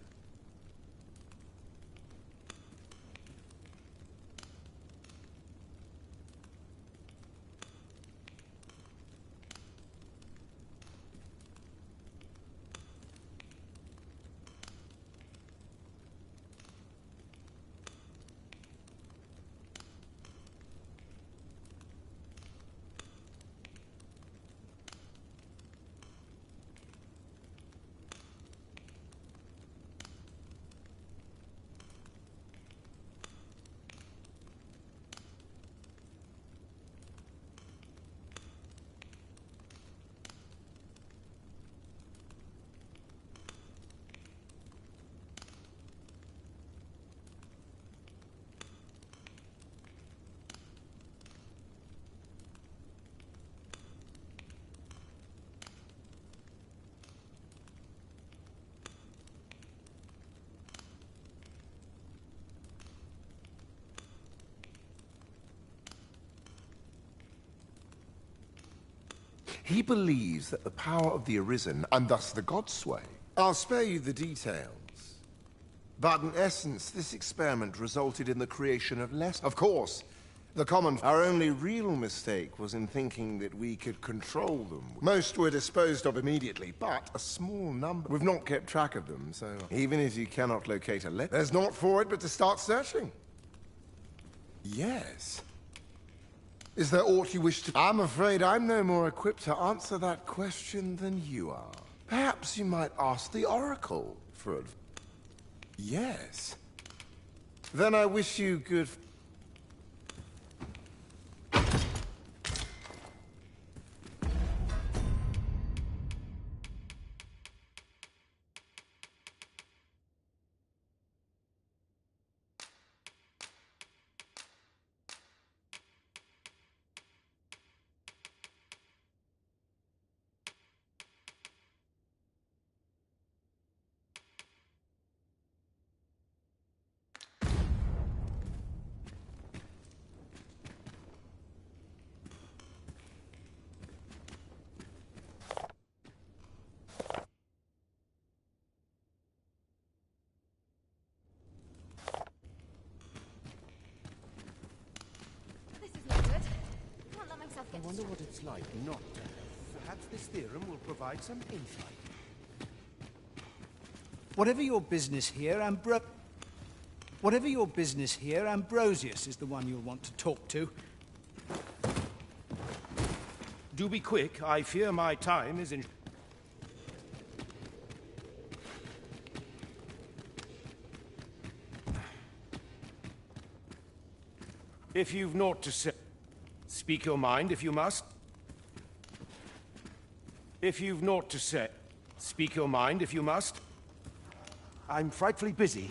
C: He believes that the power of the Arisen, and thus the Godsway, I'll spare you the details. But in essence, this experiment resulted in the creation of less... Of course, the common... Our only real mistake was in thinking that we could control them. Most were disposed of immediately, but a small number... We've not kept track of them, so even if you cannot locate a letter, there's naught for it but to start searching. Yes. Is there aught you wish to... I'm afraid I'm no more equipped to answer that question than you are. Perhaps you might ask the Oracle for advice. Yes. Then I wish you good...
Q: I wonder what it's like not to have. Perhaps this theorem will provide some insight.
T: Whatever your business here, Ambrosius is the one you'll want to talk to.
Q: Do be quick. I fear my time is in... If you've naught to say, speak your mind if you must. If you've naught to say, speak your mind if you must. I'm frightfully busy.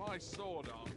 F: My sword arm.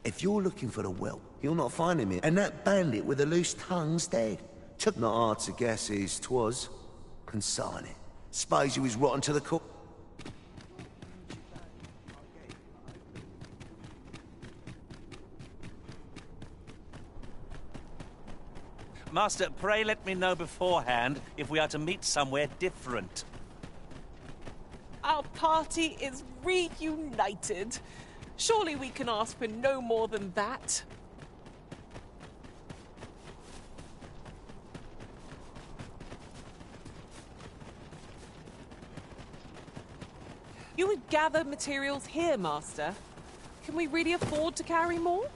U: If you're looking for the whelp, you'll not find him here. And that bandit with the loose tongue's dead. Took not hard to guess whose 'twas. Consign it. Suppose you was rotten to the core.
P: Master, pray let me know beforehand if we are to meet somewhere different.
A: Our party is reunited. Surely we can ask for no more than that. You would gather materials here, Master. Can we really afford to carry more?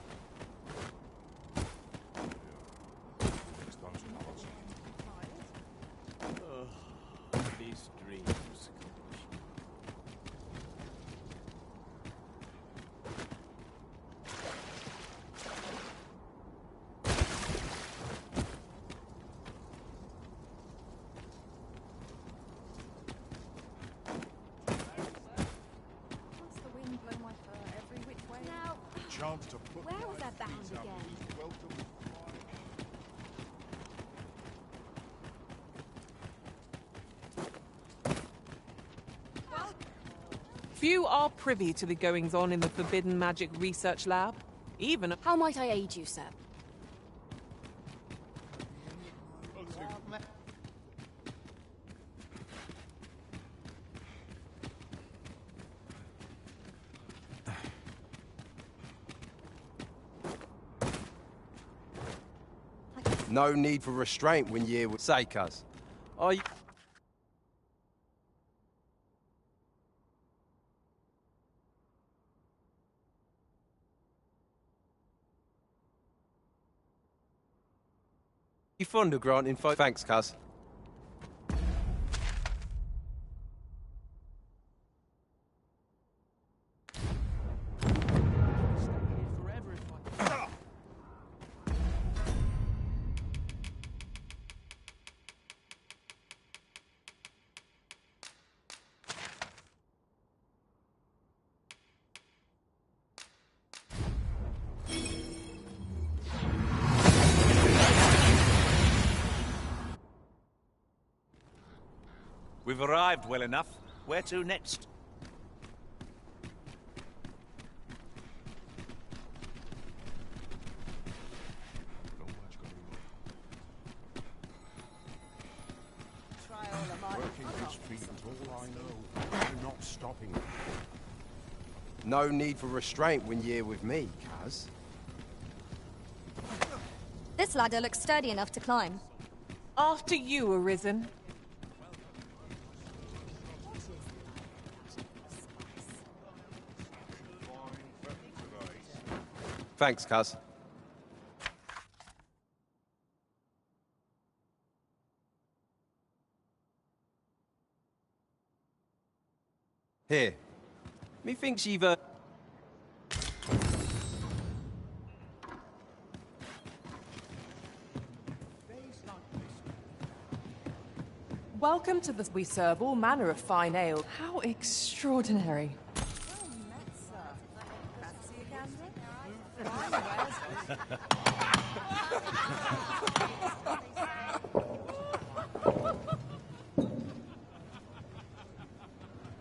Q: These dreams.
R: chance to put
S: Where was that bound again?
A: Few are privy to the goings-on in the Forbidden Magic Research Lab. Even...
H: How might I aid you, sir?
M: No need for restraint when you say, cuz. Are you... You fond of granting thanks, cuz.
P: We've arrived well enough. Where to next?
R: Working this street is all I know. I'm not stopping.
M: No need for restraint when you're with me, cuz.
S: This ladder looks sturdy enough to climb.
A: After you, Arisen.
M: Thanks, cuz. Here. Methinks you've,
A: Welcome to the... We serve all manner of fine ale. How extraordinary.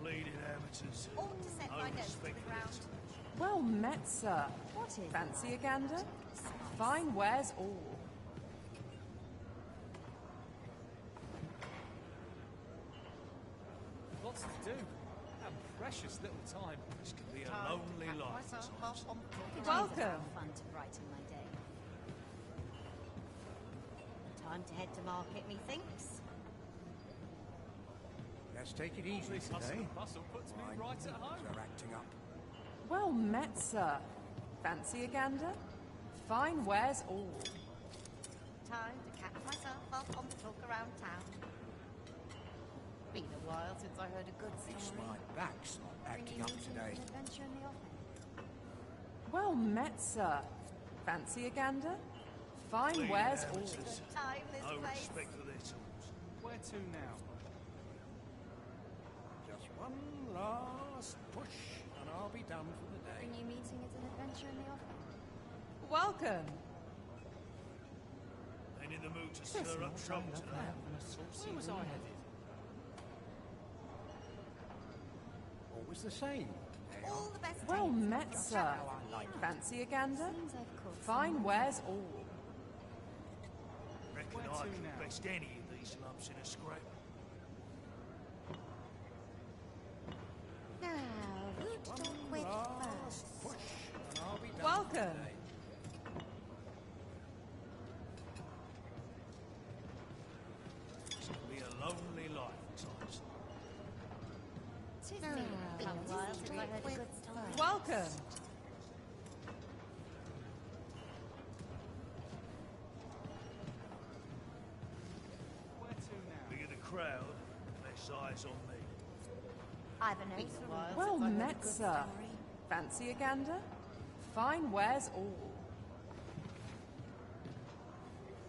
E: Bleeding amateurs. No respect for it.
A: Well met, sir.
S: What is
A: Fancy a gander? Fine wares all.
K: Lots to do. And precious little time.
E: This could be a lonely life.
A: Welcome.
I: Fun to brighten my day. Time to head to market, methinks.
T: Let's take it easy
K: This hustle
T: today.
K: and bustle puts me right at home.
T: They're acting up.
A: Well met, sir. Fancy a gander? Fine wares all.
I: Time to catch myself up on the talk around town. Been a while since I heard a good
T: At least
I: story.
T: my back's not acting up today.
I: Adventure in the offing.
A: Well met, sir. Fancy a gander? Fine
E: Bleeding
A: wares all.
E: amateurs.
I: Time this
E: No
I: place.
E: respect for their tools.
K: Where to now?
T: Just one last push, and I'll be done for the day.
S: The new meeting is an adventure in the offing.
A: Welcome.
E: Ain't in the mood to stir up trouble today.
K: Where was I headed?
T: Always the same.
I: All the best.
A: Well
I: days.
A: met,
I: Just
A: sir.
I: how I like it.
A: Fancy a gander?
S: Seems I've caught
A: Fine
S: someone.
A: wares all.
E: Reckon
K: Where
E: I
K: to
E: could
K: now?
E: best any of these lumps in a scrape.
I: Now, who to talk with first?
T: Push, and I'll be done.
A: Welcome.
E: This could be a lonely life at times.
I: Tis been a while since I heard a good story.
A: Welcome.
K: Where to now?
E: Bigger the crowd, less eyes on me.
I: I've a note a while
A: Well
I: since I heard a
A: met,
I: good
A: sir.
I: story.
A: Fancy a gander? Fine wares all.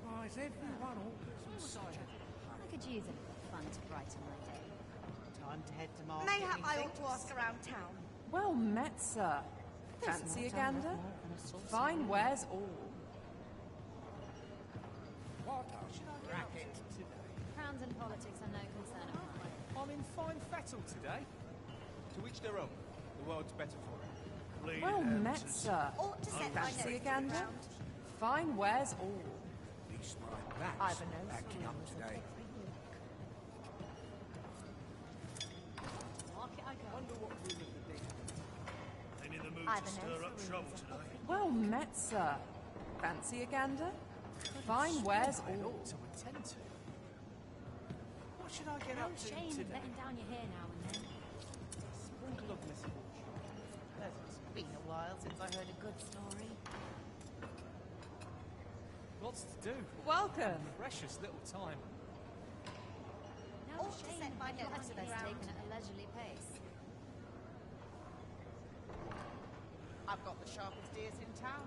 T: Why is everyone always
S: I could use a little fun to brighten my day.
I: Time to head to market.
B: Mayhap I ought
I: methinks.
B: to ask around town.
A: Well met, sir. Fancy a gander? Fine wares all.
T: What a racket today.
O: Crowns and politics are no concern of mine.
K: I'm in fine fettle today.
L: To each their own. The world's better for it.
A: Well met, sir.
I: Ought to set my
A: Fancy a
I: nose to the
A: gander?
I: ground.
A: Fine wares all.
T: These my backs
I: I've a nose
T: acting up today.
O: Market I go.
K: Ain't in the mood
I: I've
K: to
I: a
K: stir
I: nose
K: up
I: for
K: trouble
I: rumors.
K: today.
A: Well met, sir. Fancy a gander? Fine wares all.
K: To attend to. What should I get
O: No
K: up to
O: shame in
K: today?
O: letting down your hair now and then.
K: Sprinkle of misfortune.
I: It's been a while since I heard a good story.
K: Lots to do.
A: Welcome.
K: Precious little time.
O: No
I: Ought to
O: shame
I: set
O: in
I: my
O: letting
I: nose
O: life
I: to
O: be
I: the ground.
O: taken at a leisurely pace.
I: I've got the sharpest ears in town.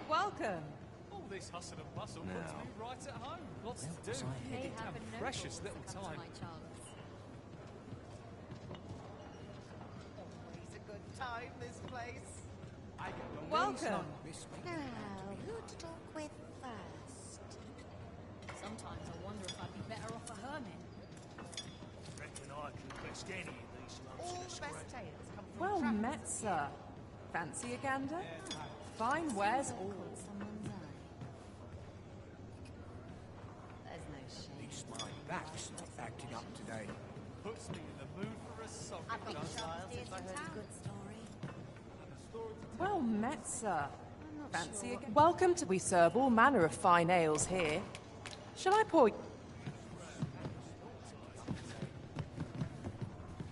A: Welcome.
K: All this hustle and bustle puts me right at home. Lots to do.
O: May
K: A
O: happen no
K: precious
O: fools
K: little
O: that come to
K: time.
O: my chance.
I: Always a good time, this place.
A: Welcome.
I: Now, who to talk with first?
O: Sometimes I wonder if I'd be better off a hermit.
K: Reckon I can risk any of these lumps
I: All
K: in a
I: the
K: scrap.
I: best tales come from
A: Well
I: travellers.
A: met, sir. Fancy a gander? Fine wares all.
O: Caught someone's eye. There's no shame.
T: These my backs acting up today.
K: Puts me in the mood for a song.
I: I've got the
K: does.
I: sharpest ears
O: Since I
I: in
O: heard a
I: town.
O: good story.
A: Well met, sir. Fancy a gander? Welcome to. We serve all manner of fine ales here. Shall I pour?
I: Time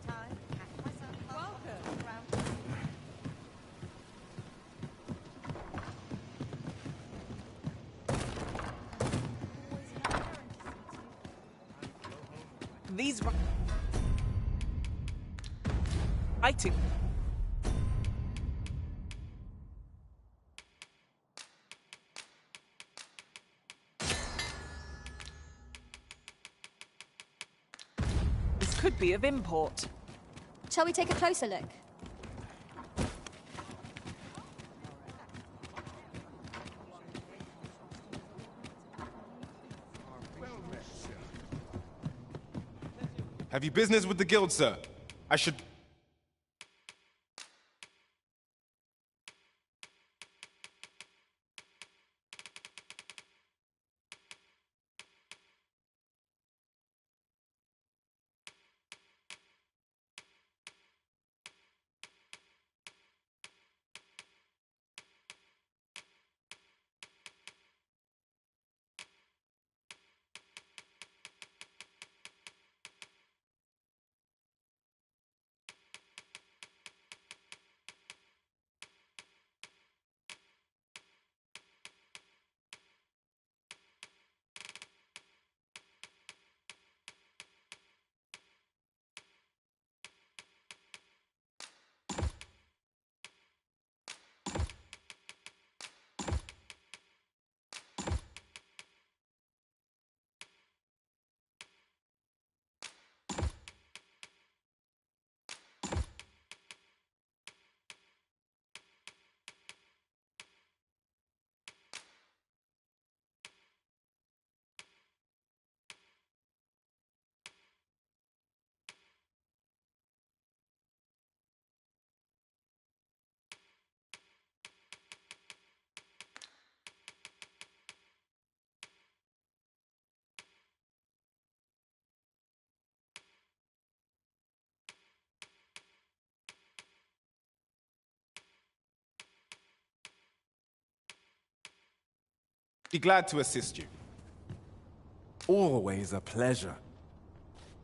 I: to catch myself up on the
A: Welcome.
I: talk around town.
A: These. Writing. This could be of import.
S: Shall we take a closer look?
L: Have you business with the guild, sir? I should... Be glad to assist you. Always a pleasure.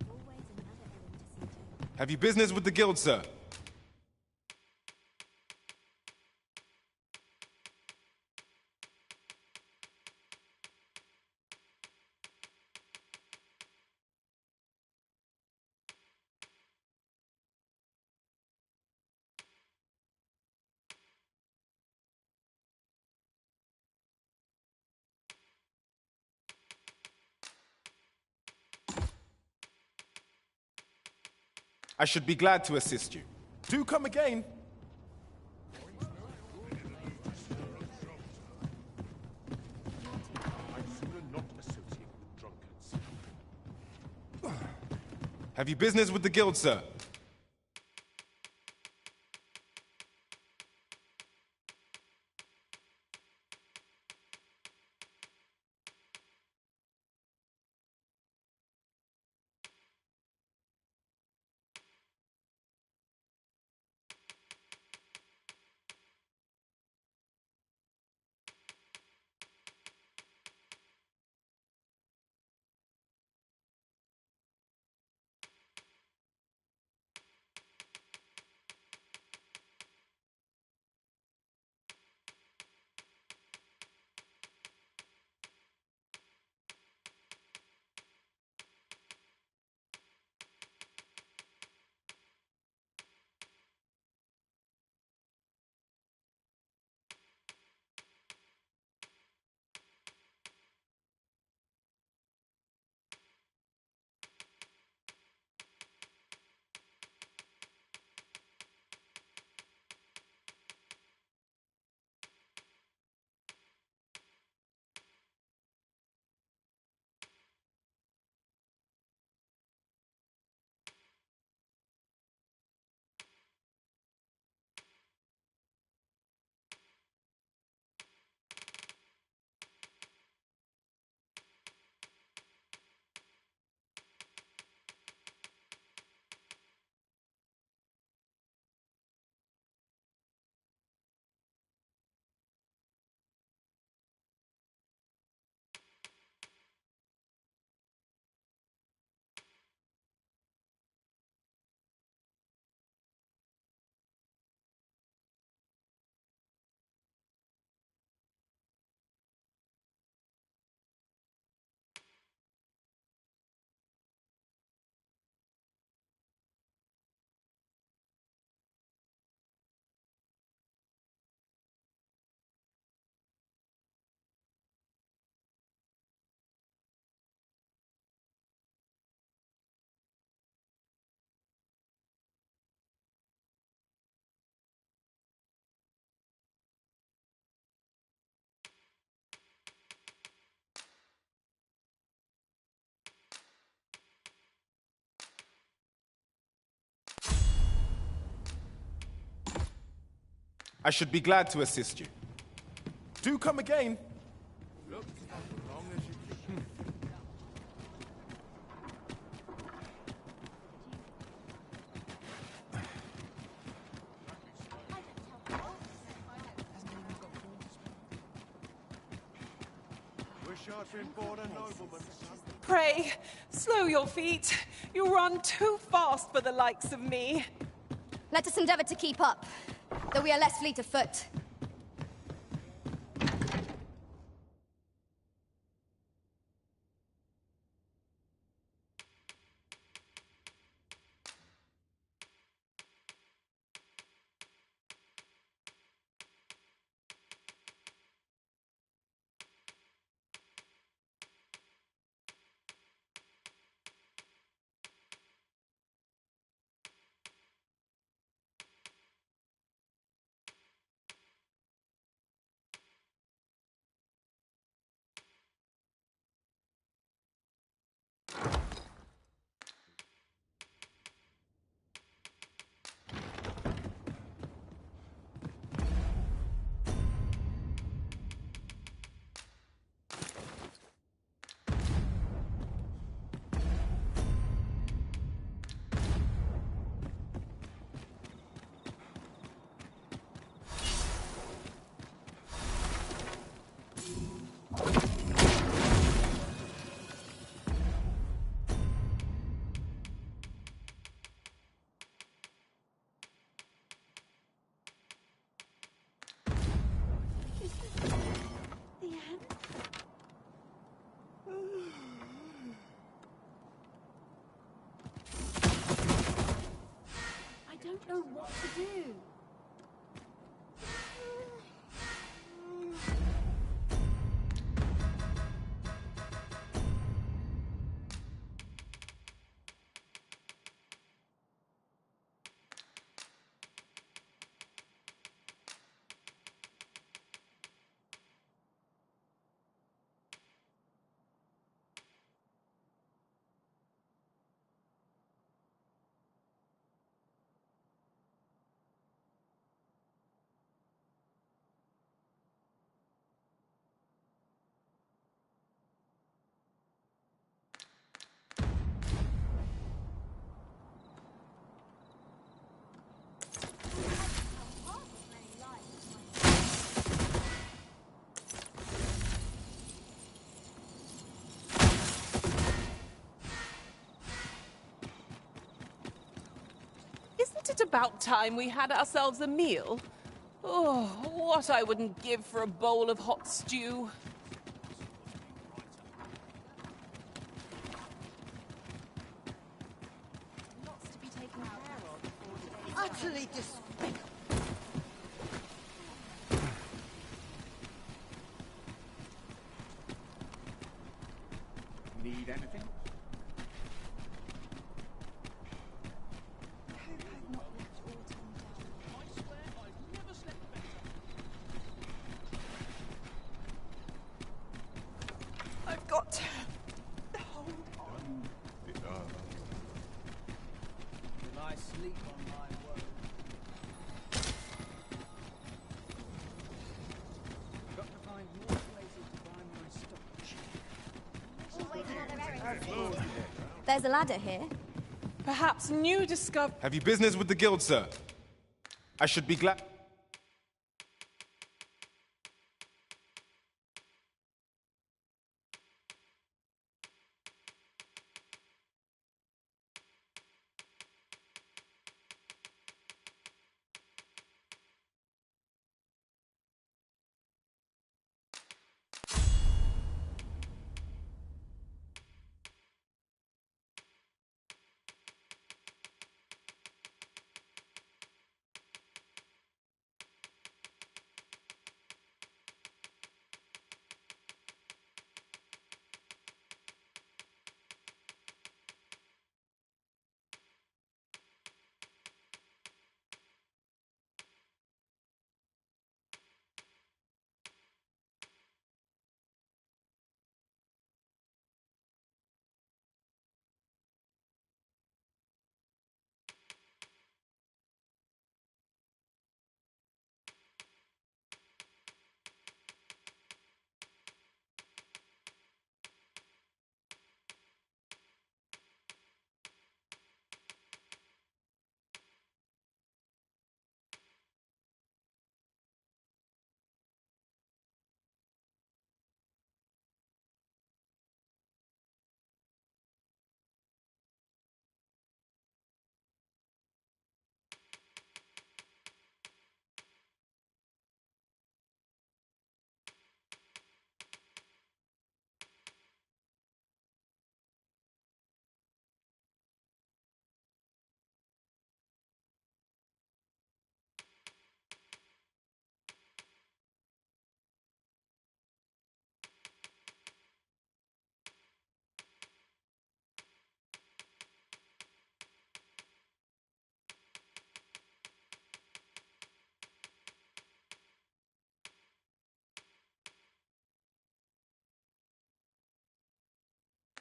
O: Always another errand to see to.
L: Have you business with the guild, sir? I should be glad to assist you. Do come again. Have you business with the guild, sir? I should be glad to assist you. Do come again.
N: Look as long as you can.
Q: Wish I'd been born a nobleman, son.
A: Pray, slow your feet. You run too fast for the likes of me.
S: Let us endeavor to keep up, though we are less fleet of foot.
B: I don't know what to do.
A: it about time we had ourselves a meal? Oh, what I wouldn't give for a bowl of hot stew.
B: Lots to be taken care of.
I: Utterly despicable.
N: Need anything?
A: I've got...
T: Will I sleep on my word? Got to find more places to buy my stuff.
S: There's a ladder here.
A: Perhaps new discovery...
L: Have you business with the guild, sir? I should be glad...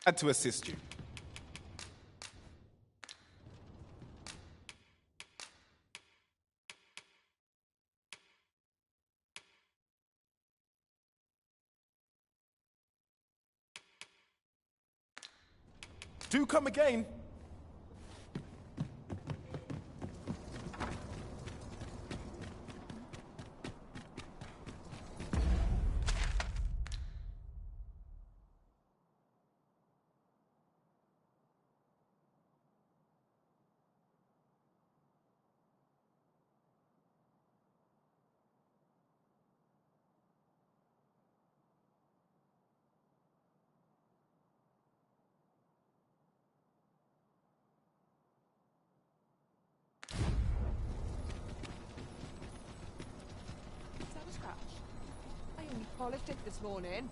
L: Glad to assist you. Do come again.
B: I only polished it this morning.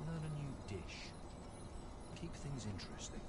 H: Learn a new dish. Keep things interesting.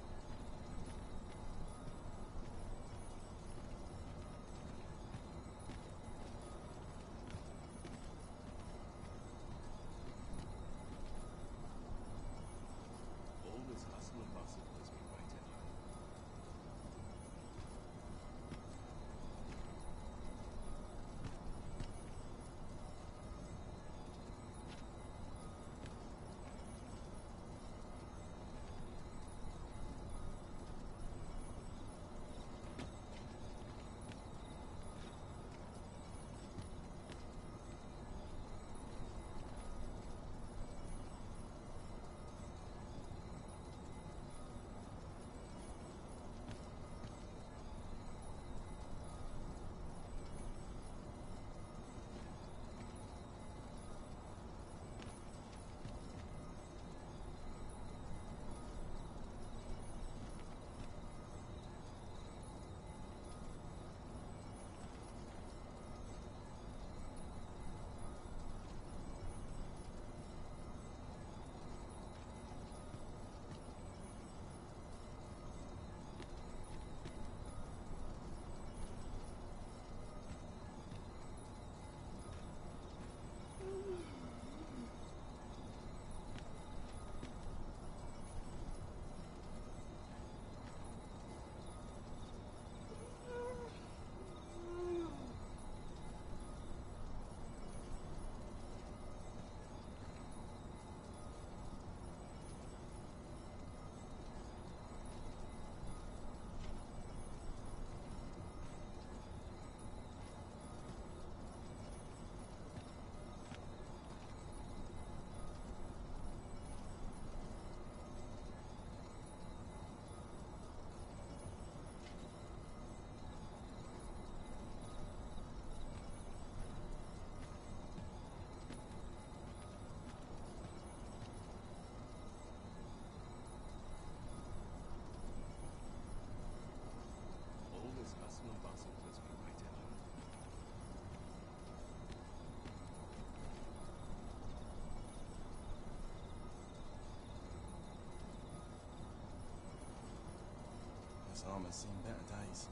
L: This armor's seen better days.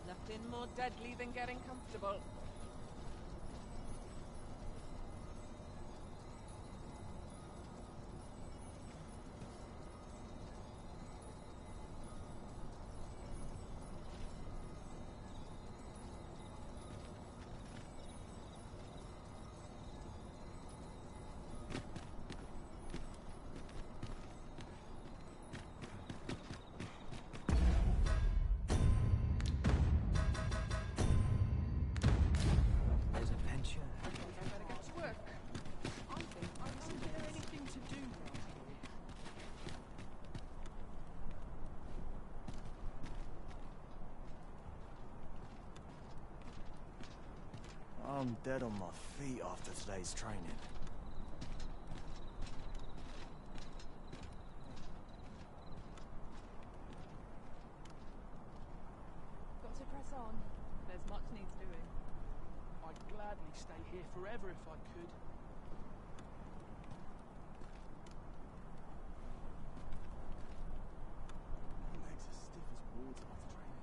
A: Nothing more deadly than getting comfortable.
L: I'm dead on my feet after today's training.
A: Got to press on. There's much needs doing.
K: I'd gladly stay here forever if I could.
L: My legs are stiff as boards after training.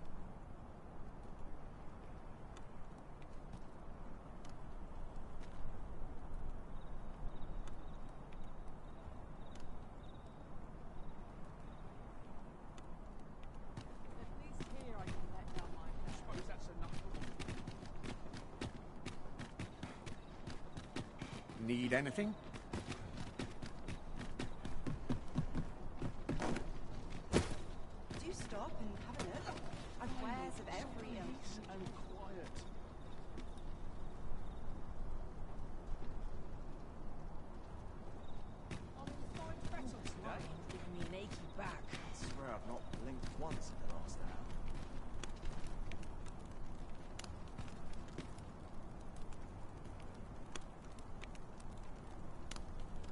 A: At least here I can let down my hair.
K: I suppose that's enough for me.
N: Need anything?
B: Do stop and have a look. I've wares of every ilk.
K: Peace and quiet.
A: I'm in fine fettle today.
B: Giving me an achy back.
L: I swear I've not blinked once in the last hour.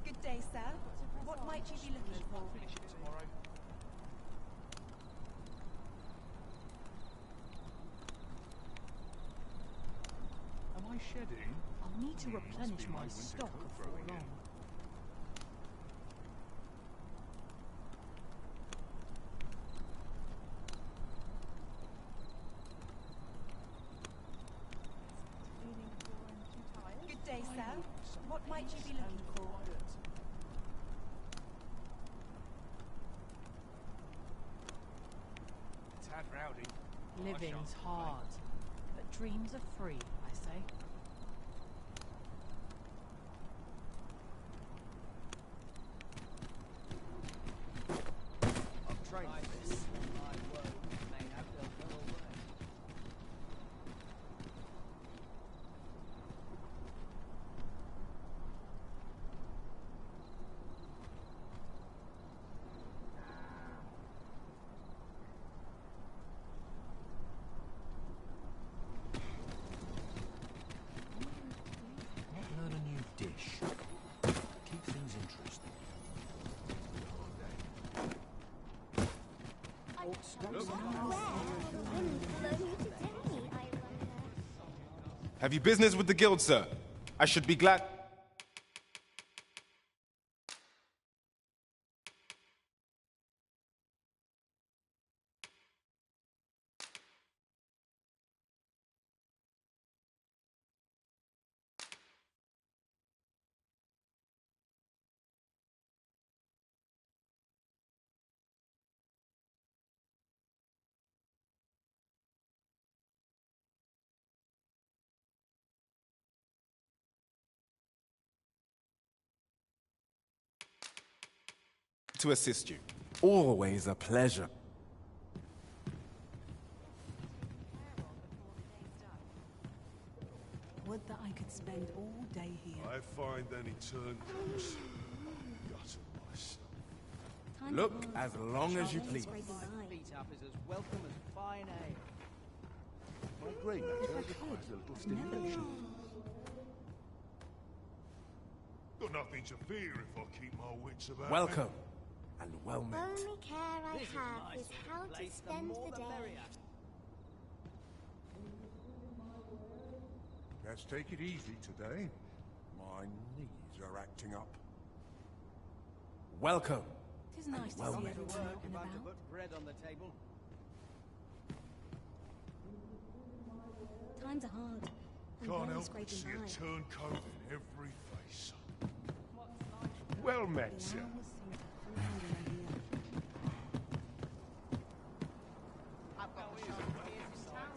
B: Good day, sir. What might you be looking for?
K: Finish it tomorrow. Am I shedding?
B: I'll need to
K: Must
B: replenish
K: be my
B: my
K: winter
B: stock
K: coat
B: before
K: growing in.
B: long. Good day, sir. What might you be looking for?
K: Tad rowdy.
B: Living's hard, but dreams are free, I say.
L: I've trained for this.
H: Might learn a new dish. Keep things interesting.
N: Have you business with the guild, sir? I should be glad. To assist you. Always a pleasure.
B: Would that I could spend all day here.
R: I find any turn close. Gutter myself.
N: Look as long as you please.
G: Feet up is as welcome as fine ale.
R: My grey matter requires a little stimulation. Got nothing to fear if I keep my wits about me.
N: Welcome and well met.
S: Only care I
G: This
S: have
G: nice
S: is how to
G: place, the
S: spend
G: more
S: the
G: the
S: day.
G: merrier.
R: Let's take it easy today. My knees are acting up.
Q: Welcome.
B: Tis nice to
Q: well
B: see
Q: met.
B: everyone
G: Work
B: out and
G: if I'm to
B: about.
G: put bread on the table.
S: Times are hard. I'm
R: Can't
S: barely
R: help but
S: scraping
R: see
S: by.
R: a turncoat in every face.
Q: Well met, sir.
G: I've got the shop here in town.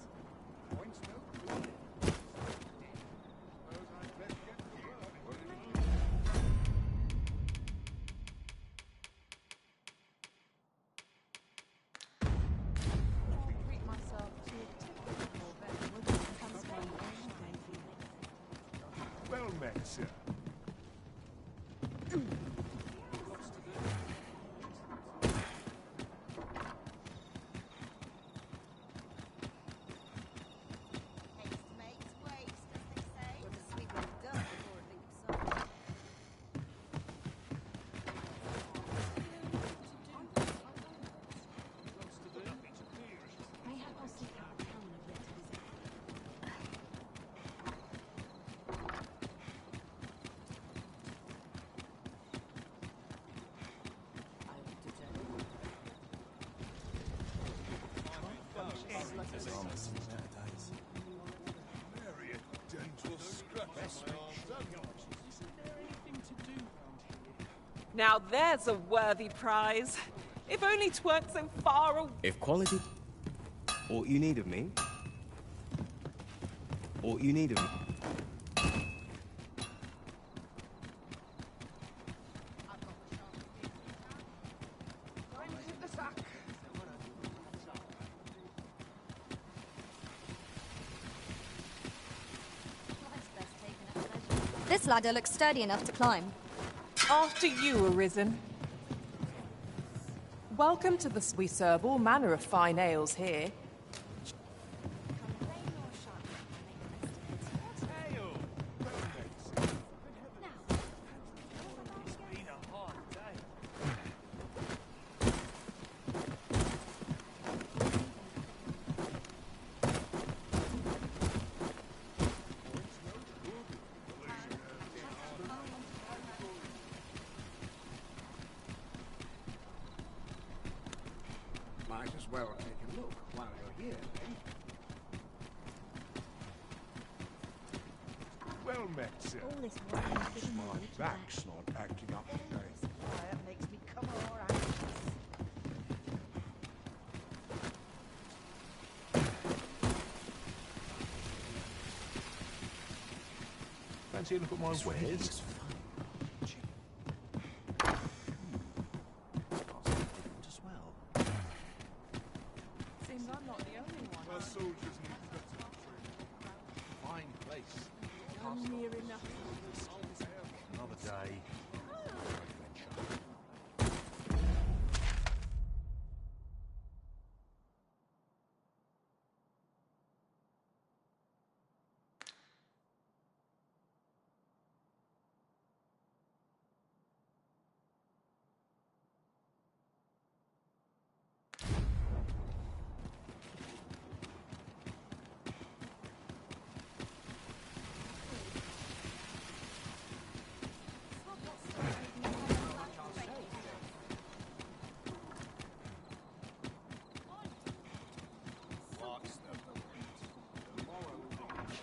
G: Points no.
B: Treat myself to a typical vegetable that comes from
Q: Well met, sir.
I: Haste makes waste, as they say. Got to sweep them dust before I think of supper.
B: Mayhap I'll seek out the town I've yet to visit.
R: Myriad dental scratches.
A: Now there's a worthy prize. If only 'tweren't so far away.
J: If quality... All you need of me... All you need of me...
S: This ladder looks sturdy enough to climb.
A: After you, Arisen. Welcome to we serve all manner of fine ales here.
N: Might as well take a look while you're here, eh?
Q: Well met, sir.
B: All this wine
R: My back's not acting up today.
G: Quiet makes me come more anxious.
Q: Fancy a look at my wares?
A: Seems I'm not the only one.
R: Our soldiers need better training.
K: Fine place.
A: I'm near enough.
F: Another day.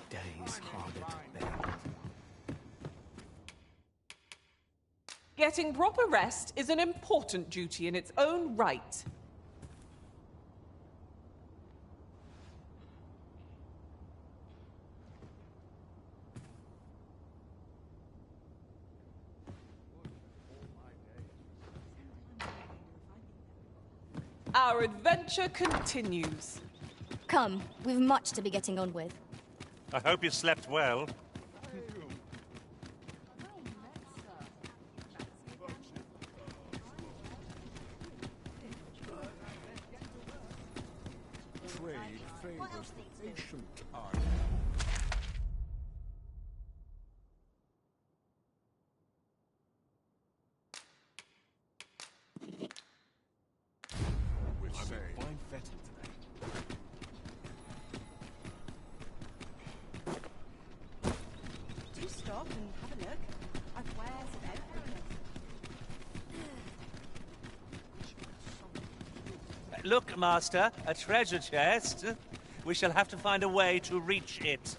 J: Days harder to bear.
A: Getting proper rest is an important duty in its own right. Our adventure continues.
S: Come, we've much to be getting on with.
P: I hope you slept well.
R: Trade favors the ancient art. With
K: I've
R: say,
K: been fine fettled today.
B: Do stop and have a look. I've
P: Look, Master, a treasure chest. We shall have to find a way to reach it.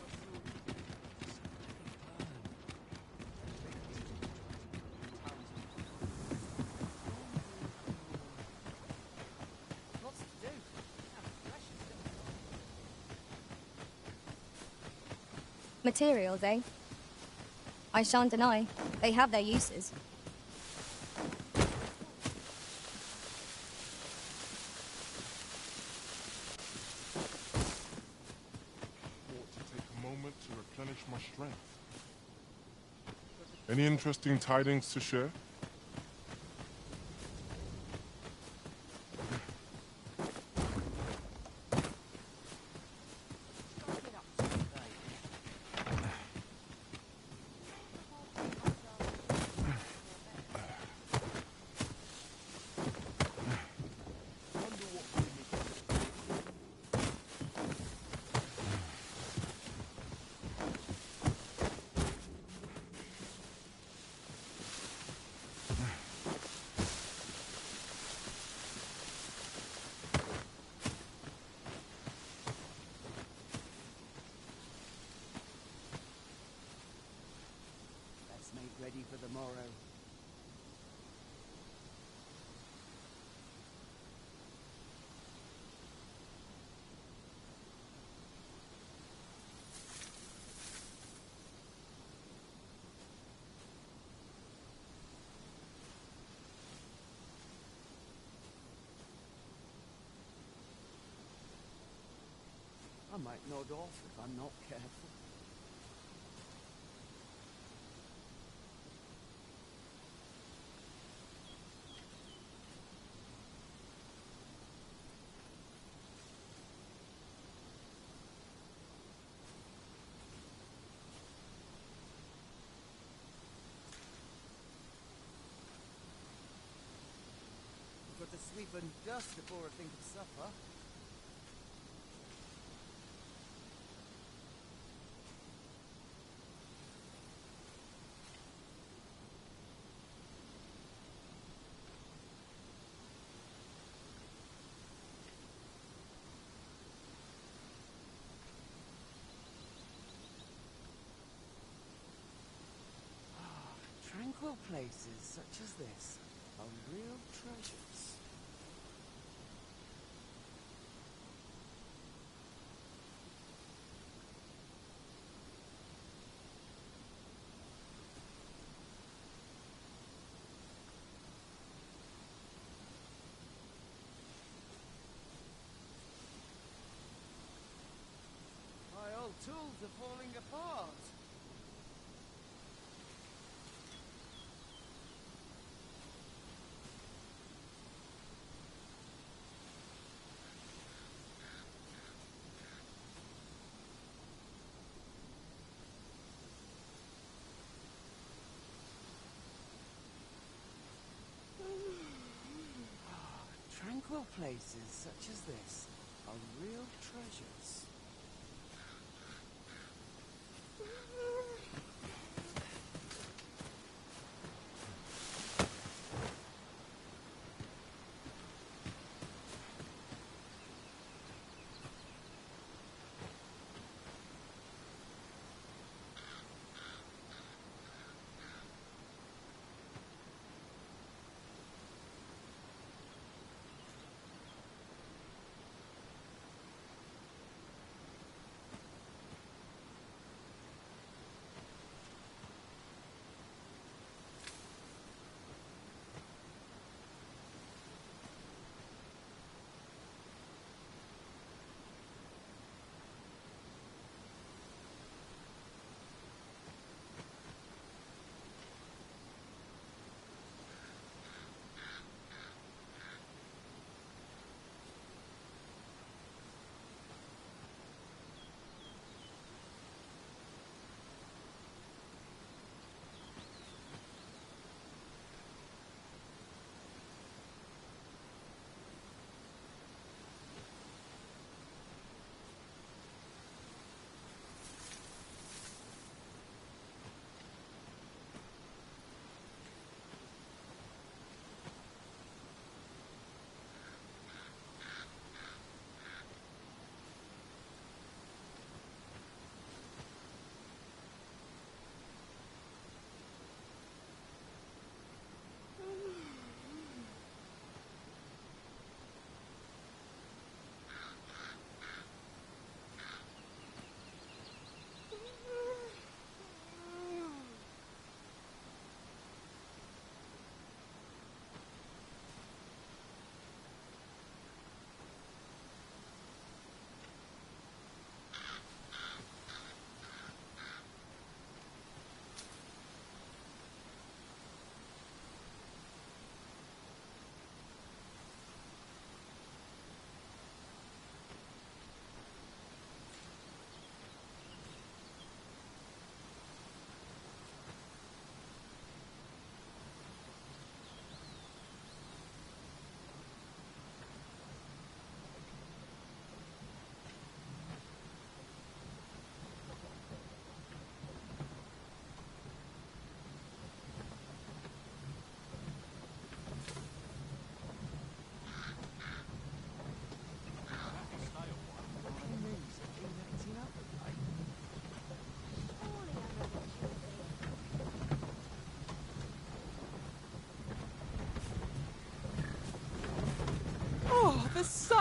G: Lots to do.
S: Materials, eh? I shan't deny. They have their uses.
R: To replenish my strength. Any interesting tidings to share?
G: Let's make ready for the morrow. I might nod off if I'm not careful. Got to sweep and dust before I think of supper. Tranquil places such as this are real treasures. My old tools are falling apart. Tranquil places such as this are real treasures.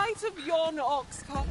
A: sight of yon ox cart.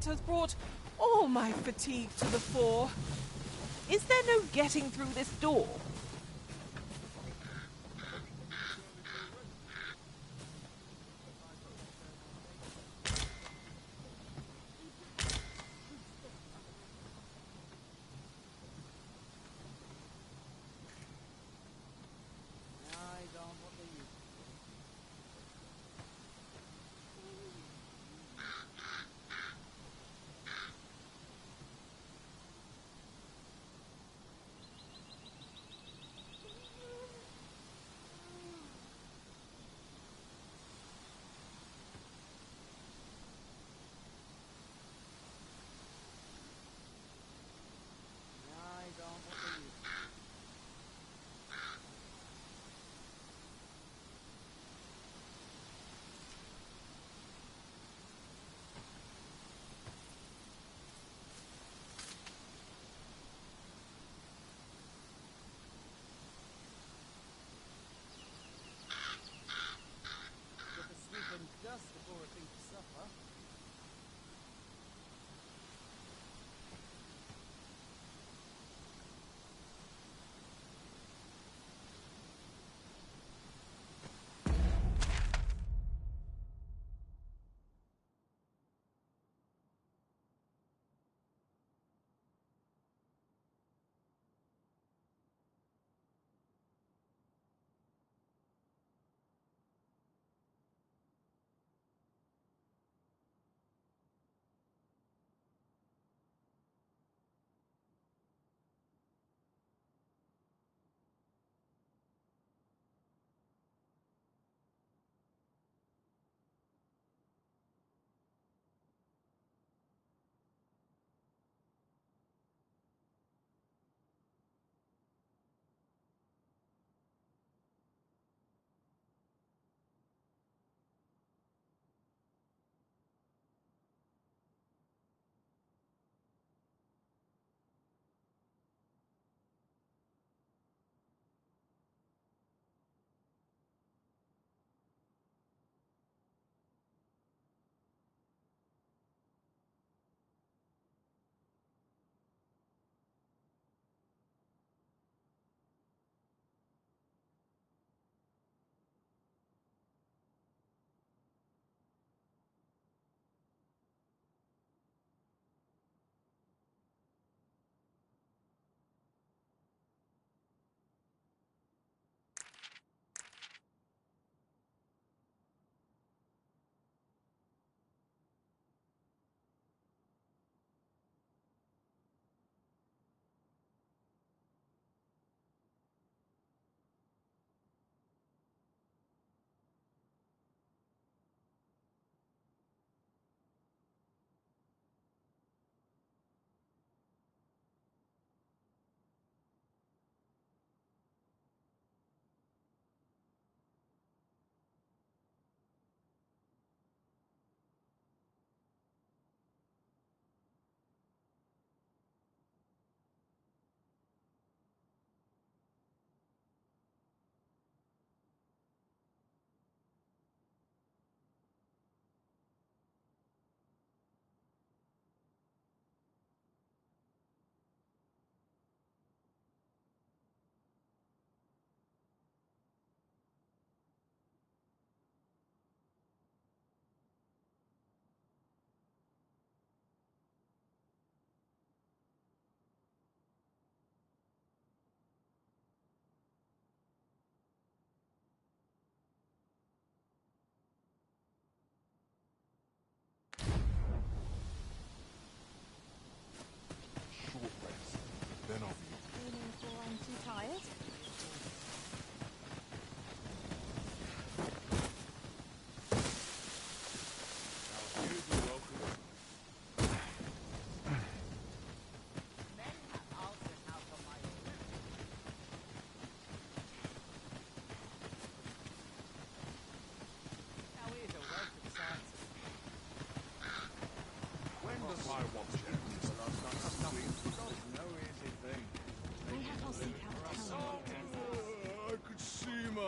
A: Has brought all my fatigue to the fore. Is there no getting through this door?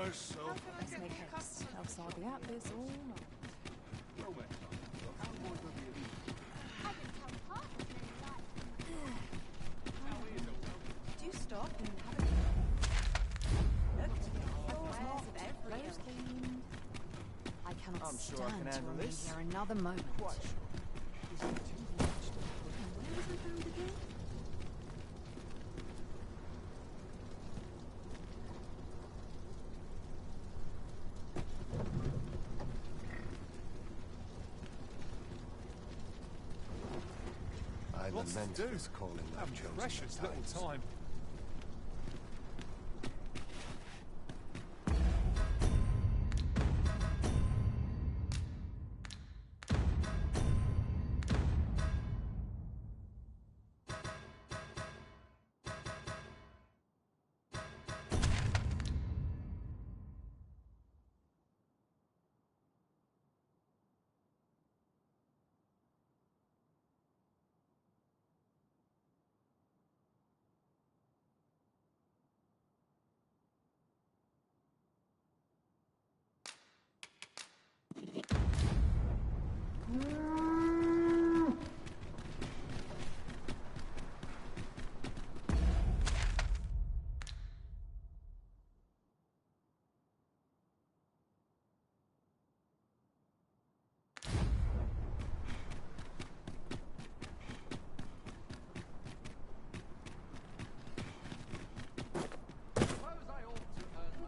R: myself.
B: Let's make haste, else I'll be at this all night. Do you stop and have a look? Clothes cleaned.
O: I cannot
G: I'm sure I
O: stand
G: can
O: to
G: handle
O: remain
G: this.
O: here another moment.
B: Where was I found again?
C: I
K: Lots to
C: lament
K: do.
C: this calling I've
K: Have
C: chosen
K: precious little
C: betimes.
K: time.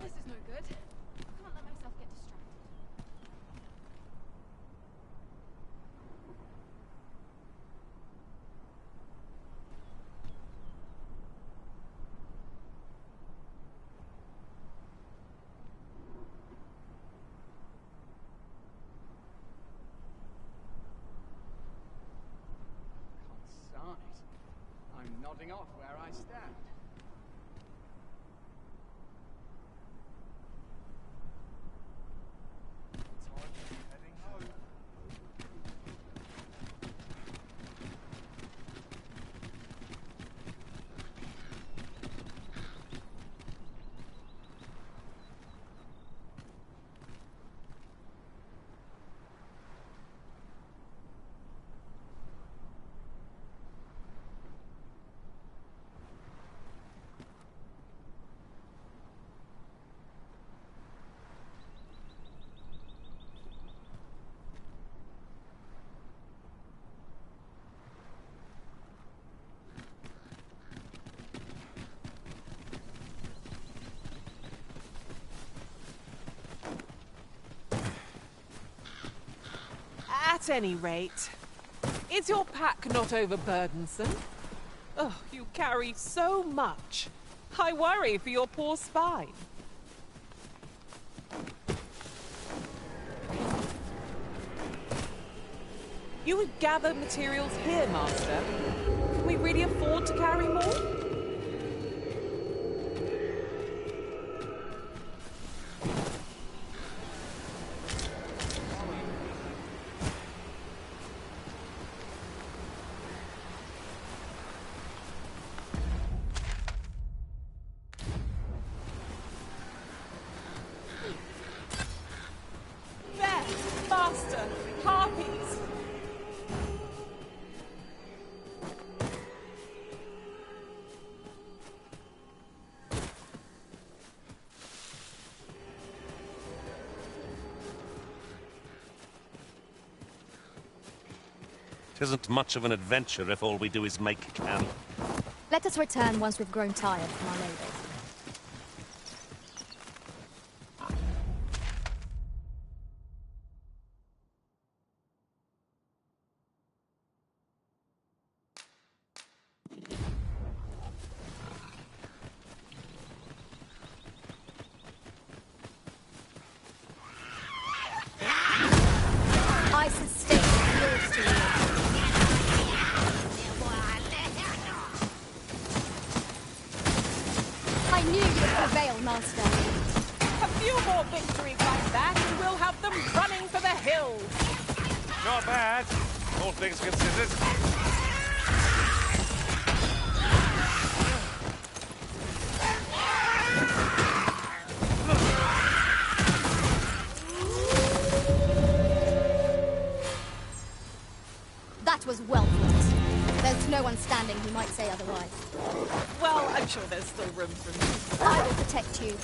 B: This is no good. I can't let myself get distracted.
G: Consarn it. I'm nodding off where I stand.
K: Time to be heading home.
A: At any rate, is your pack not overburdensome? Oh, you carry so much. I worry for your poor spine. You would gather materials here, Master. Can we really afford to carry more? There, Master, harpies.
P: Tisn't much of an adventure if all we do is make camp.
S: Let us return once we've grown tired from our labours. I sustain yours to you. I knew you would prevail, Master.
A: A few more victories like that, and we'll have them running for the hills.
F: Not bad, all things considered.
A: sure there's still room for me.
S: I will protect you.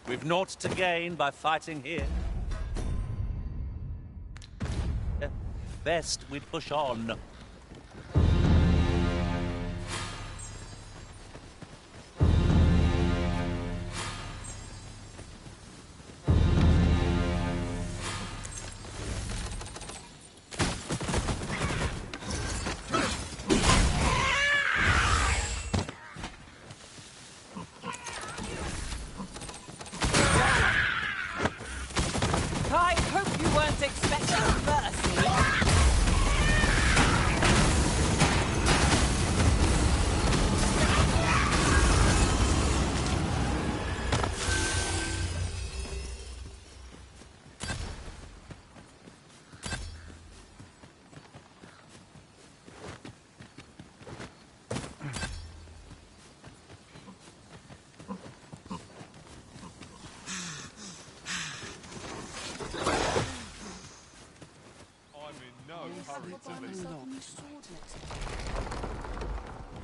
P: We've naught to gain by fighting here. Best we push on.
A: I hope you weren't expecting mercy.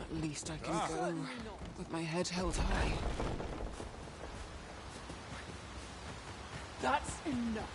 D: At least I can go with my head held high.
B: That's enough.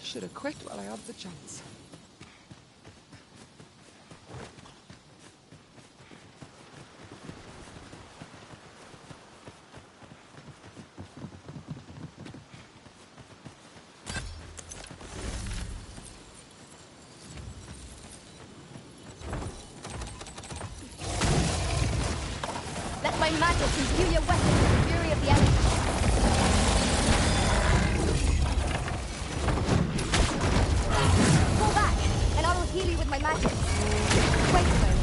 D: Should have quit while I had the chance.
S: Let my magic imbue your weapon with the fury of the elements. Pull back, and I will heal you with my magic. Wait a moment.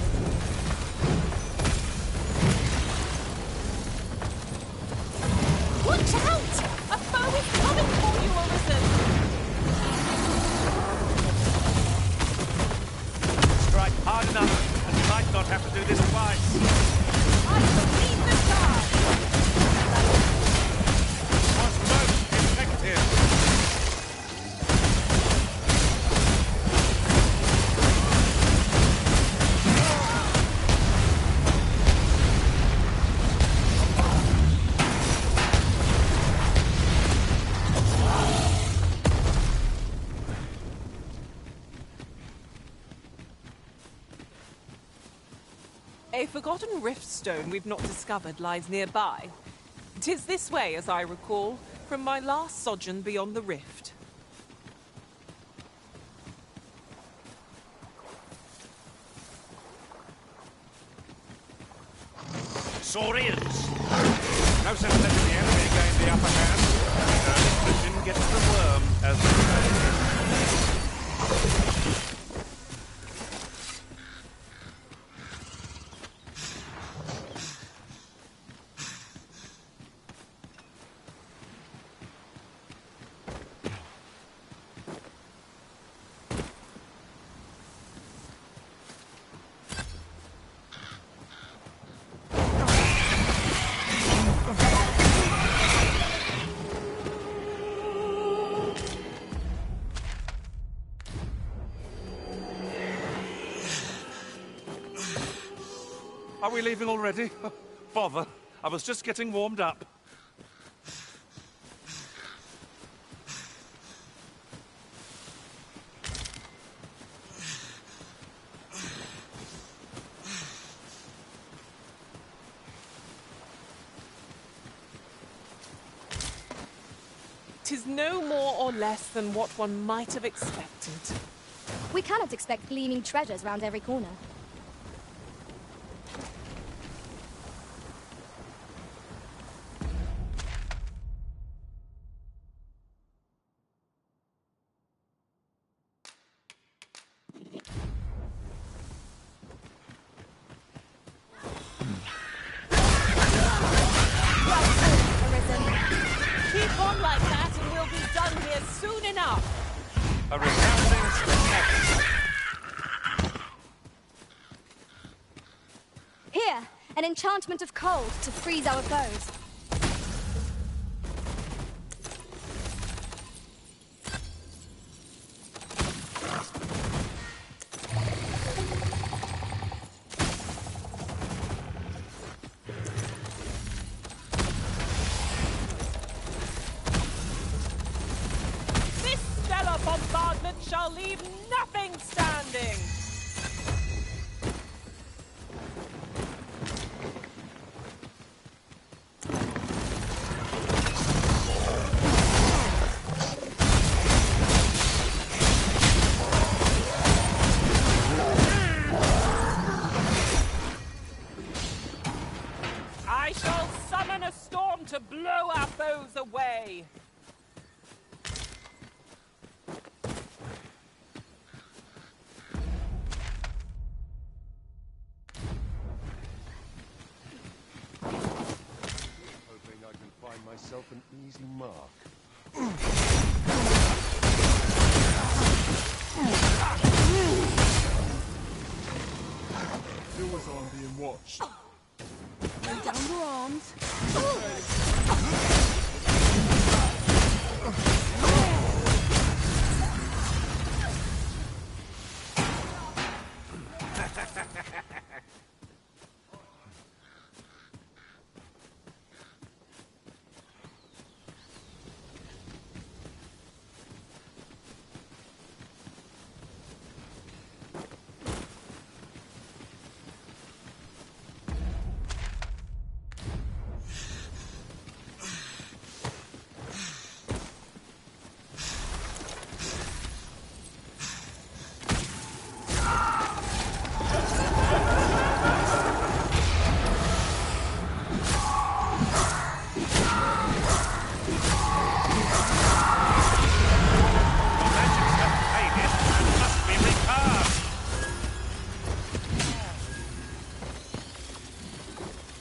A: Watch out! A foe is coming for you, Orison!
P: Strike hard enough, and you might not have to do this twice.
A: I believe the charge!
P: Was most effective.
A: A forgotten riftstone we've not discovered lies nearby. 'Tis this way, as I recall, from my last sojourn beyond the rift.
P: Saurians! No sense letting the enemy gain the upper hand. The didn't get to the worm, as they say. Are we leaving already? Bother. I was just getting warmed up.
A: 'Tis no more or less than what one might have expected.
S: We cannot expect gleaming treasures round every corner.
A: Keep on like that and we'll be done here soon enough.
F: A resounding smack.
S: Here, an enchantment of cold to freeze our foes.
A: This stellar bombardment shall leave nothing standing. I shall summon a storm to blow our foes away.
Q: Hoping I can find myself an easy mark.
K: Feel as though I'm being watched.
B: Lay down your arms.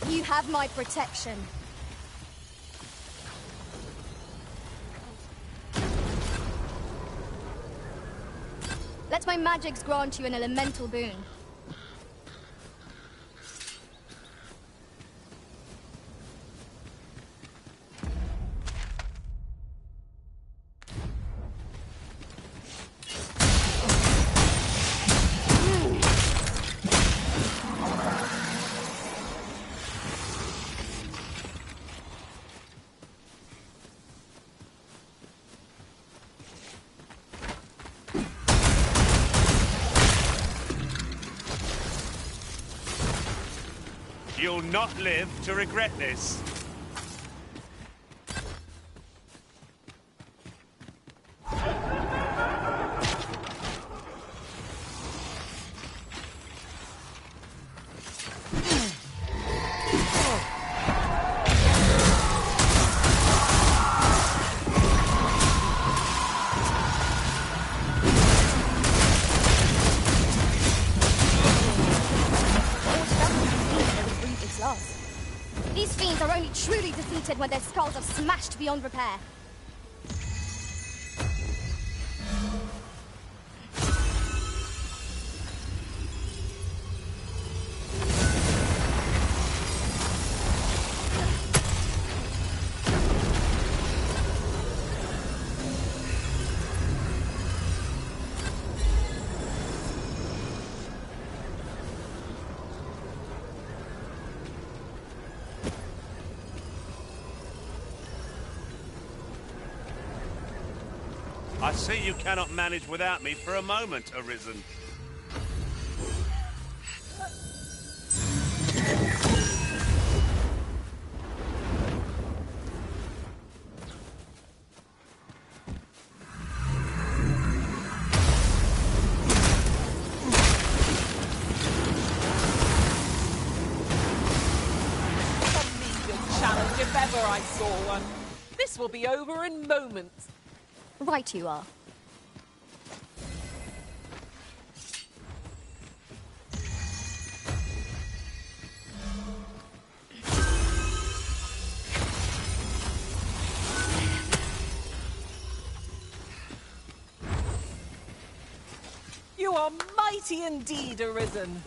S: You have my protection. Let my magics grant you an elemental boon.
P: You'll not live to regret this.
S: These fiends are only truly defeated when their skulls are smashed beyond repair.
P: I see you cannot manage without me for a moment, Arisen.
A: ever I saw one. This will be over in moments.
S: Right you are.
A: You are mighty indeed, Arisen.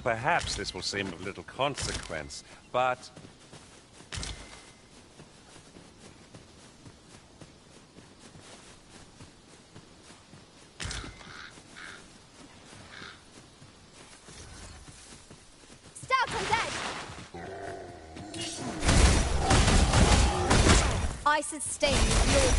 P: Perhaps this will seem of little consequence, but...
S: Stout undead! I sustain your...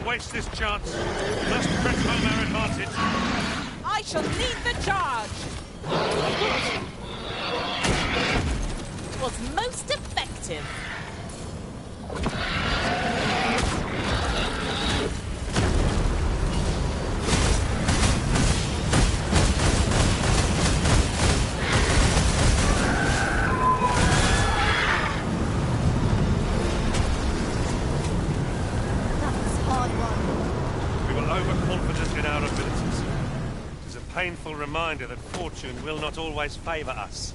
P: Waste this chance. We must press home our advantage.
A: I shall lead the charge. Was most effective.
P: Overconfident in our abilities. It is a painful reminder that fortune will not always favour us.